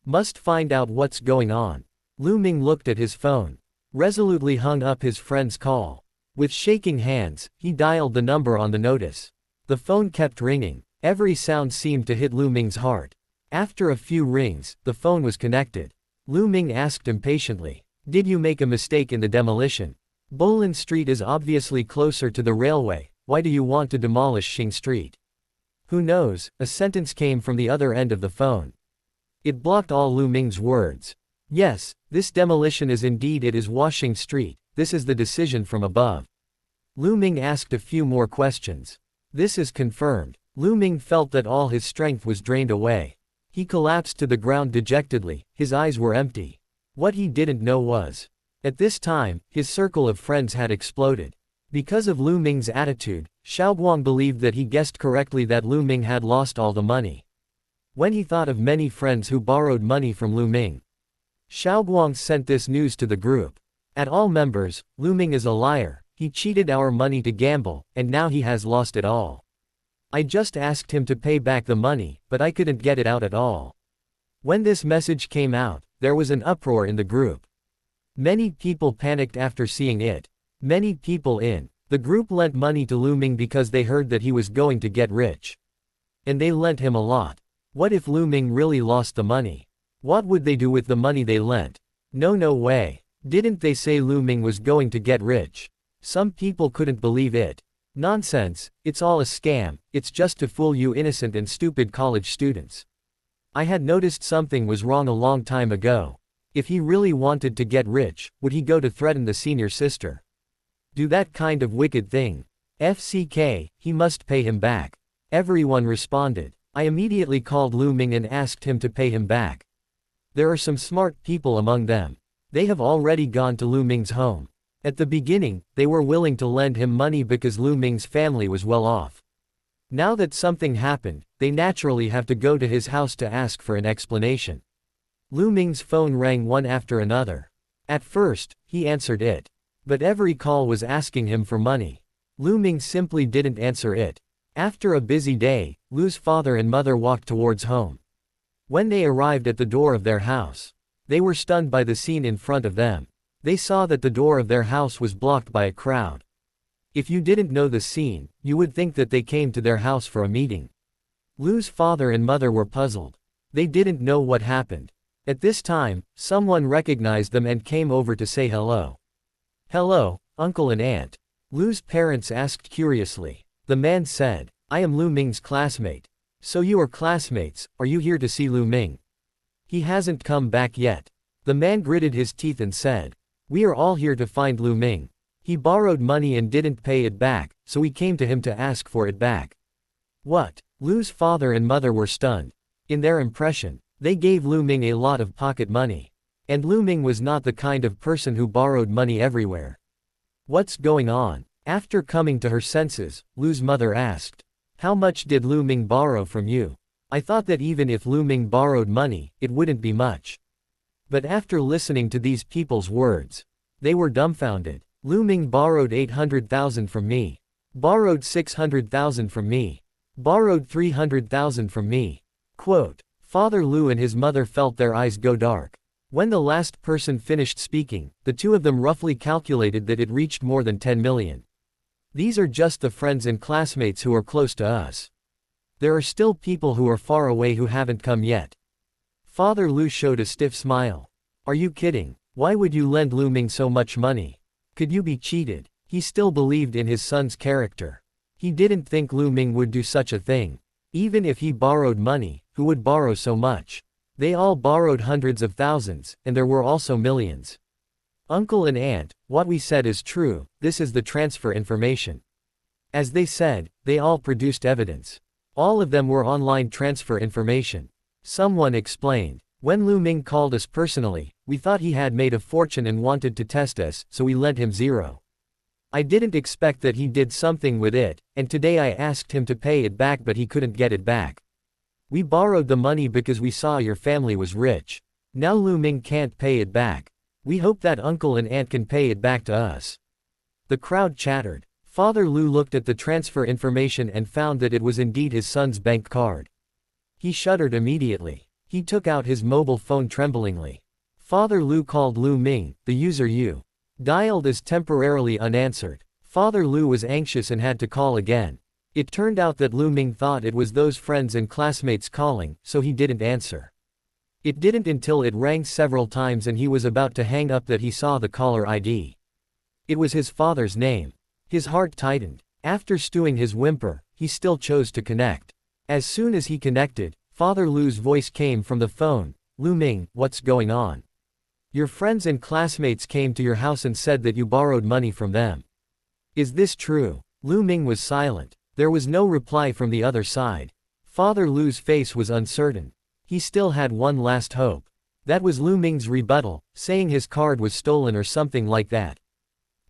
Must find out what's going on. Lu Ming looked at his phone. Resolutely hung up his friend's call. With shaking hands, he dialed the number on the notice. The phone kept ringing. Every sound seemed to hit Lu Ming's heart. After a few rings, the phone was connected. Lu Ming asked impatiently, "Did you make a mistake in the demolition? Bolin Street is obviously closer to the railway, why do you want to demolish Xing Street?" "Who knows," a sentence came from the other end of the phone. It blocked all Lu Ming's words. "Yes, this demolition is indeed it is Washing Street, this is the decision from above." Lu Ming asked a few more questions. "This is confirmed." Lu Ming felt that all his strength was drained away. He collapsed to the ground dejectedly, his eyes were empty. What he didn't know was, at this time, his circle of friends had exploded. Because of Lu Ming's attitude, Xiaoguang believed that he guessed correctly that Lu Ming had lost all the money. When he thought of many friends who borrowed money from Lu Ming, Xiaoguang sent this news to the group. "At all members, Lu Ming is a liar, he cheated our money to gamble, and now he has lost it all. I just asked him to pay back the money, but I couldn't get it out at all." When this message came out, there was an uproar in the group. Many people panicked after seeing it. Many people in the group lent money to Lu Ming because they heard that he was going to get rich. And they lent him a lot. What if Lu Ming really lost the money? What would they do with the money they lent? No way. Didn't they say Lu Ming was going to get rich? Some people couldn't believe it. Nonsense, it's all a scam, it's just to fool you innocent and stupid college students. I had noticed something was wrong a long time ago. If he really wanted to get rich, would he go to threaten the senior sister? Do that kind of wicked thing? FCK, he must pay him back. Everyone responded. I immediately called Lu Ming and asked him to pay him back. There are some smart people among them. They have already gone to Lu Ming's home. At the beginning, they were willing to lend him money because Lu Ming's family was well off. Now that something happened, they naturally have to go to his house to ask for an explanation. Lu Ming's phone rang one after another. At first, he answered it. But every call was asking him for money. Lu Ming simply didn't answer it. After a busy day, Lu's father and mother walked towards home. When they arrived at the door of their house, they were stunned by the scene in front of them. They saw that the door of their house was blocked by a crowd. If you didn't know the scene, you would think that they came to their house for a meeting. Lu's father and mother were puzzled. They didn't know what happened. At this time, someone recognized them and came over to say hello. "Hello, uncle and aunt." Lu's parents asked curiously. The man said, "I am Lu Ming's classmate." "So you are classmates, are you here to see Lu Ming?" "He hasn't come back yet." The man gritted his teeth and said, "We are all here to find Lu Ming. He borrowed money and didn't pay it back, so we came to him to ask for it back." What? Lu's father and mother were stunned. In their impression, they gave Lu Ming a lot of pocket money. And Lu Ming was not the kind of person who borrowed money everywhere. What's going on? After coming to her senses, Lu's mother asked, "How much did Lu Ming borrow from you? I thought that even if Lu Ming borrowed money, it wouldn't be much." But after listening to these people's words, they were dumbfounded. "Lu Ming borrowed 800,000 from me. Borrowed 600,000 from me. Borrowed 300,000 from me." Quote, Father Lu and his mother felt their eyes go dark. When the last person finished speaking, the two of them roughly calculated that it reached more than 10 million. These are just the friends and classmates who are close to us. There are still people who are far away who haven't come yet. Father Lu showed a stiff smile. Are you kidding? Why would you lend Lu Ming so much money? Could you be cheated? He still believed in his son's character. He didn't think Lu Ming would do such a thing. Even if he borrowed money, who would borrow so much? They all borrowed hundreds of thousands, and there were also millions. Uncle and aunt, what we said is true, this is the transfer information. As they said, they all produced evidence. All of them were online transfer information. Someone explained, when Lu Ming called us personally, we thought he had made a fortune and wanted to test us, so we lent him zero. I didn't expect that he did something with it, and today I asked him to pay it back but he couldn't get it back. We borrowed the money because we saw your family was rich. Now Lu Ming can't pay it back. We hope that uncle and aunt can pay it back to us. The crowd chattered. Father Lu looked at the transfer information and found that it was indeed his son's bank card. He shuddered immediately. He took out his mobile phone tremblingly. Father Lu called Lu Ming, the user you dialed is temporarily unanswered. Father Lu was anxious and had to call again. It turned out that Lu Ming thought it was those friends and classmates calling, so he didn't answer. It didn't until it rang several times and he was about to hang up that he saw the caller ID. It was his father's name. His heart tightened. After stewing his whimper, he still chose to connect. As soon as he connected, Father Lu's voice came from the phone. Lu Ming, what's going on? Your friends and classmates came to your house and said that you borrowed money from them. Is this true? Lu Ming was silent. There was no reply from the other side. Father Lu's face was uncertain. He still had one last hope. That was Lu Ming's rebuttal, saying his card was stolen or something like that.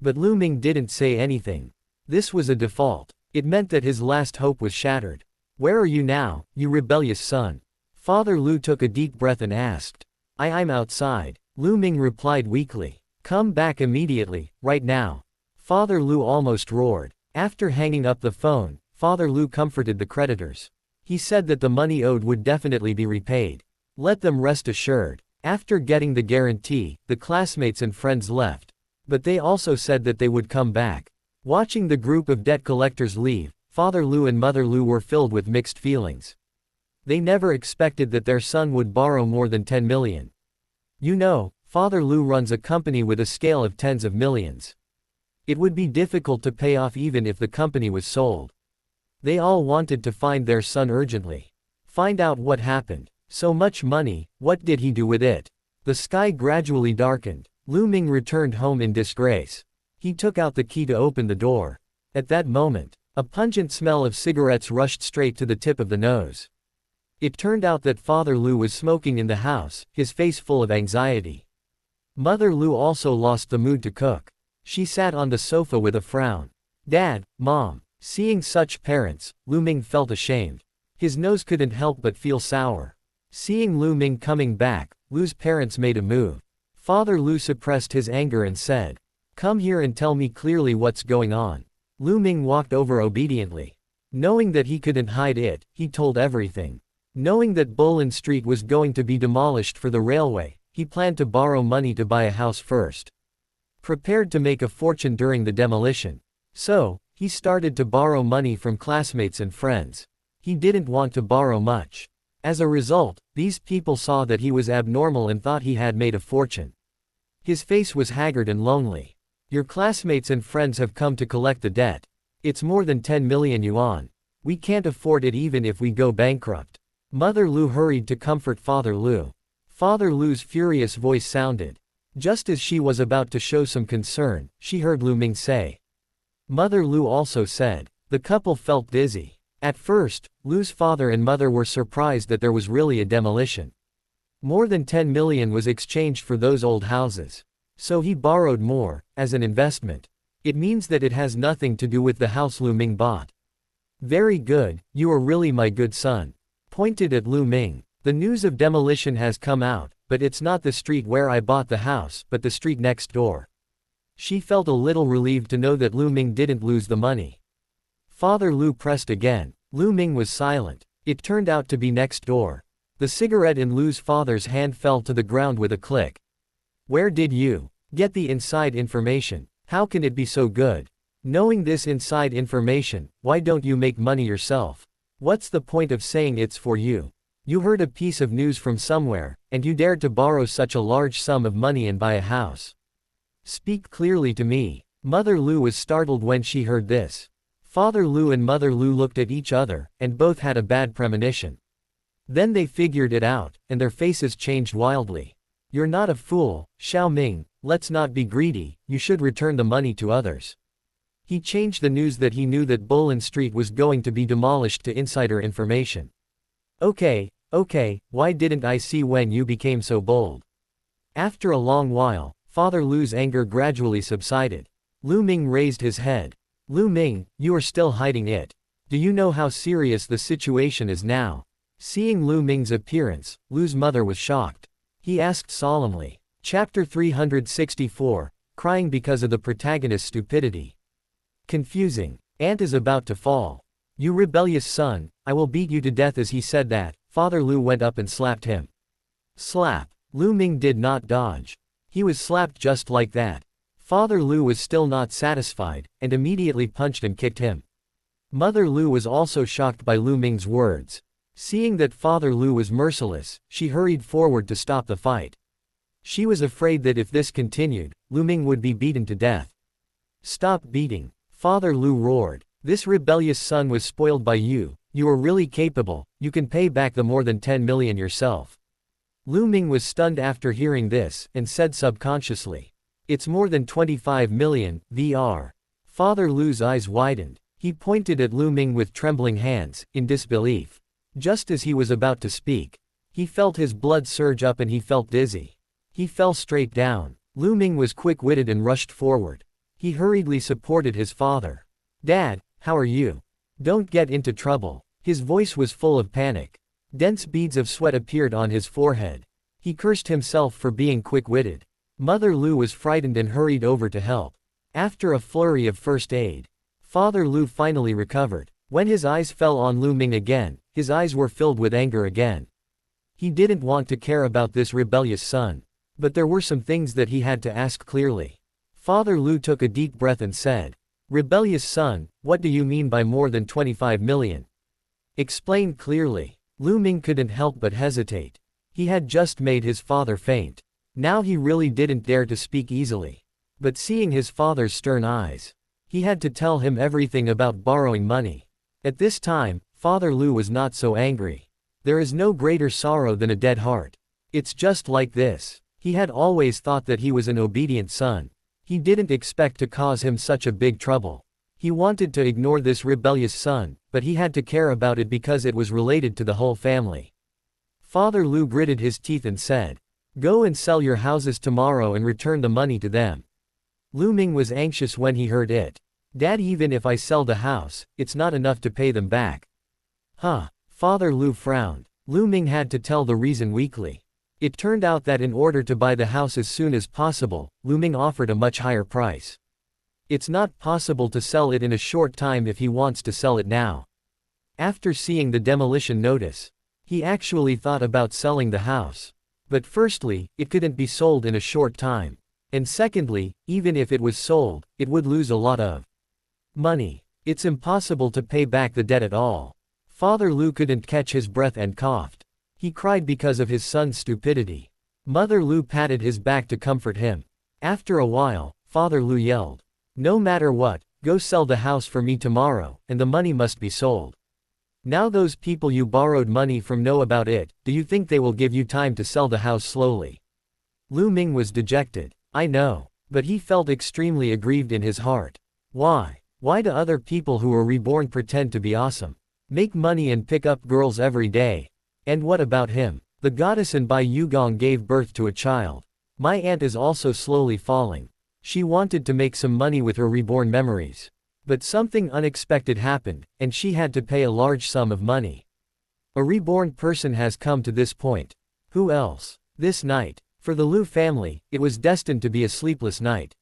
But Lu Ming didn't say anything. This was a default. It meant that his last hope was shattered. Where are you now, you rebellious son? Father Lu took a deep breath and asked. I'm outside. Lu Ming replied weakly. Come back immediately, right now. Father Lu almost roared. After hanging up the phone, Father Lu comforted the creditors. He said that the money owed would definitely be repaid. Let them rest assured. After getting the guarantee, the classmates and friends left. But they also said that they would come back. Watching the group of debt collectors leave, Father Lu and Mother Lu were filled with mixed feelings. They never expected that their son would borrow more than 10 million. You know, Father Lu runs a company with a scale of tens of millions. It would be difficult to pay off even if the company was sold. They all wanted to find their son urgently. Find out what happened. So much money, what did he do with it? The sky gradually darkened. Lu Ming returned home in disgrace. He took out the key to open the door. At that moment, a pungent smell of cigarettes rushed straight to the tip of the nose. It turned out that Father Lu was smoking in the house, his face full of anxiety. Mother Lu also lost the mood to cook. She sat on the sofa with a frown. Dad, Mom. Seeing such parents, Lu Ming felt ashamed. His nose couldn't help but feel sour. Seeing Lu Ming coming back, Lu's parents made a move. Father Lu suppressed his anger and said, "Come here and tell me clearly what's going on." Lu Ming walked over obediently. Knowing that he couldn't hide it, he told everything. Knowing that Bullen Street was going to be demolished for the railway, he planned to borrow money to buy a house first. Prepared to make a fortune during the demolition. So, he started to borrow money from classmates and friends. He didn't want to borrow much. As a result, these people saw that he was abnormal and thought he had made a fortune. His face was haggard and lonely. Your classmates and friends have come to collect the debt. It's more than 10 million yuan. We can't afford it even if we go bankrupt. Mother Lu hurried to comfort Father Lu. Father Lu's furious voice sounded. Just as she was about to show some concern, she heard Lu Ming say. Mother Lu also said. The couple felt dizzy. At first, Lu's father and mother were surprised that there was really a demolition. More than 10 million was exchanged for those old houses. So he borrowed more, as an investment. It means that it has nothing to do with the house Lu Ming bought. Very good, you are really my good son. Pointed at Lu Ming. The news of demolition has come out, but it's not the street where I bought the house, but the street next door. She felt a little relieved to know that Lu Ming didn't lose the money. Father Lu pressed again. Lu Ming was silent. It turned out to be next door. The cigarette in Lu's father's hand fell to the ground with a click. Where did you get the inside information? How can it be so good? Knowing this inside information, why don't you make money yourself? What's the point of saying it's for you? You heard a piece of news from somewhere, and you dared to borrow such a large sum of money and buy a house. Speak clearly to me. Mother Lu was startled when she heard this. Father Lu and Mother Lu looked at each other, and both had a bad premonition. Then they figured it out, and their faces changed wildly. You're not a fool, Xiao Ming, let's not be greedy, you should return the money to others. He changed the news that he knew that Bullen Street was going to be demolished to insider information. Okay, why didn't I see when you became so bold? After a long while, Father Lu's anger gradually subsided. Lu Ming raised his head. Lu Ming, you are still hiding it. Do you know how serious the situation is now? Seeing Lu Ming's appearance, Lu's mother was shocked. He asked solemnly, Chapter 364, Crying because of the protagonist's stupidity. Confusing. Aunt is about to fall. You rebellious son, I will beat you to death. As he said that, Father Lu went up and slapped him. Slap. Lu Ming did not dodge. He was slapped just like that. Father Lu was still not satisfied, and immediately punched and kicked him. Mother Lu was also shocked by Lu Ming's words. Seeing that Father Lu was merciless, she hurried forward to stop the fight. She was afraid that if this continued, Lu Ming would be beaten to death. Stop beating. Father Lu roared. This rebellious son was spoiled by you. You are really capable, you can pay back the more than 10 million yourself. Lu Ming was stunned after hearing this, and said subconsciously. It's more than 25 million, VR. Father Lu's eyes widened. He pointed at Lu Ming with trembling hands, in disbelief. Just as he was about to speak, he felt his blood surge up and he felt dizzy. He fell straight down. Lu Ming was quick-witted and rushed forward. He hurriedly supported his father. Dad, how are you? Don't get into trouble. His voice was full of panic. Dense beads of sweat appeared on his forehead. He cursed himself for being quick-witted. Mother Lu was frightened and hurried over to help. After a flurry of first aid, Father Lu finally recovered. When his eyes fell on Lu Ming again, his eyes were filled with anger again. He didn't want to care about this rebellious son. But there were some things that he had to ask clearly. Father Lu took a deep breath and said, Rebellious son, what do you mean by more than 25 million? Explain clearly. Lu Ming couldn't help but hesitate. He had just made his father faint. Now he really didn't dare to speak easily. But seeing his father's stern eyes, he had to tell him everything about borrowing money. At this time, Father Lu was not so angry. There is no greater sorrow than a dead heart. It's just like this. He had always thought that he was an obedient son. He didn't expect to cause him such a big trouble. He wanted to ignore this rebellious son, but he had to care about it because it was related to the whole family. Father Lu gritted his teeth and said, Go and sell your houses tomorrow and return the money to them. Lu Ming was anxious when he heard it. Dad, even if I sell the house, it's not enough to pay them back. Huh. Father Lu frowned. Lu Ming had to tell the reason weakly. It turned out that in order to buy the house as soon as possible, Lu Ming offered a much higher price. It's not possible to sell it in a short time if he wants to sell it now. After seeing the demolition notice, he actually thought about selling the house. But firstly, it couldn't be sold in a short time. And secondly, even if it was sold, it would lose a lot of money. It's impossible to pay back the debt at all. Father Lu couldn't catch his breath and coughed. He cried because of his son's stupidity. Mother Lu patted his back to comfort him. After a while, Father Lu yelled, No matter what, go sell the house for me tomorrow, and the money must be sold. Now those people you borrowed money from know about it. Do you think they will give you time to sell the house slowly? Lu Ming was dejected. I know. But he felt extremely aggrieved in his heart. Why? Why do other people who are reborn pretend to be awesome? Make money and pick up girls every day. And what about him? The goddess in Bai Yugong gave birth to a child. My aunt is also slowly falling. She wanted to make some money with her reborn memories. But something unexpected happened, and she had to pay a large sum of money. A reborn person has come to this point. Who else? This night. For the Lu family, it was destined to be a sleepless night.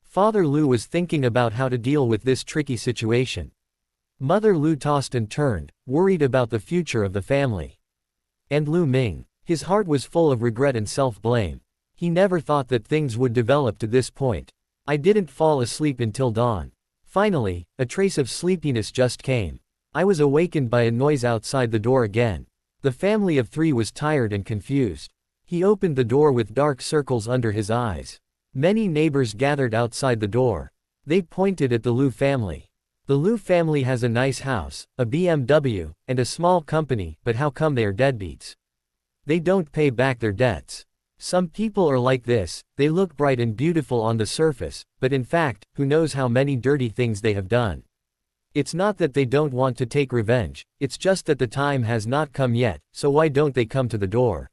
Father Lu was thinking about how to deal with this tricky situation. Mother Lu tossed and turned, worried about the future of the family. And Lu Ming. His heart was full of regret and self-blame. He never thought that things would develop to this point. I didn't fall asleep until dawn. Finally, a trace of sleepiness just came. I was awakened by a noise outside the door again. The family of three was tired and confused. He opened the door with dark circles under his eyes. Many neighbors gathered outside the door. They pointed at the Lu family. The Lu family has a nice house, a BMW, and a small company, but how come they are deadbeats? They don't pay back their debts. Some people are like this, they look bright and beautiful on the surface, but in fact, who knows how many dirty things they have done. It's not that they don't want to take revenge, it's just that the time has not come yet, so why don't they come to the door?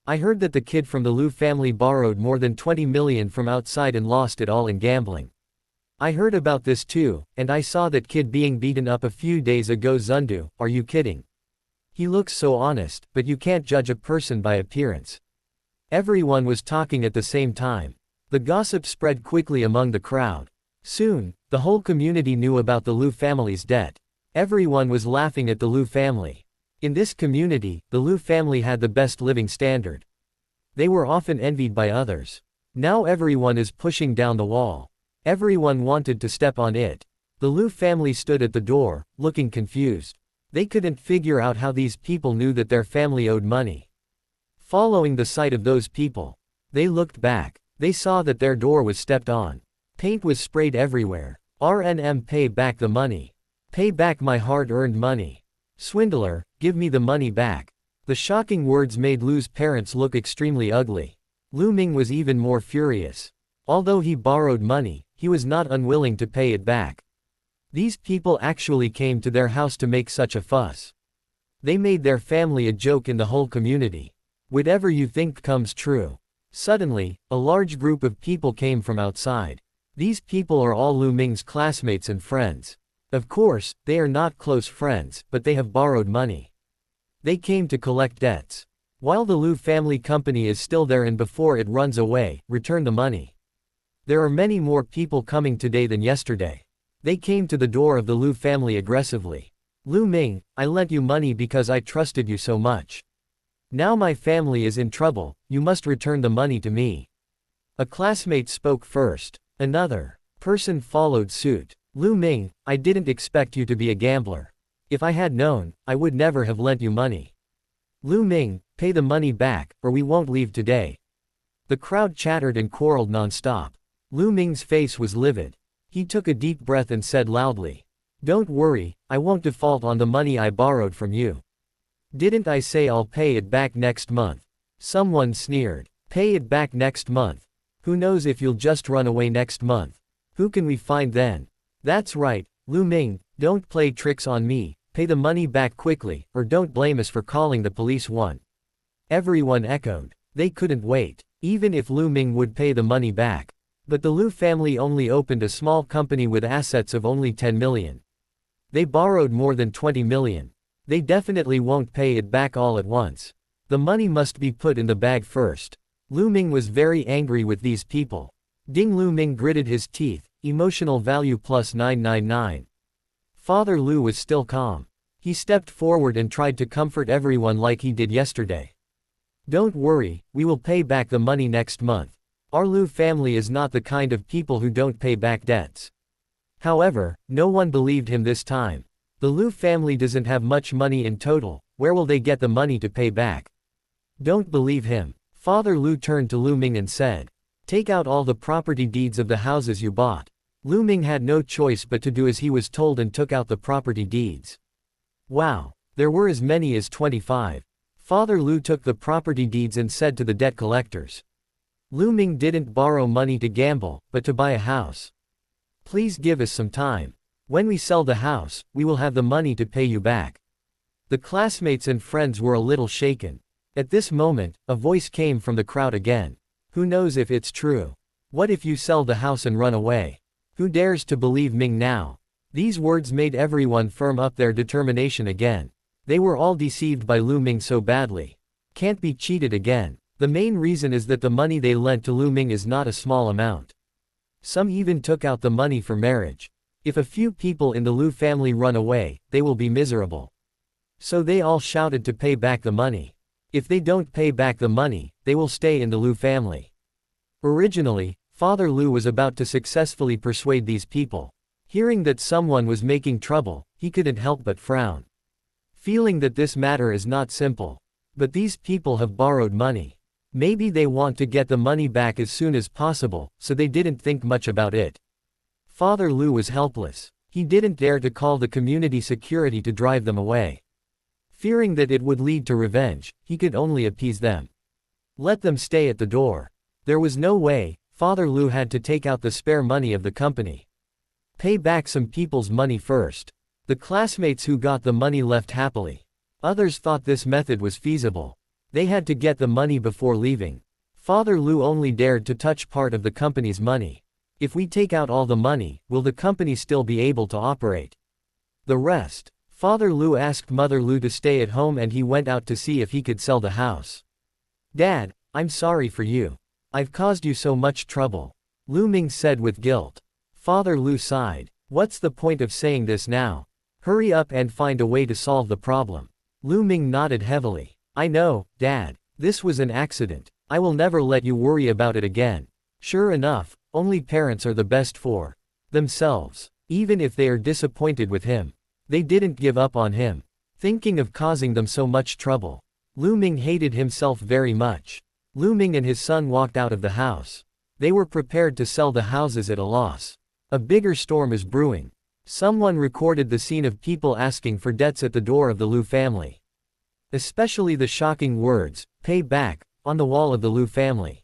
I heard that the kid from the Lu family borrowed more than 20 million from outside and lost it all in gambling. I heard about this too, and I saw that kid being beaten up a few days ago. Zundu, are you kidding? He looks so honest, but you can't judge a person by appearance. Everyone was talking at the same time. The gossip spread quickly among the crowd. Soon, the whole community knew about the Lu family's debt. Everyone was laughing at the Lu family. In this community, the Lu family had the best living standard. They were often envied by others. Now everyone is pushing down the wall. Everyone wanted to step on it. The Lu family stood at the door, looking confused. They couldn't figure out how these people knew that their family owed money. Following the sight of those people, they looked back. They saw that their door was stepped on. Paint was sprayed everywhere. RNM, pay back the money. Pay back my hard-earned money. Swindler, give me the money back. The shocking words made Lu's parents look extremely ugly. Lu Ming was even more furious. Although he borrowed money, he was not unwilling to pay it back. These people actually came to their house to make such a fuss. They made their family a joke in the whole community. Whatever you think comes true. Suddenly, a large group of people came from outside. These people are all Lu Ming's classmates and friends. Of course, they are not close friends, but they have borrowed money. They came to collect debts. While the Lu family company is still there and before it runs away, return the money. There are many more people coming today than yesterday. They came to the door of the Lu family aggressively. Lu Ming, I lent you money because I trusted you so much. Now my family is in trouble, you must return the money to me. A classmate spoke first. Another person followed suit. Lu Ming, I didn't expect you to be a gambler. If I had known, I would never have lent you money. Lu Ming, pay the money back, or we won't leave today. The crowd chattered and quarreled non-stop. Lu Ming's face was livid. He took a deep breath and said loudly, don't worry, I won't default on the money I borrowed from you. Didn't I say I'll pay it back next month? Someone sneered. Pay it back next month. Who knows if you'll just run away next month? Who can we find then? That's right, Lu Ming, don't play tricks on me, pay the money back quickly, or don't blame us for calling the police one. Everyone echoed. They couldn't wait, even if Lu Ming would pay the money back. But the Lu family only opened a small company with assets of only 10 million. They borrowed more than 20 million. They definitely won't pay it back all at once. The money must be put in the bag first. Lu Ming was very angry with these people. Ding. Lu Ming gritted his teeth, emotional value plus 999. Father Lu was still calm. He stepped forward and tried to comfort everyone like he did yesterday. Don't worry, we will pay back the money next month. Our Lu family is not the kind of people who don't pay back debts. However, no one believed him this time. The Lu family doesn't have much money in total, where will they get the money to pay back? Don't believe him. Father Lu turned to Lu Ming and said, take out all the property deeds of the houses you bought. Lu Ming had no choice but to do as he was told and took out the property deeds. Wow, there were as many as 25. Father Lu took the property deeds and said to the debt collectors, Lu Ming didn't borrow money to gamble, but to buy a house. Please give us some time. When we sell the house, we will have the money to pay you back. The classmates and friends were a little shaken. At this moment, a voice came from the crowd again. Who knows if it's true? What if you sell the house and run away? Who dares to believe Ming now? These words made everyone firm up their determination again. They were all deceived by Lu Ming so badly. Can't be cheated again. The main reason is that the money they lent to Lu Ming is not a small amount. Some even took out the money for marriage. If a few people in the Lu family run away, they will be miserable. So they all shouted to pay back the money. If they don't pay back the money, they will stay in the Lu family. Originally, Father Lu was about to successfully persuade these people. Hearing that someone was making trouble, he couldn't help but frown. Feeling that this matter is not simple. But these people have borrowed money. Maybe they want to get the money back as soon as possible, so they didn't think much about it. Father Lu was helpless. He didn't dare to call the community security to drive them away. Fearing that it would lead to revenge, he could only appease them. Let them stay at the door. There was no way. Father Lu had to take out the spare money of the company. Pay back some people's money first. The classmates who got the money left happily. Others thought this method was feasible. They had to get the money before leaving. Father Lu only dared to touch part of the company's money. If we take out all the money, will the company still be able to operate? The rest. Father Lu asked Mother Lu to stay at home and he went out to see if he could sell the house. Dad, I'm sorry for you. I've caused you so much trouble. Lu Ming said with guilt. Father Lu sighed. What's the point of saying this now? Hurry up and find a way to solve the problem. Lu Ming nodded heavily. I know, Dad. This was an accident. I will never let you worry about it again. Sure enough, only parents are the best for themselves. Even if they are disappointed with him, they didn't give up on him, thinking of causing them so much trouble. Lu Ming hated himself very much. Lu Ming and his son walked out of the house. They were prepared to sell the houses at a loss. A bigger storm is brewing. Someone recorded the scene of people asking for debts at the door of the Lu family. Especially the shocking words, "Pay back," on the wall of the Lu family.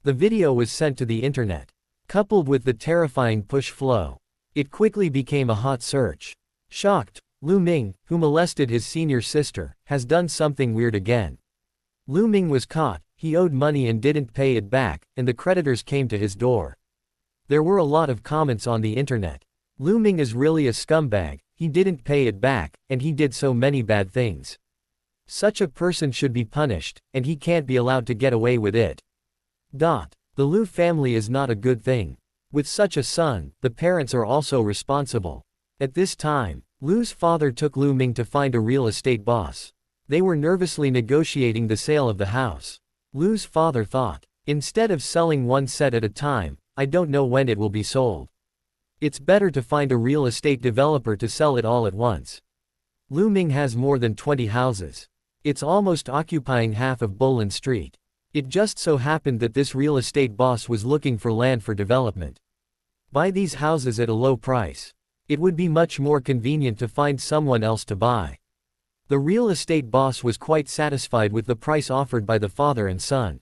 The video was sent to the internet. Coupled with the terrifying push flow, it quickly became a hot search. Shocked, Lu Ming, who molested his senior sister, has done something weird again. Lu Ming was caught. He owed money and didn't pay it back, and the creditors came to his door. There were a lot of comments on the internet. Lu Ming is really a scumbag, he didn't pay it back, and he did so many bad things. Such a person should be punished, and he can't be allowed to get away with it. The Lu family is not a good thing. With such a son, the parents are also responsible. At this time, Lu's father took Lu Ming to find a real estate boss. They were nervously negotiating the sale of the house. Lu's father thought, instead of selling one set at a time, I don't know when it will be sold. It's better to find a real estate developer to sell it all at once. Lu Ming has more than 20 houses. It's almost occupying half of Bolan Street. It just so happened that this real estate boss was looking for land for development. Buy these houses at a low price. It would be much more convenient to find someone else to buy. The real estate boss was quite satisfied with the price offered by the father and son.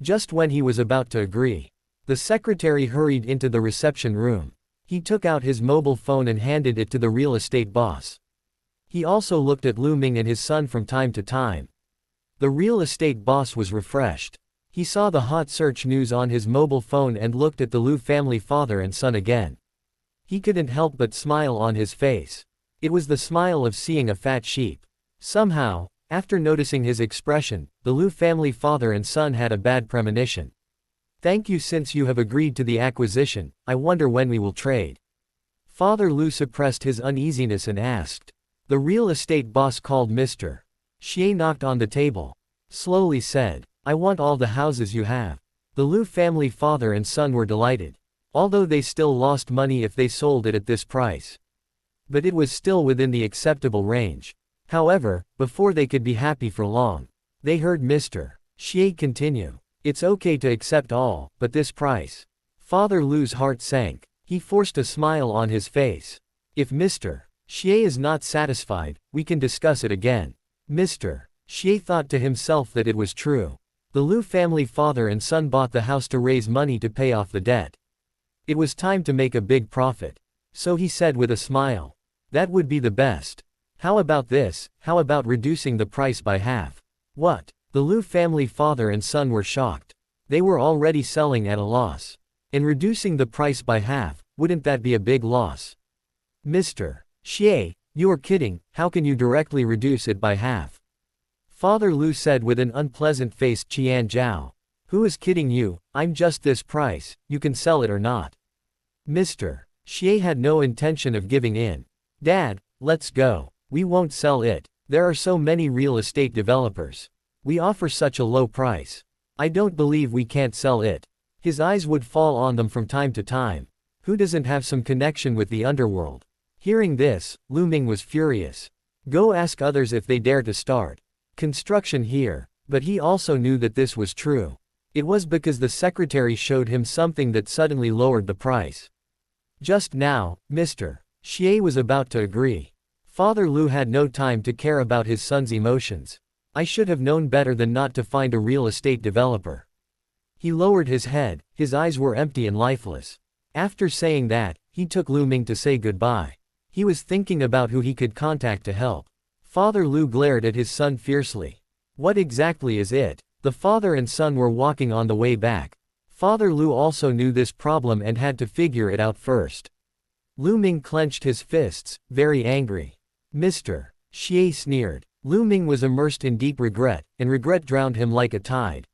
Just when he was about to agree, the secretary hurried into the reception room. He took out his mobile phone and handed it to the real estate boss. He also looked at Lu Ming and his son from time to time. The real estate boss was refreshed. He saw the hot search news on his mobile phone and looked at the Lu family father and son again. He couldn't help but smile on his face. It was the smile of seeing a fat sheep. Somehow, after noticing his expression, the Lu family father and son had a bad premonition. Thank you, since you have agreed to the acquisition, I wonder when we will trade. Father Lu suppressed his uneasiness and asked. The real estate boss called Mr. Xie knocked on the table. Slowly said, I want all the houses you have. The Lu family father and son were delighted. Although they still lost money if they sold it at this price. But it was still within the acceptable range. However, before they could be happy for long, they heard Mr. Xie continue. It's okay to accept all, but this price. Father Lu's heart sank. He forced a smile on his face. If Mr. Xie is not satisfied, we can discuss it again. Mr. Xie thought to himself that it was true. The Lu family father and son bought the house to raise money to pay off the debt. It was time to make a big profit. So he said with a smile. That would be the best. How about this? How about reducing the price by half? What? The Lu family father and son were shocked. They were already selling at a loss. And reducing the price by half, wouldn't that be a big loss? Mr. Xie, you are kidding, how can you directly reduce it by half? Father Lu said with an unpleasant-faced Qian Zhao. Who is kidding you? I'm just this price, you can sell it or not. Mr. Xie had no intention of giving in. Dad, let's go. We won't sell it. There are so many real estate developers. We offer such a low price. I don't believe we can't sell it. His eyes would fall on them from time to time. Who doesn't have some connection with the underworld? Hearing this, Lu Ming was furious. Go ask others if they dare to start construction here. But he also knew that this was true. It was because the secretary showed him something that suddenly lowered the price. Just now, Mr. Xie was about to agree. Father Lu had no time to care about his son's emotions. I should have known better than not to find a real estate developer. He lowered his head, his eyes were empty and lifeless. After saying that, he took Lu Ming to say goodbye. He was thinking about who he could contact to help. Father Lu glared at his son fiercely. What exactly is it? The father and son were walking on the way back. Father Lu also knew this problem and had to figure it out first. Lu Ming clenched his fists, very angry. Mr. Xie sneered. Lu Ming was immersed in deep regret, and regret drowned him like a tide.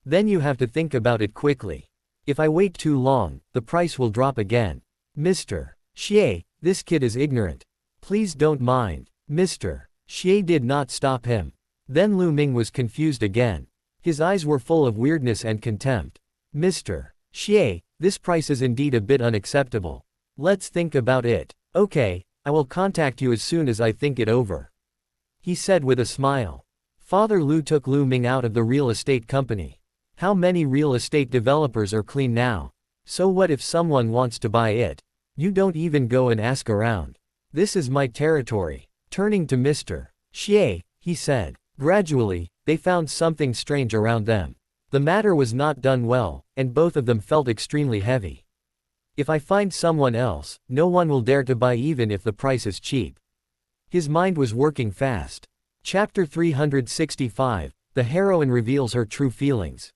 Then you have to think about it quickly. If I wait too long, the price will drop again. Mr. Xie, this kid is ignorant. Please don't mind. Mr. Xie did not stop him. Then Lu Ming was confused again. His eyes were full of weirdness and contempt. Mr. Xie, this price is indeed a bit unacceptable. Let's think about it. Okay, I will contact you as soon as I think it over. He said with a smile. Father Lu took Lu Ming out of the real estate company. How many real estate developers are clean now? So what if someone wants to buy it? You don't even go and ask around. This is my territory. Turning to Mr. Xie, he said. Gradually, they found something strange around them. The matter was not done well, and both of them felt extremely heavy. If I find someone else, no one will dare to buy even if the price is cheap. His mind was working fast. Chapter 365, the heroine reveals her true feelings.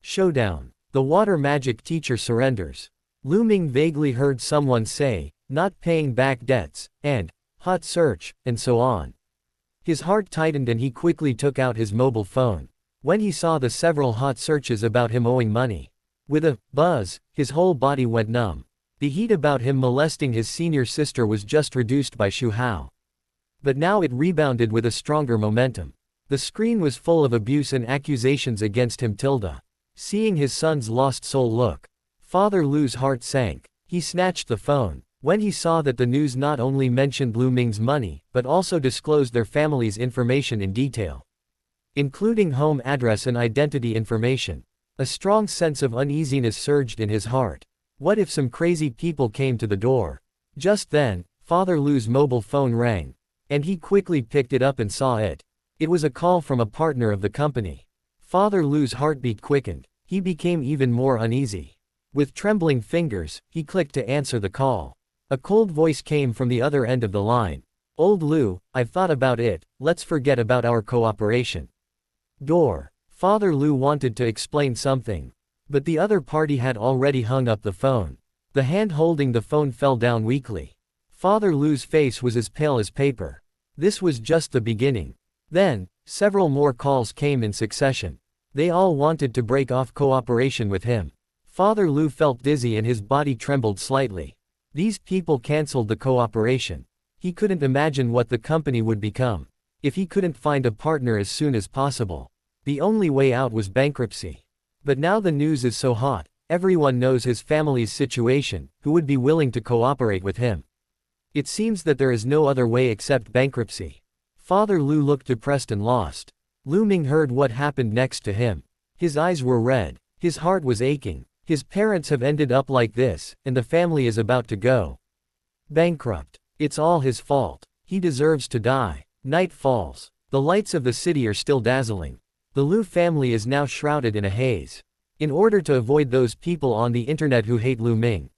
Showdown. The water magic teacher surrenders. Lu Ming vaguely heard someone say, not paying back debts, and, hot search, and so on. His heart tightened and he quickly took out his mobile phone. When he saw the several hot searches about him owing money. With a buzz, his whole body went numb. The heat about him molesting his senior sister was just reduced by Xu Hao. But now it rebounded with a stronger momentum. The screen was full of abuse and accusations against him. Seeing his son's lost soul look, Father Lu's heart sank. He snatched the phone. When he saw that the news not only mentioned Lu Ming's money, but also disclosed their family's information in detail, including home address and identity information, a strong sense of uneasiness surged in his heart. What if some crazy people came to the door? Just then, Father Lu's mobile phone rang, and he quickly picked it up and saw it. It was a call from a partner of the company. Father Lu's heartbeat quickened. He became even more uneasy. With trembling fingers, he clicked to answer the call. A cold voice came from the other end of the line. Old Lu, I've thought about it, let's forget about our cooperation. Door. Father Lu wanted to explain something, but the other party had already hung up the phone. The hand holding the phone fell down weakly. Father Lu's face was as pale as paper. This was just the beginning. Then, several more calls came in succession. They all wanted to break off cooperation with him. Father Lu felt dizzy and his body trembled slightly. These people cancelled the cooperation. He couldn't imagine what the company would become if he couldn't find a partner as soon as possible. The only way out was bankruptcy. But now the news is so hot, everyone knows his family's situation, who would be willing to cooperate with him. It seems that there is no other way except bankruptcy. Father Lu looked depressed and lost. Lu Ming heard what happened next to him. His eyes were red. His heart was aching. His parents have ended up like this, and the family is about to go bankrupt. It's all his fault. He deserves to die. Night falls. The lights of the city are still dazzling. The Lu family is now shrouded in a haze. In order to avoid those people on the internet who hate Lu Ming.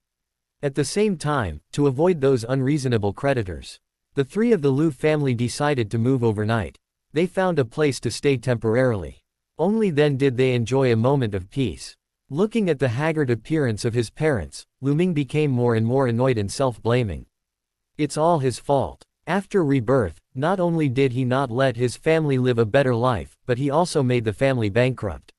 At the same time, to avoid those unreasonable creditors. The three of the Lu family decided to move overnight. They found a place to stay temporarily. Only then did they enjoy a moment of peace. Looking at the haggard appearance of his parents, Lu Ming became more and more annoyed and self-blaming. It's all his fault. After rebirth, not only did he not let his family live a better life, but he also made the family bankrupt.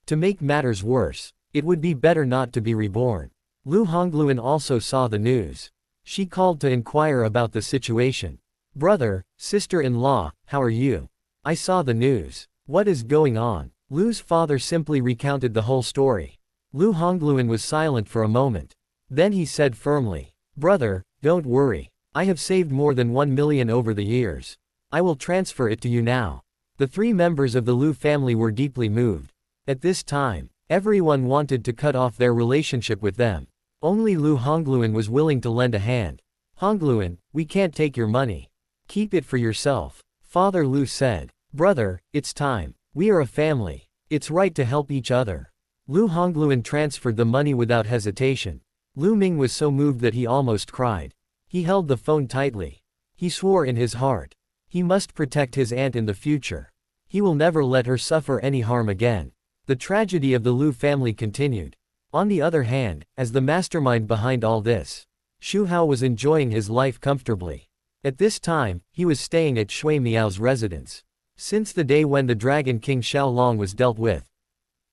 To make matters worse, it would be better not to be reborn. Lu Hongluan also saw the news. She called to inquire about the situation. Brother, sister-in-law, how are you? I saw the news. What is going on? Lu's father simply recounted the whole story. Lu Hongluan was silent for a moment. Then he said firmly, Brother, don't worry. I have saved more than 1 million over the years. I will transfer it to you now. The three members of the Lu family were deeply moved. At this time, everyone wanted to cut off their relationship with them. Only Lu Hongluan was willing to lend a hand. Hongluan, we can't take your money. Keep it for yourself. Father Lu said, Brother, it's time. We are a family. It's right to help each other. Lu Hongluan transferred the money without hesitation. Lu Ming was so moved that he almost cried. He held the phone tightly. He swore in his heart. He must protect his aunt in the future. He will never let her suffer any harm again. The tragedy of the Lu family continued. On the other hand, as the mastermind behind all this, Xu Hao was enjoying his life comfortably. At this time, he was staying at Shui Miao's residence. Since the day when the Dragon King Xiaolong was dealt with,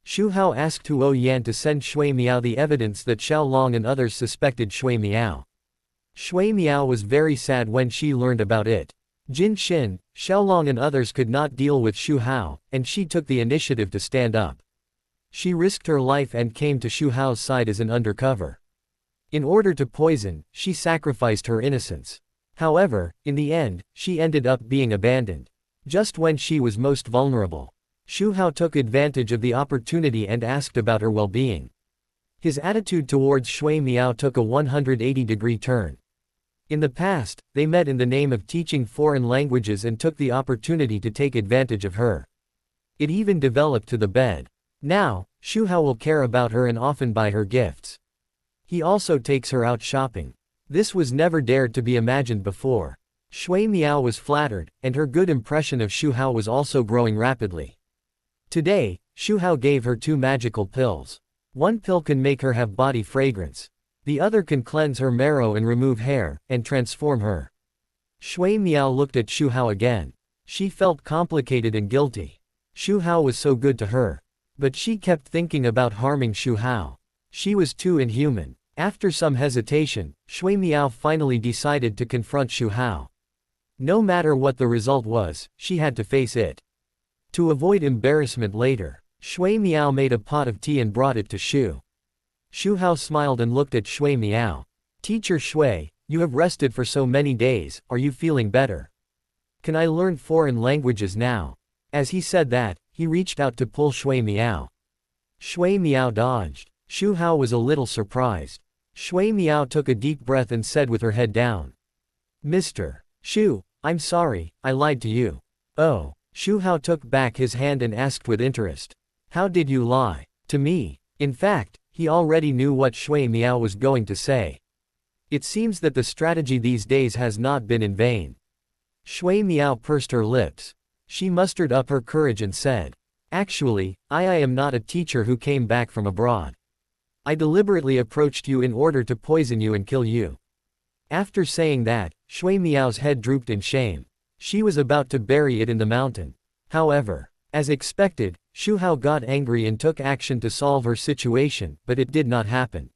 Xu Hao asked Huo Yan to send Shui Miao the evidence that Xiao Long and others suspected Shui Miao. Shui Miao was very sad when she learned about it. Jin Xin, Xiao Long and others could not deal with Xu Hao, and she took the initiative to stand up. She risked her life and came to Xu Hao's side as an undercover. In order to poison, she sacrificed her innocence. However, in the end, she ended up being abandoned. Just when she was most vulnerable. Xu Hao took advantage of the opportunity and asked about her well-being. His attitude towards Shui Miao took a 180-degree turn. In the past, they met in the name of teaching foreign languages and took the opportunity to take advantage of her. It even developed to the bed. Now, Xu Hao will care about her and often buy her gifts. He also takes her out shopping. This was never dared to be imagined before. Shui Miao was flattered, and her good impression of Xu Hao was also growing rapidly. Today, Xu Hao gave her 2 magical pills. One pill can make her have body fragrance. The other can cleanse her marrow and remove hair, and transform her. Shui Miao looked at Xu Hao again. She felt complicated and guilty. Xu Hao was so good to her. But she kept thinking about harming Xu Hao. She was too inhuman. After some hesitation, Shui Miao finally decided to confront Xu Hao. No matter what the result was, she had to face it. To avoid embarrassment later, Shui Miao made a pot of tea and brought it to Xu Hao smiled and looked at Shui Miao. Teacher Shui, you have rested for so many days, are you feeling better? Can I learn foreign languages now? As he said that, he reached out to pull Shui Miao. Shui Miao dodged. Xu Hao was a little surprised. Shui Miao took a deep breath and said with her head down. Mr. Xu, I'm sorry, I lied to you. Oh. Xu Hao took back his hand and asked with interest. How did you lie? To me? In fact, he already knew what Shui Miao was going to say. It seems that the strategy these days has not been in vain. Shui Miao pursed her lips. She mustered up her courage and said. Actually, I am not a teacher who came back from abroad. I deliberately approached you in order to poison you and kill you. After saying that, Shui Miao's head drooped in shame. She was about to bury it in the mountain. However, as expected, Xu Hao got angry and took action to solve her situation, but it did not happen.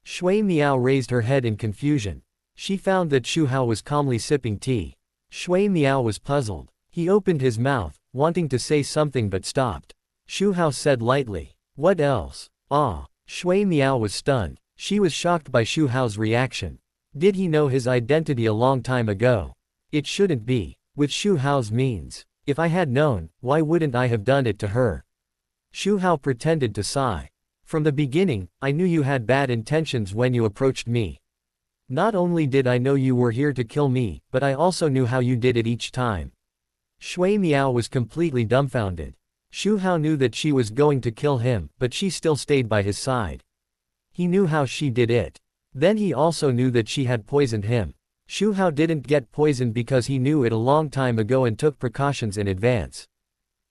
Shui Miao raised her head in confusion. She found that Xu Hao was calmly sipping tea. Shui Miao was puzzled. He opened his mouth, wanting to say something but stopped. Xu Hao said lightly, "What else?" Ah. Shui Miao was stunned. She was shocked by Xu Hao's reaction. Did he know his identity a long time ago? It shouldn't be. With Xu Hao's means. If I had known, why wouldn't I have done it to her? Xu Hao pretended to sigh. From the beginning, I knew you had bad intentions when you approached me. Not only did I know you were here to kill me, but I also knew how you did it each time. Shui Miao was completely dumbfounded. Xu Hao knew that she was going to kill him, but she still stayed by his side. He knew how she did it. Then he also knew that she had poisoned him. Xu Hao didn't get poisoned because he knew it a long time ago and took precautions in advance.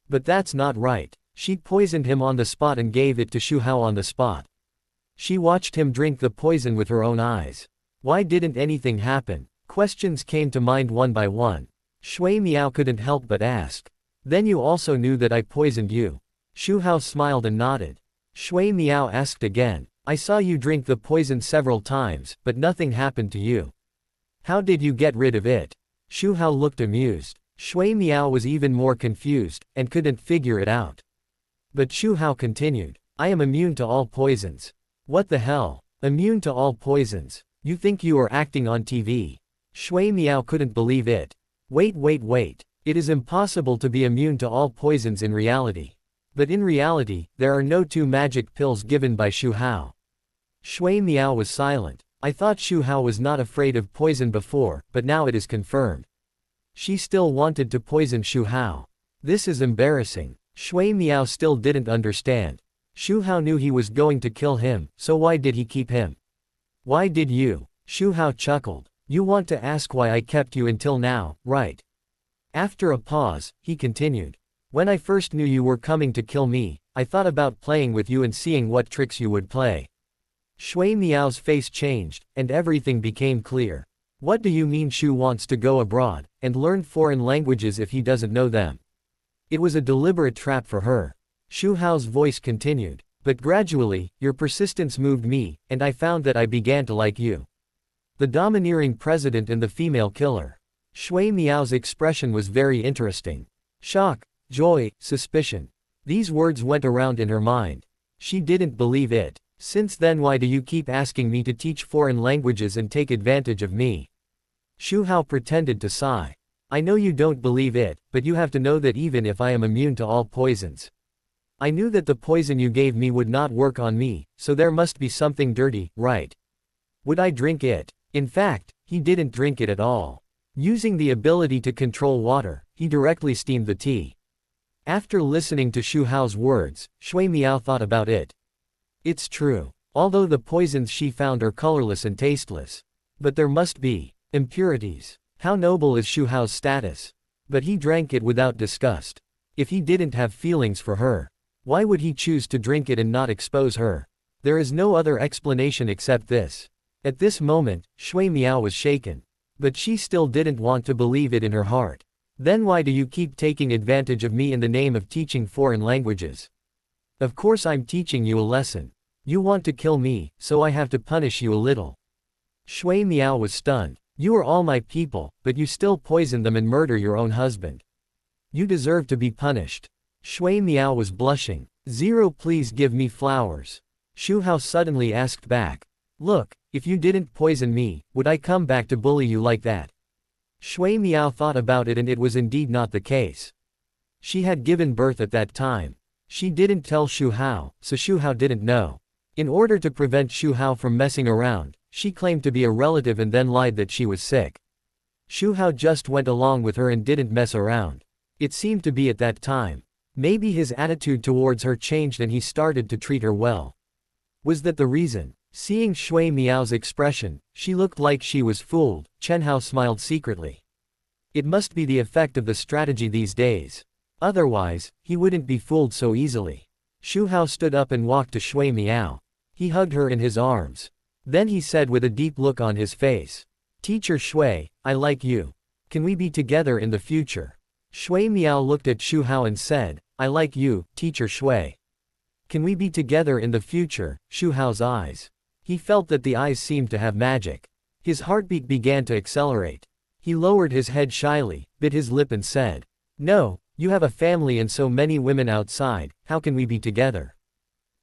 But that's not right. She poisoned him on the spot and gave it to Xu Hao on the spot. She watched him drink the poison with her own eyes. Why didn't anything happen? Questions came to mind one by one. Shui Miao couldn't help but ask. Then you also knew that I poisoned you. Xu Hao smiled and nodded. Shui Miao asked again. I saw you drink the poison several times, but nothing happened to you. How did you get rid of it? Xu Hao looked amused. Shui Miao was even more confused, and couldn't figure it out. But Xu Hao continued. I am immune to all poisons. What the hell? Immune to all poisons? You think you are acting on TV? Shui Miao couldn't believe it. Wait. It is impossible to be immune to all poisons in reality. But in reality, there are no 2 magic pills given by Xu Hao. Shui Miao was silent. I thought Xu Hao was not afraid of poison before, but now it is confirmed. She still wanted to poison Xu Hao. This is embarrassing. Shui Miao still didn't understand. Xu Hao knew he was going to kill him, so why did he keep him? Why did you? Xu Hao chuckled. You want to ask why I kept you until now, right? After a pause, he continued. When I first knew you were coming to kill me, I thought about playing with you and seeing what tricks you would play. Shui Miao's face changed, and everything became clear. What do you mean Xu wants to go abroad, and learn foreign languages if he doesn't know them? It was a deliberate trap for her. Xu Hao's voice continued. But gradually, your persistence moved me, and I found that I began to like you. The domineering president and the female killer. Shui Miao's expression was very interesting. Shock, joy, suspicion. These words went around in her mind. She didn't believe it. Since then, why do you keep asking me to teach foreign languages and take advantage of me? Xu Hao pretended to sigh. I know you don't believe it, but you have to know that even if I am immune to all poisons, I knew that the poison you gave me would not work on me, so there must be something dirty, right? Would I drink it? In fact, he didn't drink it at all. Using the ability to control water, he directly steamed the tea. After listening to Xu Hao's words, Shui Miao thought about it. It's true. Although the poisons she found are colorless and tasteless. But there must be impurities. How noble is Xu Hao's status? But he drank it without disgust. If he didn't have feelings for her, why would he choose to drink it and not expose her? There is no other explanation except this. At this moment, Shui Miao was shaken. But she still didn't want to believe it in her heart. Then why do you keep taking advantage of me in the name of teaching foreign languages? Of course I'm teaching you a lesson. You want to kill me, so I have to punish you a little. Shui Miao was stunned. You are all my people, but you still poison them and murder your own husband. You deserve to be punished. Shui Miao was blushing. Zero, please give me flowers. Xu Hao suddenly asked back. Look, if you didn't poison me, would I come back to bully you like that? Shui Miao thought about it, and it was indeed not the case. She had given birth at that time. She didn't tell Xu Hao, so Xu Hao didn't know. In order to prevent Xu Hao from messing around, she claimed to be a relative and then lied that she was sick. Xu Hao just went along with her and didn't mess around. It seemed to be at that time. Maybe his attitude towards her changed and he started to treat her well. Was that the reason? Seeing Shui Miao's expression, she looked like she was fooled. Chen Hao smiled secretly. It must be the effect of the strategy these days. Otherwise, he wouldn't be fooled so easily. Xu Hao stood up and walked to Shui Miao. He hugged her in his arms. Then he said with a deep look on his face. Teacher Shui, I like you. Can we be together in the future? Shui Miao looked at Xu Hao and said, I like you, Teacher Shui. Can we be together in the future? Xu Hao's eyes. He felt that the eyes seemed to have magic. His heartbeat began to accelerate. He lowered his head shyly, bit his lip and said, No, you have a family and so many women outside, how can we be together?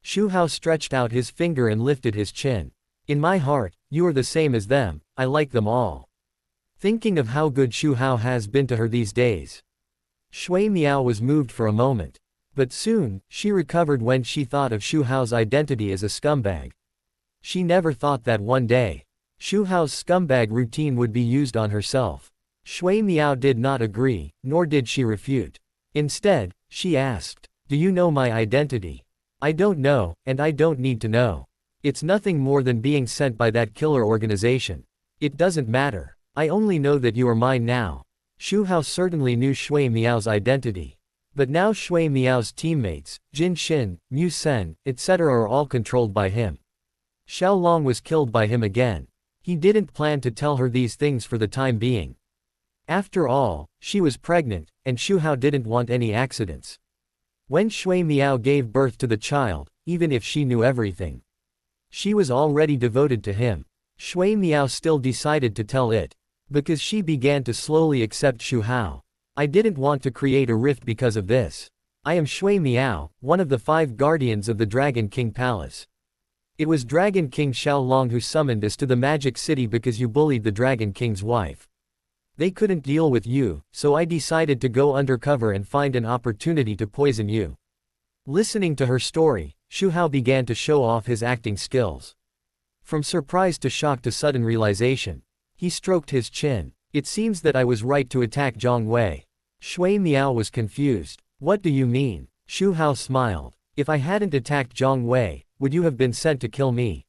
Xu Hao stretched out his finger and lifted his chin. In my heart, you are the same as them, I like them all. Thinking of how good Xu Hao has been to her these days. Shui Miao was moved for a moment. But soon, she recovered when she thought of Xu Hao's identity as a scumbag. She never thought that one day, Xu Hao's scumbag routine would be used on herself. Shui Miao did not agree, nor did she refute. Instead, she asked, Do you know my identity? I don't know, and I don't need to know. It's nothing more than being sent by that killer organization. It doesn't matter. I only know that you are mine now. Xu Hao certainly knew Shui Miao's identity. But now Shui Miao's teammates, Jin Xin, Mu Sen, etc. are all controlled by him. Xiao Long was killed by him again. He didn't plan to tell her these things for the time being. After all, she was pregnant, and Xu Hao didn't want any accidents. When Shui Miao gave birth to the child, even if she knew everything, she was already devoted to him. Shui Miao still decided to tell it. Because she began to slowly accept Xu Hao. I didn't want to create a rift because of this. I am Shui Miao, one of the 5 guardians of the Dragon King Palace. It was Dragon King Xiao Long who summoned us to the Magic City because you bullied the Dragon King's wife. They couldn't deal with you, so I decided to go undercover and find an opportunity to poison you. Listening to her story, Xu Hao began to show off his acting skills. From surprise to shock to sudden realization. He stroked his chin. It seems that I was right to attack Zhang Wei. Shui Miao was confused. What do you mean? Xu Hao smiled. If I hadn't attacked Zhang Wei, would you have been sent to kill me?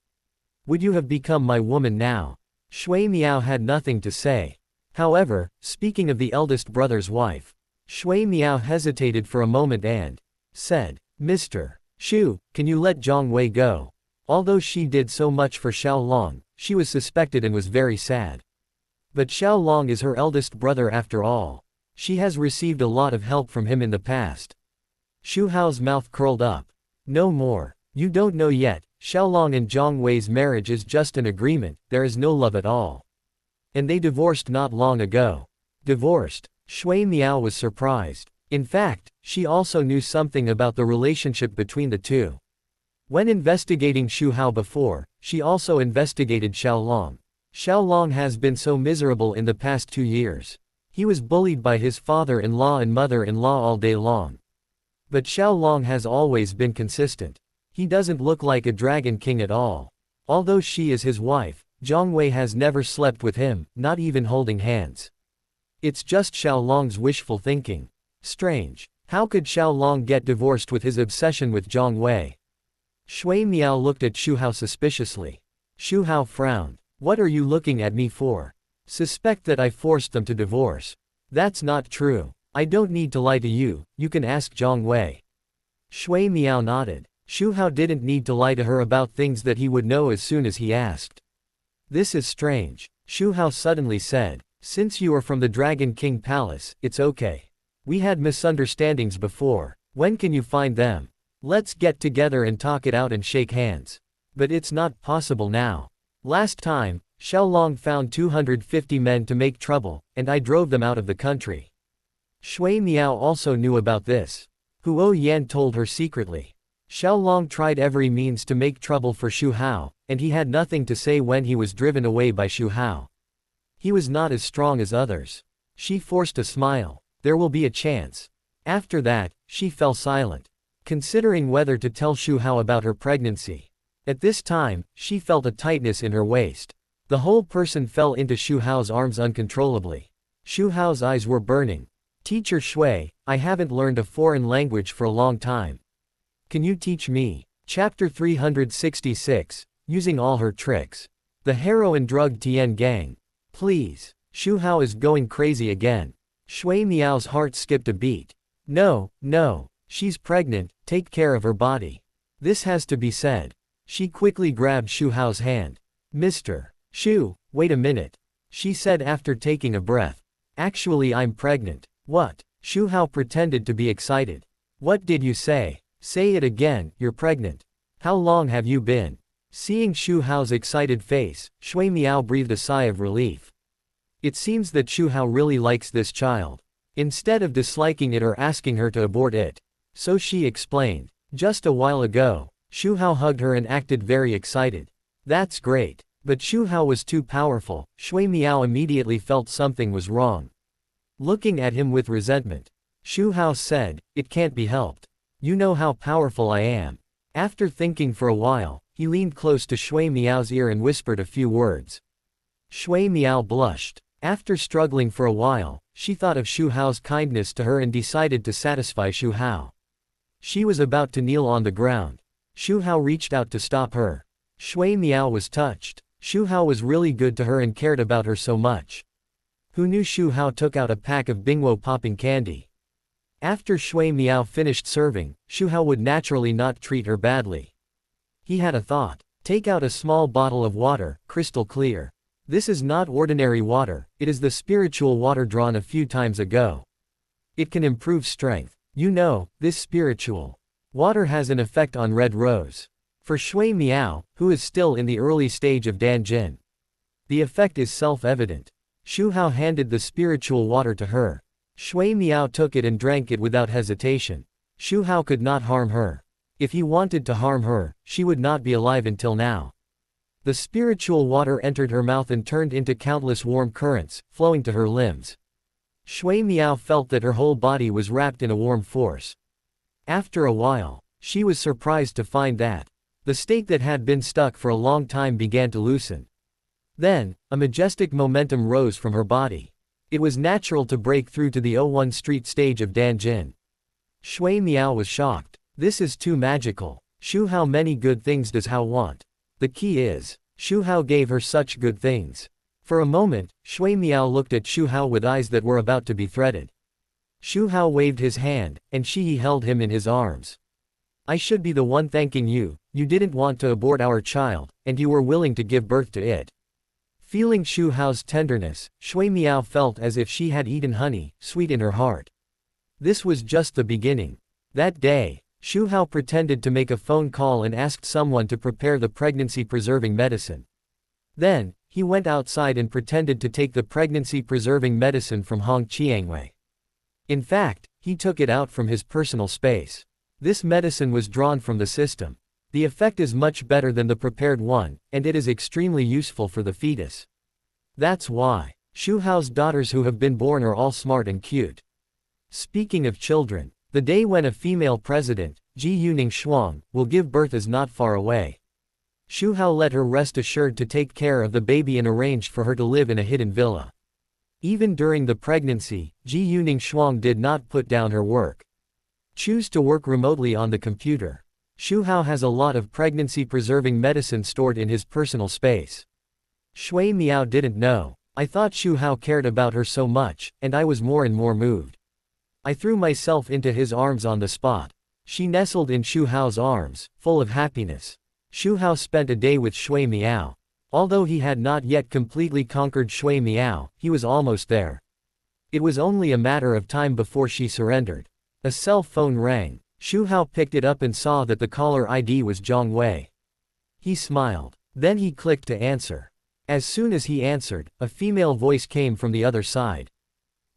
Would you have become my woman now? Shui Miao had nothing to say. However, speaking of the eldest brother's wife, Shui Miao hesitated for a moment and said, Mr. Xu, can you let Zhang Wei go? Although she did so much for Xiao Long, she was suspected and was very sad. But Xiao Long is her eldest brother after all. She has received a lot of help from him in the past. Xu Hao's mouth curled up. No more. You don't know yet, Xiaolong and Zhang Wei's marriage is just an agreement, there is no love at all. And they divorced not long ago. Divorced? Shui Miao was surprised. In fact, she also knew something about the relationship between the two. When investigating Xu Hao before, she also investigated Xiaolong. Xiaolong has been so miserable in the past 2 years. He was bullied by his father-in-law and mother-in-law all day long. But Xiaolong has always been consistent. He doesn't look like a dragon king at all. Although she is his wife, Zhang Wei has never slept with him, not even holding hands. It's just Xiaolong's wishful thinking. Strange. How could Xiaolong get divorced with his obsession with Zhang Wei? Shui Miao looked at Xu Hao suspiciously. Xu Hao frowned. What are you looking at me for? Suspect that I forced them to divorce. That's not true. I don't need to lie to you, you can ask Zhang Wei. Shui Miao nodded. Xu Hao didn't need to lie to her about things that he would know as soon as he asked. This is strange. Xu Hao suddenly said. Since you are from the Dragon King Palace, it's okay. We had misunderstandings before. When can you find them? Let's get together and talk it out and shake hands. But it's not possible now. Last time, Xiaolong found 250 men to make trouble, and I drove them out of the country. Shui Miao also knew about this. Huo Yan told her secretly. Xiaolong tried every means to make trouble for Xu Hao, and he had nothing to say when he was driven away by Xu Hao. He was not as strong as others. She forced a smile. There will be a chance. After that, she fell silent, considering whether to tell Xu Hao about her pregnancy. At this time, she felt a tightness in her waist. The whole person fell into Xu Hao's arms uncontrollably. Xu Hao's eyes were burning. Teacher Shui, I haven't learned a foreign language for a long time. Can you teach me? Chapter 366, Using all her tricks. The heroine drugged Tian Gang. Please. Xu Hao is going crazy again. Shui Miao's heart skipped a beat. No, no. She's pregnant, take care of her body. This has to be said. She quickly grabbed Xu Hao's hand. Mr. Xu, wait a minute. She said after taking a breath. Actually I'm pregnant. What? Xu Hao pretended to be excited. What did you say? Say it again, you're pregnant. How long have you been? Seeing Xu Hao's excited face, Shui Miao breathed a sigh of relief. It seems that Xu Hao really likes this child. Instead of disliking it or asking her to abort it. So she explained. Just a while ago, Xu Hao hugged her and acted very excited. That's great. But Xu Hao was too powerful. Shui Miao immediately felt something was wrong. Looking at him with resentment, Xu Hao said, it can't be helped. You know how powerful I am. After thinking for a while, he leaned close to Shui Miao's ear and whispered a few words. Shui Miao blushed. After struggling for a while, she thought of Xu Hao's kindness to her and decided to satisfy Xu Hao. She was about to kneel on the ground. Xu Hao reached out to stop her. Shui Miao was touched. Xu Hao was really good to her and cared about her so much. Who knew Xu Hao took out a pack of Bingwo popping candy? After Shui Miao finished serving, Xu Hao would naturally not treat her badly. He had a thought. Take out a small bottle of water, crystal clear. This is not ordinary water, it is the spiritual water drawn a few times ago. It can improve strength. You know, this spiritual water has an effect on Red Rose. For Shui Miao, who is still in the early stage of Danjin, the effect is self-evident. Xu Hao handed the spiritual water to her. Shui Miao took it and drank it without hesitation. Xu Hao could not harm her. If he wanted to harm her, she would not be alive until now. The spiritual water entered her mouth and turned into countless warm currents, flowing to her limbs. Shui Miao felt that her whole body was wrapped in a warm force. After a while, she was surprised to find that the state that had been stuck for a long time began to loosen. Then, a majestic momentum rose from her body. It was natural to break through to the 01 Street stage of Danjin. Shui Miao was shocked. This is too magical. Xu Hao many good things does Hao want. The key is, Xu Hao gave her such good things. For a moment, Shui Miao looked at Xu Hao with eyes that were about to be threaded. Xu Hao waved his hand, and he held him in his arms. I should be the one thanking you, you didn't want to abort our child, and you were willing to give birth to it. Feeling Xu Hao's tenderness, Shui Miao felt as if she had eaten honey, sweet in her heart. This was just the beginning. That day, Xu Hao pretended to make a phone call and asked someone to prepare the pregnancy-preserving medicine. Then, he went outside and pretended to take the pregnancy-preserving medicine from Hong Qiangwei. In fact, he took it out from his personal space. This medicine was drawn from the system. The effect is much better than the prepared one, and it is extremely useful for the fetus. That's why Xu Hao's daughters who have been born are all smart and cute. Speaking of children, the day when a female president, Ji Yuning Shuang, will give birth is not far away. Xu Hao let her rest assured to take care of the baby and arranged for her to live in a hidden villa. Even during the pregnancy, Ji Yuning Shuang did not put down her work. Choose to work remotely on the computer. Xu Hao has a lot of pregnancy-preserving medicine stored in his personal space. Shui Miao didn't know. I thought Xu Hao cared about her so much, and I was more and more moved. I threw myself into his arms on the spot. She nestled in Xu Hao's arms, full of happiness. Xu Hao spent a day with Shui Miao. Although he had not yet completely conquered Shui Miao, he was almost there. It was only a matter of time before she surrendered. A cell phone rang. Xu Hao picked it up and saw that the caller ID was Zhang Wei. He smiled. Then he clicked to answer. As soon as he answered, a female voice came from the other side.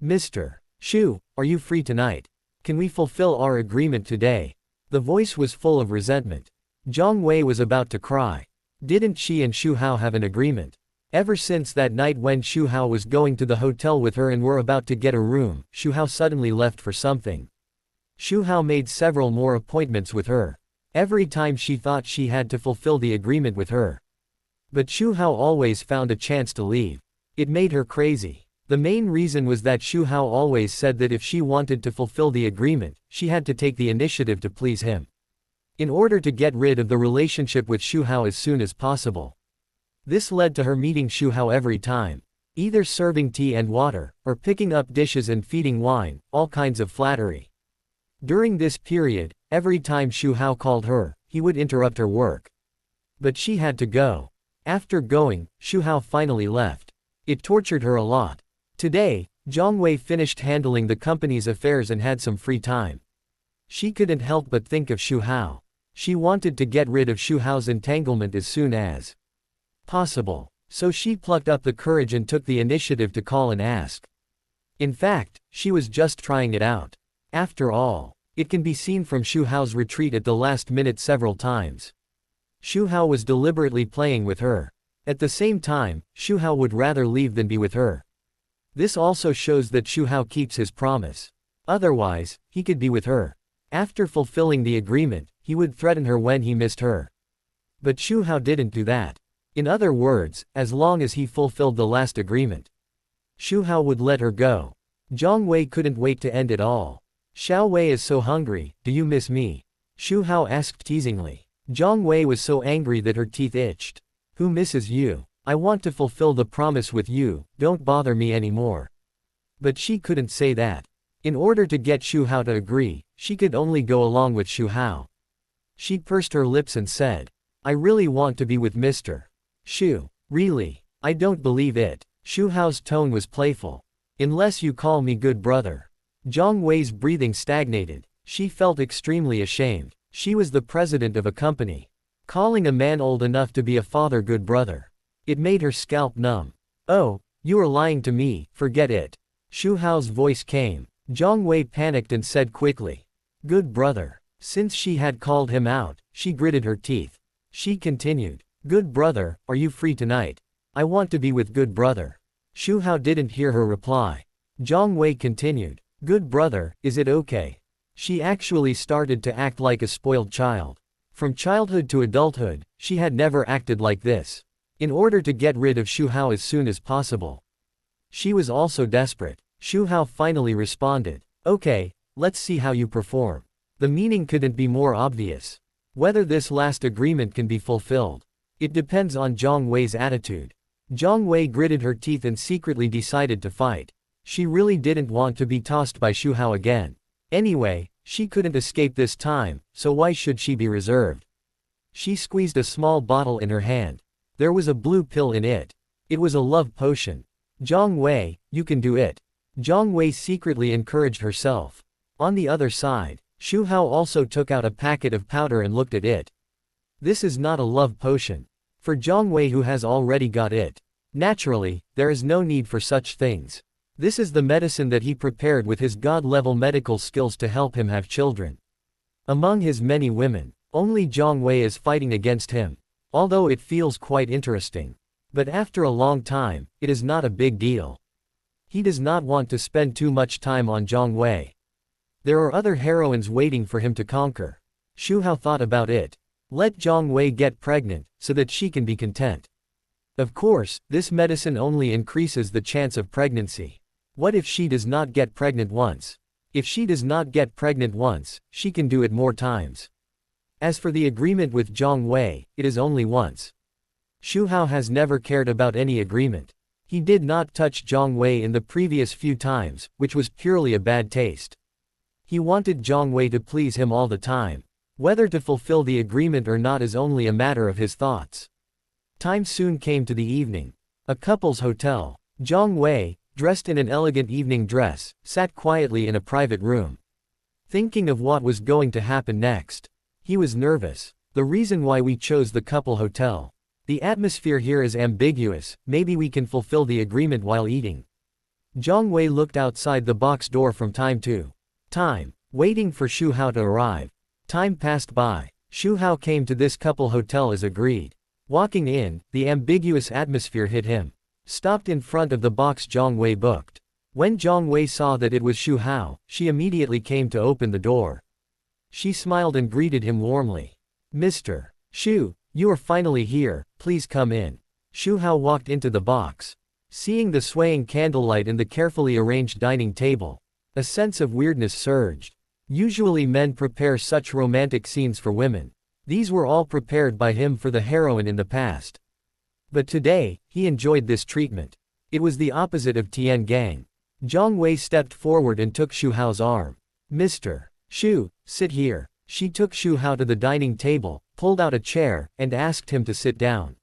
Mr. Xu, are you free tonight? Can we fulfill our agreement today? The voice was full of resentment. Zhang Wei was about to cry. Didn't she and Xu Hao have an agreement? Ever since that night when Xu Hao was going to the hotel with her and were about to get a room, Xu Hao suddenly left for something. Xu Hao made several more appointments with her. Every time she thought she had to fulfill the agreement with her. But Xu Hao always found a chance to leave. It made her crazy. The main reason was that Xu Hao always said that if she wanted to fulfill the agreement, she had to take the initiative to please him. In order to get rid of the relationship with Xu Hao as soon as possible. This led to her meeting Xu Hao every time. Either serving tea and water, or picking up dishes and feeding wine, all kinds of flattery. During this period, every time Xu Hao called her, he would interrupt her work. But she had to go. After going, Xu Hao finally left. It tortured her a lot. Today, Zhang Wei finished handling the company's affairs and had some free time. She couldn't help but think of Xu Hao. She wanted to get rid of Xu Hao's entanglement as soon as possible. So she plucked up the courage and took the initiative to call and ask. In fact, she was just trying it out. After all, it can be seen from Xu Hao's retreat at the last minute several times. Xu Hao was deliberately playing with her. At the same time, Xu Hao would rather leave than be with her. This also shows that Xu Hao keeps his promise. Otherwise, he could be with her. After fulfilling the agreement, he would threaten her when he missed her. But Xu Hao didn't do that. In other words, as long as he fulfilled the last agreement, Xu Hao would let her go. Zhang Wei couldn't wait to end it all. Xiao Wei is so hungry, do you miss me? Xu Hao asked teasingly. Zhang Wei was so angry that her teeth itched. Who misses you? I want to fulfill the promise with you, don't bother me anymore. But she couldn't say that. In order to get Xu Hao to agree, she could only go along with Xu Hao. She pursed her lips and said, I really want to be with Mr. Xu. Really? I don't believe it. Xu Hao's tone was playful. Unless you call me good brother. Zhang Wei's breathing stagnated. She felt extremely ashamed. She was the president of a company. Calling a man old enough to be a father good brother. It made her scalp numb. Oh, you are lying to me, forget it. Xu Hao's voice came. Zhang Wei panicked and said quickly. Good brother. Since she had called him out, she gritted her teeth. She continued. Good brother, are you free tonight? I want to be with good brother. Xu Hao didn't hear her reply. Zhang Wei continued. Good brother, is it okay? She actually started to act like a spoiled child. From childhood to adulthood, she had never acted like this. In order to get rid of Xu Hao as soon as possible. She was also desperate. Xu Hao finally responded. Okay, let's see how you perform. The meaning couldn't be more obvious. Whether this last agreement can be fulfilled. It depends on Zhang Wei's attitude. Zhang Wei gritted her teeth and secretly decided to fight. She really didn't want to be tossed by Xu Hao again. Anyway, she couldn't escape this time, so why should she be reserved? She squeezed a small bottle in her hand. There was a blue pill in it. It was a love potion. Zhang Wei, you can do it. Zhang Wei secretly encouraged herself. On the other side, Xu Hao also took out a packet of powder and looked at it. This is not a love potion. For Zhang Wei, who has already got it. Naturally, there is no need for such things. This is the medicine that he prepared with his god-level medical skills to help him have children. Among his many women, only Zhang Wei is fighting against him. Although it feels quite interesting. But after a long time, it is not a big deal. He does not want to spend too much time on Zhang Wei. There are other heroines waiting for him to conquer. Xu Hao thought about it. Let Zhang Wei get pregnant, so that she can be content. Of course, this medicine only increases the chance of pregnancy. What if she does not get pregnant once? If she does not get pregnant once, she can do it more times. As for the agreement with Zhang Wei, it is only once. Xu Hao has never cared about any agreement. He did not touch Zhang Wei in the previous few times, which was purely a bad taste. He wanted Zhang Wei to please him all the time. Whether to fulfill the agreement or not is only a matter of his thoughts. Time soon came to the evening. A couple's hotel. Zhang Wei, dressed in an elegant evening dress, sat quietly in a private room. Thinking of what was going to happen next. He was nervous. The reason why we chose the couple hotel. The atmosphere here is ambiguous, maybe we can fulfill the agreement while eating. Zhang Wei looked outside the box door from time to time, waiting for Xu Hao to arrive. Time passed by. Xu Hao came to this couple hotel as agreed. Walking in, the ambiguous atmosphere hit him. Stopped in front of the box Zhang Wei booked. When Zhang Wei saw that it was Xu Hao, she immediately came to open the door. She smiled and greeted him warmly. Mr. Xu, you are finally here, please come in. Xu Hao walked into the box. Seeing the swaying candlelight and the carefully arranged dining table, a sense of weirdness surged. Usually men prepare such romantic scenes for women. These were all prepared by him for the heroine in the past. But today, he enjoyed this treatment. It was the opposite of Tian Gang. Zhang Wei stepped forward and took Xu Hao's arm. Mr. Xu, sit here. She took Xu Hao to the dining table, pulled out a chair, and asked him to sit down.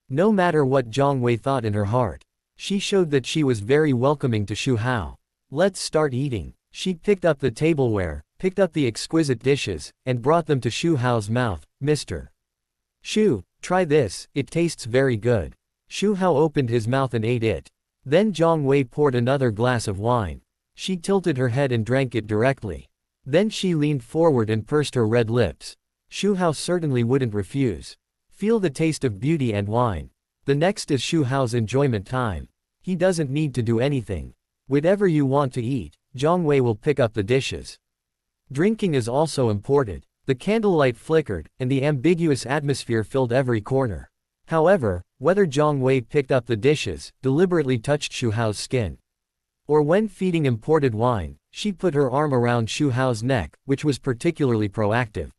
No matter what Zhang Wei thought in her heart, she showed that she was very welcoming to Xu Hao. Let's start eating. She picked up the tableware, picked up the exquisite dishes, and brought them to Xu Hao's mouth. Mr. Xu, try this, it tastes very good. Xu Hao opened his mouth and ate it. Then Zhang Wei poured another glass of wine. She tilted her head and drank it directly. Then she leaned forward and pursed her red lips. Xu Hao certainly wouldn't refuse. Feel the taste of beauty and wine. The next is Xu Hao's enjoyment time. He doesn't need to do anything. Whatever you want to eat, Zhang Wei will pick up the dishes. Drinking is also important. The candlelight flickered, and the ambiguous atmosphere filled every corner. However, whether Zhang Wei picked up the dishes, deliberately touched Xu Hao's skin, or when feeding imported wine, she put her arm around Xu Hao's neck, which was particularly proactive.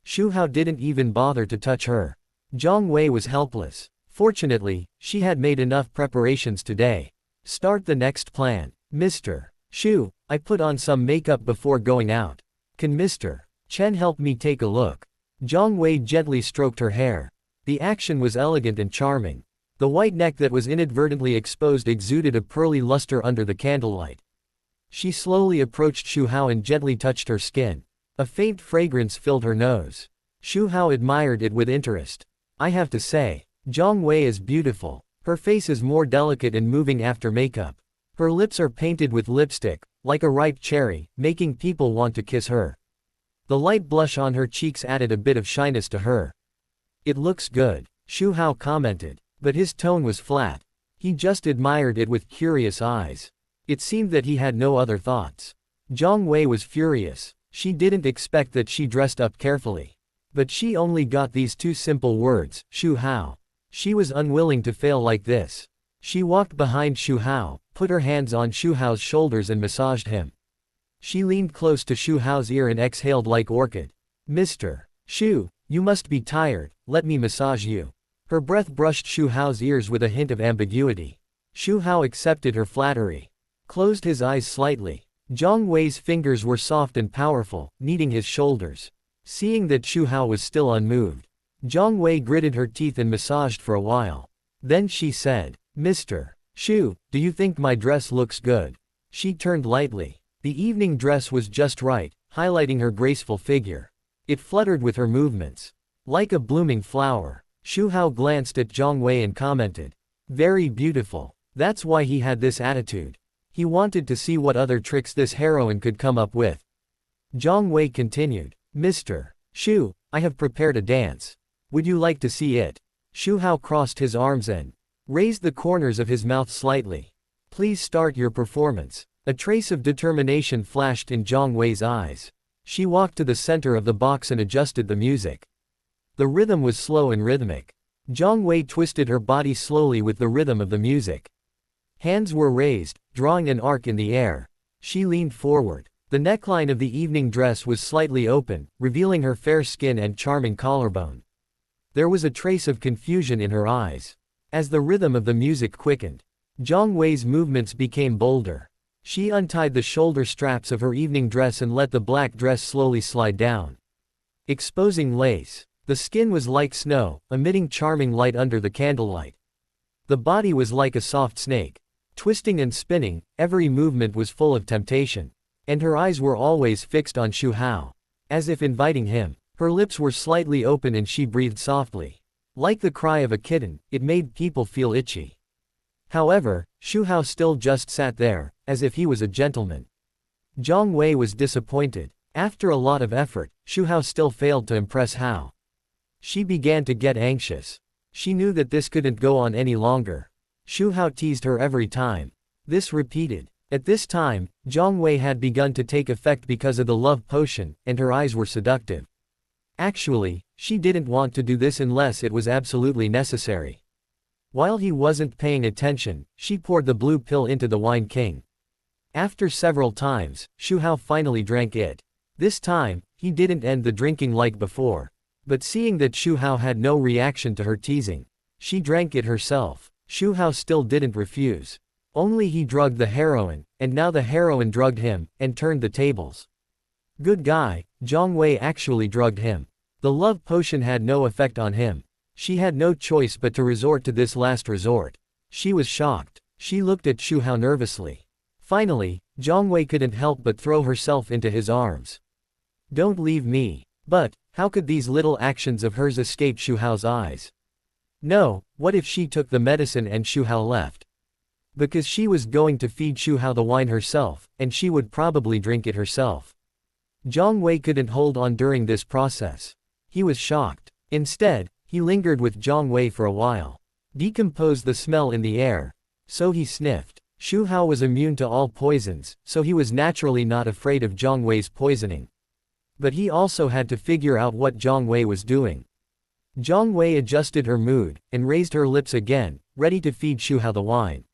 Xu Hao didn't even bother to touch her. Zhang Wei was helpless. Fortunately, she had made enough preparations today. Start the next plan. Mr. Xu, I put on some makeup before going out. Can Mr. Chen help me take a look? Zhang Wei gently stroked her hair. The action was elegant and charming. The white neck that was inadvertently exposed exuded a pearly luster under the candlelight. She slowly approached Xu Hao and gently touched her skin. A faint fragrance filled her nose. Xu Hao admired it with interest. I have to say, Zhang Wei is beautiful. Her face is more delicate and moving after makeup. Her lips are painted with lipstick, like a ripe cherry, making people want to kiss her. The light blush on her cheeks added a bit of shyness to her. It looks good, Xu Hao commented, but his tone was flat. He just admired it with curious eyes. It seemed that he had no other thoughts. Zhang Wei was furious. She didn't expect that she dressed up carefully. But she only got these two simple words, Xu Hao. She was unwilling to fail like this. She walked behind Xu Hao, put her hands on Xu Hao's shoulders and massaged him. She leaned close to Xu Hao's ear and exhaled like orchid. Mr. Xu, you must be tired, let me massage you. Her breath brushed Xu Hao's ears with a hint of ambiguity. Xu Hao accepted her flattery. Closed his eyes slightly. Zhang Wei's fingers were soft and powerful, kneading his shoulders. Seeing that Xu Hao was still unmoved, Zhang Wei gritted her teeth and massaged for a while. Then she said, Mr. Xu, do you think my dress looks good? She turned lightly. The evening dress was just right, highlighting her graceful figure. It fluttered with her movements. Like a blooming flower. Xu Hao glanced at Zhang Wei and commented. Very beautiful. That's why he had this attitude. He wanted to see what other tricks this heroine could come up with. Zhang Wei continued. Mr. Xu, I have prepared a dance. Would you like to see it? Xu Hao crossed his arms and raised the corners of his mouth slightly. Please start your performance. A trace of determination flashed in Zhang Wei's eyes. She walked to the center of the box and adjusted the music. The rhythm was slow and rhythmic. Zhang Wei twisted her body slowly with the rhythm of the music. Hands were raised, drawing an arc in the air. She leaned forward. The neckline of the evening dress was slightly open, revealing her fair skin and charming collarbone. There was a trace of confusion in her eyes. As the rhythm of the music quickened, Zhang Wei's movements became bolder. She untied the shoulder straps of her evening dress and let the black dress slowly slide down, exposing lace. The skin was like snow, emitting charming light under the candlelight. The body was like a soft snake. Twisting and spinning, every movement was full of temptation. And her eyes were always fixed on Xu Hao, as if inviting him. Her lips were slightly open and she breathed softly. Like the cry of a kitten, it made people feel itchy. However, Xu Hao still just sat there, as if he was a gentleman. Zhang Wei was disappointed. After a lot of effort, Xu Hao still failed to impress Hao. She began to get anxious. She knew that this couldn't go on any longer. Xu Hao teased her every time. This repeated. At this time, Zhang Wei had begun to take effect because of the love potion, and her eyes were seductive. Actually, she didn't want to do this unless it was absolutely necessary. While he wasn't paying attention, she poured the blue pill into the wine king. After several times, Xu Hao finally drank it. This time, he didn't end the drinking like before. But seeing that Xu Hao had no reaction to her teasing, she drank it herself. Xu Hao still didn't refuse. Only he drugged the heroine, and now the heroine drugged him, and turned the tables. Good guy, Zhang Wei actually drugged him. The love potion had no effect on him. She had no choice but to resort to this last resort. She was shocked. She looked at Xu Hao nervously. Finally, Zhang Wei couldn't help but throw herself into his arms. Don't leave me. But, how could these little actions of hers escape Xu Hao's eyes? No, what if she took the medicine and Xu Hao left? Because she was going to feed Xu Hao the wine herself, and she would probably drink it herself. Zhang Wei couldn't hold on during this process. He was shocked. Instead, he lingered with Zhang Wei for a while. Decomposed the smell in the air. So he sniffed. Xu Hao was immune to all poisons, so he was naturally not afraid of Zhang Wei's poisoning. But he also had to figure out what Zhang Wei was doing. Zhang Wei adjusted her mood, and raised her lips again, ready to feed Xu Hao the wine.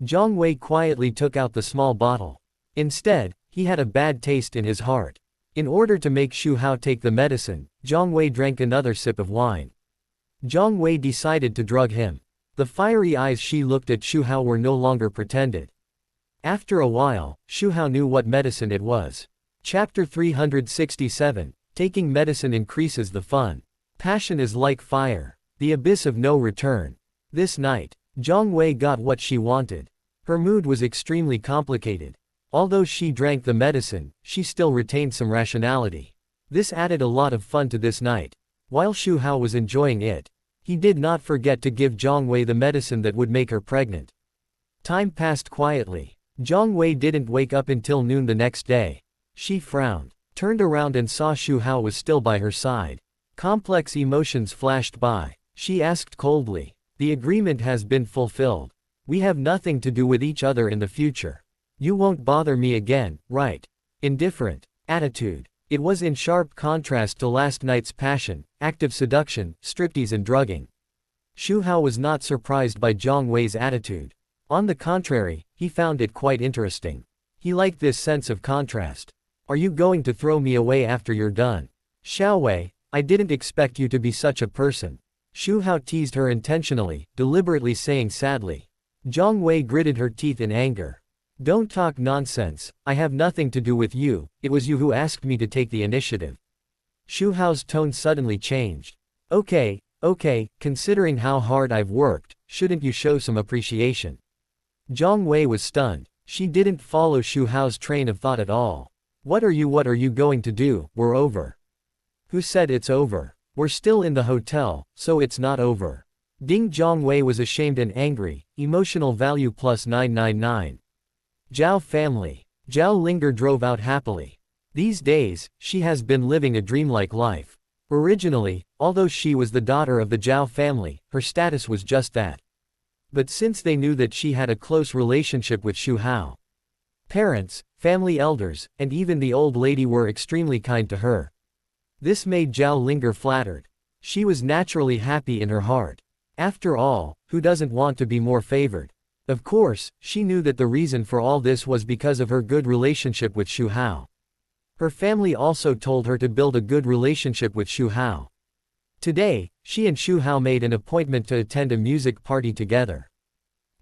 Zhang Wei quietly took out the small bottle. Instead, he had a bad taste in his heart. In order to make Xu Hao take the medicine, Zhang Wei drank another sip of wine. Zhang Wei decided to drug him. The fiery eyes she looked at Xu Hao were no longer pretended. After a while, Xu Hao knew what medicine it was. Chapter 367, Taking medicine increases the fun. Passion is like fire. The abyss of no return. This night, Zhang Wei got what she wanted. Her mood was extremely complicated. Although she drank the medicine, she still retained some rationality. This added a lot of fun to this night. While Xu Hao was enjoying it, he did not forget to give Zhang Wei the medicine that would make her pregnant. Time passed quietly. Zhang Wei didn't wake up until noon the next day. She frowned, turned around and saw Xu Hao was still by her side. Complex emotions flashed by. She asked coldly. The agreement has been fulfilled. We have nothing to do with each other in the future. You won't bother me again, right? Indifferent attitude. It was in sharp contrast to last night's passion, active seduction, striptease and drugging. Xu Hao was not surprised by Zhang Wei's attitude. On the contrary, he found it quite interesting. He liked this sense of contrast. Are you going to throw me away after you're done? Xiao Wei, I didn't expect you to be such a person. Xu Hao teased her intentionally, deliberately saying sadly. Zhang Wei gritted her teeth in anger. Don't talk nonsense, I have nothing to do with you, it was you who asked me to take the initiative. Xu Hao's tone suddenly changed. Okay, considering how hard I've worked, shouldn't you show some appreciation? Zhang Wei was stunned. She didn't follow Xu Hao's train of thought at all. What are you going to do? We're over. Who said it's over? We're still in the hotel, so it's not over. Ding Zhongwei was ashamed and angry, emotional value plus 999. Zhao family. Zhao Linger drove out happily. These days, she has been living a dreamlike life. Originally, although she was the daughter of the Zhao family, her status was just that. But since they knew that she had a close relationship with Xu Hao, parents, family elders, and even the old lady were extremely kind to her. This made Zhao Linger flattered. She was naturally happy in her heart. After all, who doesn't want to be more favored? Of course, she knew that the reason for all this was because of her good relationship with Xu Hao. Her family also told her to build a good relationship with Xu Hao. Today, she and Xu Hao made an appointment to attend a music party together.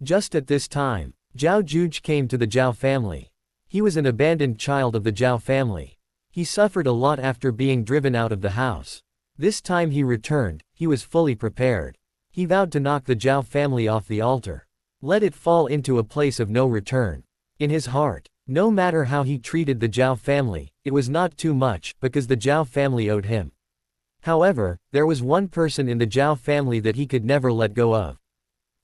Just at this time, Zhao Juge came to the Zhao family. He was an abandoned child of the Zhao family. He suffered a lot after being driven out of the house. This time he returned, he was fully prepared. He vowed to knock the Zhao family off the altar. Let it fall into a place of no return. In his heart, no matter how he treated the Zhao family, it was not too much, because the Zhao family owed him. However, there was one person in the Zhao family that he could never let go of.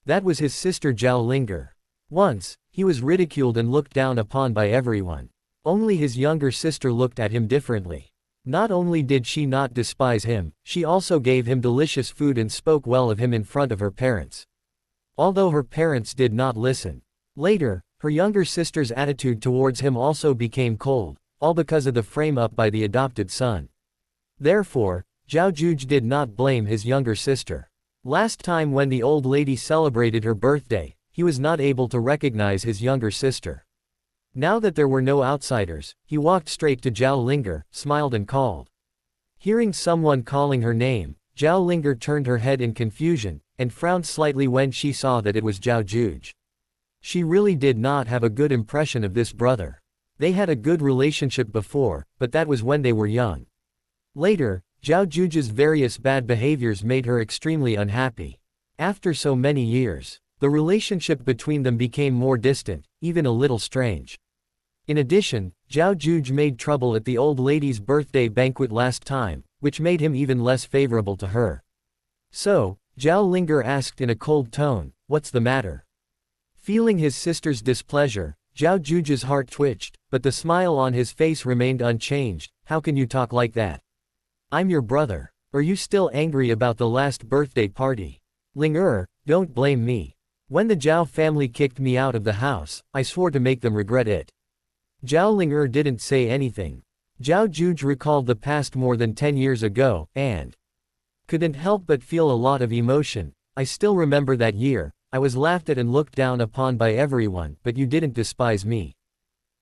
That was his sister Zhao Linger. Once, he was ridiculed and looked down upon by everyone. Only his younger sister looked at him differently. Not only did she not despise him, she also gave him delicious food and spoke well of him in front of her parents. Although her parents did not listen. Later, her younger sister's attitude towards him also became cold, all because of the frame-up by the adopted son. Therefore, Zhao Juge did not blame his younger sister. Last time when the old lady celebrated her birthday, he was not able to recognize his younger sister. Now that there were no outsiders, he walked straight to Zhao Linger, smiled and called. Hearing someone calling her name, Zhao Linger turned her head in confusion, and frowned slightly when she saw that it was Zhao Juge. She really did not have a good impression of this brother. They had a good relationship before, but that was when they were young. Later, Zhao Juge's various bad behaviors made her extremely unhappy. After so many years, the relationship between them became more distant, even a little strange. In addition, Zhao Juge made trouble at the old lady's birthday banquet last time, which made him even less favorable to her. So, Zhao Linger asked in a cold tone, "What's the matter?" Feeling his sister's displeasure, Zhao Juge's heart twitched, but the smile on his face remained unchanged. "How can you talk like that? I'm your brother. Are you still angry about the last birthday party? Linger, don't blame me. When the Zhao family kicked me out of the house, I swore to make them regret it." Zhao Linger didn't say anything. Zhao Juge recalled the past more than 10 years ago, and couldn't help but feel a lot of emotion. "I still remember that year. I was laughed at and looked down upon by everyone, but you didn't despise me.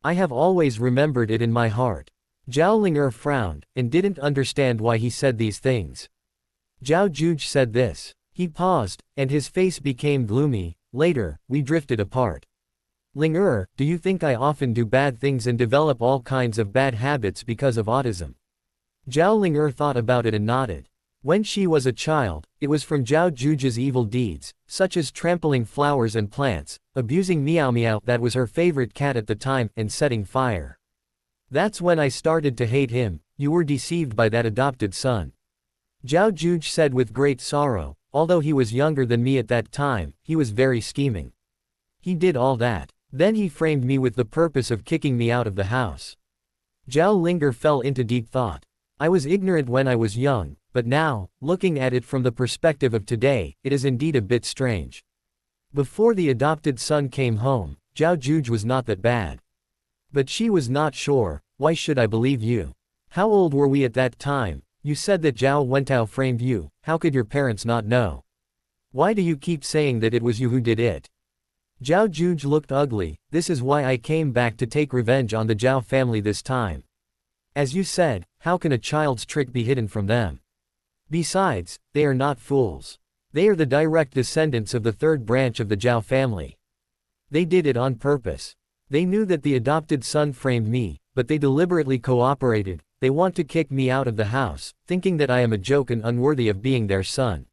I have always remembered it in my heart." Zhao Linger frowned, and didn't understand why he said these things. Zhao Juge said this. He paused, and his face became gloomy. "Later, we drifted apart. Linger, do you think I often do bad things and develop all kinds of bad habits because of autism?" Zhao Linger thought about it and nodded. When she was a child, it was from Zhao Juge's evil deeds, such as trampling flowers and plants, abusing Meow Meow, that was her favorite cat at the time, and setting fire. That's when I started to hate him. You were deceived by that adopted son. Zhao Juge said with great sorrow. Although he was younger than me at that time, he was very scheming. He did all that. Then he framed me with the purpose of kicking me out of the house. Zhao Linger fell into deep thought. I was ignorant when I was young, but now, looking at it from the perspective of today, it is indeed a bit strange. Before the adopted son came home, Zhao Juge was not that bad. But she was not sure. Why should I believe you? How old were we at that time? You said that Zhao Wentao framed you. How could your parents not know? Why do you keep saying that it was you who did it? Zhao Juge looked ugly. This is why I came back to take revenge on the Zhao family this time. As you said, how can a child's trick be hidden from them? Besides, they are not fools. They are the direct descendants of the third branch of the Zhao family. They did it on purpose. They knew that the adopted son framed me, but they deliberately cooperated. They want to kick me out of the house, thinking that I am a joke and unworthy of being their son.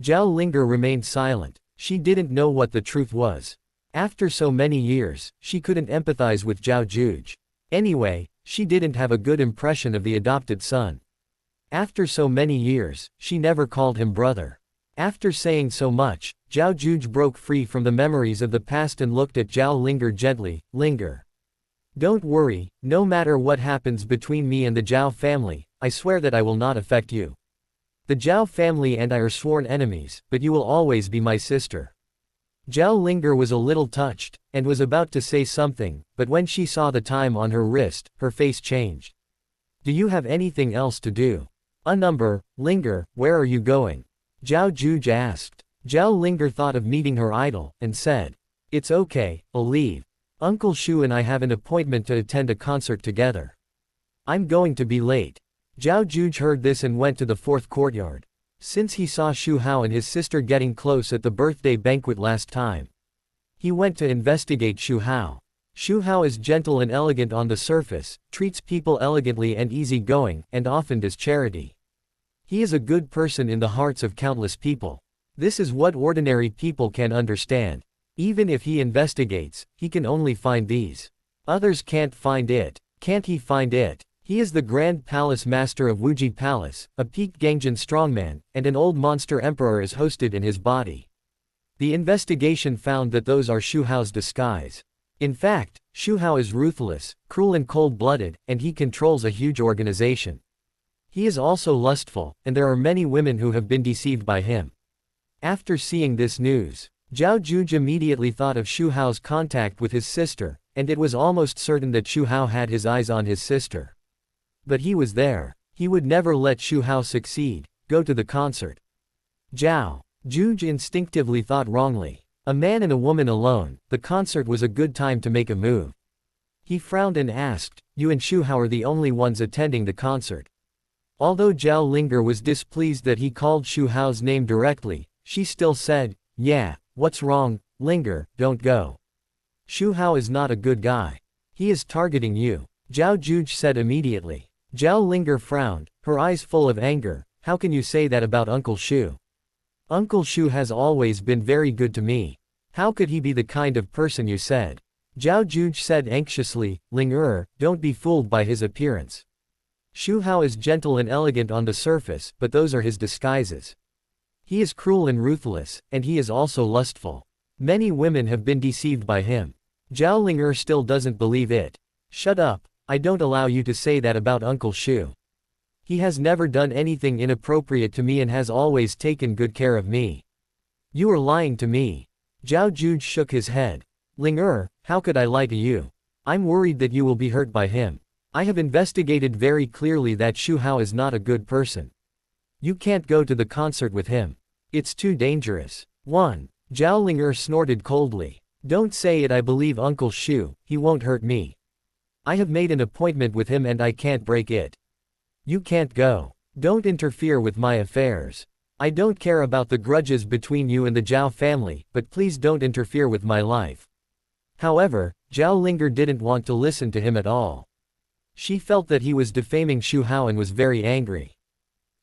Zhao Linger remained silent. She didn't know what the truth was. After so many years, she couldn't empathize with Zhao Juge. Anyway, She didn't have a good impression of the adopted son. After so many years, she never called him brother. After saying so much, Zhao Juge broke free from the memories of the past and looked at Zhao Linger gently. Linger. Don't worry, no matter what happens between me and the Zhao family, I swear that I will not affect you. The Zhao family and I are sworn enemies, but you will always be my sister. Zhao Linger was a little touched, and was about to say something, but when she saw the time on her wrist, her face changed. Do you have anything else to do? A number, Linger, where are you going? Zhao Juge asked. Zhao Linger thought of meeting her idol, and said, it's okay, I'll leave. Uncle Xu and I have an appointment to attend a concert together. I'm going to be late. Zhao Juge heard this and went to the fourth courtyard. Since he saw Xu Hao and his sister getting close at the birthday banquet last time, he went to investigate Xu Hao. Xu Hao is gentle and elegant on the surface, treats people elegantly and easygoing, and often does charity. He is a good person in the hearts of countless people. This is what ordinary people can understand. Even if he investigates, he can only find these. Others can't find it. Can't he find it? He is the Grand Palace Master of Wuji Palace, a peak Gangjin strongman, and an old monster emperor is hosted in his body. The investigation found that those are Xu Hao's disguise. In fact, Xu Hao is ruthless, cruel and cold-blooded, and he controls a huge organization. He is also lustful, and there are many women who have been deceived by him. After seeing this news, Zhao Juge immediately thought of Xu Hao's contact with his sister, and it was almost certain that Xu Hao had his eyes on his sister. But he was there. He would never let Xu Hao succeed. Go to the concert. Zhao Juge instinctively thought wrongly. A man and a woman alone, the concert was a good time to make a move. He frowned and asked, you and Xu Hao are the only ones attending the concert. Although Zhao Linger was displeased that he called Xu Hao's name directly, she still said, yeah, what's wrong, Linger, don't go. Xu Hao is not a good guy. He is targeting you. Zhao Juge said immediately. Zhao Linger frowned, her eyes full of anger. How can you say that about Uncle Xu? Uncle Xu has always been very good to me. How could he be the kind of person you said? Zhao Juge said anxiously, Linger, don't be fooled by his appearance. Xu Hao is gentle and elegant on the surface, but those are his disguises. He is cruel and ruthless, and he is also lustful. Many women have been deceived by him. Zhao Linger still doesn't believe it. Shut up. I don't allow you to say that about Uncle Xu. He has never done anything inappropriate to me and has always taken good care of me. You are lying to me. Zhao Juge shook his head. Linger, how could I lie to you? I'm worried that you will be hurt by him. I have investigated very clearly that Xu Hao is not a good person. You can't go to the concert with him. It's too dangerous. 1. Zhao Linger snorted coldly. Don't say it. I believe Uncle Xu, he won't hurt me. I have made an appointment with him and I can't break it. You can't go. Don't interfere with my affairs. I don't care about the grudges between you and the Zhao family, but please don't interfere with my life. However, Zhao Linger didn't want to listen to him at all. She felt that he was defaming Xu Hao and was very angry.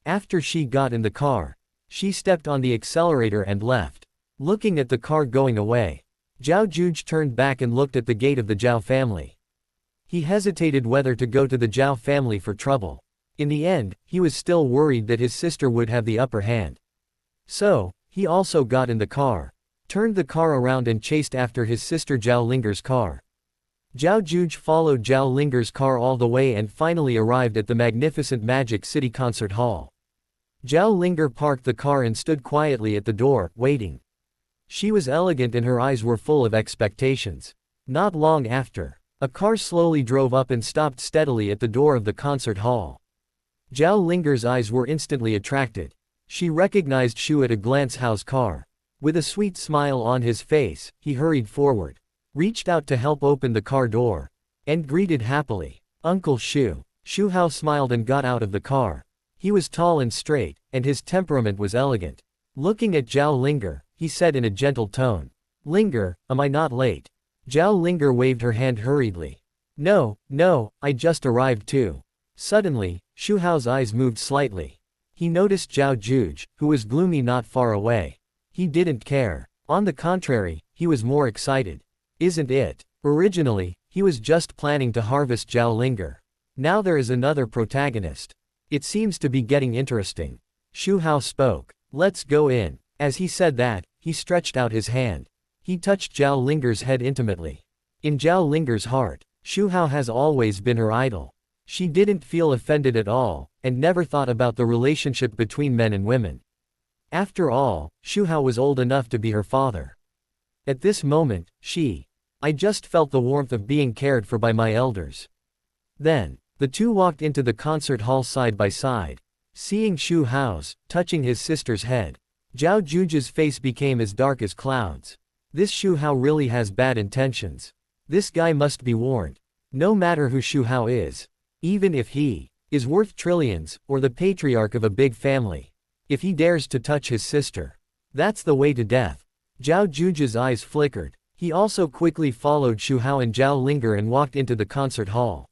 After she got in the car, she stepped on the accelerator and left. Looking at the car going away, Zhao Juge turned back and looked at the gate of the Zhao family. He hesitated whether to go to the Zhao family for trouble. In the end, he was still worried that his sister would have the upper hand. So, he also got in the car, turned the car around and chased after his sister Zhao Linger's car. Zhao Juge followed Zhao Linger's car all the way and finally arrived at the magnificent Magic City Concert Hall. Zhao Linger parked the car and stood quietly at the door, waiting. She was elegant and her eyes were full of expectations. Not long after, a car slowly drove up and stopped steadily at the door of the concert hall. Zhao Linger's eyes were instantly attracted. She recognized Xu at a glance Hao's car. With a sweet smile on his face, he hurried forward, reached out to help open the car door, and greeted happily, Uncle Xu. Xu Hao smiled and got out of the car. He was tall and straight, and his temperament was elegant. Looking at Zhao Linger, he said in a gentle tone, Linger, am I not late? Zhao Linger waved her hand hurriedly. No, I just arrived too. Suddenly, Xu Hao's eyes moved slightly. He noticed Zhao Juge, who was gloomy not far away. He didn't care. On the contrary, he was more excited. Isn't it? Originally, he was just planning to harvest Zhao Linger. Now there is another protagonist. It seems to be getting interesting. Xu Hao spoke. Let's go in. As he said that, he stretched out his hand. He touched Zhao Linger's head intimately. In Zhao Linger's heart, Xu Hao has always been her idol. She didn't feel offended at all, and never thought about the relationship between men and women. After all, Xu Hao was old enough to be her father. At this moment, I just felt the warmth of being cared for by my elders. Then, the two walked into the concert hall side by side. Seeing Xu Hao's, touching his sister's head, Zhao Juju's face became as dark as clouds. This Xu Hao really has bad intentions. This guy must be warned. No matter who Xu Hao is. Even if he is worth trillions, or the patriarch of a big family. If he dares to touch his sister, that's the way to death. Zhao Juju's eyes flickered. He also quickly followed Xu Hao and Zhao Linger and walked into the concert hall.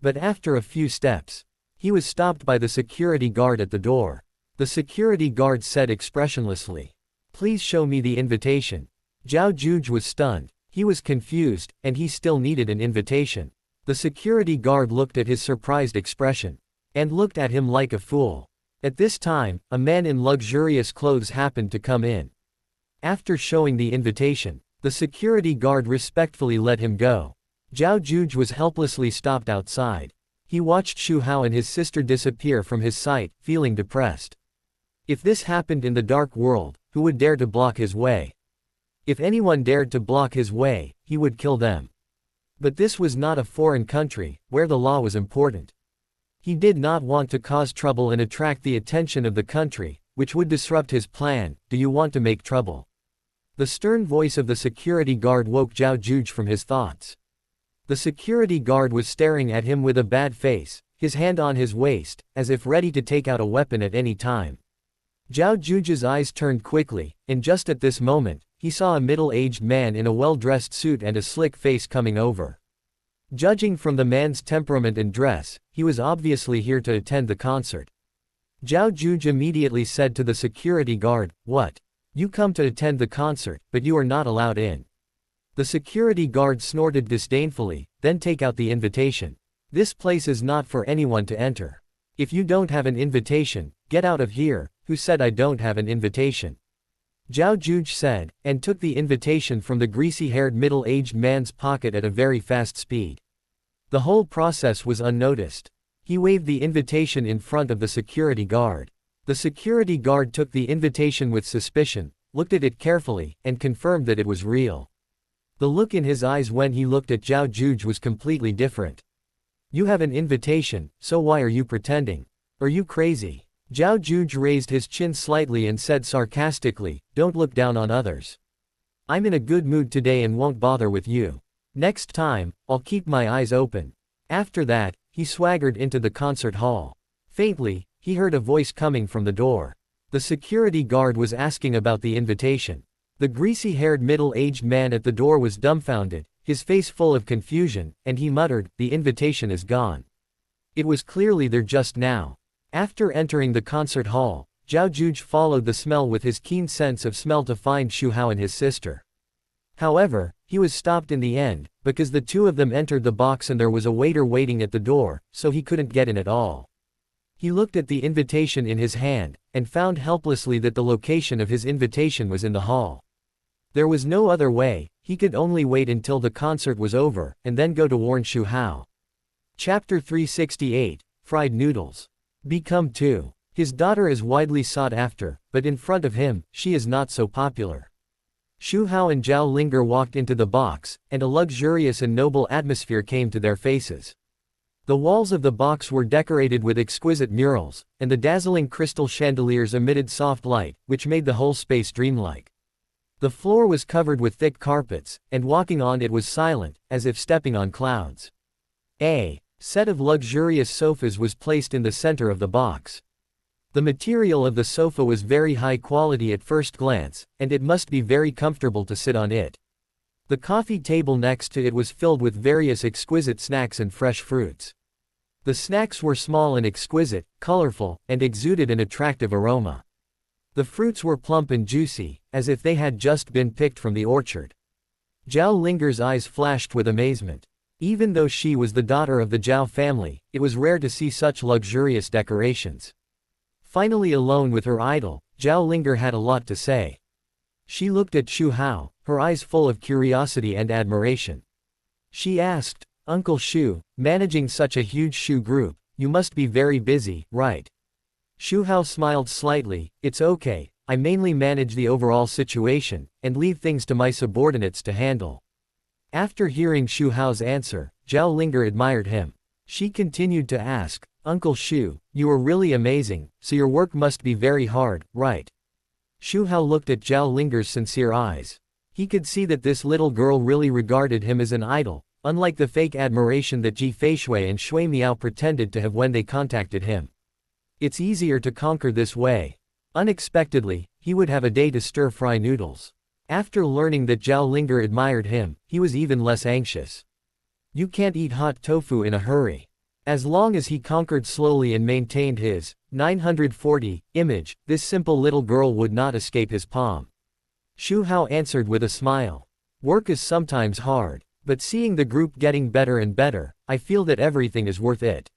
But after a few steps, he was stopped by the security guard at the door. The security guard said expressionlessly, "Please show me the invitation." Zhao Juju was stunned. He was confused, and he still needed an invitation. The security guard looked at his surprised expression, and looked at him like a fool. At this time, a man in luxurious clothes happened to come in. After showing the invitation, the security guard respectfully let him go. Zhao Juju was helplessly stopped outside. He watched Xu Hao and his sister disappear from his sight, feeling depressed. If this happened in the dark world, who would dare to block his way? If anyone dared to block his way, he would kill them. But this was not a foreign country, where the law was important. He did not want to cause trouble and attract the attention of the country, which would disrupt his plan. Do you want to make trouble? The stern voice of the security guard woke Zhao Juju from his thoughts. The security guard was staring at him with a bad face, his hand on his waist, as if ready to take out a weapon at any time. Zhao Juju's eyes turned quickly, and just at this moment, he saw a middle-aged man in a well-dressed suit and a slick face coming over. Judging from the man's temperament and dress, he was obviously here to attend the concert. Zhao Juju immediately said to the security guard, "What? You come to attend the concert, but you are not allowed in." The security guard snorted disdainfully, "Then take out the invitation. This place is not for anyone to enter. If you don't have an invitation, get out of here." "Who said I don't have an invitation?" Zhao Juju said, and took the invitation from the greasy-haired middle-aged man's pocket at a very fast speed. The whole process was unnoticed. He waved the invitation in front of the security guard. The security guard took the invitation with suspicion, looked at it carefully, and confirmed that it was real. The look in his eyes when he looked at Zhao Juju was completely different. "You have an invitation, so why are you pretending? Are you crazy?" Zhao Juju raised his chin slightly and said sarcastically, "Don't look down on others. I'm in a good mood today and won't bother with you. Next time, I'll keep my eyes open." After that, he swaggered into the concert hall. Faintly, he heard a voice coming from the door. The security guard was asking about the invitation. The greasy-haired middle-aged man at the door was dumbfounded, his face full of confusion, and he muttered, "The invitation is gone." It was clearly there just now. After entering the concert hall, Zhao Juju followed the smell with his keen sense of smell to find Xu Hao and his sister. However, he was stopped in the end, because the two of them entered the box and there was a waiter waiting at the door, so he couldn't get in at all. He looked at the invitation in his hand, and found helplessly that the location of his invitation was in the hall. There was no other way, he could only wait until the concert was over, and then go to warn Xu Hao. Chapter 368, Fried Noodles. Become 2. His daughter is widely sought after, but in front of him, she is not so popular. Xu Hao and Zhao Linger walked into the box, and a luxurious and noble atmosphere came to their faces. The walls of the box were decorated with exquisite murals, and the dazzling crystal chandeliers emitted soft light, which made the whole space dreamlike. The floor was covered with thick carpets, and walking on it was silent, as if stepping on clouds. A set of luxurious sofas was placed in the center of the box. The material of the sofa was very high quality at first glance, and it must be very comfortable to sit on it. The coffee table next to it was filled with various exquisite snacks and fresh fruits. The snacks were small and exquisite, colorful, and exuded an attractive aroma. The fruits were plump and juicy, as if they had just been picked from the orchard. Zhao Linger's eyes flashed with amazement. Even though she was the daughter of the Zhao family, it was rare to see such luxurious decorations. Finally alone with her idol, Zhao Linger had a lot to say. She looked at Xu Hao, her eyes full of curiosity and admiration. She asked, "Uncle Xu, managing such a huge Xu group, you must be very busy, right?" Xu Hao smiled slightly. "It's okay, I mainly manage the overall situation, and leave things to my subordinates to handle." After hearing Xu Hao's answer, Zhao Linger admired him. She continued to ask, "Uncle Xu, you are really amazing, so your work must be very hard, right?" Xu Hao looked at Zhao Linger's sincere eyes. He could see that this little girl really regarded him as an idol, unlike the fake admiration that Ji Feishui and Shui Miao pretended to have when they contacted him. It's easier to conquer this way. Unexpectedly, he would have a day to stir-fry noodles. After learning that Zhao Linger admired him, he was even less anxious. You can't eat hot tofu in a hurry. As long as he conquered slowly and maintained his 940 image, this simple little girl would not escape his palm. Xu Hao answered with a smile. Work is sometimes hard, but seeing the group getting better and better, I feel that everything is worth it.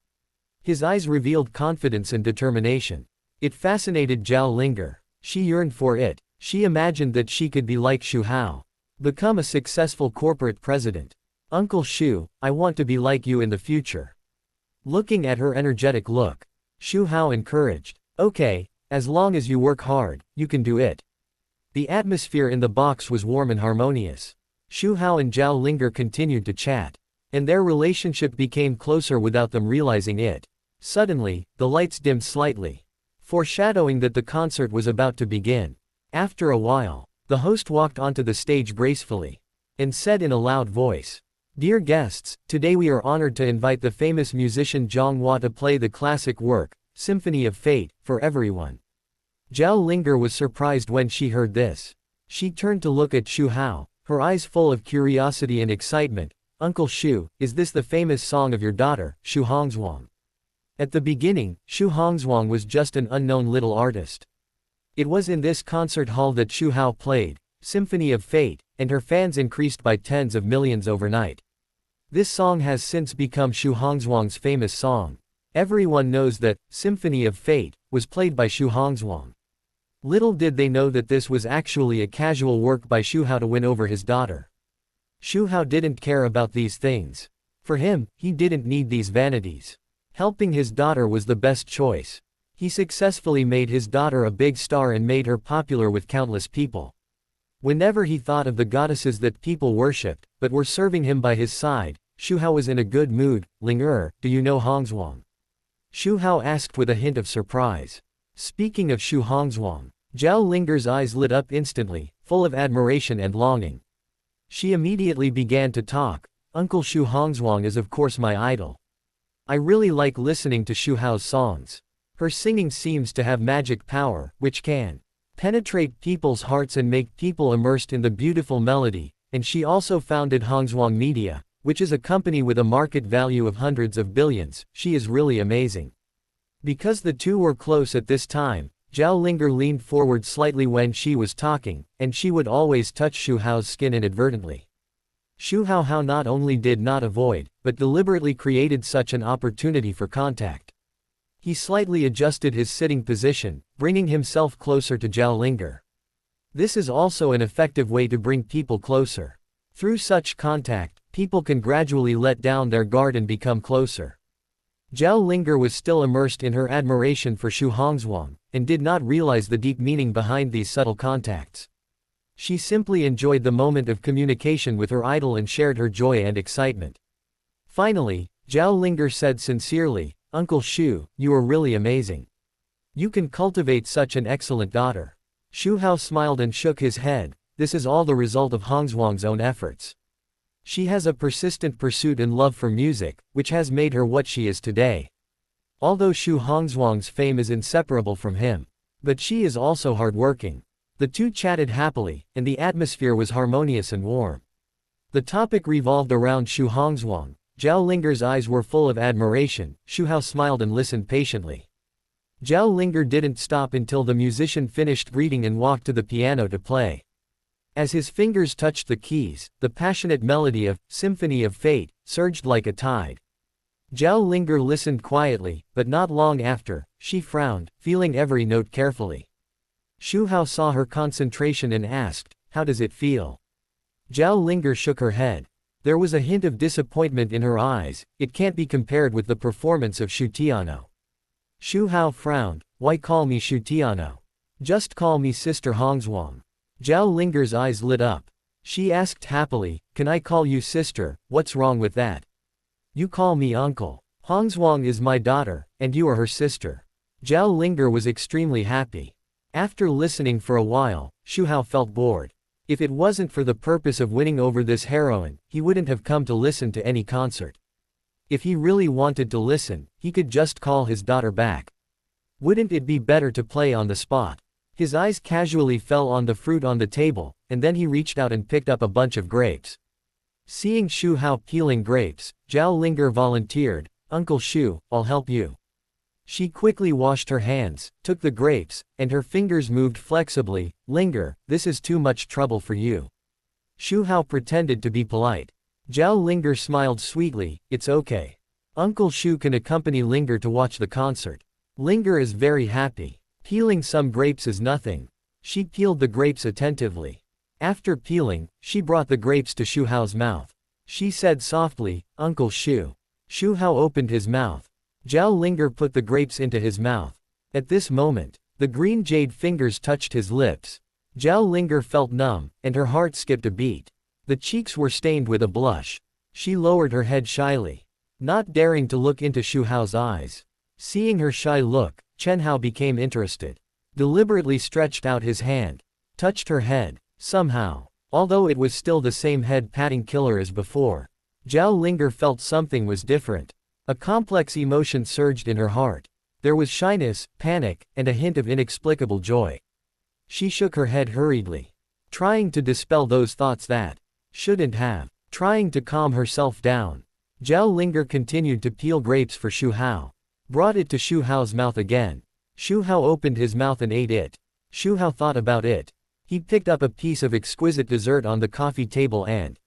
His eyes revealed confidence and determination. It fascinated Zhao Linger. She yearned for it. She imagined that she could be like Xu Hao. Become a successful corporate president. Uncle Xu, I want to be like you in the future. Looking at her energetic look, Xu Hao encouraged. Okay, as long as you work hard, you can do it. The atmosphere in the box was warm and harmonious. Xu Hao and Zhao Linger continued to chat, and their relationship became closer without them realizing it. Suddenly, the lights dimmed slightly, foreshadowing that the concert was about to begin. After a while, the host walked onto the stage gracefully, and said in a loud voice, "Dear guests, today we are honored to invite the famous musician Zhang Hua to play the classic work, Symphony of Fate, for everyone." Zhao Linger was surprised when she heard this. She turned to look at Xu Hao, her eyes full of curiosity and excitement. "Uncle Xu, is this the famous song of your daughter, Xu Hongzhuang?" At the beginning, Xu Hongzhuang was just an unknown little artist. It was in this concert hall that Xu Hao played Symphony of Fate, and her fans increased by tens of millions overnight. This song has since become Xu Hongzhuang's famous song. Everyone knows that Symphony of Fate was played by Xu Hongzhuang. Little did they know that this was actually a casual work by Xu Hao to win over his daughter. Xu Hao didn't care about these things. For him, he didn't need these vanities. Helping his daughter was the best choice. He successfully made his daughter a big star and made her popular with countless people. Whenever he thought of the goddesses that people worshipped, but were serving him by his side, Xu Hao was in a good mood. "Linger, do you know Hongzhuang?" Xu Hao asked with a hint of surprise. Speaking of Xu Hongzhuang, Zhao Linger's eyes lit up instantly, full of admiration and longing. She immediately began to talk. "Uncle Xu Hongzhuang is of course my idol. I really like listening to Xu Hao's songs. Her singing seems to have magic power, which can penetrate people's hearts and make people immersed in the beautiful melody," and she also founded Hongzhuang Media, which is a company with a market value of hundreds of billions. She is really amazing. Because the two were close at this time, Zhao Linger leaned forward slightly when she was talking, and she would always touch Xu Hao's skin inadvertently. Xu Hao not only did not avoid, but deliberately created such an opportunity for contact. He slightly adjusted his sitting position, bringing himself closer to Zhao Linger. This is also an effective way to bring people closer. Through such contact, people can gradually let down their guard and become closer. Zhao Linger was still immersed in her admiration for Xu Hongzhuang, and did not realize the deep meaning behind these subtle contacts. She simply enjoyed the moment of communication with her idol and shared her joy and excitement. Finally, Zhao Linger said sincerely, "Uncle Xu, you are really amazing. You can cultivate such an excellent daughter." Xu Hao smiled and shook his head. "This is all the result of Hongzhuang's own efforts. She has a persistent pursuit and love for music, which has made her what she is today. Although Xu Hongzhuang's fame is inseparable from him, but she is also hardworking." The two chatted happily, and the atmosphere was harmonious and warm. The topic revolved around Xu Hongzhuang. Zhao Linger's eyes were full of admiration. Xu Hao smiled and listened patiently. Zhao Linger didn't stop until the musician finished greeting and walked to the piano to play. As his fingers touched the keys, the passionate melody of Symphony of Fate surged like a tide. Zhao Linger listened quietly, but not long after, she frowned, feeling every note carefully. Xu Hao saw her concentration and asked, "How does it feel?" Zhao Linger shook her head. There was a hint of disappointment in her eyes. It can't be compared with the performance of Xu Tiano. Xu Hao frowned. Why call me Xu Tiano? Just call me Sister Hongzhuang. Zhao Linger's eyes lit up. She asked happily, "Can I call you sister? What's wrong with that? You call me uncle. Hongzhuang is my daughter, and you are her sister." Zhao Linger was extremely happy. After listening for a while, Xu Hao felt bored. If it wasn't for the purpose of winning over this heroine, he wouldn't have come to listen to any concert. If he really wanted to listen, he could just call his daughter back. Wouldn't it be better to play on the spot? His eyes casually fell on the fruit on the table, and then he reached out and picked up a bunch of grapes. Seeing Xu Hao peeling grapes, Zhao Linger volunteered, "Uncle Xu, I'll help you." She quickly washed her hands, took the grapes, and her fingers moved flexibly. "Linger, this is too much trouble for you." Xu Hao pretended to be polite. Zhao Linger smiled sweetly, "It's okay. Uncle Xu can accompany Linger to watch the concert." Linger is very happy. Peeling some grapes is nothing. She peeled the grapes attentively. After peeling, she brought the grapes to Xu Hao's mouth. She said softly, "Uncle Xu." Xu Hao opened his mouth. Zhao Linger put the grapes into his mouth. At this moment, the green jade fingers touched his lips. Zhao Linger felt numb, and her heart skipped a beat. The cheeks were stained with a blush. She lowered her head shyly, not daring to look into Xu Hao's eyes. Seeing her shy look, Chen Hao became interested. Deliberately stretched out his hand. Touched her head. Somehow, although it was still the same head-patting killer as before, Zhao Linger felt something was different. A complex emotion surged in her heart. There was shyness, panic, and a hint of inexplicable joy. She shook her head hurriedly, trying to dispel those thoughts that shouldn't have, trying to calm herself down. Zhao Linger continued to peel grapes for Xu Hao. Brought it to Xu Hao's mouth again. Xu Hao opened his mouth and ate it. Xu Hao thought about it. He picked up a piece of exquisite dessert on the coffee table and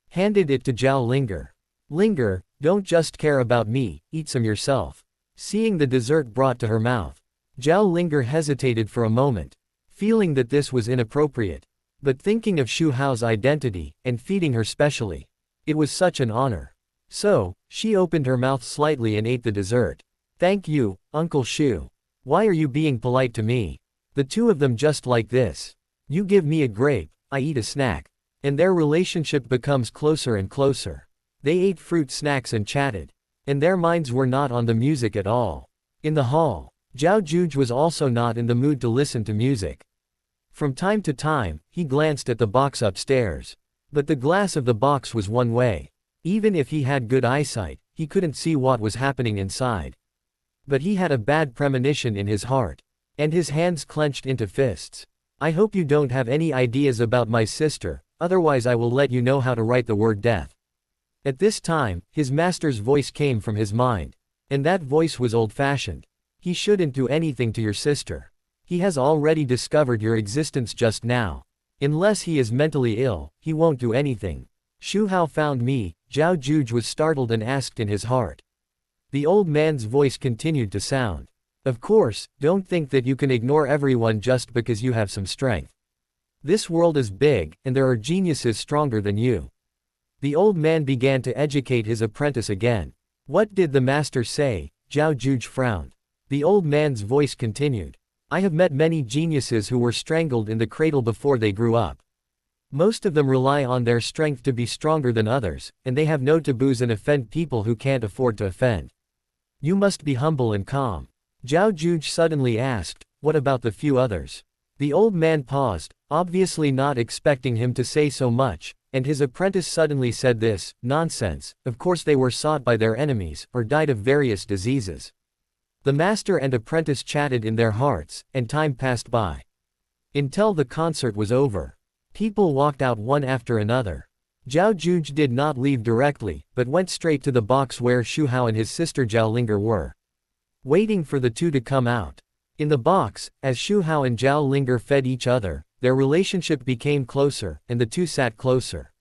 handed it to Zhao Linger. "Linger, don't just care about me, eat some yourself." Seeing the dessert brought to her mouth, Zhao Linger hesitated for a moment, feeling that this was inappropriate. But thinking of Xu Hao's identity, and feeding her specially, it was such an honor. So, she opened her mouth slightly and ate the dessert. "Thank you, Uncle Xu. Why are you being polite to me? The two of them just like this. You give me a grape, I eat a snack." And their relationship becomes closer and closer. They ate fruit snacks and chatted. And their minds were not on the music at all. In the hall, Zhao Juge was also not in the mood to listen to music. From time to time, he glanced at the box upstairs. But the glass of the box was one way. Even if he had good eyesight, he couldn't see what was happening inside. But he had a bad premonition in his heart. And his hands clenched into fists. "I hope you don't have any ideas about my sister, otherwise I will let you know how to write the word death." At this time, his master's voice came from his mind. And that voice was old-fashioned. "He shouldn't do anything to your sister. He has already discovered your existence just now. Unless he is mentally ill, he won't do anything." "Xu Hao found me," Zhao Juge was startled and asked in his heart. The old man's voice continued to sound. "Of course, don't think that you can ignore everyone just because you have some strength. This world is big, and there are geniuses stronger than you." The old man began to educate his apprentice again. "What did the master say?" Zhao Juge frowned. The old man's voice continued. "I have met many geniuses who were strangled in the cradle before they grew up. Most of them rely on their strength to be stronger than others, and they have no taboos and offend people who can't afford to offend. You must be humble and calm." Zhao Juge suddenly asked, "What about the few others?" The old man paused, obviously not expecting him to say so much, and his apprentice suddenly said this, "Nonsense, of course they were sought by their enemies, or died of various diseases." The master and apprentice chatted in their hearts, and time passed by. Until the concert was over. People walked out one after another. Zhao Juge did not leave directly, but went straight to the box where Xu Hao and his sister Zhao Linger were, waiting for the two to come out. In the box, as Xu Hao and Zhao Linger fed each other, their relationship became closer, and the two sat closer.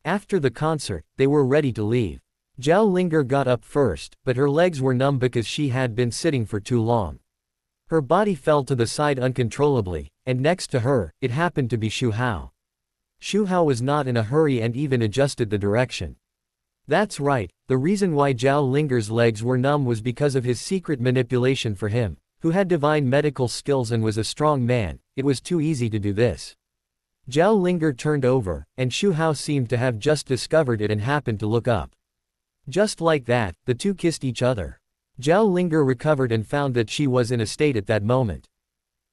After the concert, they were ready to leave. Zhao Linger got up first, but her legs were numb because she had been sitting for too long. Her body fell to the side uncontrollably, and next to her, it happened to be Xu Hao. Xu Hao was not in a hurry and even adjusted the direction. That's right, the reason why Zhao Linger's legs were numb was because of his secret manipulation for him, who had divine medical skills and was a strong man. It was too easy to do this. Zhao Linger turned over, and Xu Hao seemed to have just discovered it and happened to look up. Just like that, the two kissed each other. Zhao Linger recovered and found that she was in a state at that moment.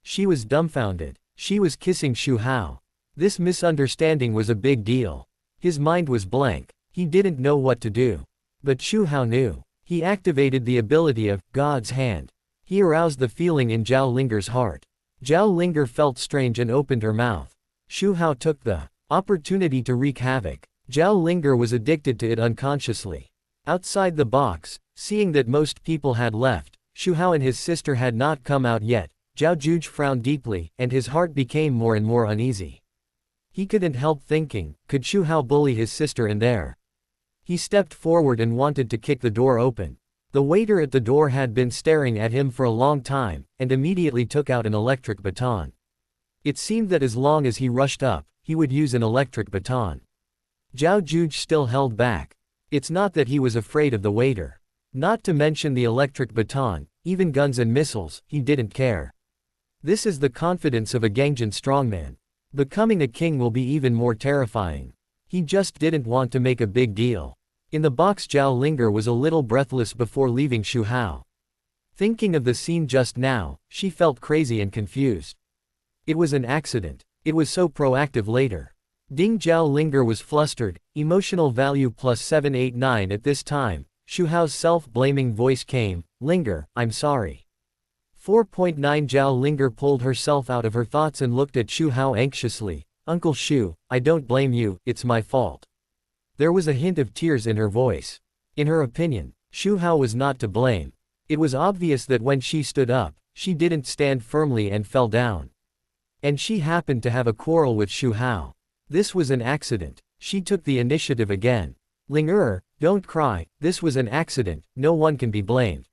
She was dumbfounded. She was kissing Xu Hao. This misunderstanding was a big deal. His mind was blank. He didn't know what to do. But Xu Hao knew. He activated the ability of God's hand. He aroused the feeling in Zhao Linger's heart. Zhao Linger felt strange and opened her mouth. Xu Hao took the opportunity to wreak havoc. Zhao Linger was addicted to it unconsciously. Outside the box, seeing that most people had left, Xu Hao and his sister had not come out yet, Zhao Juge frowned deeply, and his heart became more and more uneasy. He couldn't help thinking, could Xu Hao bully his sister in there? He stepped forward and wanted to kick the door open. The waiter at the door had been staring at him for a long time, and immediately took out an electric baton. It seemed that as long as he rushed up, he would use an electric baton. Zhao Juge still held back. It's not that he was afraid of the waiter. Not to mention the electric baton, even guns and missiles, he didn't care. This is the confidence of a Gangjin strongman. Becoming a king will be even more terrifying. He just didn't want to make a big deal. In the box, Zhao Linger was a little breathless before leaving Xu Hao. Thinking of the scene just now, she felt crazy and confused. It was an accident. It was so proactive later. Ding. Zhao Linger was flustered, emotional value plus 789 at this time. Xu Hao's self-blaming voice came, Linger, I'm sorry. 4.9 Zhao Linger pulled herself out of her thoughts and looked at Xu Hao anxiously. Uncle Xu, I don't blame you, it's my fault. There was a hint of tears in her voice. In her opinion, Xu Hao was not to blame. It was obvious that when she stood up, she didn't stand firmly and fell down. And she happened to have a quarrel with Xu Hao. This was an accident. She took the initiative again. Linger, don't cry, this was an accident, no one can be blamed.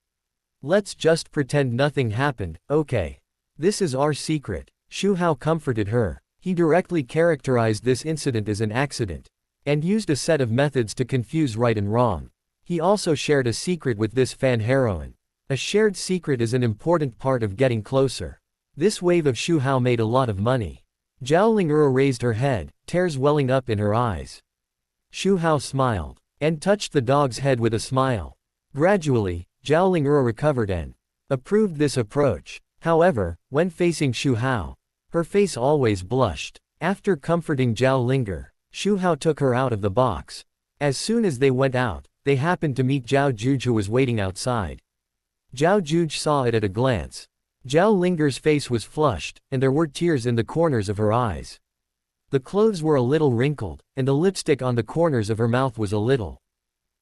Let's just pretend nothing happened, okay? This is our secret. Xu Hao comforted her. He directly characterized this incident as an accident, and used a set of methods to confuse right and wrong. He also shared a secret with this fan heroine. A shared secret is an important part of getting closer. This wave of Xu Hao made a lot of money. Zhao Linger raised her head, tears welling up in her eyes. Xu Hao smiled, and touched the dog's head with a smile. Gradually, Zhao Linger recovered and approved this approach. However, when facing Xu Hao, her face always blushed. After comforting Zhao Linger, Xu Hao took her out of the box. As soon as they went out, they happened to meet Zhao Juge, who was waiting outside. Zhao Juge saw it at a glance. Zhao Linger's face was flushed, and there were tears in the corners of her eyes. The clothes were a little wrinkled, and the lipstick on the corners of her mouth was a little.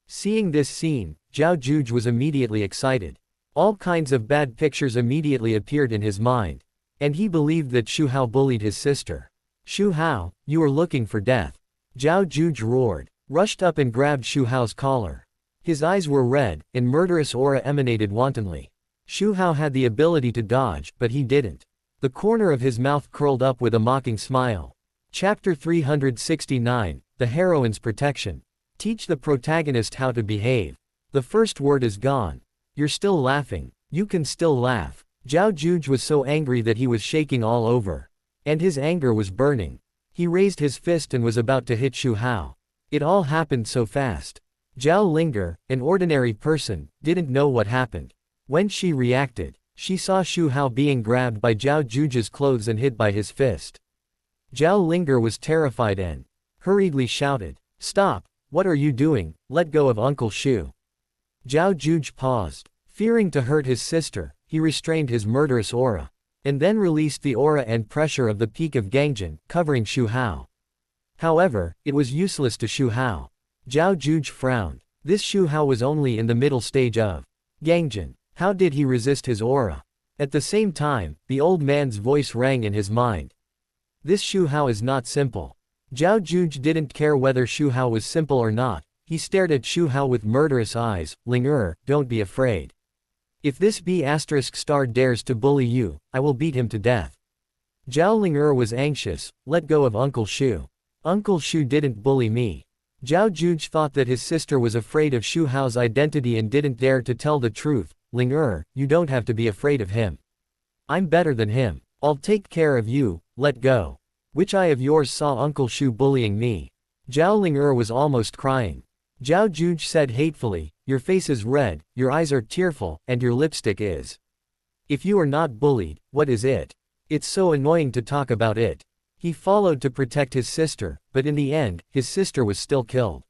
Seeing this scene, Zhao Juge was immediately excited. All kinds of bad pictures immediately appeared in his mind. And he believed that Xu Hao bullied his sister. Xu Hao, you are looking for death. Zhao Juge roared, rushed up and grabbed Xu Hao's collar. His eyes were red, and murderous aura emanated wantonly. Xu Hao had the ability to dodge, but he didn't. The corner of his mouth curled up with a mocking smile. Chapter 369, The Heroine's Protection. Teach the protagonist how to behave. The first word is gone. You're still laughing. You can still laugh. Zhao Juge was so angry that he was shaking all over. And his anger was burning. He raised his fist and was about to hit Xu Hao. It all happened so fast. Zhao Linger, an ordinary person, didn't know what happened. When she reacted, she saw Xu Hao being grabbed by Zhao Juge's clothes and hit by his fist. Zhao Linger was terrified and hurriedly shouted, "Stop, what are you doing? Let go of Uncle Xu." Zhao Juge paused. Fearing to hurt his sister, he restrained his murderous aura, and then released the aura and pressure of the peak of Gangjin, covering Xu Hao. However, it was useless to Xu Hao. Zhao Juge frowned. This Xu Hao was only in the middle stage of Gangjin. How did he resist his aura? At the same time, the old man's voice rang in his mind. This Xu Hao is not simple. Zhao Juge didn't care whether Xu Hao was simple or not. He stared at Xu Hao with murderous eyes. Ling don't be afraid. If this B** dares to bully you, I will beat him to death. Zhao Ling was anxious. Let go of Uncle Xu. Uncle Xu didn't bully me. Zhao Juge thought that his sister was afraid of Xu Hao's identity and didn't dare to tell the truth. Ling you don't have to be afraid of him. I'm better than him. I'll take care of you. Let go. Which eye of yours saw Uncle Xu bullying me? Zhao Ling was almost crying. Zhao Juge said hatefully, your face is red, your eyes are tearful, and your lipstick is. If you are not bullied, what is it? It's so annoying to talk about it. He followed to protect his sister, but in the end, his sister was still killed.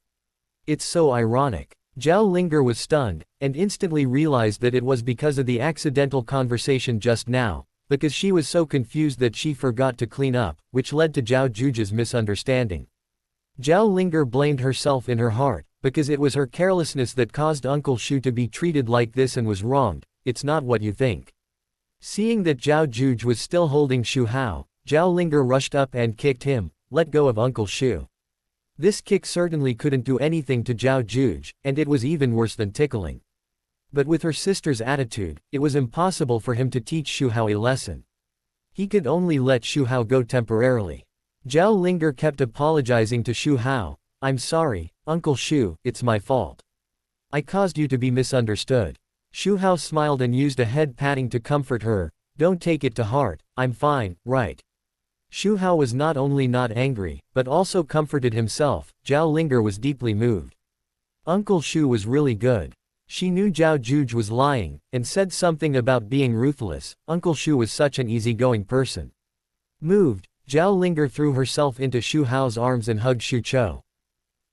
It's so ironic. Zhao Ling was stunned, and instantly realized that it was because of the accidental conversation just now, because she was so confused that she forgot to clean up, which led to Zhao Juge's misunderstanding. Zhao Ling blamed herself in her heart, because it was her carelessness that caused Uncle Xu to be treated like this and was wronged. It's not what you think. Seeing that Zhao Juge was still holding Xu Hao, Zhao Ling rushed up and kicked him. Let go of Uncle Xu. This kick certainly couldn't do anything to Zhao Juge, and it was even worse than tickling. But with her sister's attitude, it was impossible for him to teach Xu Hao a lesson. He could only let Xu Hao go temporarily. Zhao Ling kept apologizing to Xu Hao. I'm sorry, Uncle Xu, it's my fault. I caused you to be misunderstood. Xu Hao smiled and used a head patting to comfort her. Don't take it to heart, I'm fine, right? Xu Hao was not only not angry, but also comforted himself. Zhao Ling was deeply moved. Uncle Xu was really good. She knew Zhao Juge was lying, and said something about being ruthless. Uncle Xu was such an easygoing person. Moved, Zhao Ling threw herself into Xu Hao's arms and hugged Xu Chou.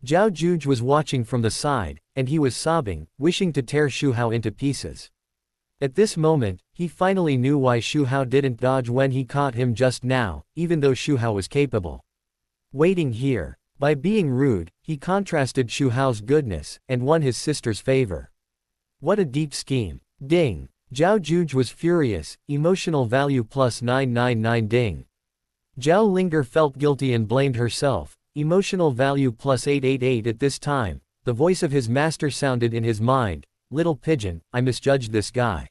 Zhao Juge was watching from the side, and he was sobbing, wishing to tear Xu Hao into pieces. At this moment, he finally knew why Xu Hao didn't dodge when he caught him just now, even though Xu Hao was capable. Waiting here. By being rude, he contrasted Xu Hao's goodness, and won his sister's favor. What a deep scheme. Ding. Zhao Juge was furious. Emotional value plus 999 ding. Zhao Ling felt guilty and blamed herself. Emotional value plus 888 at this time. The voice of his master sounded in his mind. Little pigeon, I misjudged this guy.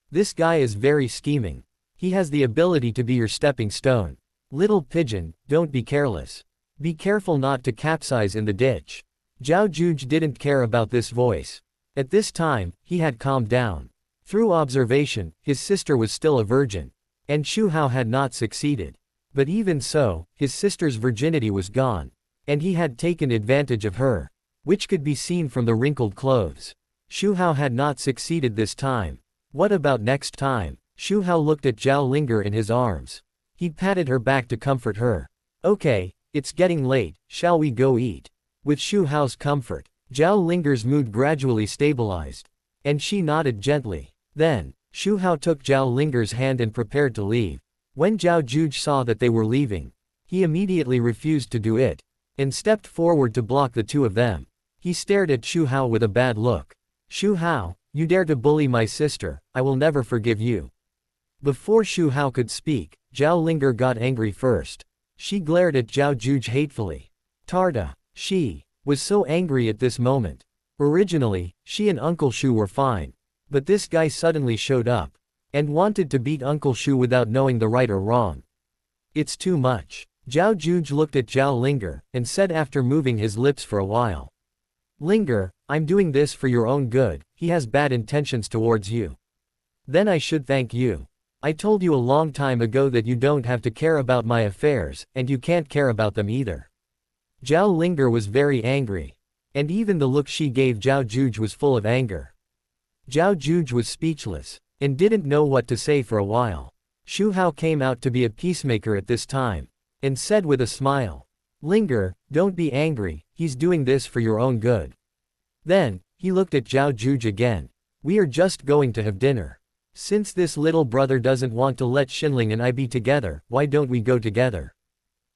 This guy is very scheming. He has the ability to be your stepping stone. Little pigeon, don't be careless. Be careful not to capsize in the ditch. Zhao Juge didn't care about this voice. At this time, he had calmed down. Through observation, his sister was still a virgin. And Xu Hao had not succeeded. But even so, his sister's virginity was gone. And he had taken advantage of her. Which could be seen from the wrinkled clothes. Xu Hao had not succeeded this time. What about next time? Xu Hao looked at Zhao Ling in his arms. He patted her back to comfort her. Okay, it's getting late, shall we go eat? With Xu Hao's comfort, Zhao Ling's mood gradually stabilized. And she nodded gently. Then, Xu Hao took Zhao Ling's hand and prepared to leave. When Zhao Juge saw that they were leaving, he immediately refused to do it, and stepped forward to block the two of them. He stared at Xu Hao with a bad look. Xu Hao, you dare to bully my sister, I will never forgive you. Before Xu Hao could speak, Zhao Ling got angry first. She glared at Zhao Juge hatefully. Tarta. She was so angry at this moment. Originally, she and Uncle Xu were fine. But this guy suddenly showed up. And wanted to beat Uncle Xu without knowing the right or wrong. It's too much. Zhao Juge looked at Zhao Ling and said after moving his lips for a while. Ling, I'm doing this for your own good, he has bad intentions towards you. Then I should thank you. I told you a long time ago that you don't have to care about my affairs, and you can't care about them either. Zhao Ling was very angry. And even the look she gave Zhao Juge was full of anger. Zhao Juge was speechless. And didn't know what to say for a while. Xu Hao came out to be a peacemaker at this time. And said with a smile. Ling, don't be angry, he's doing this for your own good. Then, he looked at Zhao Juge again. We are just going to have dinner. Since this little brother doesn't want to let Xinling and I be together, why don't we go together?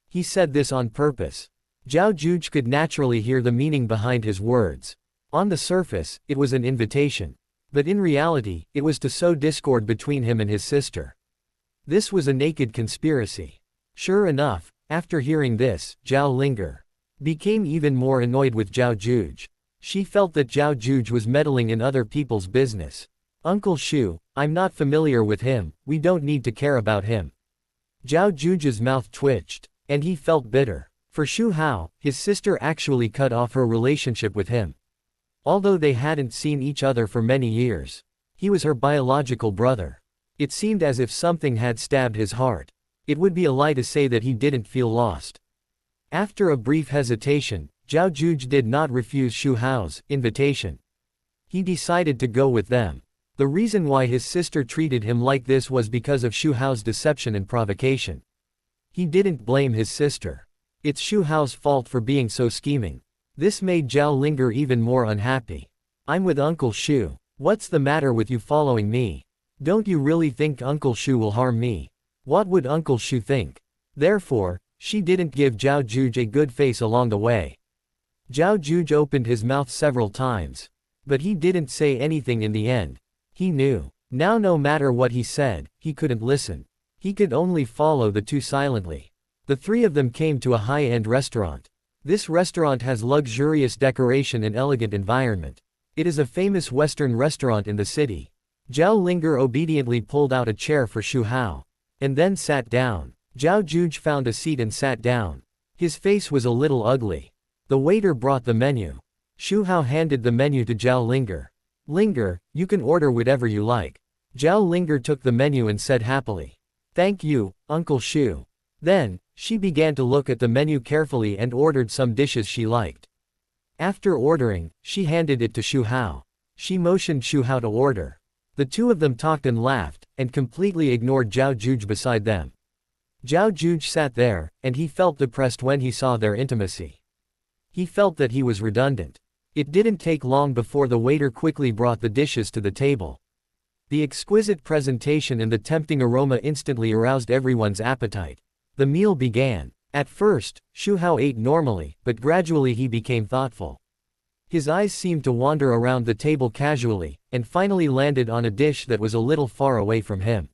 He said this on purpose. Zhao Juge could naturally hear the meaning behind his words. On the surface, it was an invitation. But in reality, it was to sow discord between him and his sister. This was a naked conspiracy. Sure enough, after hearing this, Zhao Linger became even more annoyed with Zhao Juge. She felt that Zhao Juge was meddling in other people's business. Uncle Xu, I'm not familiar with him, we don't need to care about him. Zhao Juge's mouth twitched, and he felt bitter. For Xu Hao, his sister actually cut off her relationship with him. Although they hadn't seen each other for many years, he was her biological brother. It seemed as if something had stabbed his heart. It would be a lie to say that he didn't feel lost. After a brief hesitation, Zhao Juge did not refuse Xu Hao's invitation. He decided to go with them. The reason why his sister treated him like this was because of Xu Hao's deception and provocation. He didn't blame his sister. It's Xu Hao's fault for being so scheming. This made Zhao Linger even more unhappy. I'm with Uncle Xu. What's the matter with you following me? Don't you really think Uncle Xu will harm me? What would Uncle Xu think? Therefore, she didn't give Zhao Juge a good face along the way. Zhao Juge opened his mouth several times. But he didn't say anything in the end. He knew. Now no matter what he said, he couldn't listen. He could only follow the two silently. The three of them came to a high-end restaurant. This restaurant has luxurious decoration and elegant environment. It is a famous Western restaurant in the city. Zhao Linger obediently pulled out a chair for Xu Hao. And then sat down. Zhao Juge found a seat and sat down. His face was a little ugly. The waiter brought the menu. Xu Hao handed the menu to Zhao Linger. Linger, you can order whatever you like. Zhao Linger took the menu and said happily. Thank you, Uncle Xu. Then, she began to look at the menu carefully and ordered some dishes she liked. After ordering, she handed it to Xu Hao. She motioned Xu Hao to order. The two of them talked and laughed, and completely ignored Zhao Juge beside them. Zhao Juge sat there, and he felt depressed when he saw their intimacy. He felt that he was redundant. It didn't take long before the waiter quickly brought the dishes to the table. The exquisite presentation and the tempting aroma instantly aroused everyone's appetite. The meal began. At first, Xu Hao ate normally, but gradually he became thoughtful. His eyes seemed to wander around the table casually, and finally landed on a dish that was a little far away from him.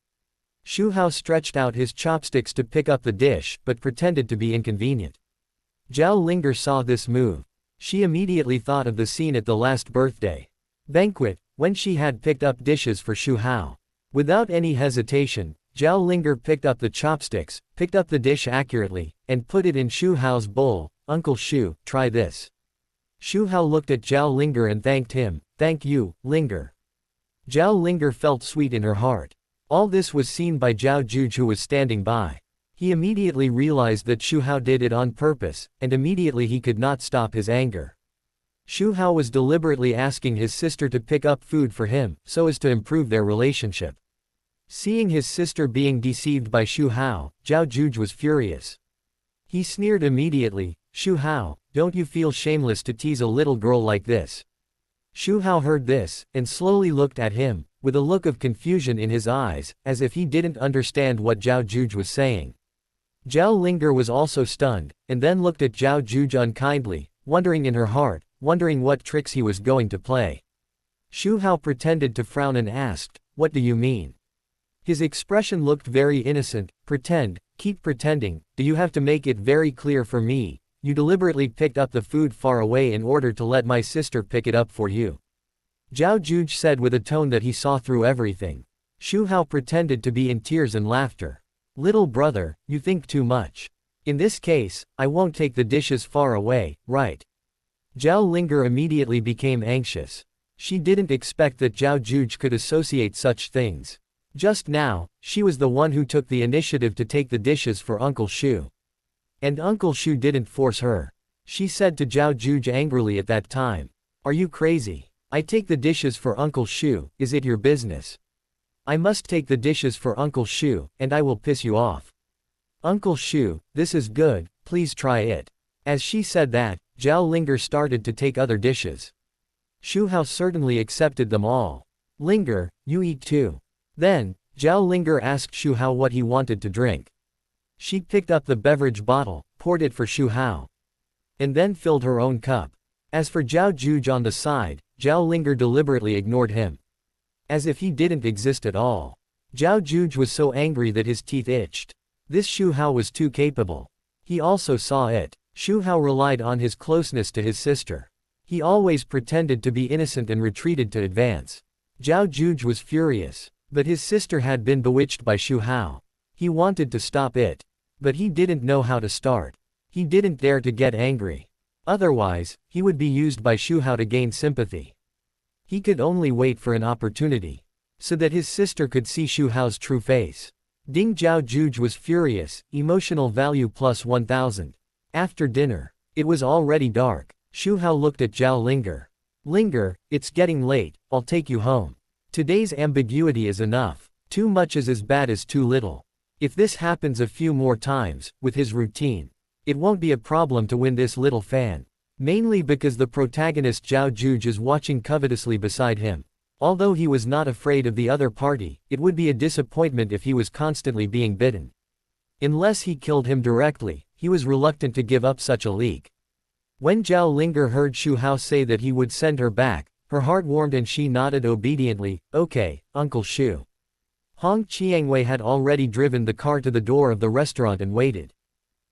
Xu Hao stretched out his chopsticks to pick up the dish, but pretended to be inconvenient. Zhao Linger saw this move. She immediately thought of the scene at the last birthday banquet, when she had picked up dishes for Xu Hao. Without any hesitation, Zhao Linger picked up the chopsticks, picked up the dish accurately, and put it in Xu Hao's bowl. Uncle Xu, try this. Xu Hao looked at Zhao Linger and thanked him. Thank you, Linger. Zhao Linger felt sweet in her heart. All this was seen by Zhao Juge, who was standing by. He immediately realized that Xu Hao did it on purpose, and immediately he could not stop his anger. Xu Hao was deliberately asking his sister to pick up food for him, so as to improve their relationship. Seeing his sister being deceived by Xu Hao, Zhao Juge was furious. He sneered immediately, Xu Hao, don't you feel shameless to tease a little girl like this? Xu Hao heard this, and slowly looked at him, with a look of confusion in his eyes, as if he didn't understand what Zhao Juge was saying. Zhao Linger was also stunned, and then looked at Zhao Juge unkindly, wondering in her heart, wondering what tricks he was going to play. Xu Hao pretended to frown and asked, what do you mean? His expression looked very innocent. Keep pretending, do you have to make it very clear for me? You deliberately picked up the food far away in order to let my sister pick it up for you. Zhao Juge said with a tone that he saw through everything. Xu Hao pretended to be in tears and laughter. Little brother, you think too much. In this case, I won't take the dishes far away, right? Zhao Linger immediately became anxious. She didn't expect that Zhao Juge could associate such things. Just now, she was the one who took the initiative to take the dishes for Uncle Xu. And Uncle Xu didn't force her. She said to Zhao Juge angrily at that time. Are you crazy? I take the dishes for Uncle Xu, is it your business? I must take the dishes for Uncle Xu, and I will piss you off. Uncle Xu, this is good, please try it. As she said that, Zhao Linger started to take other dishes. Xu Hao certainly accepted them all. Linger, you eat too. Then, Zhao Linger asked Xu Hao what he wanted to drink. She picked up the beverage bottle, poured it for Xu Hao, and then filled her own cup. As for Zhao Juge on the side, Zhao Linger deliberately ignored him. As if he didn't exist at all. Zhao Juge was so angry that his teeth itched. This Xu Hao was too capable. He also saw it. Xu Hao relied on his closeness to his sister. He always pretended to be innocent and retreated to advance. Zhao Juge was furious. But his sister had been bewitched by Xu Hao. He wanted to stop it. But he didn't know how to start. He didn't dare to get angry. Otherwise, he would be used by Xu Hao to gain sympathy. He could only wait for an opportunity, so that his sister could see Xu Hao's true face. Ding Zhao Juge was furious, emotional value plus 1000. After dinner, it was already dark. Xu Hao looked at Zhao Linger. Linger, it's getting late, I'll take you home. Today's ambiguity is enough. Too much is as bad as too little. If this happens a few more times, with his routine, it won't be a problem to win this little fan. Mainly because the protagonist Zhao Juge is watching covetously beside him. Although he was not afraid of the other party, it would be a disappointment if he was constantly being bitten. Unless he killed him directly, he was reluctant to give up such a leak. When Zhao Linger heard Xu Hao say that he would send her back, her heart warmed and she nodded obediently. Okay, Uncle Xu. Hong Qiangwei had already driven the car to the door of the restaurant and waited.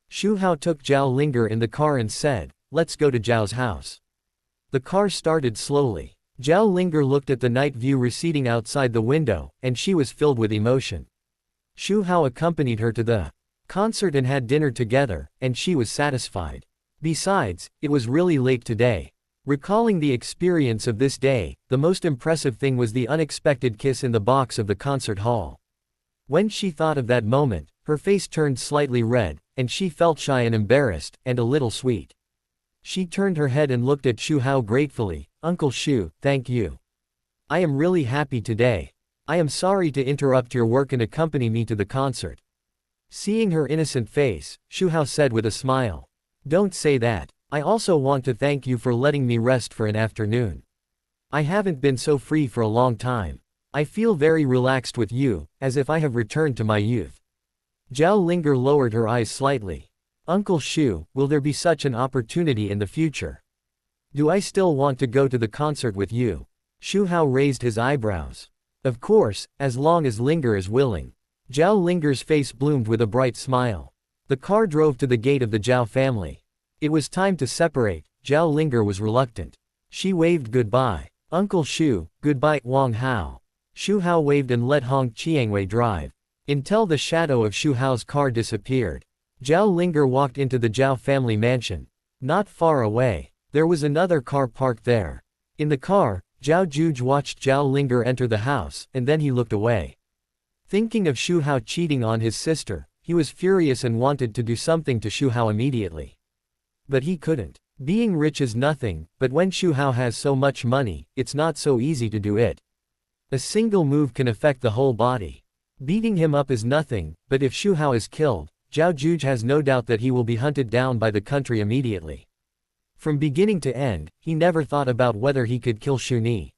Xu Hao took Zhao Linger in the car and said, let's go to Zhao's house. The car started slowly. Zhao Linger looked at the night view receding outside the window, and she was filled with emotion. Xu Hao accompanied her to the concert and had dinner together, and she was satisfied. Besides, it was really late today. Recalling the experience of this day, the most impressive thing was the unexpected kiss in the box of the concert hall. When she thought of that moment, her face turned slightly red, and she felt shy and embarrassed, and a little sweet. She turned her head and looked at Xu Hao gratefully. Uncle Xu, thank you. I am really happy today. I am sorry to interrupt your work and accompany me to the concert. Seeing her innocent face, Xu Hao said with a smile. Don't say that. I also want to thank you for letting me rest for an afternoon. I haven't been so free for a long time. I feel very relaxed with you, as if I have returned to my youth. Zhao Linger lowered her eyes slightly. Uncle Xu, will there be such an opportunity in the future? Do I still want to go to the concert with you? Xu Hao raised his eyebrows. Of course, as long as Linger is willing. Zhao Linger's face bloomed with a bright smile. The car drove to the gate of the Zhao family. It was time to separate. Zhao Linger was reluctant. She waved goodbye. Uncle Xu, goodbye, Wang Hao. Xu Hao waved and let Hong Qiangwei drive. Until the shadow of Xu Hao's car disappeared. Zhao Linger walked into the Zhao family mansion. Not far away, there was another car parked there. In the car, Zhao Juge watched Zhao Linger enter the house, and then he looked away. Thinking of Xu Hao cheating on his sister, he was furious and wanted to do something to Xu Hao immediately. But he couldn't. Being rich is nothing, but when Xu Hao has so much money, it's not so easy to do it. A single move can affect the whole body. Beating him up is nothing, but if Xu Hao is killed, Zhao Juge has no doubt that he will be hunted down by the country immediately. From beginning to end, he never thought about whether he could kill Xu Ni.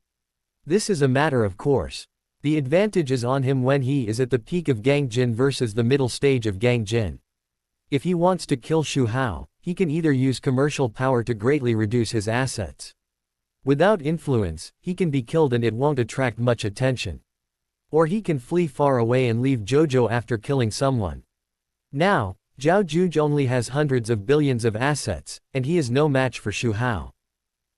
This is a matter of course. The advantage is on him when he is at the peak of Gang Jin versus the middle stage of Gang Jin. If he wants to kill Xu Hao, he can either use commercial power to greatly reduce his assets. Without influence, he can be killed and it won't attract much attention. Or he can flee far away and leave Jojo after killing someone. Now, Zhao Juge only has hundreds of billions of assets, and he is no match for Xu Hao.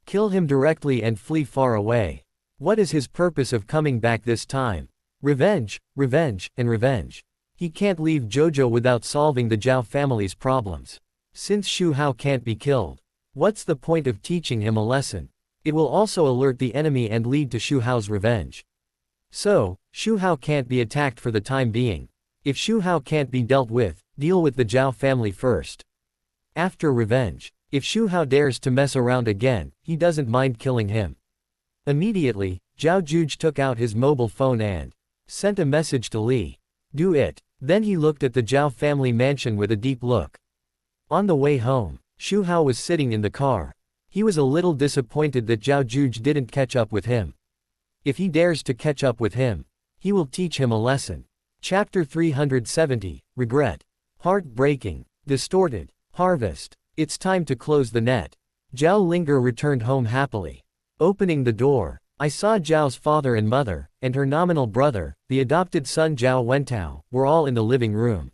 Kill him directly and flee far away. What is his purpose of coming back this time? Revenge, revenge, and revenge. He can't leave Jojo without solving the Zhao family's problems. Since Xu Hao can't be killed, what's the point of teaching him a lesson? It will also alert the enemy and lead to Xu Hao's revenge. So, Xu Hao can't be attacked for the time being. If Xu Hao can't be dealt with, deal with the Zhao family first. After revenge. If Xu Hao dares to mess around again, he doesn't mind killing him. Immediately, Zhao Juge took out his mobile phone and sent a message to Li. Do it. Then he looked at the Zhao family mansion with a deep look. On the way home, Xu Hao was sitting in the car. He was a little disappointed that Zhao Juge didn't catch up with him. If he dares to catch up with him, he will teach him a lesson. Chapter 370, Regret. Heartbreaking. Distorted. Harvest. It's time to close the net. Zhao Linger returned home happily. Opening the door, I saw Zhao's father and mother, and her nominal brother, the adopted son Zhao Wentao, were all in the living room.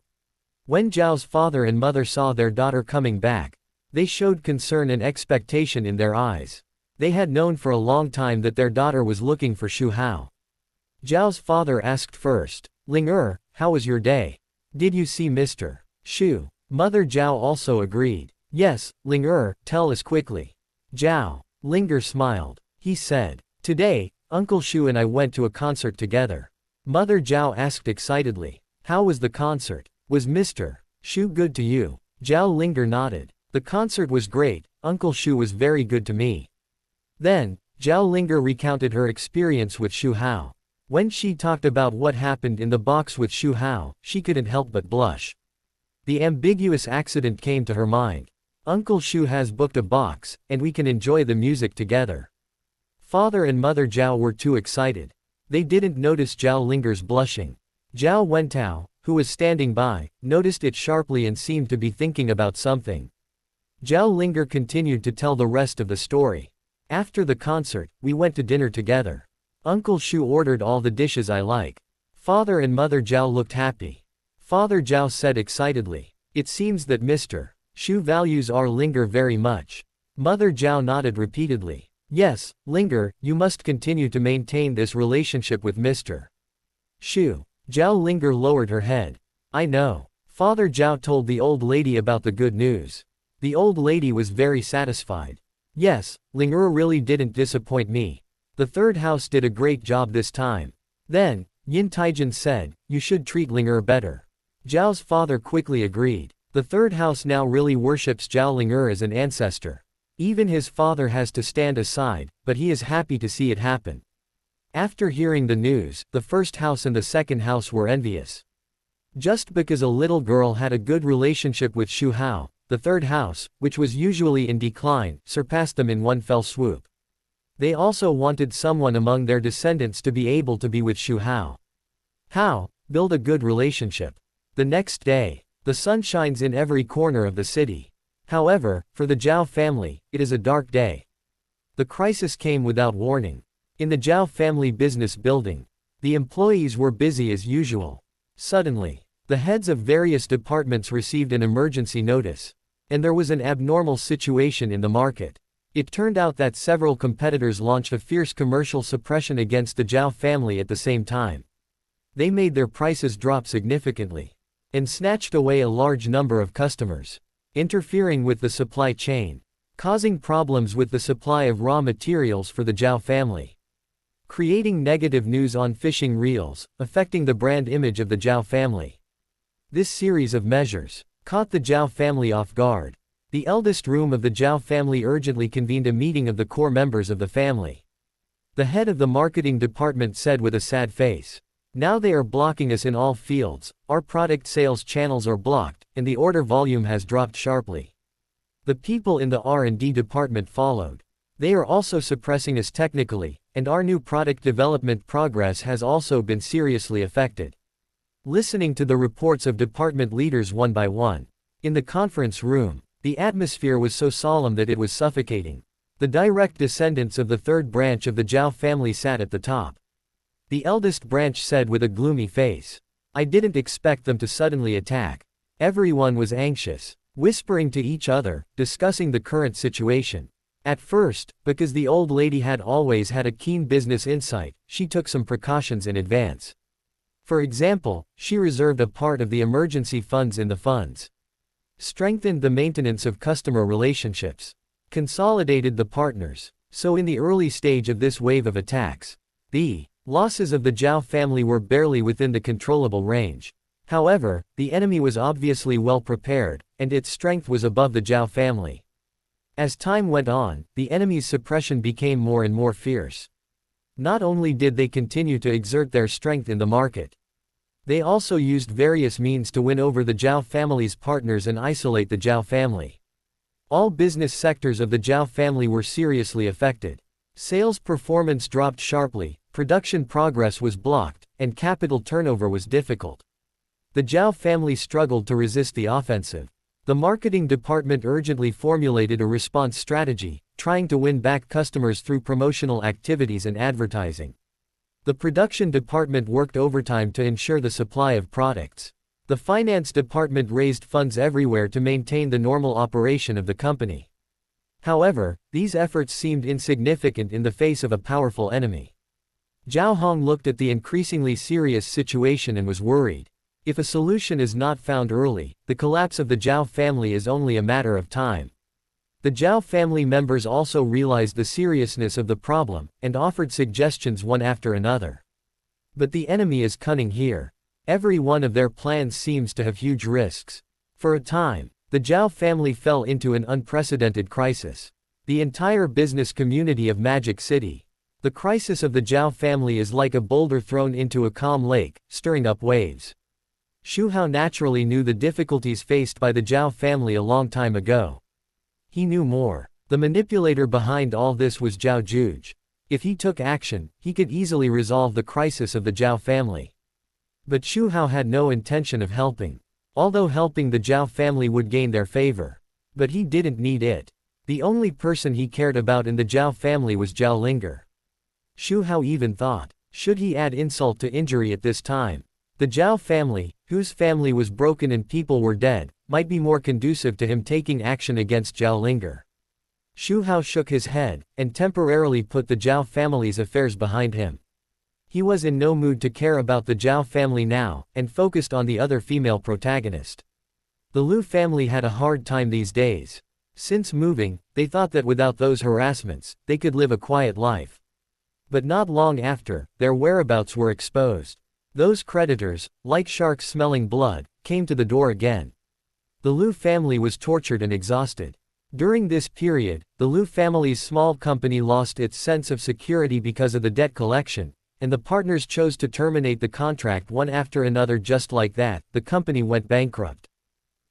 When Zhao's father and mother saw their daughter coming back, they showed concern and expectation in their eyes. They had known for a long time that their daughter was looking for Xu Hao. Zhao's father asked first, "Ling how was your day? Did you see Mr. Xu?" Mother Zhao also agreed. "Yes, Ling tell us quickly." Zhao Linger smiled. He said, "Today, Uncle Xu and I went to a concert together." Mother Zhao asked excitedly, "How was the concert? Was Mr. Xu good to you?" Zhao Linger nodded. "The concert was great, Uncle Xu was very good to me." Then, Zhao Linger recounted her experience with Xu Hao. When she talked about what happened in the box with Xu Hao, she couldn't help but blush. The ambiguous accident came to her mind. Uncle Xu has booked a box, and we can enjoy the music together. Father and Mother Zhao were too excited. They didn't notice Zhao Linger's blushing. Zhao Wentao, who was standing by, noticed it sharply and seemed to be thinking about something. Zhao Linger continued to tell the rest of the story. "After the concert, we went to dinner together. Uncle Xu ordered all the dishes I like. Father and Mother Zhao looked happy. Father Zhao said excitedly, 'It seems that Mr. Xu values our Linger very much.' Mother Zhao nodded repeatedly. 'Yes, Linger, you must continue to maintain this relationship with Mr. Xu.' Zhao Linger lowered her head. 'I know.' Father Zhao told the old lady about the good news. The old lady was very satisfied. 'Yes, Linger really didn't disappoint me. The third house did a great job this time.' Then, Yin Taijin said, 'You should treat Linger better.' Zhao's father quickly agreed. The third house now really worships Zhao Linger as an ancestor. Even his father has to stand aside, but he is happy to see it happen. After hearing the news, the first house and the second house were envious. Just because a little girl had a good relationship with Xu Hao, the third house, which was usually in decline, surpassed them in one fell swoop. They also wanted someone among their descendants to be able to be with Xu Hao. Build a good relationship. The next day, the sun shines in every corner of the city. However, for the Zhao family, it is a dark day. The crisis came without warning. In the Zhao family business building, the employees were busy as usual. Suddenly, the heads of various departments received an emergency notice. And there was an abnormal situation in the market. It turned out that several competitors launched a fierce commercial suppression against the Zhao family at the same time. They made their prices drop significantly and snatched away a large number of customers, interfering with the supply chain, causing problems with the supply of raw materials for the Zhao family, creating negative news on fishing reels, affecting the brand image of the Zhao family. This series of measures caught the Zhao family off guard. The eldest room of the Zhao family urgently convened a meeting of the core members of the family. The head of the marketing department said with a sad face, "Now they are blocking us in all fields, our product sales channels are blocked, and the order volume has dropped sharply." The people in the R&D department followed. "They are also suppressing us technically, and our new product development progress has also been seriously affected." Listening to the reports of department leaders one by one, in the conference room, the atmosphere was so solemn that it was suffocating. The direct descendants of the third branch of the Zhao family sat at the top. The eldest branch said with a gloomy face, "I didn't expect them to suddenly attack." Everyone was anxious, whispering to each other, discussing the current situation. At first, because the old lady had always had a keen business insight, she took some precautions in advance. For example, she reserved a part of the emergency funds in the funds, strengthened the maintenance of customer relationships, consolidated the partners. So in the early stage of this wave of attacks, the losses of the Zhao family were barely within the controllable range. However, the enemy was obviously well prepared, and its strength was above the Zhao family. As time went on, the enemy's suppression became more and more fierce. Not only did they continue to exert their strength in the market, they also used various means to win over the Zhao family's partners and isolate the Zhao family. All business sectors of the Zhao family were seriously affected. Sales performance dropped sharply, production progress was blocked, and capital turnover was difficult. The Zhao family struggled to resist the offensive. The marketing department urgently formulated a response strategy, trying to win back customers through promotional activities and advertising. The production department worked overtime to ensure the supply of products. The finance department raised funds everywhere to maintain the normal operation of the company. However, these efforts seemed insignificant in the face of a powerful enemy. Zhao Hong looked at the increasingly serious situation and was worried. If a solution is not found early, the collapse of the Zhao family is only a matter of time. The Zhao family members also realized the seriousness of the problem, and offered suggestions one after another. But the enemy is cunning here. Every one of their plans seems to have huge risks. For a time, the Zhao family fell into an unprecedented crisis. The entire business community of Magic City. The crisis of the Zhao family is like a boulder thrown into a calm lake, stirring up waves. Xu Hao naturally knew the difficulties faced by the Zhao family a long time ago. He knew more. The manipulator behind all this was Zhao Juge. If he took action, he could easily resolve the crisis of the Zhao family. But Xu Hao had no intention of helping. Although helping the Zhao family would gain their favor. But he didn't need it. The only person he cared about in the Zhao family was Zhao Linger. Xu Hao even thought, should he add insult to injury at this time? The Zhao family, whose family was broken and people were dead, might be more conducive to him taking action against Zhao Linger. Xu Hao shook his head, and temporarily put the Zhao family's affairs behind him. He was in no mood to care about the Zhao family now, and focused on the other female protagonist. The Lu family had a hard time these days. Since moving, they thought that without those harassments, they could live a quiet life. But not long after, their whereabouts were exposed. Those creditors, like sharks smelling blood, came to the door again. The Lu family was tortured and exhausted. During this period, the Lu family's small company lost its sense of security because of the debt collection, and the partners chose to terminate the contract one after another. Just like that, the company went bankrupt.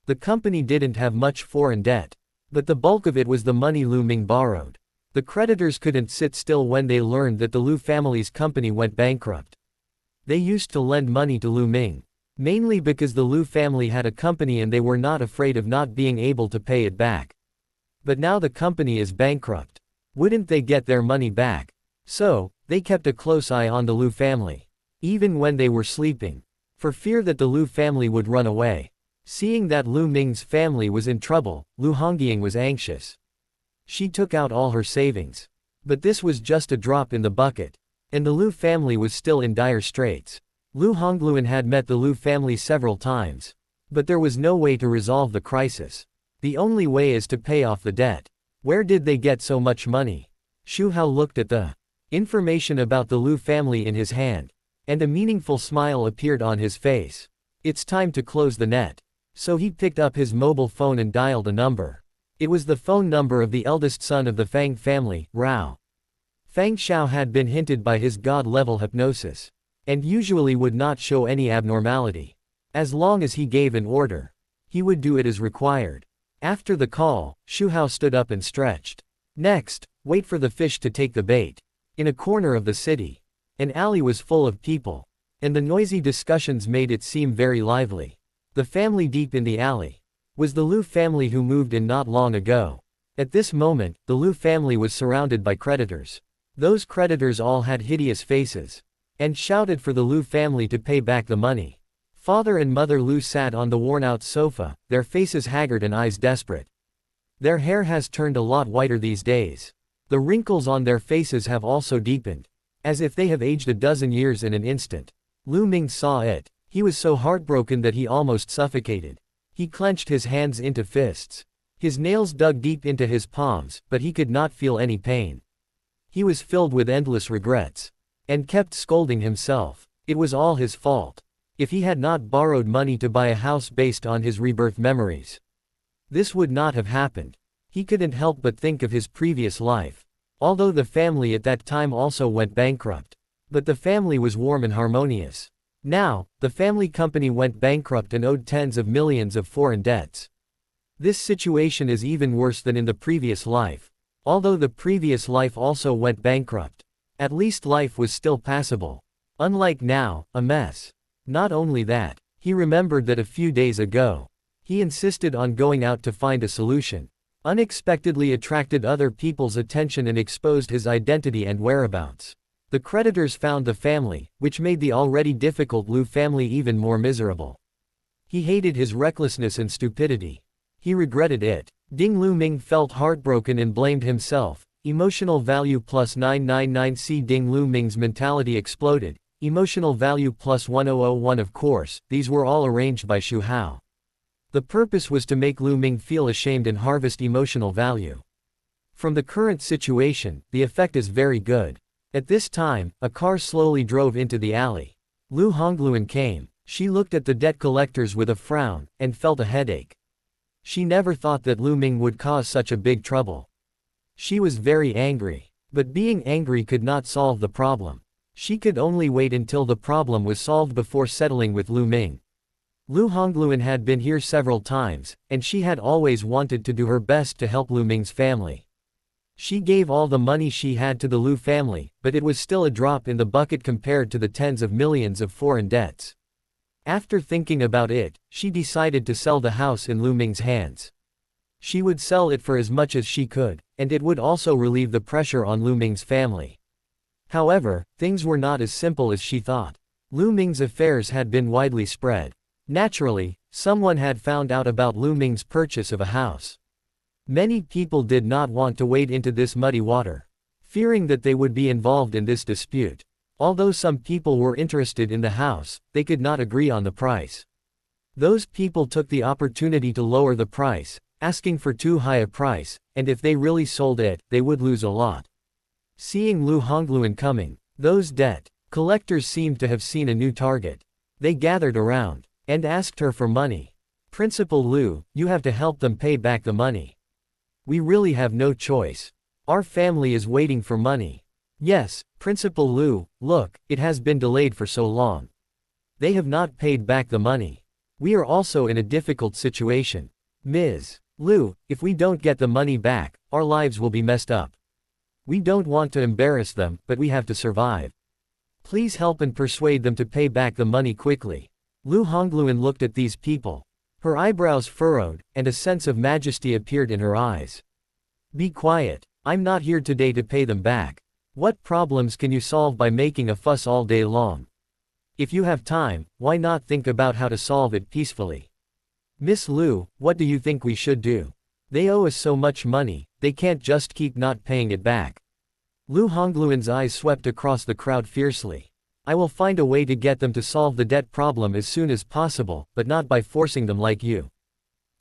The company didn't have much foreign debt, but the bulk of it was the money Lu Ming borrowed. The creditors couldn't sit still when they learned that the Lu family's company went bankrupt. They used to lend money to Lu Ming, mainly because the Lu family had a company and they were not afraid of not being able to pay it back. But now the company is bankrupt. Wouldn't they get their money back? So, they kept a close eye on the Lu family, even when they were sleeping, for fear that the Lu family would run away. Seeing that Lu Ming's family was in trouble, Lu Hongqiang was anxious. She took out all her savings. But this was just a drop in the bucket. And the Lu family was still in dire straits. Lu Hongluan had met the Lu family several times. But there was no way to resolve the crisis. The only way is to pay off the debt. Where did they get so much money? Xu Hao looked at the information about the Lu family in his hand. And a meaningful smile appeared on his face. It's time to close the net. So he picked up his mobile phone and dialed a number. It was the phone number of the eldest son of the Fang family, Rao. Fang Xiao had been hinted by his god-level hypnosis, and usually would not show any abnormality. As long as he gave an order, he would do it as required. After the call, Xu Hao stood up and stretched. Next, wait for the fish to take the bait. In a corner of the city, an alley was full of people, and the noisy discussions made it seem very lively. The family deep in the alley was the Lu family who moved in not long ago. At this moment, the Lu family was surrounded by creditors. Those creditors all had hideous faces, and shouted for the Lu family to pay back the money. Father and Mother Lu sat on the worn-out sofa, their faces haggard and eyes desperate. Their hair has turned a lot whiter these days. The wrinkles on their faces have also deepened, as if they have aged a dozen years in an instant. Lu Ming saw it. He was so heartbroken that he almost suffocated. He clenched his hands into fists. His nails dug deep into his palms, but he could not feel any pain. He was filled with endless regrets, and kept scolding himself. It was all his fault. If he had not borrowed money to buy a house based on his rebirth memories, this would not have happened. He couldn't help but think of his previous life. Although the family at that time also went bankrupt. But the family was warm and harmonious. Now, the family company went bankrupt and owed tens of millions of foreign debts. This situation is even worse than in the previous life. Although the previous life also went bankrupt, at least life was still passable. Unlike now, a mess. Not only that, he remembered that a few days ago, he insisted on going out to find a solution, unexpectedly attracted other people's attention and exposed his identity and whereabouts. The creditors found the family, which made the already difficult Lu family even more miserable. He hated his recklessness and stupidity. He regretted it. Ding Lu Ming felt heartbroken and blamed himself. Emotional value plus 999. Ding Lu Ming's mentality exploded. Emotional value plus 1001. Of course, these were all arranged by Xu Hao. The purpose was to make Lu Ming feel ashamed and harvest emotional value. From the current situation, the effect is very good. At this time, a car slowly drove into the alley. Lu Hongluan came. She looked at the debt collectors with a frown, and felt a headache. She never thought that Lu Ming would cause such a big trouble. She was very angry. But being angry could not solve the problem. She could only wait until the problem was solved before settling with Lu Ming. Lu Hongluan had been here several times, and she had always wanted to do her best to help Lu Ming's family. She gave all the money she had to the Lu family, but it was still a drop in the bucket compared to the tens of millions of foreign debts. After thinking about it, she decided to sell the house in Lu Ming's hands. She would sell it for as much as she could, and it would also relieve the pressure on Lu Ming's family. However, things were not as simple as she thought. Lu Ming's affairs had been widely spread. Naturally, someone had found out about Lu Ming's purchase of a house. Many people did not want to wade into this muddy water, fearing that they would be involved in this dispute. Although some people were interested in the house, they could not agree on the price. Those people took the opportunity to lower the price, asking for too high a price, and if they really sold it, they would lose a lot. Seeing Lu Hongluan coming, those debt collectors seemed to have seen a new target. They gathered around and asked her for money. "Principal Lu, you have to help them pay back the money. We really have no choice. Our family is waiting for money." "Yes, Principal Lu, look, it has been delayed for so long. They have not paid back the money. We are also in a difficult situation. Ms. Lu, if we don't get the money back, our lives will be messed up. We don't want to embarrass them, but we have to survive. Please help and persuade them to pay back the money quickly." Lu Hongluan looked at these people. Her eyebrows furrowed, and a sense of majesty appeared in her eyes. "Be quiet. I'm not here today to pay them back. What problems can you solve by making a fuss all day long? If you have time, why not think about how to solve it peacefully? Miss Lu, what do you think we should do? They owe us so much money, they can't just keep not paying it back." Lu Hongluan's eyes swept across the crowd fiercely. "I will find a way to get them to solve the debt problem as soon as possible, but not by forcing them like you.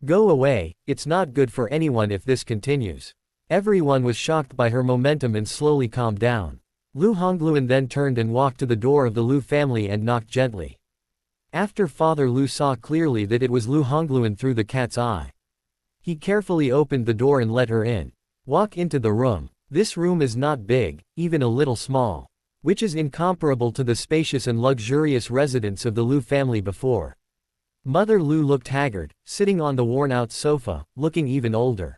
Go away, it's not good for anyone if this continues." Everyone was shocked by her momentum and slowly calmed down. Lu Hongluan then turned and walked to the door of the Lu family and knocked gently. After Father Lu saw clearly that it was Lu Hongluan through the cat's eye. He carefully opened the door and let her in. "Walk into the room. This room is not big, even a little small, which is incomparable to the spacious and luxurious residence of the Lu family before." Mother Lu looked haggard, sitting on the worn-out sofa, looking even older.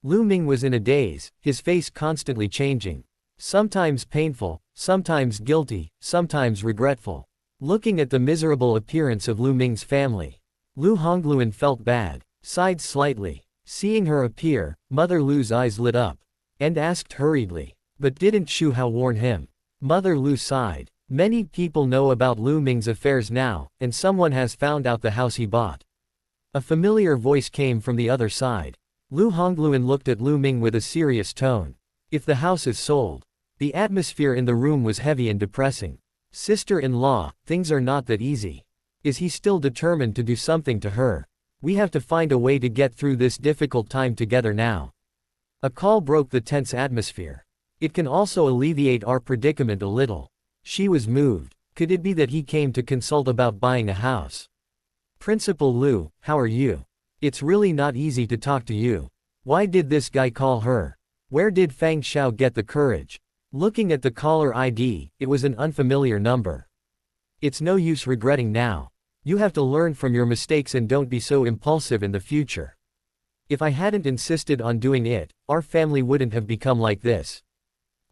Lu Ming was in a daze, his face constantly changing. Sometimes painful, sometimes guilty, sometimes regretful. Looking at the miserable appearance of Lu Ming's family, Lu Hongluan felt bad, sighed slightly. Seeing her appear, Mother Lu's eyes lit up, and asked hurriedly, "But didn't Xu Hao warn him?" Mother Lu sighed. "Many people know about Lu Ming's affairs now, and someone has found out the house he bought." A familiar voice came from the other side. Lu Hongluan looked at Lu Ming with a serious tone. "If the house is sold." The atmosphere in the room was heavy and depressing. "Sister-in-law, things are not that easy. Is he still determined to do something to her? We have to find a way to get through this difficult time together now." A call broke the tense atmosphere. "It can also alleviate our predicament a little." She was moved. Could it be that he came to consult about buying a house? "Principal Lu, how are you? It's really not easy to talk to you. Why did this guy call her? Where did Fang Xiao get the courage?" Looking at the caller ID, it was an unfamiliar number. "It's no use regretting now. You have to learn from your mistakes and don't be so impulsive in the future. If I hadn't insisted on doing it, our family wouldn't have become like this."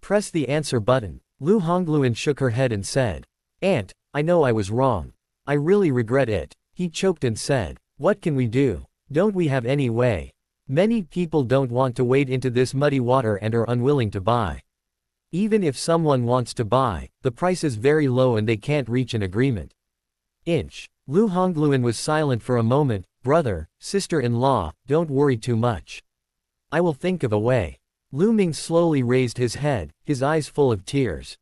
Press the answer button. Lu Hongluan shook her head and said, "Aunt, I know I was wrong. I really regret it." He choked and said, "What can we do? Don't we have any way? Many people don't want to wade into this muddy water and are unwilling to buy. Even if someone wants to buy, the price is very low and they can't reach an agreement. Lu Hongluan was silent for a moment. Brother, sister-in-law, don't worry too much. I will think of a way. Lu Ming slowly raised his head, his eyes full of tears.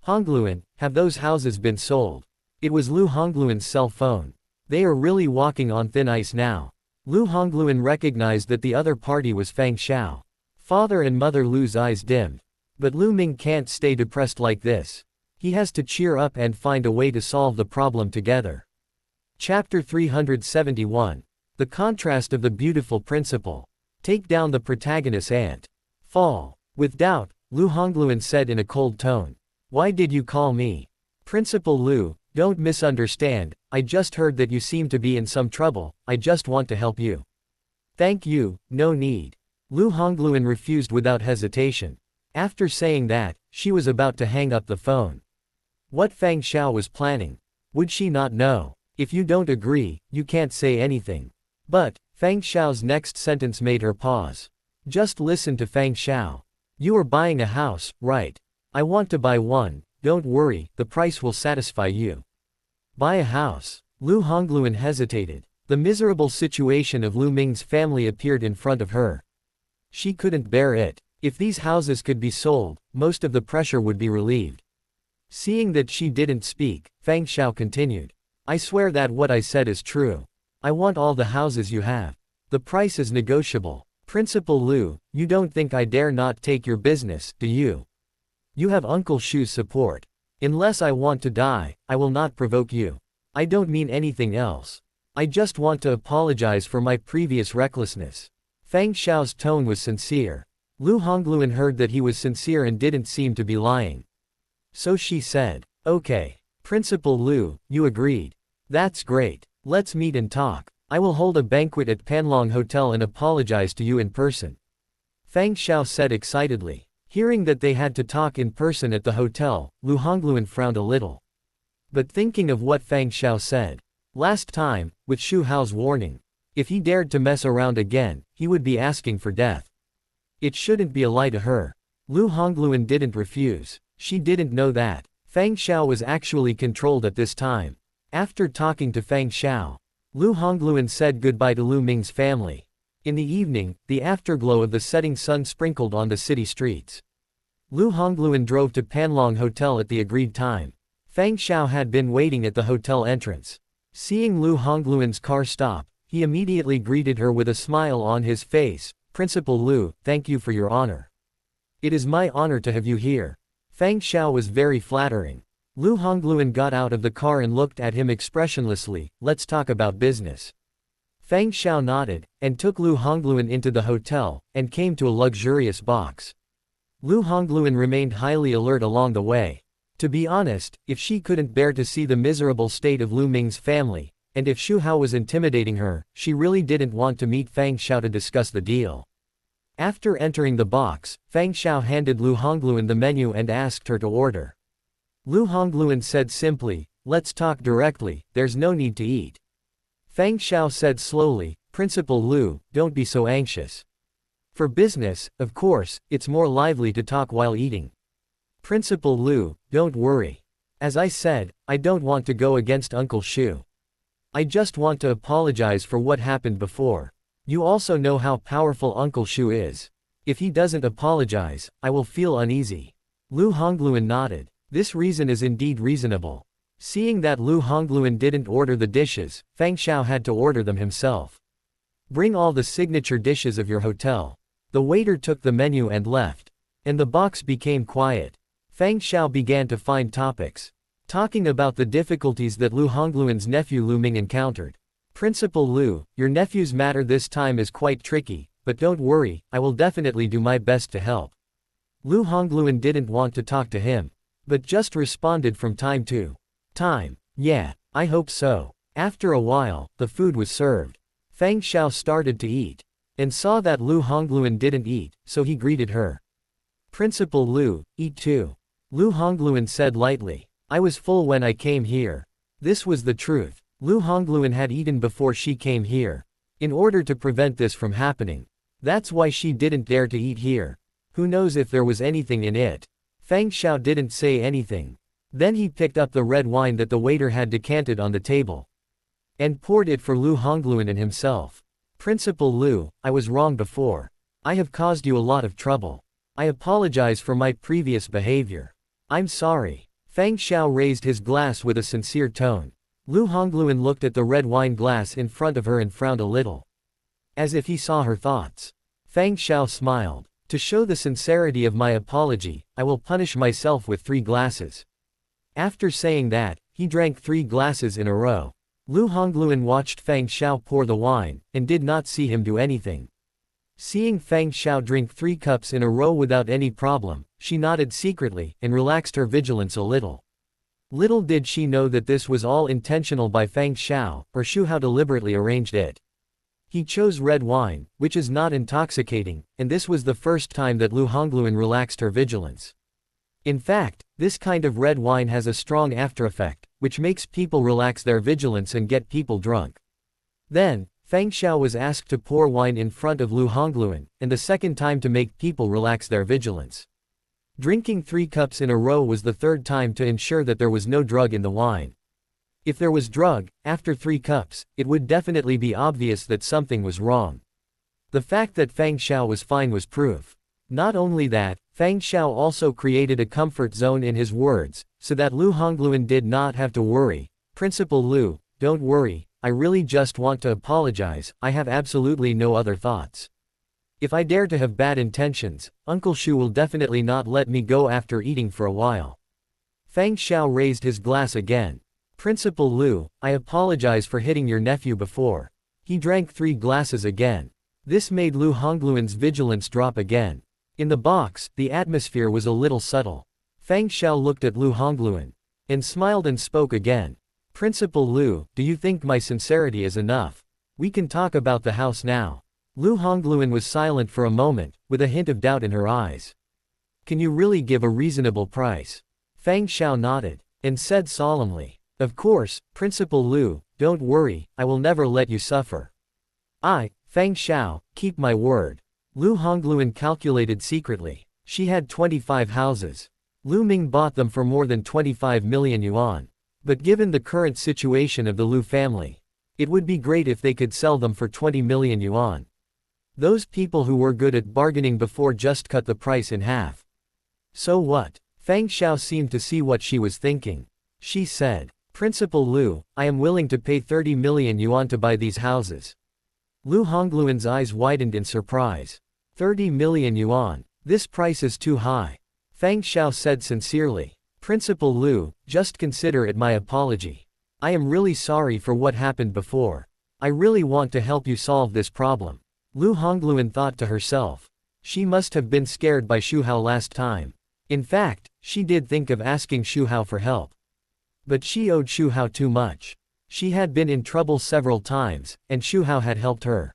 Hongluan, have those houses been sold? It was Lu Hongluan's cell phone. They are really walking on thin ice now. Lu Hongluan recognized that the other party was Fang Xiao. Father and Mother Lu's eyes dimmed. But Lu Ming can't stay depressed like this. He has to cheer up and find a way to solve the problem together. Chapter 371. The contrast of the beautiful principal. Take down the protagonist's aunt. Fall. With doubt, Lu Hongluan said in a cold tone. Why did you call me? Principal Lu, don't misunderstand, I just heard that you seem to be in some trouble, I just want to help you. Thank you, no need. Lu Hongluan refused without hesitation. After saying that, she was about to hang up the phone. What Fang Xiao was planning? Would she not know? If you don't agree, you can't say anything. But, Fang Xiao's next sentence made her pause. Just listen to Fang Xiao. You are buying a house, right? I want to buy one, don't worry, the price will satisfy you. Buy a house. Lu Hongluan hesitated. The miserable situation of Lu Ming's family appeared in front of her. She couldn't bear it. If these houses could be sold, most of the pressure would be relieved. Seeing that she didn't speak, Fang Xiao continued. I swear that what I said is true. I want all the houses you have. The price is negotiable. Principal Lu, you don't think I dare not take your business, do you? You have Uncle Xu's support. Unless I want to die, I will not provoke you. I don't mean anything else. I just want to apologize for my previous recklessness. Fang Xiao's tone was sincere. Lu Hongluan heard that he was sincere and didn't seem to be lying. So she said, okay. Principal Lu, you agreed. That's great. Let's meet and talk. I will hold a banquet at Panlong Hotel and apologize to you in person. Fang Xiao said excitedly. Hearing that they had to talk in person at the hotel, Lu Hongluan frowned a little. But thinking of what Fang Xiao said last time, with Xu Hao's warning, if he dared to mess around again, he would be asking for death. It shouldn't be a lie to her. Lu Hongluan didn't refuse. She didn't know that Fang Xiao was actually controlled at this time. After talking to Fang Xiao, Lu Hongluan said goodbye to Lu Ming's family. In the evening, the afterglow of the setting sun sprinkled on the city streets. Lu Hongluan drove to Panlong Hotel at the agreed time. Fang Xiao had been waiting at the hotel entrance. Seeing Lu Hongluan's car stop, he immediately greeted her with a smile on his face. Principal Lu, thank you for your honor. It is my honor to have you here. Fang Xiao was very flattering. Lu Hongluan got out of the car and looked at him expressionlessly. Let's talk about business. Fang Xiao nodded, and took Lu Hongluan into the hotel, and came to a luxurious box. Lu Hongluan remained highly alert along the way. To be honest, if she couldn't bear to see the miserable state of Lu Ming's family, and if Xu Hao was intimidating her, she really didn't want to meet Fang Xiao to discuss the deal. After entering the box, Fang Xiao handed Lu Hongluan the menu and asked her to order. Lu Hongluan said simply, let's talk directly, there's no need to eat. Fang Xiao said slowly, Principal Lu, don't be so anxious. For business, of course, it's more lively to talk while eating. Principal Lu, don't worry. As I said, I don't want to go against Uncle Xu. I just want to apologize for what happened before. You also know how powerful Uncle Xu is. If he doesn't apologize, I will feel uneasy. Lu Hongluan nodded. This reason is indeed reasonable. Seeing that Lu Hongluan didn't order the dishes, Fang Xiao had to order them himself. Bring all the signature dishes of your hotel. The waiter took the menu and left. And the box became quiet. Fang Xiao began to find topics. Talking about the difficulties that Lu Hongluan's nephew Lu Ming encountered. Principal Lu, your nephew's matter this time is quite tricky, but don't worry, I will definitely do my best to help. Lu Hongluan didn't want to talk to him, but just responded from time to time. Yeah, I hope so. After a while, the food was served. Fang Xiao started to eat, and saw that Lu Hongluan didn't eat, so he greeted her. Principal Lu, eat too. Lu Hongluan said lightly. I was full when I came here. This was the truth. Lu Hongluan had eaten before she came here. In order to prevent this from happening. That's why she didn't dare to eat here. Who knows if there was anything in it. Fang Xiao didn't say anything. Then he picked up the red wine that the waiter had decanted on the table and poured it for Lu Hongluan and himself. Principal Lu, I was wrong before. I have caused you a lot of trouble. I apologize for my previous behavior. I'm sorry. Feng Xiao raised his glass with a sincere tone. Lu Hongluan looked at the red wine glass in front of her and frowned a little, as if he saw her thoughts. Feng Xiao smiled. To show the sincerity of my apology, I will punish myself with 3 glasses. After saying that, he drank 3 glasses in a row. Lu Hongluan watched Feng Xiao pour the wine, and did not see him do anything. Seeing Feng Xiao drink 3 cups in a row without any problem, she nodded secretly, and relaxed her vigilance a little. Little did she know that this was all intentional by Feng Xiao, or Xu Hao deliberately arranged it. He chose red wine, which is not intoxicating, and this was the first time that Lu Hongluan relaxed her vigilance. In fact, this kind of red wine has a strong aftereffect, which makes people relax their vigilance and get people drunk. Then, Feng Xiao was asked to pour wine in front of Lu Hongluan, and the second time to make people relax their vigilance. Drinking 3 cups in a row was the third time to ensure that there was no drug in the wine. If there was drug, after 3 cups, it would definitely be obvious that something was wrong. The fact that Feng Xiao was fine was proof. Not only that, Feng Xiao also created a comfort zone in his words, so that Lu Hongluan did not have to worry. Principal Lu, don't worry, I really just want to apologize, I have absolutely no other thoughts. If I dare to have bad intentions, Uncle Xu will definitely not let me go after eating for a while. Feng Xiao raised his glass again. Principal Lu, I apologize for hitting your nephew before. He drank 3 glasses again. This made Lu Hongluan's vigilance drop again. In the box, the atmosphere was a little subtle. Feng Xiao looked at Lu Hongluan and smiled and spoke again. Principal Lu, do you think my sincerity is enough? We can talk about the house now. Lu Hongluan was silent for a moment, with a hint of doubt in her eyes. Can you really give a reasonable price? Feng Xiao nodded and said solemnly. Of course, Principal Lu, don't worry, I will never let you suffer. Feng Xiao, keep my word. Lu Hongluan calculated secretly. She had 25 houses. Lu Ming bought them for more than 25 million yuan. But given the current situation of the Lu family, it would be great if they could sell them for 20 million yuan. Those people who were good at bargaining before just cut the price in half. So what? Feng Xiao seemed to see what she was thinking. She said, Principal Lu, I am willing to pay 30 million yuan to buy these houses. Lu Hongluan's eyes widened in surprise. 30 million yuan. This price is too high. Feng Xiao said sincerely. Principal Lu, just consider it my apology. I am really sorry for what happened before. I really want to help you solve this problem. Lu Hongluan thought to herself. She must have been scared by Xu Hao last time. In fact, she did think of asking Xu Hao for help. But she owed Xu Hao too much. She had been in trouble several times, and Xu Hao had helped her.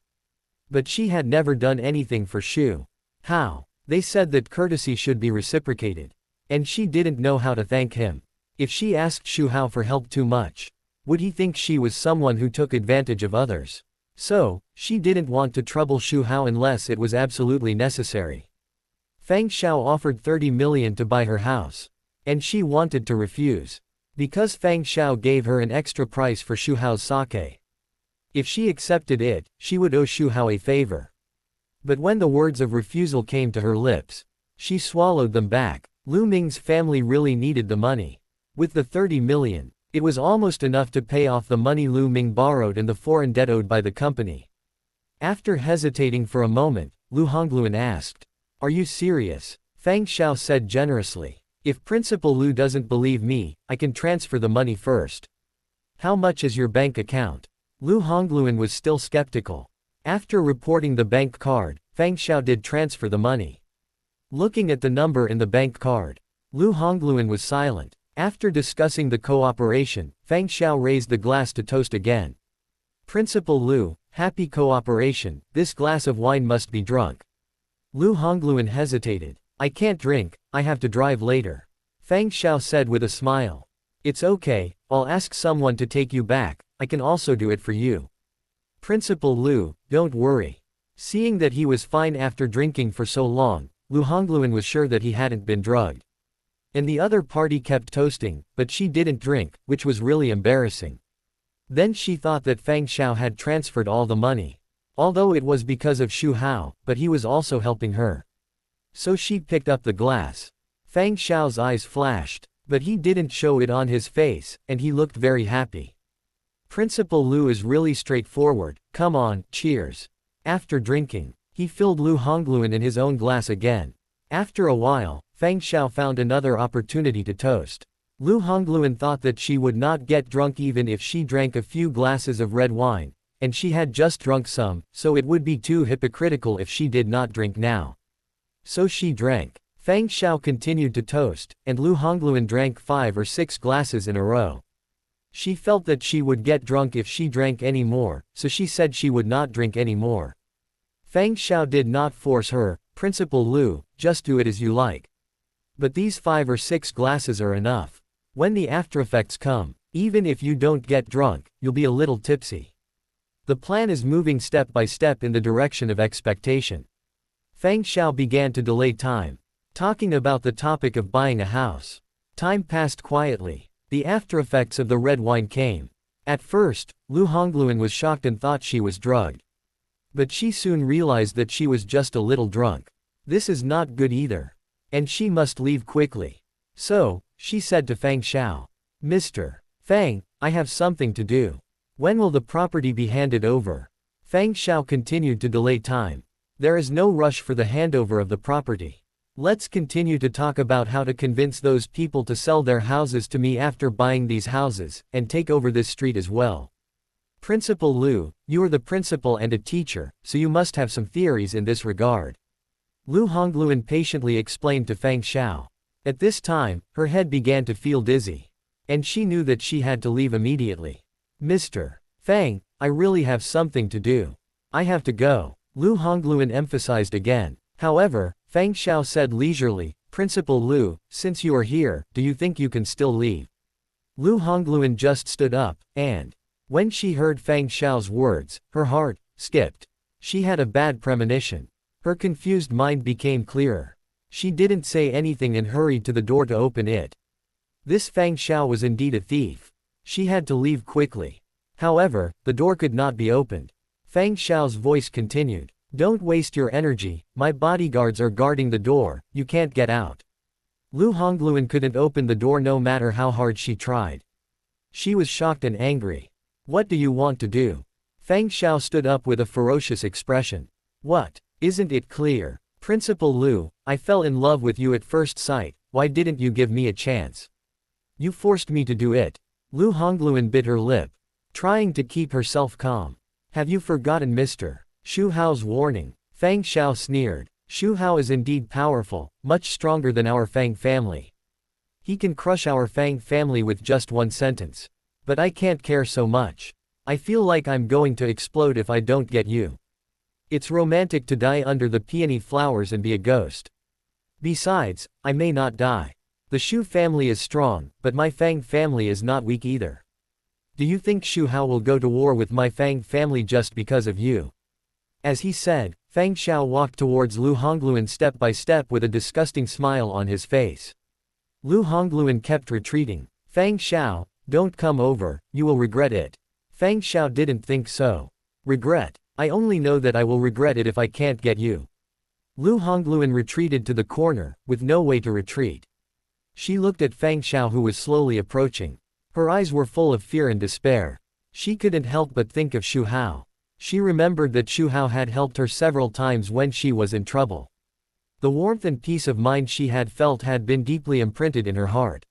But she had never done anything for Xu Hao. They said that courtesy should be reciprocated. And she didn't know how to thank him. If she asked Xu Hao for help too much, would he think she was someone who took advantage of others? So, she didn't want to trouble Xu Hao unless it was absolutely necessary. Feng Xiao offered 30 million to buy her house. And she wanted to refuse. Because Feng Xiao gave her an extra price for Xu Hao's sake. If she accepted it, she would owe Xu Hao a favor. But when the words of refusal came to her lips, she swallowed them back. Lu Ming's family really needed the money. With the 30 million, it was almost enough to pay off the money Lu Ming borrowed and the foreign debt owed by the company. After hesitating for a moment, Lu Hongluan asked, Are you serious? Feng Xiao said generously. If Principal Lu doesn't believe me, I can transfer the money first. How much is your bank account? Lu Hongluan was still skeptical. After reporting the bank card, Feng Xiao did transfer the money. Looking at the number in the bank card, Lu Hongluan was silent. After discussing the cooperation, Feng Xiao raised the glass to toast again. Principal Lu, happy cooperation, this glass of wine must be drunk. Lu Hongluan hesitated. I can't drink, I have to drive later. Feng Xiao said with a smile. It's okay, I'll ask someone to take you back, I can also do it for you. Principal Lu, don't worry. Seeing that he was fine after drinking for so long, Lu Hongluan was sure that he hadn't been drugged. And the other party kept toasting, but she didn't drink, which was really embarrassing. Then she thought that Fang Xiao had transferred all the money. Although it was because of Xu Hao, but he was also helping her. So she picked up the glass. Fang Xiao's eyes flashed, but he didn't show it on his face, and he looked very happy. Principal Lu is really straightforward, come on, cheers. After drinking, he filled Lu Hongluan in his own glass again. After a while, Fang Xiao found another opportunity to toast. Lu Hongluan thought that she would not get drunk even if she drank a few glasses of red wine, and she had just drunk some, so it would be too hypocritical if she did not drink now. So she drank. Fang Xiao continued to toast, and Lu Hongluan drank 5 or 6 glasses in a row. She felt that she would get drunk if she drank any more, so she said she would not drink any more. Fang Xiao did not force her, Principal Lu, just do it as you like. But these 5 or 6 glasses are enough. When the aftereffects come, even if you don't get drunk, you'll be a little tipsy. The plan is moving step by step in the direction of expectation. Fang Xiao began to delay time, talking about the topic of buying a house. Time passed quietly. The aftereffects of the red wine came. At first, Lu Hongluan was shocked and thought she was drugged. But she soon realized that she was just a little drunk. This is not good either. And she must leave quickly. So, she said to Fang Xiao, Mr. Fang, I have something to do. When will the property be handed over? Fang Xiao continued to delay time. There is no rush for the handover of the property. Let's continue to talk about how to convince those people to sell their houses to me after buying these houses, and take over this street as well. Principal Lu, you are the principal and a teacher, so you must have some theories in this regard. Lu Hongluan patiently explained to Fang Xiao. At this time, her head began to feel dizzy. And she knew that she had to leave immediately. Mr. Fang, I really have something to do. I have to go, Lu Hongluan emphasized again. However, Fang Xiao said leisurely, Principal Lu, since you are here, do you think you can still leave? Lu Hongluan just stood up, and when she heard Fang Xiao's words, her heart skipped. She had a bad premonition. Her confused mind became clearer. She didn't say anything and hurried to the door to open it. This Fang Xiao was indeed a thief. She had to leave quickly. However, the door could not be opened. Fang Xiao's voice continued. Don't waste your energy, my bodyguards are guarding the door, you can't get out. Lu Hongluan couldn't open the door no matter how hard she tried. She was shocked and angry. What do you want to do? Fang Xiao stood up with a ferocious expression. What? Isn't it clear? Principal Lu, I fell in love with you at first sight, why didn't you give me a chance? You forced me to do it. Lu Hongluan bit her lip, trying to keep herself calm. Have you forgotten Mr. Xu Hao's warning? Fang Xiao sneered. Xu Hao is indeed powerful, much stronger than our Fang family. He can crush our Fang family with just one sentence. But I can't care so much. I feel like I'm going to explode if I don't get you. It's romantic to die under the peony flowers and be a ghost. Besides, I may not die. The Xu family is strong, but my Fang family is not weak either. Do you think Xu Hao will go to war with my Fang family just because of you? As he said, Fang Xiao walked towards Lu Hongluan step by step with a disgusting smile on his face. Lu Hongluan kept retreating. Fang Xiao, don't come over, you will regret it. Fang Xiao didn't think so. Regret? I only know that I will regret it if I can't get you. Lu Hongluan retreated to the corner, with no way to retreat. She looked at Fang Xiao who was slowly approaching. Her eyes were full of fear and despair. She couldn't help but think of Xu Hao. She remembered that Xu Hao had helped her several times when she was in trouble. The warmth and peace of mind she had felt had been deeply imprinted in her heart.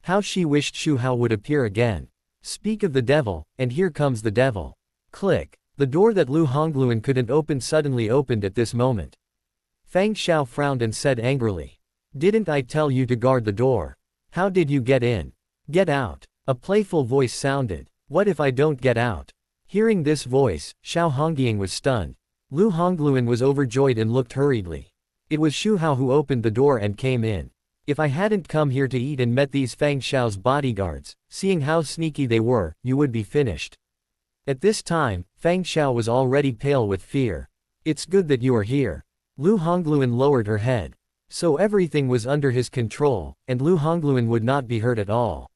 How she wished Xu Hao would appear again. Speak of the devil, and here comes the devil. Click. The door that Lu Hongluan couldn't open suddenly opened at this moment. Fang Xiao frowned and said angrily. Didn't I tell you to guard the door? How did you get in? Get out. A playful voice sounded. What if I don't get out? Hearing this voice, Xiao Hongying was stunned. Lu Hongluan was overjoyed and looked hurriedly. It was Xu Hao who opened the door and came in. If I hadn't come here to eat and met these Fang Xiao's bodyguards, seeing how sneaky they were, you would be finished. At this time, Fang Xiao was already pale with fear. It's good that you are here. Lu Hongluan lowered her head. So everything was under his control, and Lu Hongluan would not be hurt at all.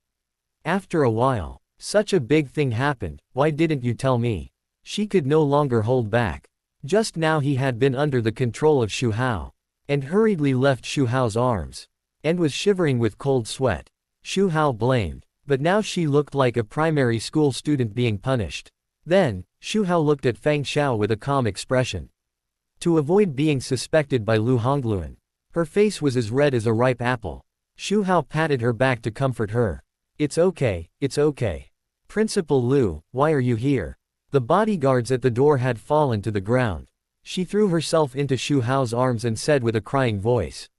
After a while, such a big thing happened, why didn't you tell me? She could no longer hold back. Just now he had been under the control of Xu Hao, and hurriedly left Xu Hao's arms, and was shivering with cold sweat. Xu Hao blamed, but now she looked like a primary school student being punished. Then, Xu Hao looked at Feng Xiao with a calm expression. To avoid being suspected by Lu Hongluan, her face was as red as a ripe apple. Xu Hao patted her back to comfort her. It's okay, it's okay. Principal Lu, why are you here? The bodyguards at the door had fallen to the ground. She threw herself into Xu Hao's arms and said with a crying voice.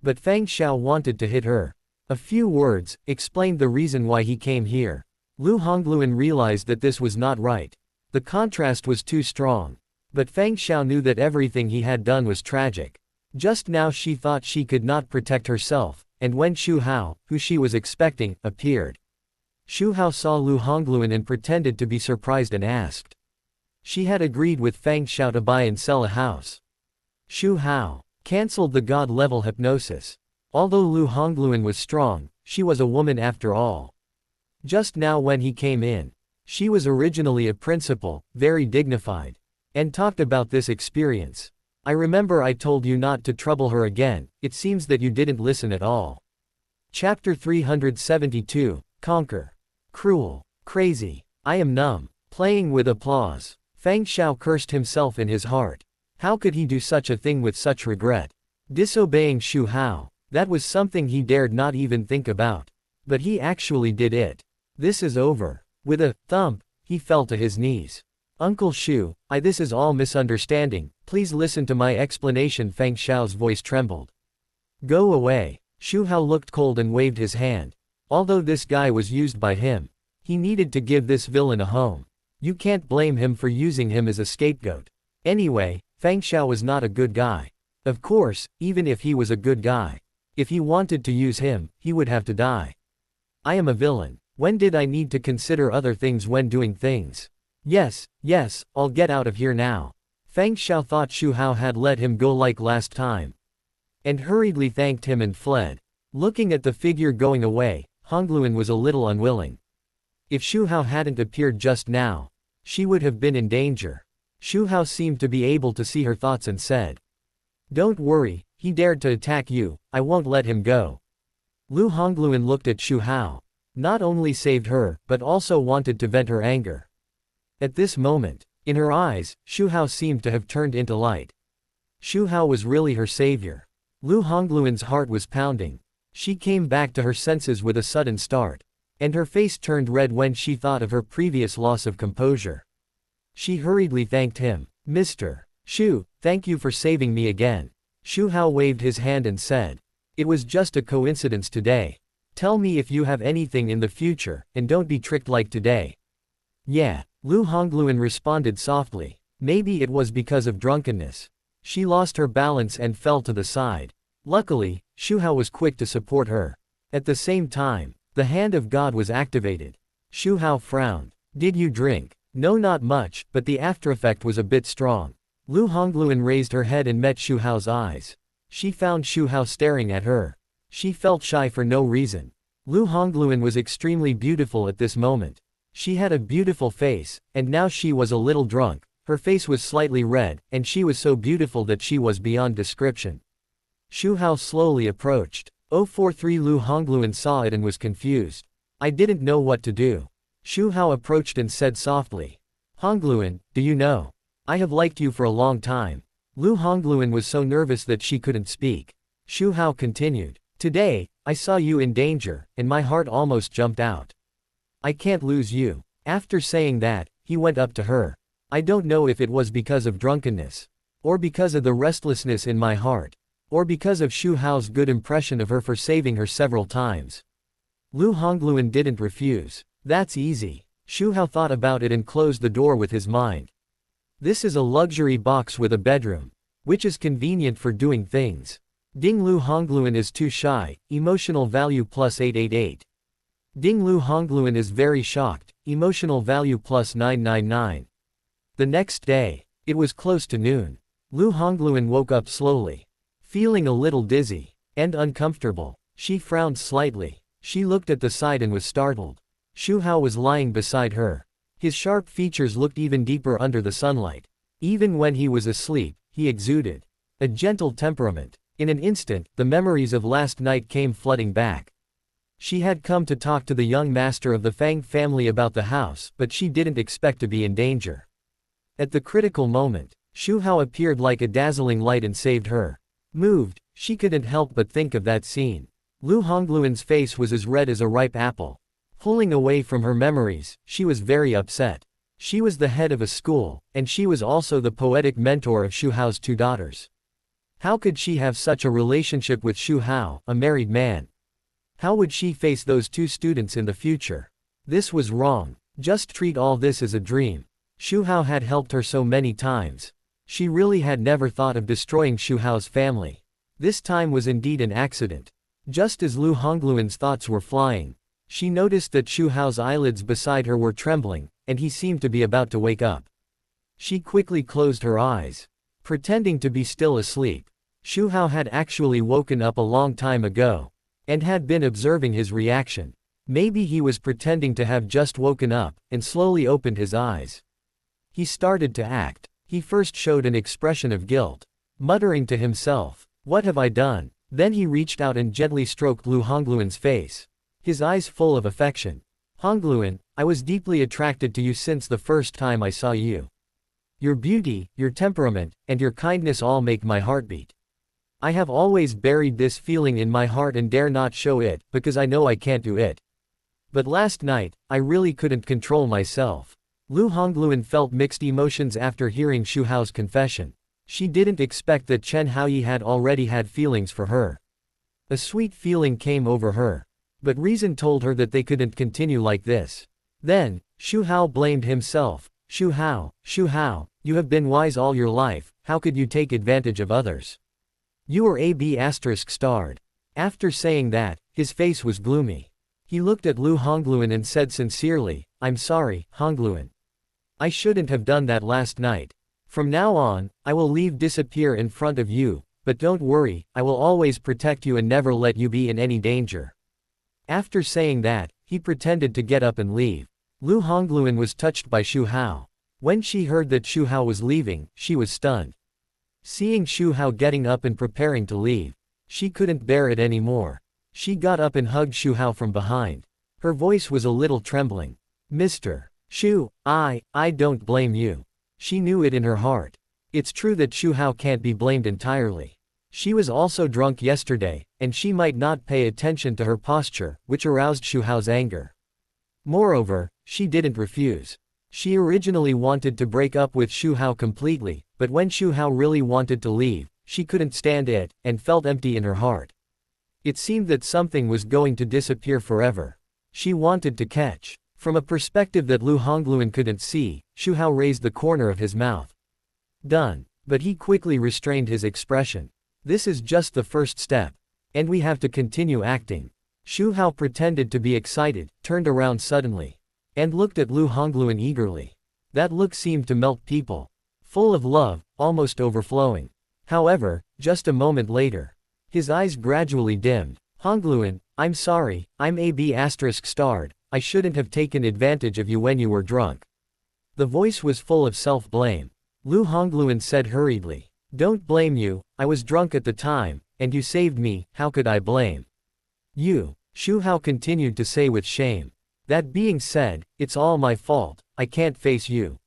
But Feng Xiao wanted to hit her. A few words explained the reason why he came here. Lu Hongluan realized that this was not right. The contrast was too strong. But Feng Xiao knew that everything he had done was tragic. Just now she thought she could not protect herself, and when Xu Hao, who she was expecting, appeared. Xu Hao saw Lu Hongluan and pretended to be surprised and asked. She had agreed with Feng Xiao to buy and sell a house. Xu Hao cancelled the god-level hypnosis. Although Lu Hongluan was strong, she was a woman after all. Just now when he came in, she was originally a principal, very dignified, and talked about this experience. I remember I told you not to trouble her again, it seems that you didn't listen at all. Chapter 372, Conquer. Cruel. Crazy. I am numb. Playing with applause. Feng Xiao cursed himself in his heart. How could he do such a thing with such regret? Disobeying Xu Hao. That was something he dared not even think about. But he actually did it. This is over. With a thump, he fell to his knees. Uncle Xu, this is all misunderstanding, please listen to my explanation. Feng Xiao's voice trembled. Go away. Xu Hao looked cold and waved his hand. Although this guy was used by him, he needed to give this villain a home. You can't blame him for using him as a scapegoat. Anyway, Feng Xiao was not a good guy. Of course, even if he was a good guy, if he wanted to use him, he would have to die. I am a villain. When did I need to consider other things when doing things? Yes, I'll get out of here now. Feng Xiao thought Xu Hao had let him go like last time, and hurriedly thanked him and fled. Looking at the figure going away, Hongluan was a little unwilling. If Xu Hao hadn't appeared just now, she would have been in danger. Xu Hao seemed to be able to see her thoughts and said, don't worry, he dared to attack you, I won't let him go. Lu Hongluan looked at Xu Hao. Not only saved her, but also wanted to vent her anger. At this moment, in her eyes, Xu Hao seemed to have turned into light. Xu Hao was really her savior. Lu Hongluan's heart was pounding. She came back to her senses with a sudden start, and her face turned red when she thought of her previous loss of composure. She hurriedly thanked him. Mr. Xu, thank you for saving me again. Xu Hao waved his hand and said, it was just a coincidence today. Tell me if you have anything in the future, and don't be tricked like today. Yeah, Lu Hongluan responded softly. Maybe it was because of drunkenness. She lost her balance and fell to the side. Luckily, Xu Hao was quick to support her. At the same time, the hand of God was activated. Xu Hao frowned. Did you drink? No, not much, but the aftereffect was a bit strong. Lu Hongluan raised her head and met Xu Hao's eyes. She found Xu Hao staring at her. She felt shy for no reason. Lu Hongluan was extremely beautiful at this moment. She had a beautiful face, and now she was a little drunk. Her face was slightly red, and she was so beautiful that she was beyond description. Xu Hao slowly approached. 043 Lu Hongluan saw it and was confused. I didn't know what to do. Xu Hao approached and said softly. Hongluan, do you know? I have liked you for a long time. Lu Hongluan was so nervous that she couldn't speak. Xu Hao continued. Today, I saw you in danger, and my heart almost jumped out. I can't lose you. After saying that, he went up to her. I don't know if it was because of drunkenness, or because of the restlessness in my heart, or because of Xu Hao's good impression of her for saving her several times. Lu Hongluan didn't refuse. That's easy. Xu Hao thought about it and closed the door with his mind. This is a luxury box with a bedroom, which is convenient for doing things. Ding Lu Hongluan is too shy, emotional value plus 888. Ding Lu Hongluan is very shocked, emotional value plus 999. The next day, it was close to noon. Lu Hongluan woke up slowly. Feeling a little dizzy and uncomfortable, she frowned slightly. She looked at the side and was startled. Xu Hao was lying beside her. His sharp features looked even deeper under the sunlight. Even when he was asleep, he exuded a gentle temperament. In an instant, the memories of last night came flooding back. She had come to talk to the young master of the Fang family about the house, but she didn't expect to be in danger. At the critical moment, Xu Hao appeared like a dazzling light and saved her. Moved, she couldn't help but think of that scene. Lu Hongluan's face was as red as a ripe apple. Pulling away from her memories, she was very upset. She was the head of a school, and she was also the poetic mentor of Xu Hao's 2 daughters. How could she have such a relationship with Xu Hao, a married man? How would she face those 2 students in the future? This was wrong. Just treat all this as a dream. Xu Hao had helped her so many times. She really had never thought of destroying Xu Hao's family. This time was indeed an accident. Just as Lu Hongluan's thoughts were flying, she noticed that Xu Hao's eyelids beside her were trembling, and he seemed to be about to wake up. She quickly closed her eyes, pretending to be still asleep. Xu Hao had actually woken up a long time ago, and had been observing his reaction. Maybe he was pretending to have just woken up, and slowly opened his eyes. He started to act. He first showed an expression of guilt, muttering to himself, "What have I done?" Then he reached out and gently stroked Lu Hongluan's face, his eyes full of affection. "Hongluan, I was deeply attracted to you since the first time I saw you. Your beauty, your temperament, and your kindness all make my heart beat. I have always buried this feeling in my heart and dare not show it, because I know I can't do it. But last night, I really couldn't control myself." Lu Hongluan felt mixed emotions after hearing Xu Hao's confession. She didn't expect that Chen Haoyi had already had feelings for her. A sweet feeling came over her. But reason told her that they couldn't continue like this. Then, Xu Hao blamed himself. Xu Hao, you have been wise all your life, how could you take advantage of others? You are AB****. After saying that, his face was gloomy. He looked at Lu Hongluan and said sincerely, "I'm sorry, Hongluan. I shouldn't have done that last night. From now on, I will disappear in front of you, but don't worry, I will always protect you and never let you be in any danger." After saying that, he pretended to get up and leave. Lu Hongluan was touched by Xu Hao. When she heard that Xu Hao was leaving, she was stunned. Seeing Xu Hao getting up and preparing to leave, she couldn't bear it anymore. She got up and hugged Xu Hao from behind. Her voice was a little trembling. "Mr. Xu, I don't blame you." She knew it in her heart. It's true that Xu Hao can't be blamed entirely. She was also drunk yesterday, and she might not pay attention to her posture, which aroused Xu Hao's anger. Moreover, she didn't refuse. She originally wanted to break up with Xu Hao completely, but when Xu Hao really wanted to leave, she couldn't stand it, and felt empty in her heart. It seemed that something was going to disappear forever. She wanted to catch. From a perspective that Lu Hongluan couldn't see, Xu Hao raised the corner of his mouth. Done. But he quickly restrained his expression. This is just the first step. And we have to continue acting. Xu Hao pretended to be excited, turned around suddenly, and looked at Lu Hongluan eagerly. That look seemed to melt people. Full of love, almost overflowing. However, just a moment later, his eyes gradually dimmed. "Hongluan, I'm sorry, I'm AB****. I shouldn't have taken advantage of you when you were drunk." The voice was full of self-blame. Lu Hongluan said hurriedly, "Don't blame you, I was drunk at the time, and you saved me, how could I blame you?" Xu Hao continued to say with shame. "That being said, it's all my fault, I can't face you."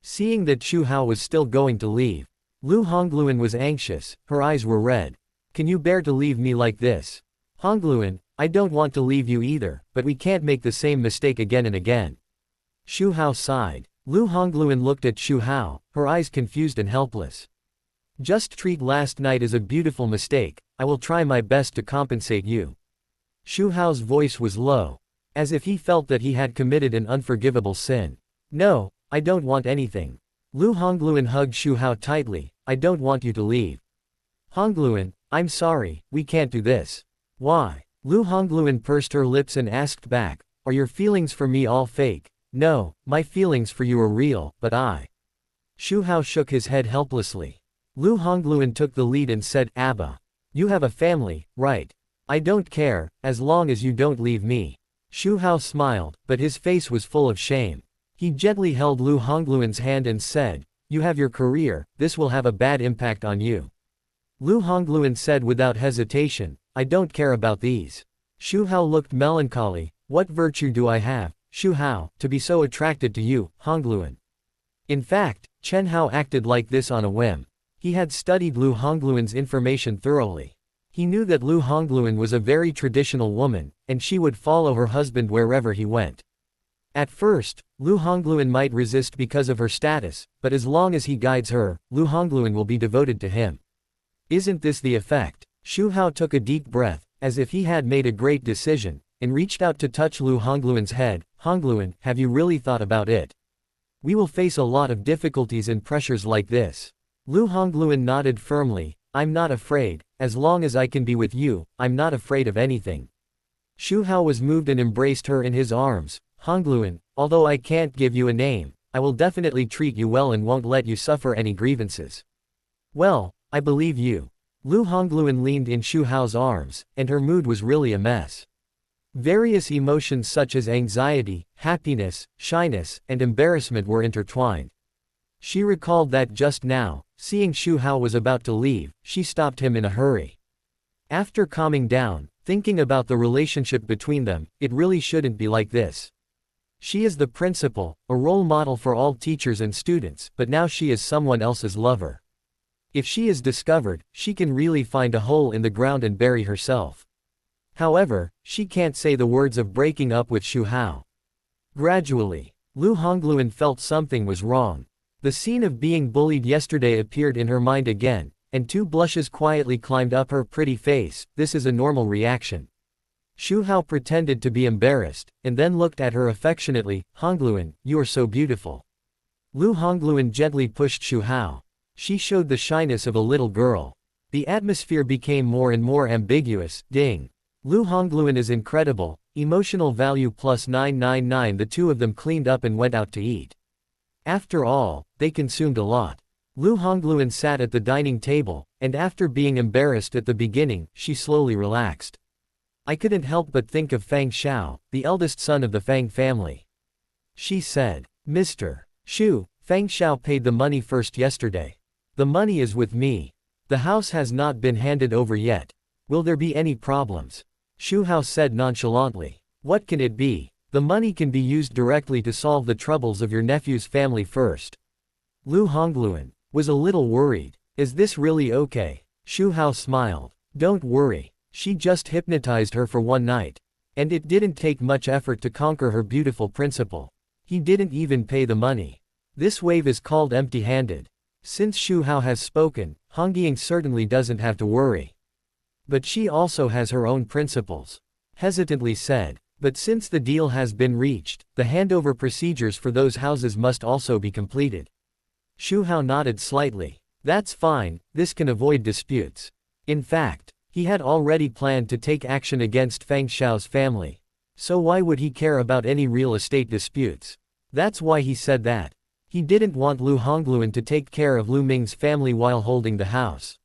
Seeing that Xu Hao was still going to leave, Lu Hongluan was anxious, her eyes were red. "Can you bear to leave me like this? Hongluan, I don't want to leave you either, but we can't make the same mistake again and again." Xu Hao sighed. Lu Hongluan looked at Xu Hao, her eyes confused and helpless. "Just treat last night as a beautiful mistake, I will try my best to compensate you." Xu Hao's voice was low, as if he felt that he had committed an unforgivable sin. "No, I don't want anything." Lu Hongluan hugged Xu Hao tightly, "I don't want you to leave. Hongluan, I'm sorry, we can't do this." "Why?" Lu Hongluan pursed her lips and asked back, "Are your feelings for me all fake?" "No, my feelings for you are real, but I..." Xu Hao shook his head helplessly. Lu Hongluan took the lead and said, Abba. You have a family, right? I don't care, as long as you don't leave me. Xu Hao smiled, but his face was full of shame. He gently held Lu Hongluan's hand and said, You have your career, this will have a bad impact on you. Lu Hongluan said without hesitation, I don't care about these. Xu Hao looked melancholy. What virtue do I have, Xu Hao, to be so attracted to you, Hongluan? In fact, Chen Hao acted like this on a whim. He had studied Lu Hongluan's information thoroughly. He knew that Lu Hongluan was a very traditional woman, and she would follow her husband wherever he went. At first, Lu Hongluan might resist because of her status, but as long as he guides her, Lu Hongluan will be devoted to him. Isn't this the effect? Xu Hao took a deep breath, as if he had made a great decision, and reached out to touch Lu Hongluan's head. Hongluan, have you really thought about it? We will face a lot of difficulties and pressures like this. Lu Hongluan nodded firmly, I'm not afraid, as long as I can be with you, I'm not afraid of anything. Xu Hao was moved and embraced her in his arms. Hongluan, although I can't give you a name, I will definitely treat you well and won't let you suffer any grievances. Well, I believe you. Lu Hongluan leaned in Xu Hao's arms, and her mood was really a mess. Various emotions such as anxiety, happiness, shyness, and embarrassment were intertwined. She recalled that just now, seeing Xu Hao was about to leave, she stopped him in a hurry. After calming down, thinking about the relationship between them, it really shouldn't be like this. She is the principal, a role model for all teachers and students, but now she is someone else's lover. If she is discovered, she can really find a hole in the ground and bury herself. However, she can't say the words of breaking up with Xu Hao. Gradually, Lu Hongluan felt something was wrong. The scene of being bullied yesterday appeared in her mind again, and two blushes quietly climbed up her pretty face. This is a normal reaction. Xu Hao pretended to be embarrassed, and then looked at her affectionately. Hongluan, you are so beautiful. Lu Hongluan gently pushed Xu Hao. She showed the shyness of a little girl. The atmosphere became more and more ambiguous. Ding. Lu Hongluan is incredible, emotional value plus 999. The two of them cleaned up and went out to eat. After all, they consumed a lot. Lu Hongluan sat at the dining table, and after being embarrassed at the beginning, she slowly relaxed. I couldn't help but think of Fang Xiao, the eldest son of the Fang family. She said, Mr. Xu, Fang Xiao paid the money first yesterday. The money is with me. The house has not been handed over yet. Will there be any problems? Xu Hao said nonchalantly. What can it be? The money can be used directly to solve the troubles of your nephew's family first. Lu Hongluan was a little worried. Is this really okay? Xu Hao smiled. Don't worry. She just hypnotized her for one night. And it didn't take much effort to conquer her beautiful principal. He didn't even pay the money. This wave is called empty-handed. Since Xu Hao has spoken, Hongying certainly doesn't have to worry. But she also has her own principles. Hesitantly said. But since the deal has been reached, the handover procedures for those houses must also be completed. Xu Hao nodded slightly. That's fine, this can avoid disputes. In fact, he had already planned to take action against Fang Xiao's family. So why would he care about any real estate disputes? That's why he said that. He didn't want Lu Hongluan to take care of Lu Ming's family while holding the house.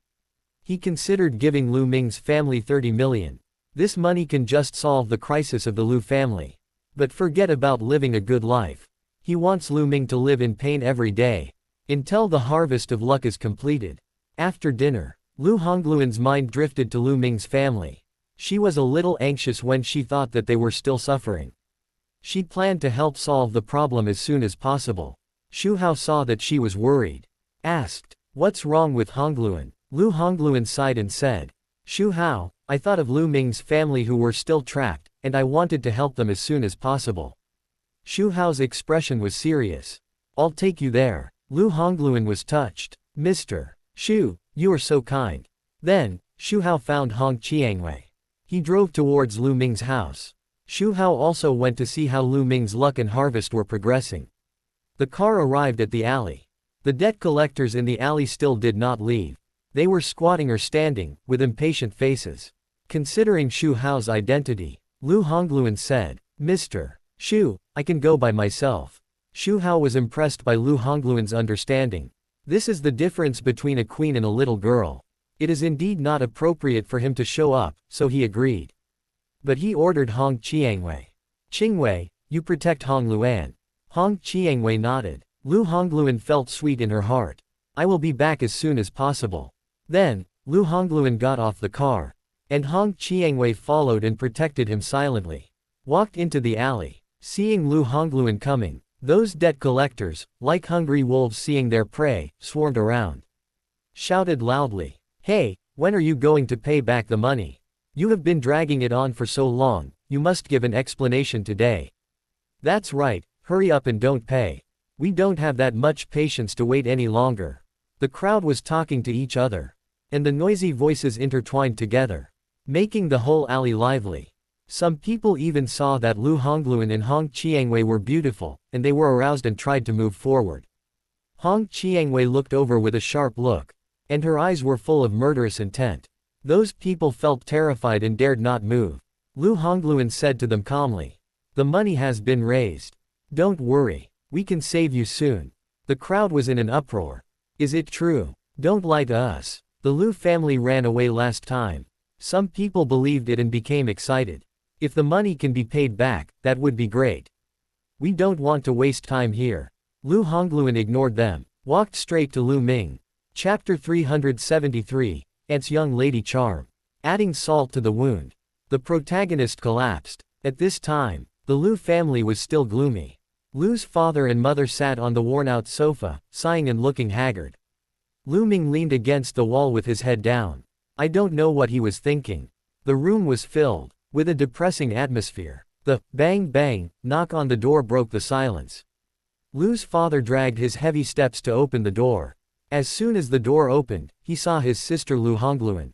He considered giving Lu Ming's family 30 million. This money can just solve the crisis of the Lu family. But forget about living a good life. He wants Lu Ming to live in pain every day, until the harvest of luck is completed. After dinner, Lu Hongluan's mind drifted to Lu Ming's family. She was a little anxious when she thought that they were still suffering. She'd planned to help solve the problem as soon as possible. Xu Hao saw that she was worried. Asked, what's wrong with Hongluan? Lu Hongluan sighed and said, Xu Hao, I thought of Lu Ming's family who were still trapped, and I wanted to help them as soon as possible. Xu Hao's expression was serious. I'll take you there. Lu Hongluan was touched. Mr. Xu, you are so kind. Then, Xu Hao found Hong Qiangwei. He drove towards Lu Ming's house. Xu Hao also went to see how Lu Ming's luck and harvest were progressing. The car arrived at the alley. The debt collectors in the alley still did not leave. They were squatting or standing, with impatient faces. Considering Xu Hao's identity, Lu Hongluan said, Mr. Xu, I can go by myself. Xu Hao was impressed by Lu Hongluan's understanding. This is the difference between a queen and a little girl. It is indeed not appropriate for him to show up, so he agreed. But he ordered Hong Qiangwei. Qingwei, you protect Hong Luan. Hong Qiangwei nodded. Lu Hongluan felt sweet in her heart. I will be back as soon as possible. Then, Lu Hongluan got off the car. And Hong Qiangwei followed and protected him silently. Walked into the alley. Seeing Lu Hongluan coming, those debt collectors, like hungry wolves seeing their prey, swarmed around. Shouted loudly. Hey, when are you going to pay back the money? You have been dragging it on for so long, you must give an explanation today. That's right, hurry up and don't pay. We don't have that much patience to wait any longer. The crowd was talking to each other. And the noisy voices intertwined together, making the whole alley lively. Some people even saw that Lu Hongluan and Hong Qiangwei were beautiful, and they were aroused and tried to move forward. Hong Qiangwei looked over with a sharp look. And her eyes were full of murderous intent. Those people felt terrified and dared not move. Lu Hongluan said to them calmly. The money has been raised. Don't worry. We can save you soon. The crowd was in an uproar. Is it true? Don't lie to us. The Lu family ran away last time. Some people believed it and became excited. If the money can be paid back, that would be great. We don't want to waste time here. Lu Hongluan ignored them, walked straight to Lu Ming. Chapter 373, Aunt's Young Lady Charm. Adding salt to the wound. The protagonist collapsed. At this time, the Lu family was still gloomy. Lu's father and mother sat on the worn-out sofa, sighing and looking haggard. Lu Ming leaned against the wall with his head down. I don't know what he was thinking. The room was filled with a depressing atmosphere. The bang bang knock on the door broke the silence. Lu's father dragged his heavy steps to open the door. As soon as the door opened, he saw his sister Lu Hongluan.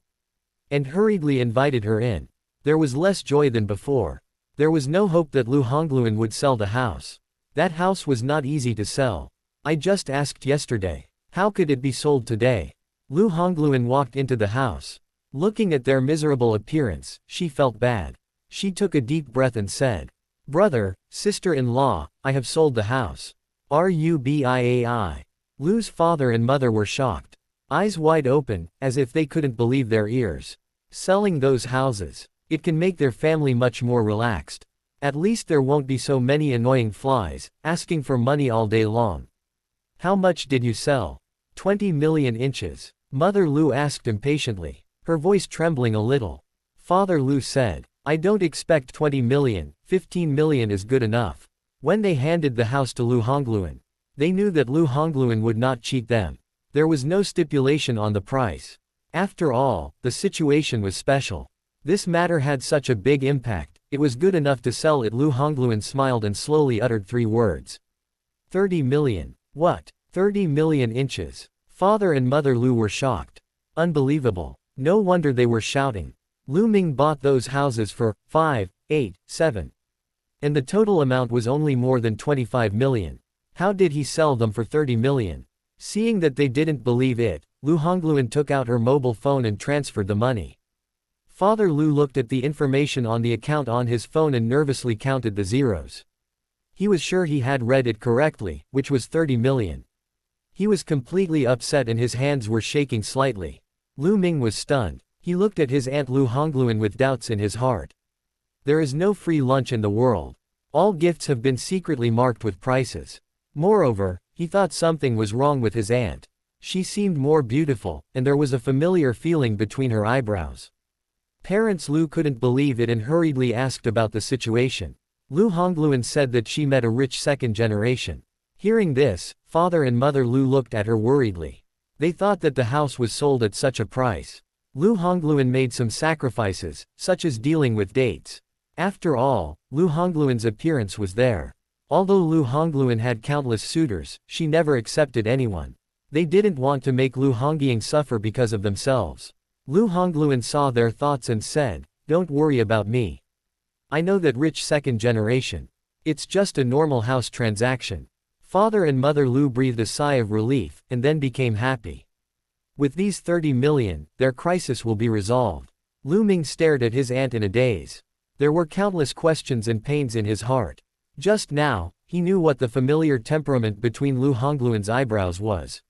And hurriedly invited her in. There was less joy than before. There was no hope that Lu Hongluan would sell the house. That house was not easy to sell. I just asked yesterday. How could it be sold today? Lu Hongluan walked into the house. Looking at their miserable appearance, she felt bad. She took a deep breath and said, Brother, sister-in-law, I have sold the house. Rubiai. Lu's father and mother were shocked. Eyes wide open, as if they couldn't believe their ears. Selling those houses. It can make their family much more relaxed. At least there won't be so many annoying flies, asking for money all day long. How much did you sell? 20 million inches. Mother Lu asked impatiently, her voice trembling a little. Father Lu said, I don't expect 20 million, 15 million is good enough. When they handed the house to Lu Hongluan, they knew that Lu Hongluan would not cheat them. There was no stipulation on the price. After all, the situation was special. This matter had such a big impact, it was good enough to sell it. Lu Hongluan smiled and slowly uttered 3 words. 30 million. What? 30 million inches. Father and Mother Lu were shocked. Unbelievable. No wonder they were shouting. Lu Ming bought those houses for 5, 8, 7. And the total amount was only more than 25 million. How did he sell them for 30 million? Seeing that they didn't believe it, Lu Hongluan took out her mobile phone and transferred the money. Father Lu looked at the information on the account on his phone and nervously counted the zeros. He was sure he had read it correctly, which was 30 million. He was completely upset and his hands were shaking slightly. Lu Ming was stunned. He looked at his aunt Lu Hongluan with doubts in his heart. There is no free lunch in the world. All gifts have been secretly marked with prices. Moreover, he thought something was wrong with his aunt. She seemed more beautiful, and there was a familiar feeling between her eyebrows. Parents Lu couldn't believe it and hurriedly asked about the situation. Lu Hongluan said that she met a rich second generation. Hearing this, Father and Mother Lu looked at her worriedly. They thought that the house was sold at such a price. Lu Hongluan made some sacrifices, such as dealing with dates. After all, Lu Hongluan's appearance was there. Although Lu Hongluan had countless suitors, she never accepted anyone. They didn't want to make Lu Hongyiang suffer because of themselves. Lu Hongluan saw their thoughts and said, Don't worry about me. I know that rich second generation. It's just a normal house transaction. Father and Mother Lu breathed a sigh of relief, and then became happy. With these 30 million, their crisis will be resolved. Lu Ming stared at his aunt in a daze. There were countless questions and pains in his heart. Just now, he knew what the familiar temperament between Lu Hongluan's eyebrows was.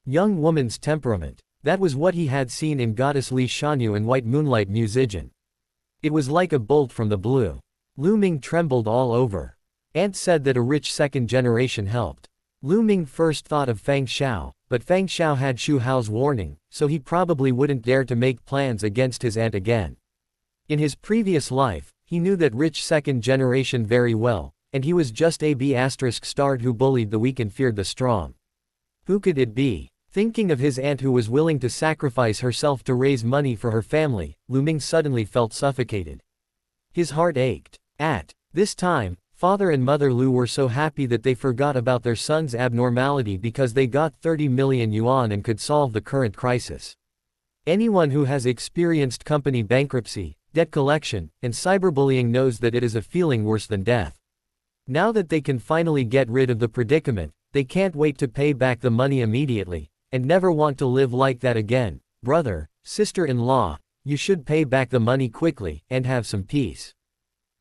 Young woman's temperament. That was what he had seen in Goddess Li Shanyu and White Moonlight Musician. It was like a bolt from the blue. Lu Ming trembled all over. Aunt said that a rich second generation helped. Lu Ming first thought of Fang Xiao, but Fang Xiao had Xu Hao's warning, so he probably wouldn't dare to make plans against his aunt again. In his previous life, he knew that rich second generation very well, and he was just a B***** who bullied the weak and feared the strong. Who could it be? Thinking of his aunt who was willing to sacrifice herself to raise money for her family, Lu Ming suddenly felt suffocated. His heart ached. At this time, father and mother Lu were so happy that they forgot about their son's abnormality because they got 30 million yuan and could solve the current crisis. Anyone who has experienced company bankruptcy, debt collection, and cyberbullying knows that it is a feeling worse than death. Now that they can finally get rid of the predicament, they can't wait to pay back the money immediately, and never want to live like that again. Brother, sister-in-law, you should pay back the money quickly, and have some peace.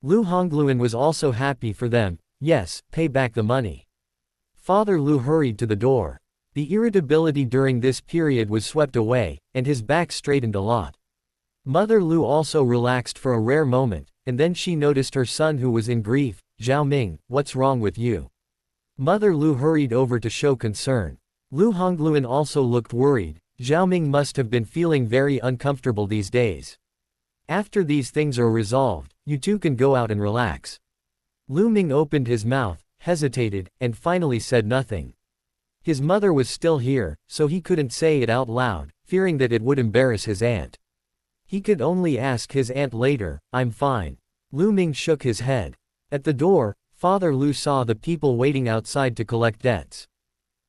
Lu Hongluan was also happy for them. Yes, pay back the money. Father Lu hurried to the door. The irritability during this period was swept away, and his back straightened a lot. Mother Lu also relaxed for a rare moment, and then she noticed her son who was in grief. Zhao Ming, what's wrong with you? Mother Lu hurried over to show concern. Lu Hongluan also looked worried. Zhao Ming must have been feeling very uncomfortable these days. After these things are resolved, you two can go out and relax. Lu Ming opened his mouth, hesitated, and finally said nothing. His mother was still here, so he couldn't say it out loud, fearing that it would embarrass his aunt. He could only ask his aunt later. I'm fine. Lu Ming shook his head. At the door, Father Lu saw the people waiting outside to collect debts.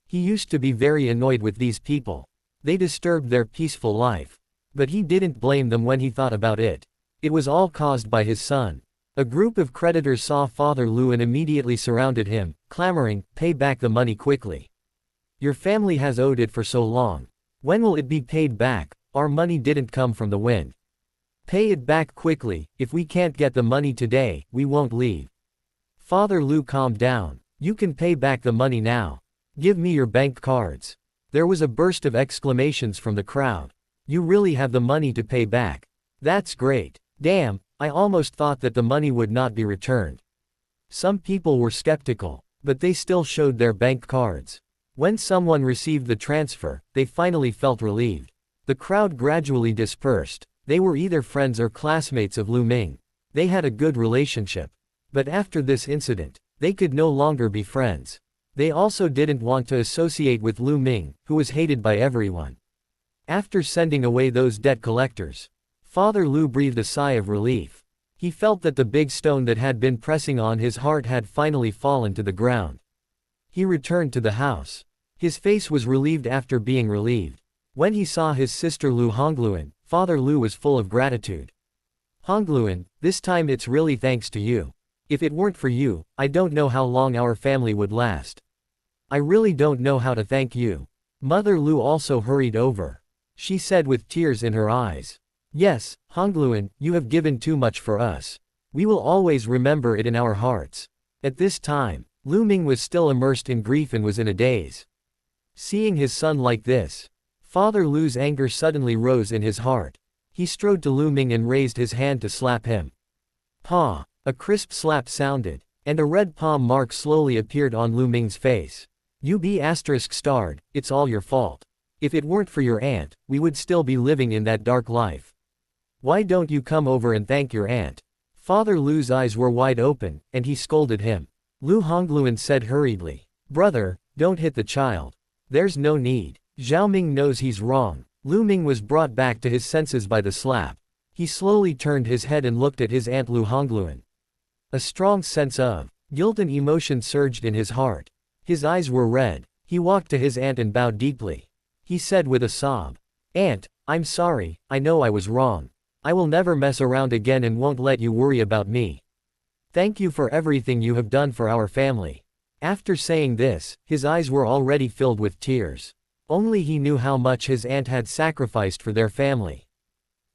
He used to be very annoyed with these people. They disturbed their peaceful life. But he didn't blame them when he thought about it. It was all caused by his son. A group of creditors saw Father Lu and immediately surrounded him, clamoring, pay back the money quickly. Your family has owed it for so long. When will it be paid back? Our money didn't come from the wind. Pay it back quickly. If we can't get the money today, we won't leave. Father Lu calmed down. You can pay back the money now. Give me your bank cards. There was a burst of exclamations from the crowd. You really have the money to pay back. That's great. Damn, I almost thought that the money would not be returned. Some people were skeptical, but they still showed their bank cards. When someone received the transfer, they finally felt relieved. The crowd gradually dispersed. They were either friends or classmates of Lu Ming. They had a good relationship. But after this incident, they could no longer be friends. They also didn't want to associate with Lu Ming, who was hated by everyone. After sending away those debt collectors, Father Lu breathed a sigh of relief. He felt that the big stone that had been pressing on his heart had finally fallen to the ground. He returned to the house. His face was relieved after being relieved. When he saw his sister Lu Hongluan, Father Lu was full of gratitude. Hongluan, this time it's really thanks to you. If it weren't for you, I don't know how long our family would last. I really don't know how to thank you. Mother Lu also hurried over. She said with tears in her eyes. Yes, Hongluan, you have given too much for us. We will always remember it in our hearts. At this time, Lu Ming was still immersed in grief and was in a daze. Seeing his son like this, Father Lu's anger suddenly rose in his heart. He strode to Lu Ming and raised his hand to slap him. Paw! A crisp slap sounded, and a red palm mark slowly appeared on Lu Ming's face. You be*****, it's all your fault. If it weren't for your aunt, we would still be living in that dark life. Why don't you come over and thank your aunt? Father Lu's eyes were wide open, and he scolded him. Lu Hongluan said hurriedly. Brother, don't hit the child. There's no need. Zhao Ming knows he's wrong. Lu Ming was brought back to his senses by the slap. He slowly turned his head and looked at his aunt Lu Hongluan. A strong sense of guilt and emotion surged in his heart. His eyes were red. He walked to his aunt and bowed deeply. He said with a sob, Aunt, I'm sorry, I know I was wrong. I will never mess around again and won't let you worry about me. Thank you for everything you have done for our family. After saying this, his eyes were already filled with tears. Only he knew how much his aunt had sacrificed for their family.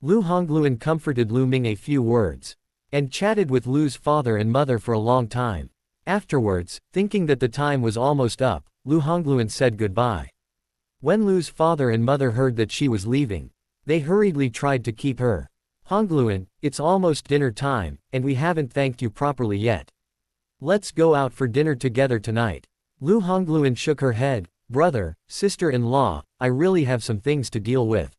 Lu Hongluan comforted Lu Ming a few words, and chatted with Lu's father and mother for a long time. Afterwards, thinking that the time was almost up, Lu Hongluan said goodbye. When Lu's father and mother heard that she was leaving, they hurriedly tried to keep her. Hongluan, it's almost dinner time, and we haven't thanked you properly yet. Let's go out for dinner together tonight. Lu Hongluan shook her head. Brother, sister-in-law, I really have some things to deal with.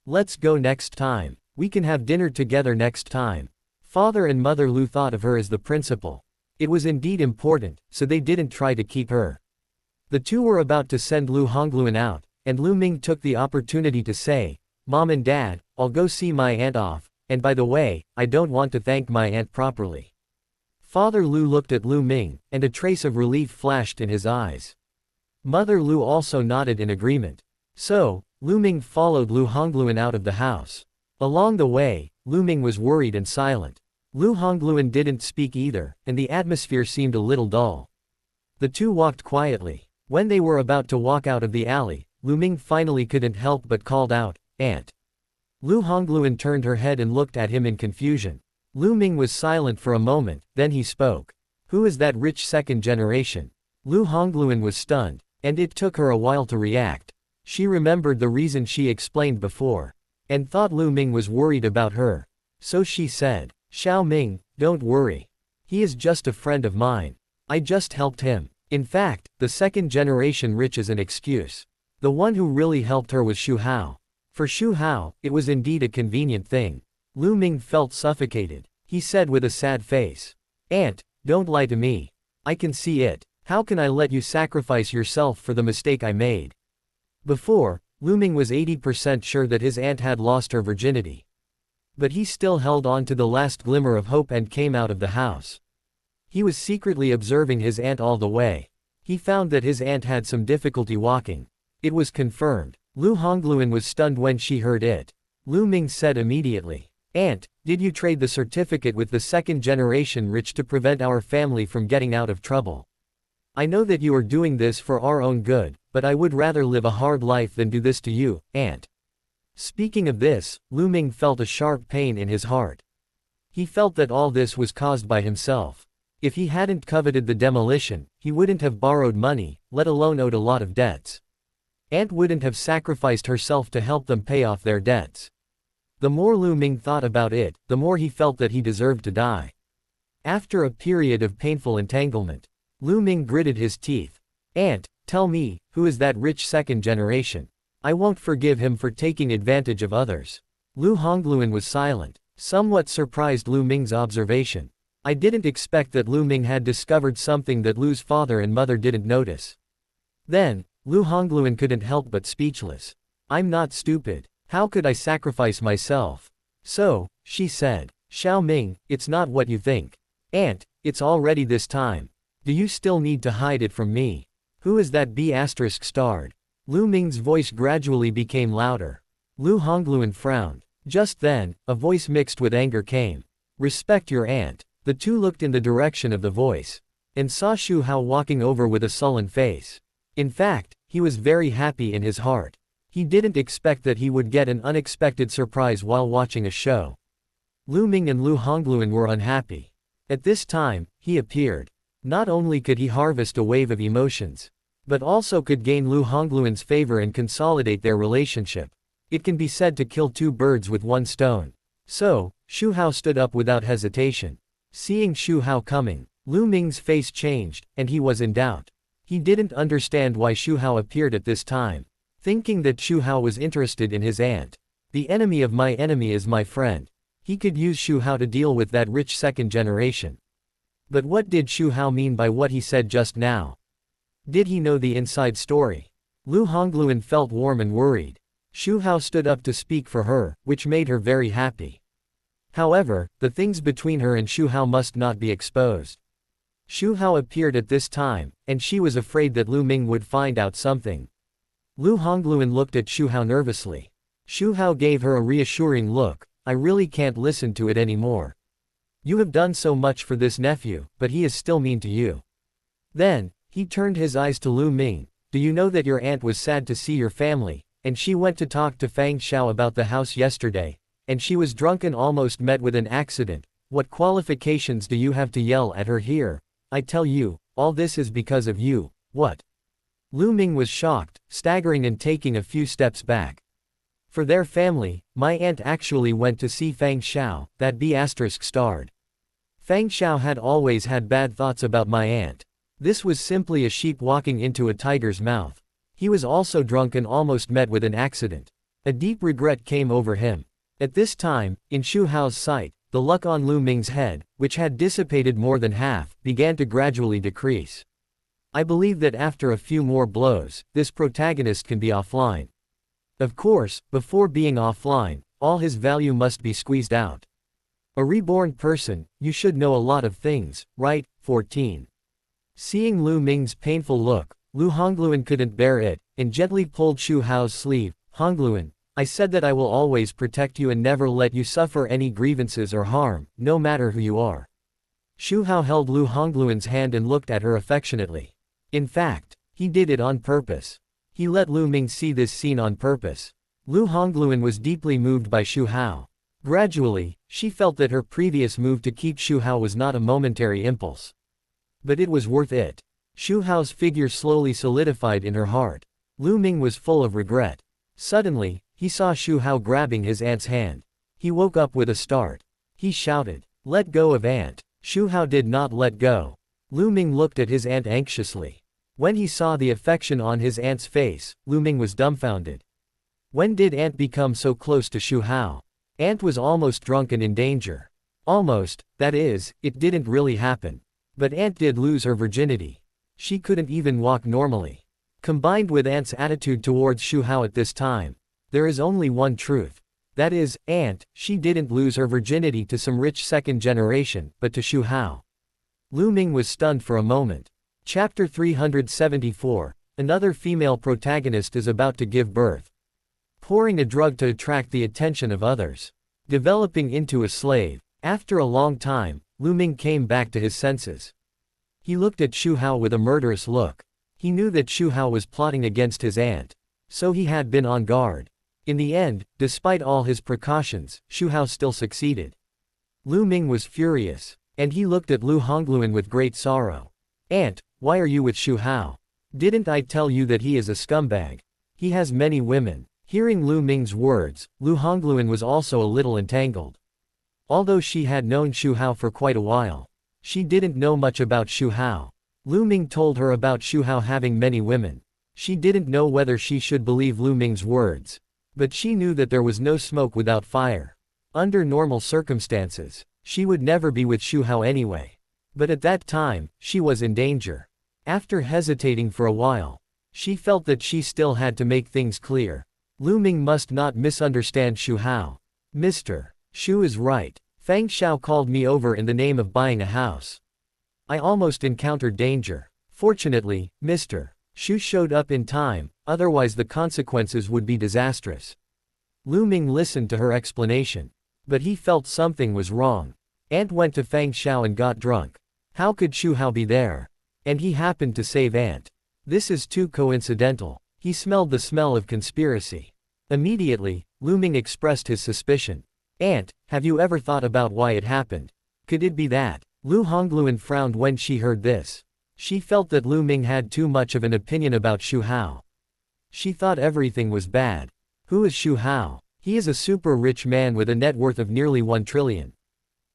Let's go next time. We can have dinner together next time. Father and mother Lu thought of her as the principal. It was indeed important, so they didn't try to keep her. The two were about to send Lu Hongluan out, and Lu Ming took the opportunity to say, Mom and Dad, I'll go see my aunt off, and by the way, I don't want to thank my aunt properly. Father Lu looked at Lu Ming, and a trace of relief flashed in his eyes. Mother Lu also nodded in agreement. So, Lu Ming followed Lu Hongluan out of the house. Along the way, Lu Ming was worried and silent. Lu Hongluan didn't speak either, and the atmosphere seemed a little dull. The two walked quietly. When they were about to walk out of the alley, Lu Ming finally couldn't help but called out, Aunt. Lu Hongluan turned her head and looked at him in confusion. Lu Ming was silent for a moment, then he spoke. Who is that rich second generation? Lu Hongluan was stunned, and it took her a while to react. She remembered the reason she explained before, and thought Lu Ming was worried about her. So she said, Xiao Ming, don't worry. He is just a friend of mine. I just helped him. In fact, the second generation rich is an excuse. The one who really helped her was Xu Hao. For Xu Hao, it was indeed a convenient thing. Lu Ming felt suffocated. He said with a sad face, Aunt, don't lie to me. I can see it. How can I let you sacrifice yourself for the mistake I made? Before, Lu Ming was 80% sure that his aunt had lost her virginity. But he still held on to the last glimmer of hope and came out of the house. He was secretly observing his aunt all the way. He found that his aunt had some difficulty walking. It was confirmed. Lu Hongluan was stunned when she heard it. Lu Ming said immediately, Aunt, did you trade the certificate with the second generation rich to prevent our family from getting out of trouble? I know that you are doing this for our own good, but I would rather live a hard life than do this to you, Aunt. Speaking of this, Lu Ming felt a sharp pain in his heart. He felt that all this was caused by himself. If he hadn't coveted the demolition, he wouldn't have borrowed money, let alone owed a lot of debts. Aunt wouldn't have sacrificed herself to help them pay off their debts. The more Lu Ming thought about it, the more he felt that he deserved to die. After a period of painful entanglement, Lu Ming gritted his teeth. Aunt, tell me, who is that rich second generation? I won't forgive him for taking advantage of others. Lu Hongluan was silent, somewhat surprised Lu Ming's observation. I didn't expect that Lu Ming had discovered something that Lu's father and mother didn't notice. Then, Lu Hongluan couldn't help but speechless. I'm not stupid. How could I sacrifice myself? So, she said, Xiao Ming, it's not what you think. Aunt, it's already this time. Do you still need to hide it from me? Who is that B** starred? Lu Ming's voice gradually became louder. Lu Hongluan frowned. Just then, a voice mixed with anger came. Respect your aunt. The two looked in the direction of the voice, and saw Xu Hao walking over with a sullen face. In fact, he was very happy in his heart. He didn't expect that he would get an unexpected surprise while watching a show. Lu Ming and Lu Hongluan were unhappy. At this time, he appeared. Not only could he harvest a wave of emotions, but also could gain Lu Hongluan's favor and consolidate their relationship. It can be said to kill two birds with one stone. So, Xu Hao stood up without hesitation. Seeing Xu Hao coming, Lu Ming's face changed, and he was in doubt. He didn't understand why Xu Hao appeared at this time. Thinking that Xu Hao was interested in his aunt. The enemy of my enemy is my friend. He could use Xu Hao to deal with that rich second generation. But what did Xu Hao mean by what he said just now? Did he know the inside story? Lu Hongluan felt warm and worried. Xu Hao stood up to speak for her, which made her very happy. However, the things between her and Xu Hao must not be exposed. Xu Hao appeared at this time, and she was afraid that Lu Ming would find out something. Lu Hongluan looked at Xu Hao nervously. Xu Hao gave her a reassuring look. I really can't listen to it anymore. You have done so much for this nephew, but he is still mean to you. Then, he turned his eyes to Lu Ming. Do you know that your aunt was sad to see your family, and she went to talk to Fang Xiao about the house yesterday, and she was drunk and almost met with an accident. What qualifications do you have to yell at her here? I tell you, all this is because of you. What? Lu Ming was shocked, staggering and taking a few steps back. For their family, my aunt actually went to see Fang Xiao, that B***starred. Fang Xiao had always had bad thoughts about my aunt. This was simply a sheep walking into a tiger's mouth. He was also drunk and almost met with an accident. A deep regret came over him. At this time, in Xu Hao's sight, the luck on Lu Ming's head, which had dissipated more than half, began to gradually decrease. I believe that after a few more blows, this protagonist can be offline. Of course, before being offline, all his value must be squeezed out. A reborn person, you should know a lot of things, right? 14. Seeing Lu Ming's painful look, Lu Hongluan couldn't bear it, and gently pulled Xu Hao's sleeve. Hongluan, I said that I will always protect you and never let you suffer any grievances or harm, no matter who you are. Xu Hao held Lu Hongluan's hand and looked at her affectionately. In fact, he did it on purpose. He let Lu Ming see this scene on purpose. Lu Hongluan was deeply moved by Xu Hao. Gradually, she felt that her previous move to keep Xu Hao was not a momentary impulse. But it was worth it. Xu Hao's figure slowly solidified in her heart. Lu Ming was full of regret. Suddenly, he saw Xu Hao grabbing his aunt's hand. He woke up with a start. He shouted, "Let go of aunt." Xu Hao did not let go. Lu Ming looked at his aunt anxiously. When he saw the affection on his aunt's face, Lu Ming was dumbfounded. When did aunt become so close to Xu Hao? Aunt was almost drunk and in danger. Almost, that is, it didn't really happen. But aunt did lose her virginity. She couldn't even walk normally. Combined with aunt's attitude towards Xu Hao at this time, there is only one truth. That is, aunt, she didn't lose her virginity to some rich second generation, but to Xu Hao. Lu Ming was stunned for a moment. Chapter 374, another female protagonist is about to give birth. Pouring a drug to attract the attention of others. Developing into a slave. After a long time, Lu Ming came back to his senses. He looked at Xu Hao with a murderous look. He knew that Xu Hao was plotting against his aunt. So he had been on guard. In the end, despite all his precautions, Xu Hao still succeeded. Lu Ming was furious. And he looked at Lu Hongluan with great sorrow. Aunt, why are you with Xu Hao? Didn't I tell you that he is a scumbag? He has many women. Hearing Lu Ming's words, Lu Hongluan was also a little entangled. Although she had known Xu Hao for quite a while, she didn't know much about Xu Hao. Lu Ming told her about Xu Hao having many women. She didn't know whether she should believe Lu Ming's words. But she knew that there was no smoke without fire. Under normal circumstances, she would never be with Xu Hao anyway. But at that time, she was in danger. After hesitating for a while, she felt that she still had to make things clear. Lu Ming must not misunderstand Xu Hao. Mr. Xu is right. Fang Xiao called me over in the name of buying a house. I almost encountered danger. Fortunately, Mr. Xu showed up in time, otherwise the consequences would be disastrous. Lu Ming listened to her explanation. But he felt something was wrong. Aunt went to Fang Xiao and got drunk. How could Xu Hao be there? And he happened to save aunt. This is too coincidental. He smelled the smell of conspiracy. Immediately, Lu Ming expressed his suspicion. Aunt, have you ever thought about why it happened? Could it be that? Lu Hongluan frowned when she heard this. She felt that Lu Ming had too much of an opinion about Xu Hao. She thought everything was bad. Who is Xu Hao? He is a super rich man with a net worth of nearly 1 trillion.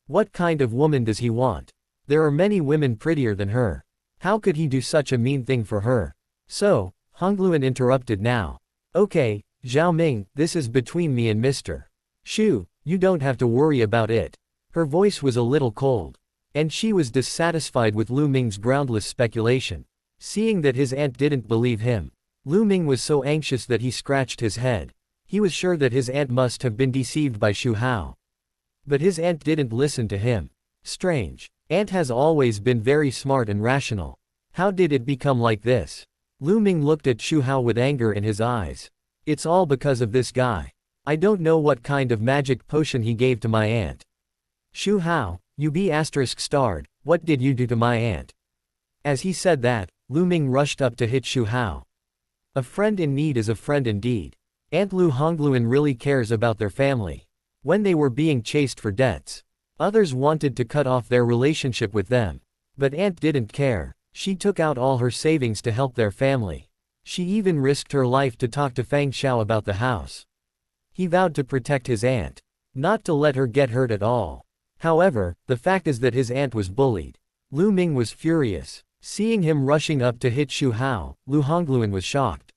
What kind of woman does he want? There are many women prettier than her. How could he do such a mean thing for her? So, Hongluan interrupted now. Okay, Zhao Ming, this is between me and Mr. Xu, you don't have to worry about it. Her voice was a little cold. And she was dissatisfied with Lu Ming's groundless speculation. Seeing that his aunt didn't believe him, Lu Ming was so anxious that he scratched his head. He was sure that his aunt must have been deceived by Xu Hao. But his aunt didn't listen to him. Strange. Aunt has always been very smart and rational. How did it become like this? Lu Ming looked at Xu Hao with anger in his eyes. It's all because of this guy. I don't know what kind of magic potion he gave to my aunt. Xu Hao, you B***starred, what did you do to my aunt? As he said that, Lu Ming rushed up to hit Xu Hao. A friend in need is a friend indeed. Aunt Lu Hongluan really cares about their family. When they were being chased for debts, others wanted to cut off their relationship with them. But aunt didn't care. She took out all her savings to help their family. She even risked her life to talk to Fang Xiao about the house. He vowed to protect his aunt, not to let her get hurt at all. However, the fact is that his aunt was bullied. Lu Ming was furious. Seeing him rushing up to hit Xu Hao, Lu Hongluan was shocked.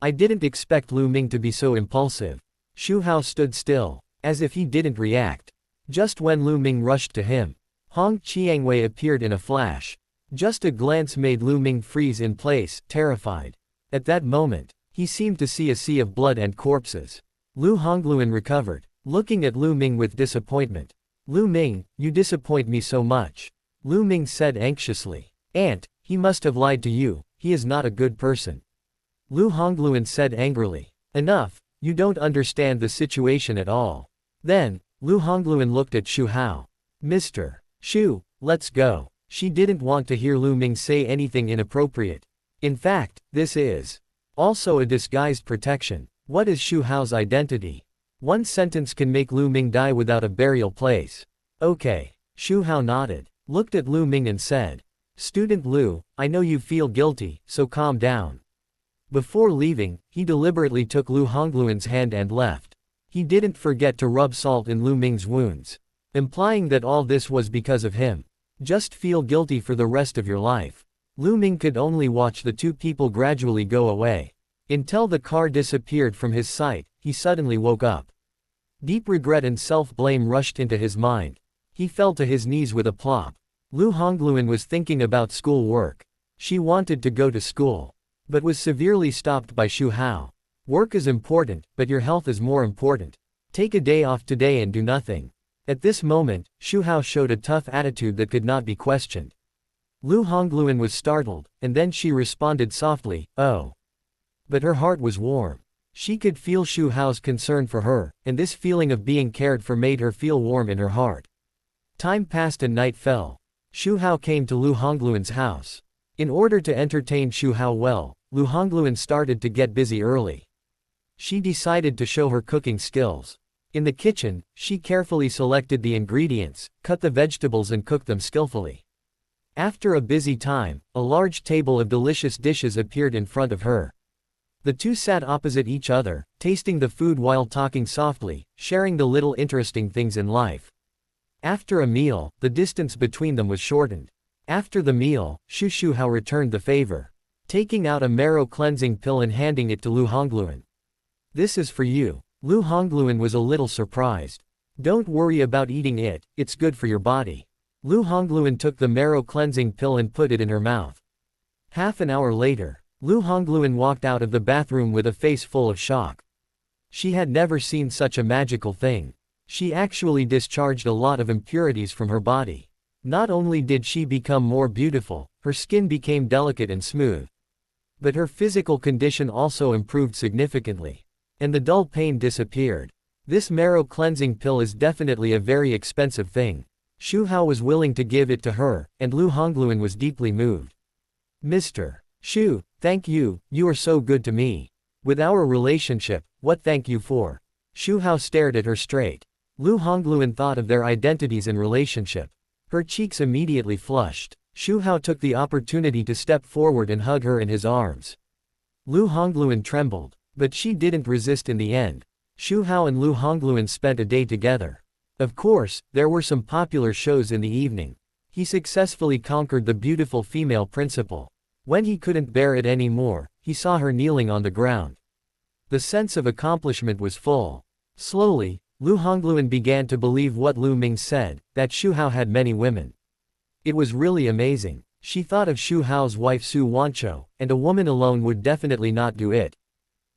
I didn't expect Lu Ming to be so impulsive. Xu Hao stood still, as if he didn't react. Just when Lu Ming rushed to him, Hong Qiangwei appeared in a flash. Just a glance made Lu Ming freeze in place, terrified. At that moment, he seemed to see a sea of blood and corpses. Lu Hongluan recovered, looking at Lu Ming with disappointment. Lu Ming, you disappoint me so much. Lu Ming said anxiously. Aunt, he must have lied to you, he is not a good person. Lu Hongluan said angrily. Enough, you don't understand the situation at all. Then, Lu Hongluan looked at Xu Hao. Mr. Xu, let's go. She didn't want to hear Lu Ming say anything inappropriate. In fact, this is also a disguised protection. What is Xu Hao's identity? One sentence can make Lu Ming die without a burial place. Okay. Xu Hao nodded, looked at Lu Ming and said, Student Lu, I know you feel guilty, so calm down. Before leaving, he deliberately took Lu Hongluan's hand and left. He didn't forget to rub salt in Lu Ming's wounds, implying that all this was because of him. Just feel guilty for the rest of your life. Lu Ming could only watch the two people gradually go away. Until the car disappeared from his sight, he suddenly woke up. Deep regret and self-blame rushed into his mind. He fell to his knees with a plop. Lu Hongluan was thinking about school work. She wanted to go to school, but was severely stopped by Xu Hao. Work is important, but your health is more important. Take a day off today and do nothing. At this moment, Xu Hao showed a tough attitude that could not be questioned. Lu Hongluan was startled, and then she responded softly, oh. But her heart was warm. She could feel Xu Hao's concern for her, and this feeling of being cared for made her feel warm in her heart. Time passed and night fell. Xu Hao came to Lu Hongluan's house. In order to entertain Xu Hao well, Lu Hongluan started to get busy early. She decided to show her cooking skills. In the kitchen, she carefully selected the ingredients, cut the vegetables and cooked them skillfully. After a busy time, a large table of delicious dishes appeared in front of her. The two sat opposite each other, tasting the food while talking softly, sharing the little interesting things in life. After a meal, the distance between them was shortened. After the meal, Xu Hao returned the favor, taking out a marrow cleansing pill and handing it to Lu Hongluan. This is for you. Lu Hongluan was a little surprised. Don't worry about eating it, it's good for your body. Lu Hongluan took the marrow cleansing pill and put it in her mouth. Half an hour later, Lu Hongluan walked out of the bathroom with a face full of shock. She had never seen such a magical thing. She actually discharged a lot of impurities from her body. Not only did she become more beautiful, her skin became delicate and smooth. But her physical condition also improved significantly. And the dull pain disappeared. This marrow cleansing pill is definitely a very expensive thing. Xu Hao was willing to give it to her, and Lu Hongluan was deeply moved. Mr. Xu, thank you, you are so good to me. With our relationship, what thank you for? Xu Hao stared at her straight. Lu Hongluan thought of their identities and relationship. Her cheeks immediately flushed. Xu Hao took the opportunity to step forward and hug her in his arms. Lu Hongluan trembled, but she didn't resist in the end. Xu Hao and Lu Hongluan spent a day together. Of course, there were some popular shows in the evening. He successfully conquered the beautiful female principal. When he couldn't bear it anymore, he saw her kneeling on the ground. The sense of accomplishment was full. Slowly, Lu Hongluan began to believe what Lu Ming said, that Xu Hao had many women. It was really amazing. She thought of Xu Hao's wife Su Wancho, and a woman alone would definitely not do it.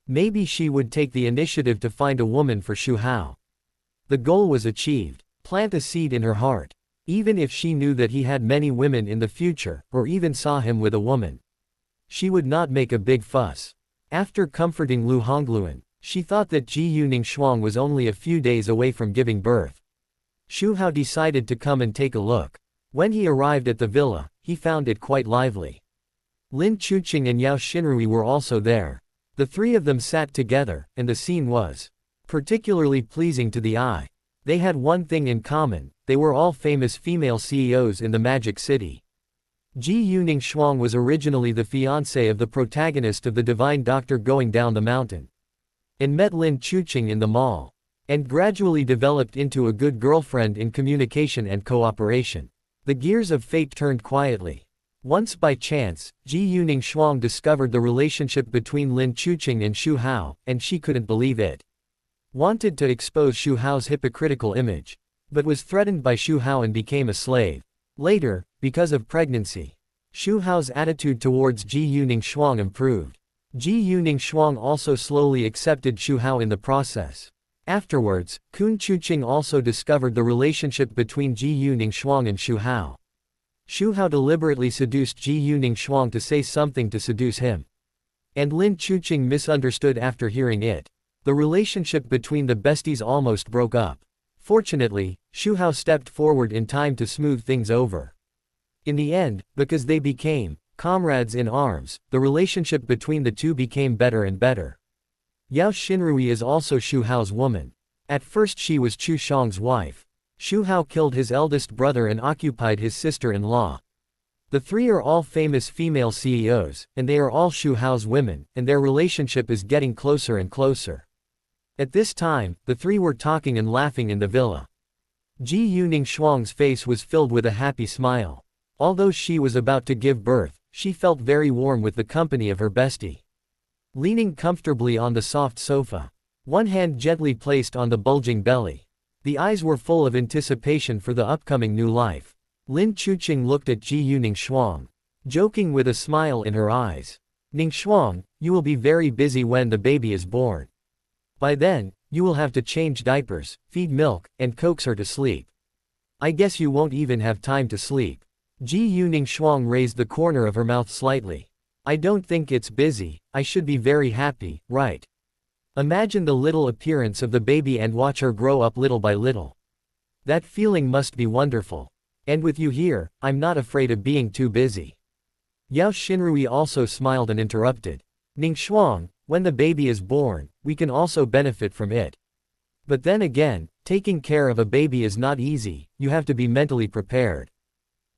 Maybe she would take the initiative to find a woman for Xu Hao. The goal was achieved. Plant a seed in her heart. Even if she knew that he had many women in the future, or even saw him with a woman, she would not make a big fuss. After comforting Lu Hongluan, she thought that Ji Yuning Shuang was only a few days away from giving birth. Xu Hao decided to come and take a look. When he arrived at the villa, he found it quite lively. Lin Chuqing and Yao Xinrui were also there. The three of them sat together, and the scene was particularly pleasing to the eye. They had one thing in common, they were all famous female CEOs in the Magic City. Ji Yuning was originally the fiancée of the protagonist of The Divine Doctor Going Down the Mountain, and met Lin Chuqing in the mall, and gradually developed into a good girlfriend in communication and cooperation. The gears of fate turned quietly. Once by chance, Ji Yuning discovered the relationship between Lin Chuqing and Xu Hao, and she couldn't believe it. Wanted to expose Xu Hao's hypocritical image, but was threatened by Xu Hao and became a slave. Later, because of pregnancy, Xu Hao's attitude towards Ji Yuning improved. Ji Yuning also slowly accepted Xu Hao in the process. Afterwards, Kun Chuqing also discovered the relationship between Ji Yuning and Xu Hao. Xu Hao deliberately seduced Ji Yuning to say something to seduce him, and Lin Chuqing misunderstood after hearing it. The relationship between the besties almost broke up. Fortunately, Xu Hao stepped forward in time to smooth things over. In the end, because they became comrades in arms, the relationship between the two became better and better. Yao Xinrui is also Xu Hao's woman. At first she was Chu Shang's wife. Xu Hao killed his eldest brother and occupied his sister-in-law. The three are all famous female CEOs, and they are all Xu Hao's women, and their relationship is getting closer and closer. At this time, the three were talking and laughing in the villa. Ji Yuning face was filled with a happy smile. Although she was about to give birth, she felt very warm with the company of her bestie. Leaning comfortably on the soft sofa, one hand gently placed on the bulging belly, the eyes were full of anticipation for the upcoming new life. Lin Chuqing looked at Ji Yuning, joking with a smile in her eyes. "Ning, you will be very busy when the baby is born. By then, you will have to change diapers, feed milk, and coax her to sleep. I guess you won't even have time to sleep." Ji Yuning raised the corner of her mouth slightly. "I don't think it's busy, I should be very happy, right? Imagine the little appearance of the baby and watch her grow up little by little. That feeling must be wonderful. And with you here, I'm not afraid of being too busy." Yao Xinrui also smiled and interrupted. "Ning, when the baby is born, we can also benefit from it. But then again, taking care of a baby is not easy, you have to be mentally prepared."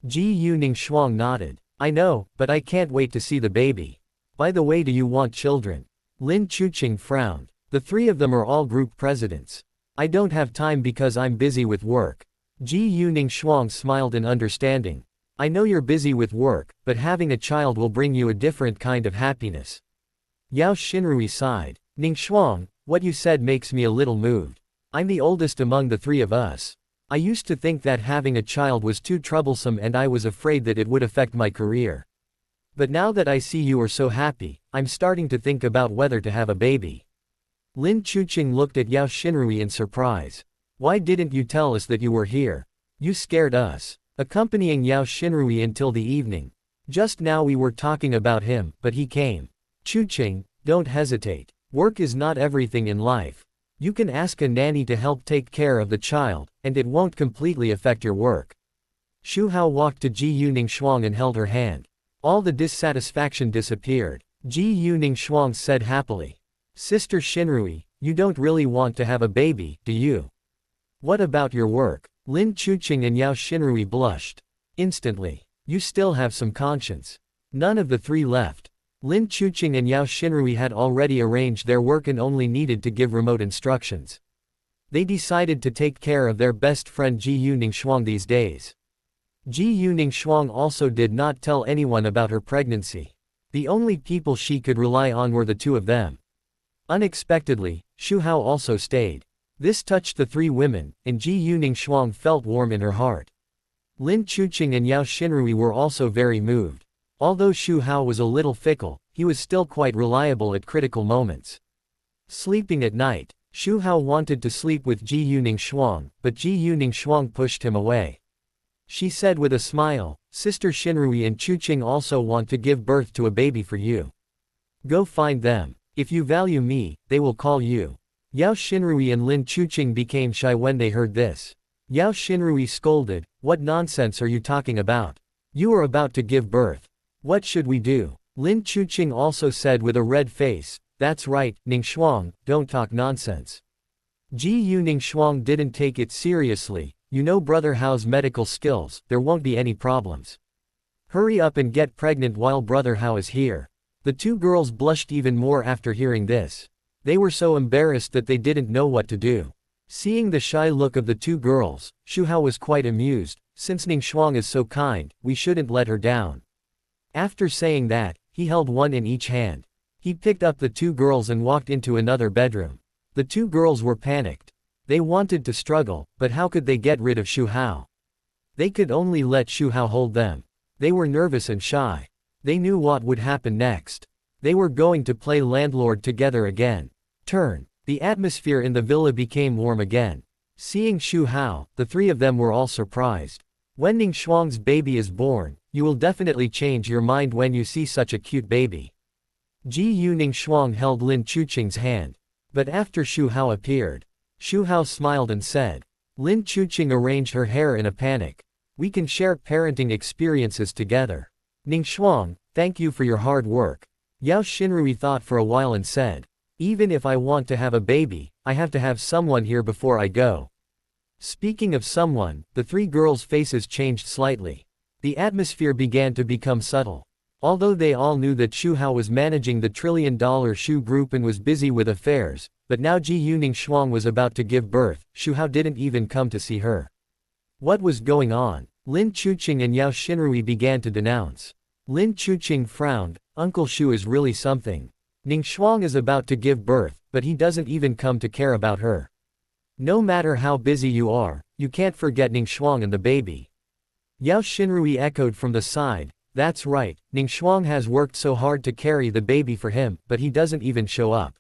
Ji Yuning nodded. "I know, but I can't wait to see the baby. By the way, do you want children?" Lin Chuqing frowned. "The three of them are all group presidents. I don't have time because I'm busy with work." Ji Yuning smiled in understanding. "I know you're busy with work, but having a child will bring you a different kind of happiness." Yao Xinrui sighed. "Ning, what you said makes me a little moved. I'm the oldest among the three of us. I used to think that having a child was too troublesome and I was afraid that it would affect my career. But now that I see you are so happy, I'm starting to think about whether to have a baby." Lin Chuqing looked at Yao Xinrui in surprise. "Why didn't you tell us that you were here? You scared us." Accompanying Yao Xinrui until the evening. "Just now we were talking about him, but he came." "Chuqing, don't hesitate. Work is not everything in life. You can ask a nanny to help take care of the child, and it won't completely affect your work." Xu Hao walked to Ji Yuning and held her hand. All the dissatisfaction disappeared. Ji Yuning said happily. "Sister Xinrui, you don't really want to have a baby, do you? What about your work?" Lin Chuqing and Yao Xinrui blushed. Instantly. "You still have some conscience." None of the three left. Lin Chuqing and Yao Xinrui had already arranged their work and only needed to give remote instructions. They decided to take care of their best friend Ji Yuning these days. Ji Yuning also did not tell anyone about her pregnancy. The only people she could rely on were the two of them. Unexpectedly, Xu Hao also stayed. This touched the three women, and Ji Yuning felt warm in her heart. Lin Chuqing and Yao Xinrui were also very moved. Although Xu Hao was a little fickle, he was still quite reliable at critical moments. Sleeping at night, Xu Hao wanted to sleep with Ji Yuning, but Ji Yuning pushed him away. She said with a smile, "Sister Xinrui and Chuqing also want to give birth to a baby for you. Go find them. If you value me, they will call you." Yao Xinrui and Lin Chuqing became shy when they heard this. Yao Xinrui scolded, "What nonsense are you talking about? You are about to give birth. What should we do?" Lin Chuqing also said with a red face, "That's right, Ning, don't talk nonsense." Ji Yuning didn't take it seriously. "You know Brother Hao's medical skills, there won't be any problems." Hurry up and get pregnant while Brother Hao is here. The two girls blushed even more after hearing this. They were so embarrassed that they didn't know what to do. Seeing the shy look of the two girls, Xu Hao was quite amused. Since Ning Shuang is so kind, we shouldn't let her down. After saying that, he held one in each hand. He picked up the two girls and walked into another bedroom. The two girls were panicked. They wanted to struggle, but how could they get rid of Xu Hao? They could only let Xu Hao hold them. They were nervous and shy. They knew what would happen next. They were going to play landlord together again. The atmosphere in the villa became warm again. Seeing Xu Hao, the three of them were all surprised. When Ning Shuang's baby is born, you will definitely change your mind when you see such a cute baby. Ning Shuang held Lin Chuqing's hand. But after Xu Hao appeared, Xu Hao smiled and said. Lin Chuqing arranged her hair in a panic. We can share parenting experiences together. Ning Shuang, thank you for your hard work. Yao Xinrui thought for a while and said. Even if I want to have a baby, I have to have someone here before I go. Speaking of someone, the three girls' faces changed slightly. The atmosphere began to become subtle. Although they all knew that Xu Hao was managing the trillion-dollar Xu group and was busy with affairs, but now Ning Shuang was about to give birth, Xu Hao didn't even come to see her. What was going on? Lin Chuqing and Yao Xinrui began to denounce. Lin Chuqing frowned. Uncle Xu is really something. Ning Shuang is about to give birth, but he doesn't even come to care about her. No matter how busy you are, you can't forget Ning Shuang and the baby. Yao Xinrui echoed from the side. That's right, Ning Shuang has worked so hard to carry the baby for him, but he doesn't even show up.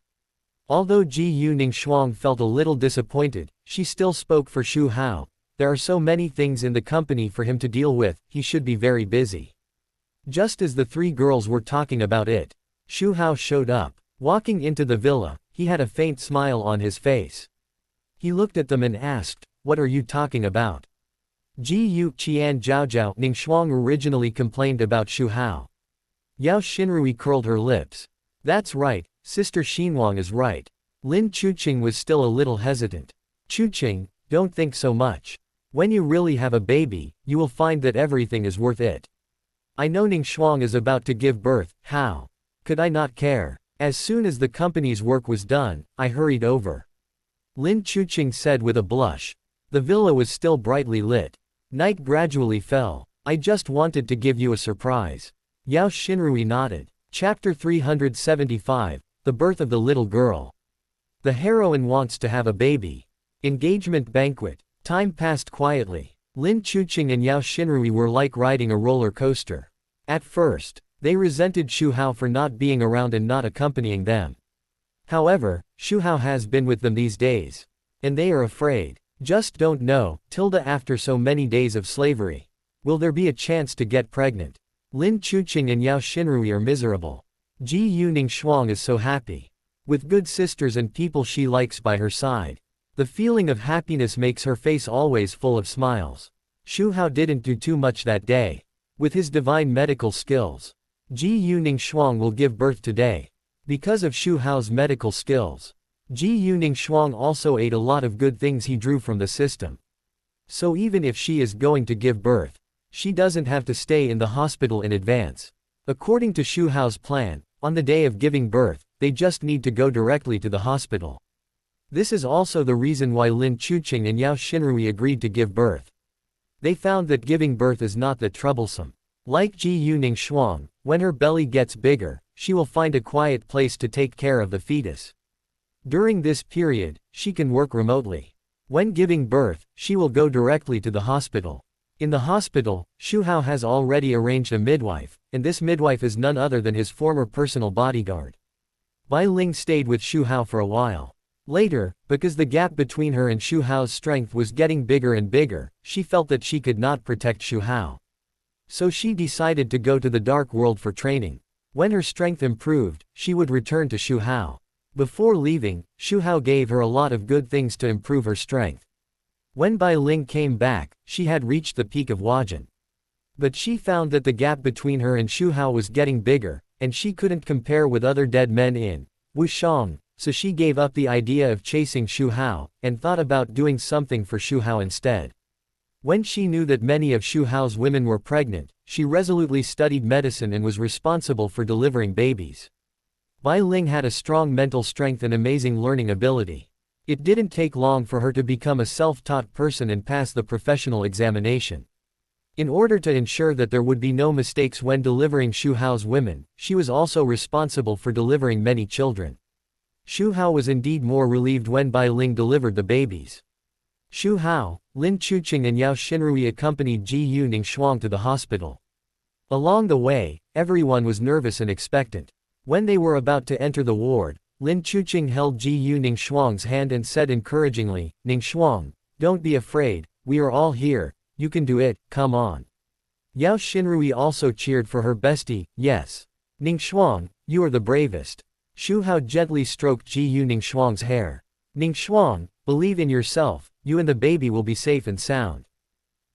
Although Ning Shuang felt a little disappointed, she still spoke for Xu Hao. There are so many things in the company for him to deal with, he should be very busy. Just as the three girls were talking about it, Xu Hao showed up. Walking into the villa, he had a faint smile on his face. He looked at them and asked, what are you talking about? Qian Zhaozhao. Ning Shuang originally complained about Xu Hao. Yao Xinrui curled her lips. That's right, Sister Xinwang is right. Lin Chuqing was still a little hesitant. Chuqing, don't think so much. When you really have a baby, you will find that everything is worth it. I know Ning Shuang is about to give birth, how could I not care? As soon as the company's work was done, I hurried over. Lin Chuqing said with a blush. The villa was still brightly lit. Night gradually fell. I just wanted to give you a surprise. Yao Xinrui nodded. Chapter 375, The Birth of the Little Girl. The heroine wants to have a baby. Engagement banquet. Time passed quietly. Lin Chuqing and Yao Xinrui were like riding a roller coaster. At first, they resented Xu Hao for not being around and not accompanying them. However, Xu Hao has been with them these days. And they are afraid. Just don't know, after so many days of slavery. Will there be a chance to get pregnant? Lin Chuqing and Yao Xinrui are miserable. Ning Shuang is so happy. With good sisters and people she likes by her side. The feeling of happiness makes her face always full of smiles. Xu Hao didn't do too much that day. With his divine medical skills, Ning Shuang will give birth today. Because of Xu Hao's medical skills, Ning Shuang also ate a lot of good things he drew from the system. So even if she is going to give birth, she doesn't have to stay in the hospital in advance. According to Xu Hao's plan, on the day of giving birth, they just need to go directly to the hospital. This is also the reason why Lin Chuqing and Yao Xinrui agreed to give birth. They found that giving birth is not that troublesome. Like Ning Shuang, when her belly gets bigger, she will find a quiet place to take care of the fetus. During this period, she can work remotely. When giving birth, she will go directly to the hospital. In the hospital, Xu Hao has already arranged a midwife, and this midwife is none other than his former personal bodyguard. Bai Ling stayed with Xu Hao for a while. Later, because the gap between her and Xu Hao's strength was getting bigger and bigger, she felt that she could not protect Xu Hao. So she decided to go to the dark world for training. When her strength improved, she would return to Xu Hao. Before leaving, Xu Hao gave her a lot of good things to improve her strength. When Bai Ling came back, she had reached the peak of Huajin. But she found that the gap between her and Xu Hao was getting bigger, and she couldn't compare with other dead men in Wushang, so she gave up the idea of chasing Xu Hao, and thought about doing something for Xu Hao instead. When she knew that many of Xu Hao's women were pregnant, she resolutely studied medicine and was responsible for delivering babies. Bai Ling had a strong mental strength and amazing learning ability. It didn't take long for her to become a self-taught person and pass the professional examination. In order to ensure that there would be no mistakes when delivering Xu Hao's women, she was also responsible for delivering many children. Xu Hao was indeed more relieved when Bai Ling delivered the babies. Xu Hao, Lin Chuqing and Yao Xinrui accompanied Ji Yu Ningxuang to the hospital. Along the way, everyone was nervous and expectant. When they were about to enter the ward, Lin Chuqing held Ji Yu Ningxuang's hand and said encouragingly, "Ningxuang, don't be afraid, we are all here, you can do it, come on." Yao Xinrui also cheered for her bestie, "Yes. Ningxuang, you are the bravest." Xu Hao gently stroked Ji Yu Ningxuang's hair. "Ningxuang, believe in yourself, you and the baby will be safe and sound."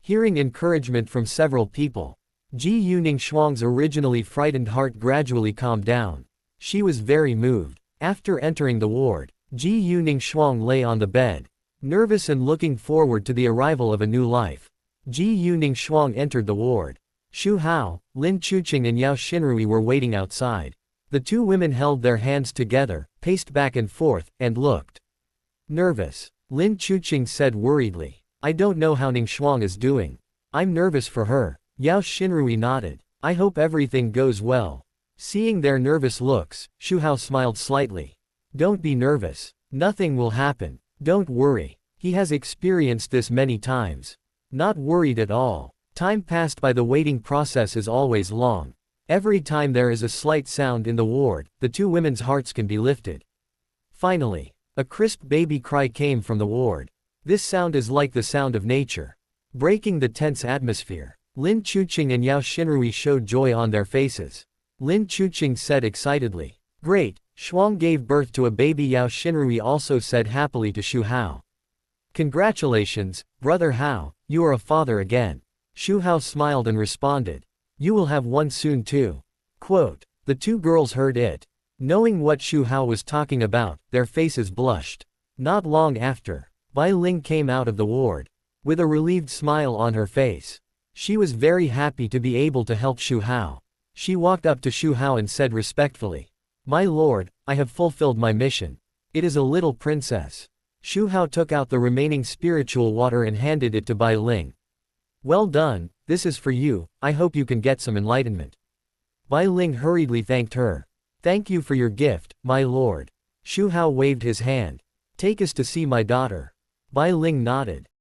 Hearing encouragement from several people, Ji Yu Ningxuang's originally frightened heart gradually calmed down. She was very moved. After entering the ward, Ji Yu Ningxuang lay on the bed, nervous and looking forward to the arrival of a new life. Ji Yu Ningxuang entered the ward. Xu Hao, Lin Chuqing and Yao Xinrui were waiting outside. The two women held their hands together, paced back and forth, and looked nervous. Lin Chuqing said worriedly, "I don't know how Ningxuang is doing. I'm nervous for her." Yao Xinrui nodded. "I hope everything goes well." Seeing their nervous looks, Xu Hao smiled slightly. "Don't be nervous. Nothing will happen. Don't worry. He has experienced this many times." Not worried at all. Time passed by. The waiting process is always long. Every time there is a slight sound in the ward, the two women's hearts can be lifted. Finally, a crisp baby cry came from the ward. This sound is like the sound of nature, breaking the tense atmosphere. Lin Chuqing and Yao Xinrui showed joy on their faces. Lin Chuqing said excitedly, "Great, Shuang gave birth to a baby." Yao Xinrui also said happily to Xu Hao, "Congratulations, brother Hao, you are a father again." Xu Hao smiled and responded, "You will have one soon too." Quote. The two girls heard it. Knowing what Xu Hao was talking about, their faces blushed. Not long after, Bai Ling came out of the ward, with a relieved smile on her face. She was very happy to be able to help Xu Hao. She walked up to Xu Hao and said respectfully, "My lord, I have fulfilled my mission. It is a little princess." Xu Hao took out the remaining spiritual water and handed it to Bai Ling. "Well done, this is for you, I hope you can get some enlightenment." Bai Ling hurriedly thanked her. "Thank you for your gift, my lord." Xu Hao waved his hand. "Take us to see my daughter." Bai Ling nodded.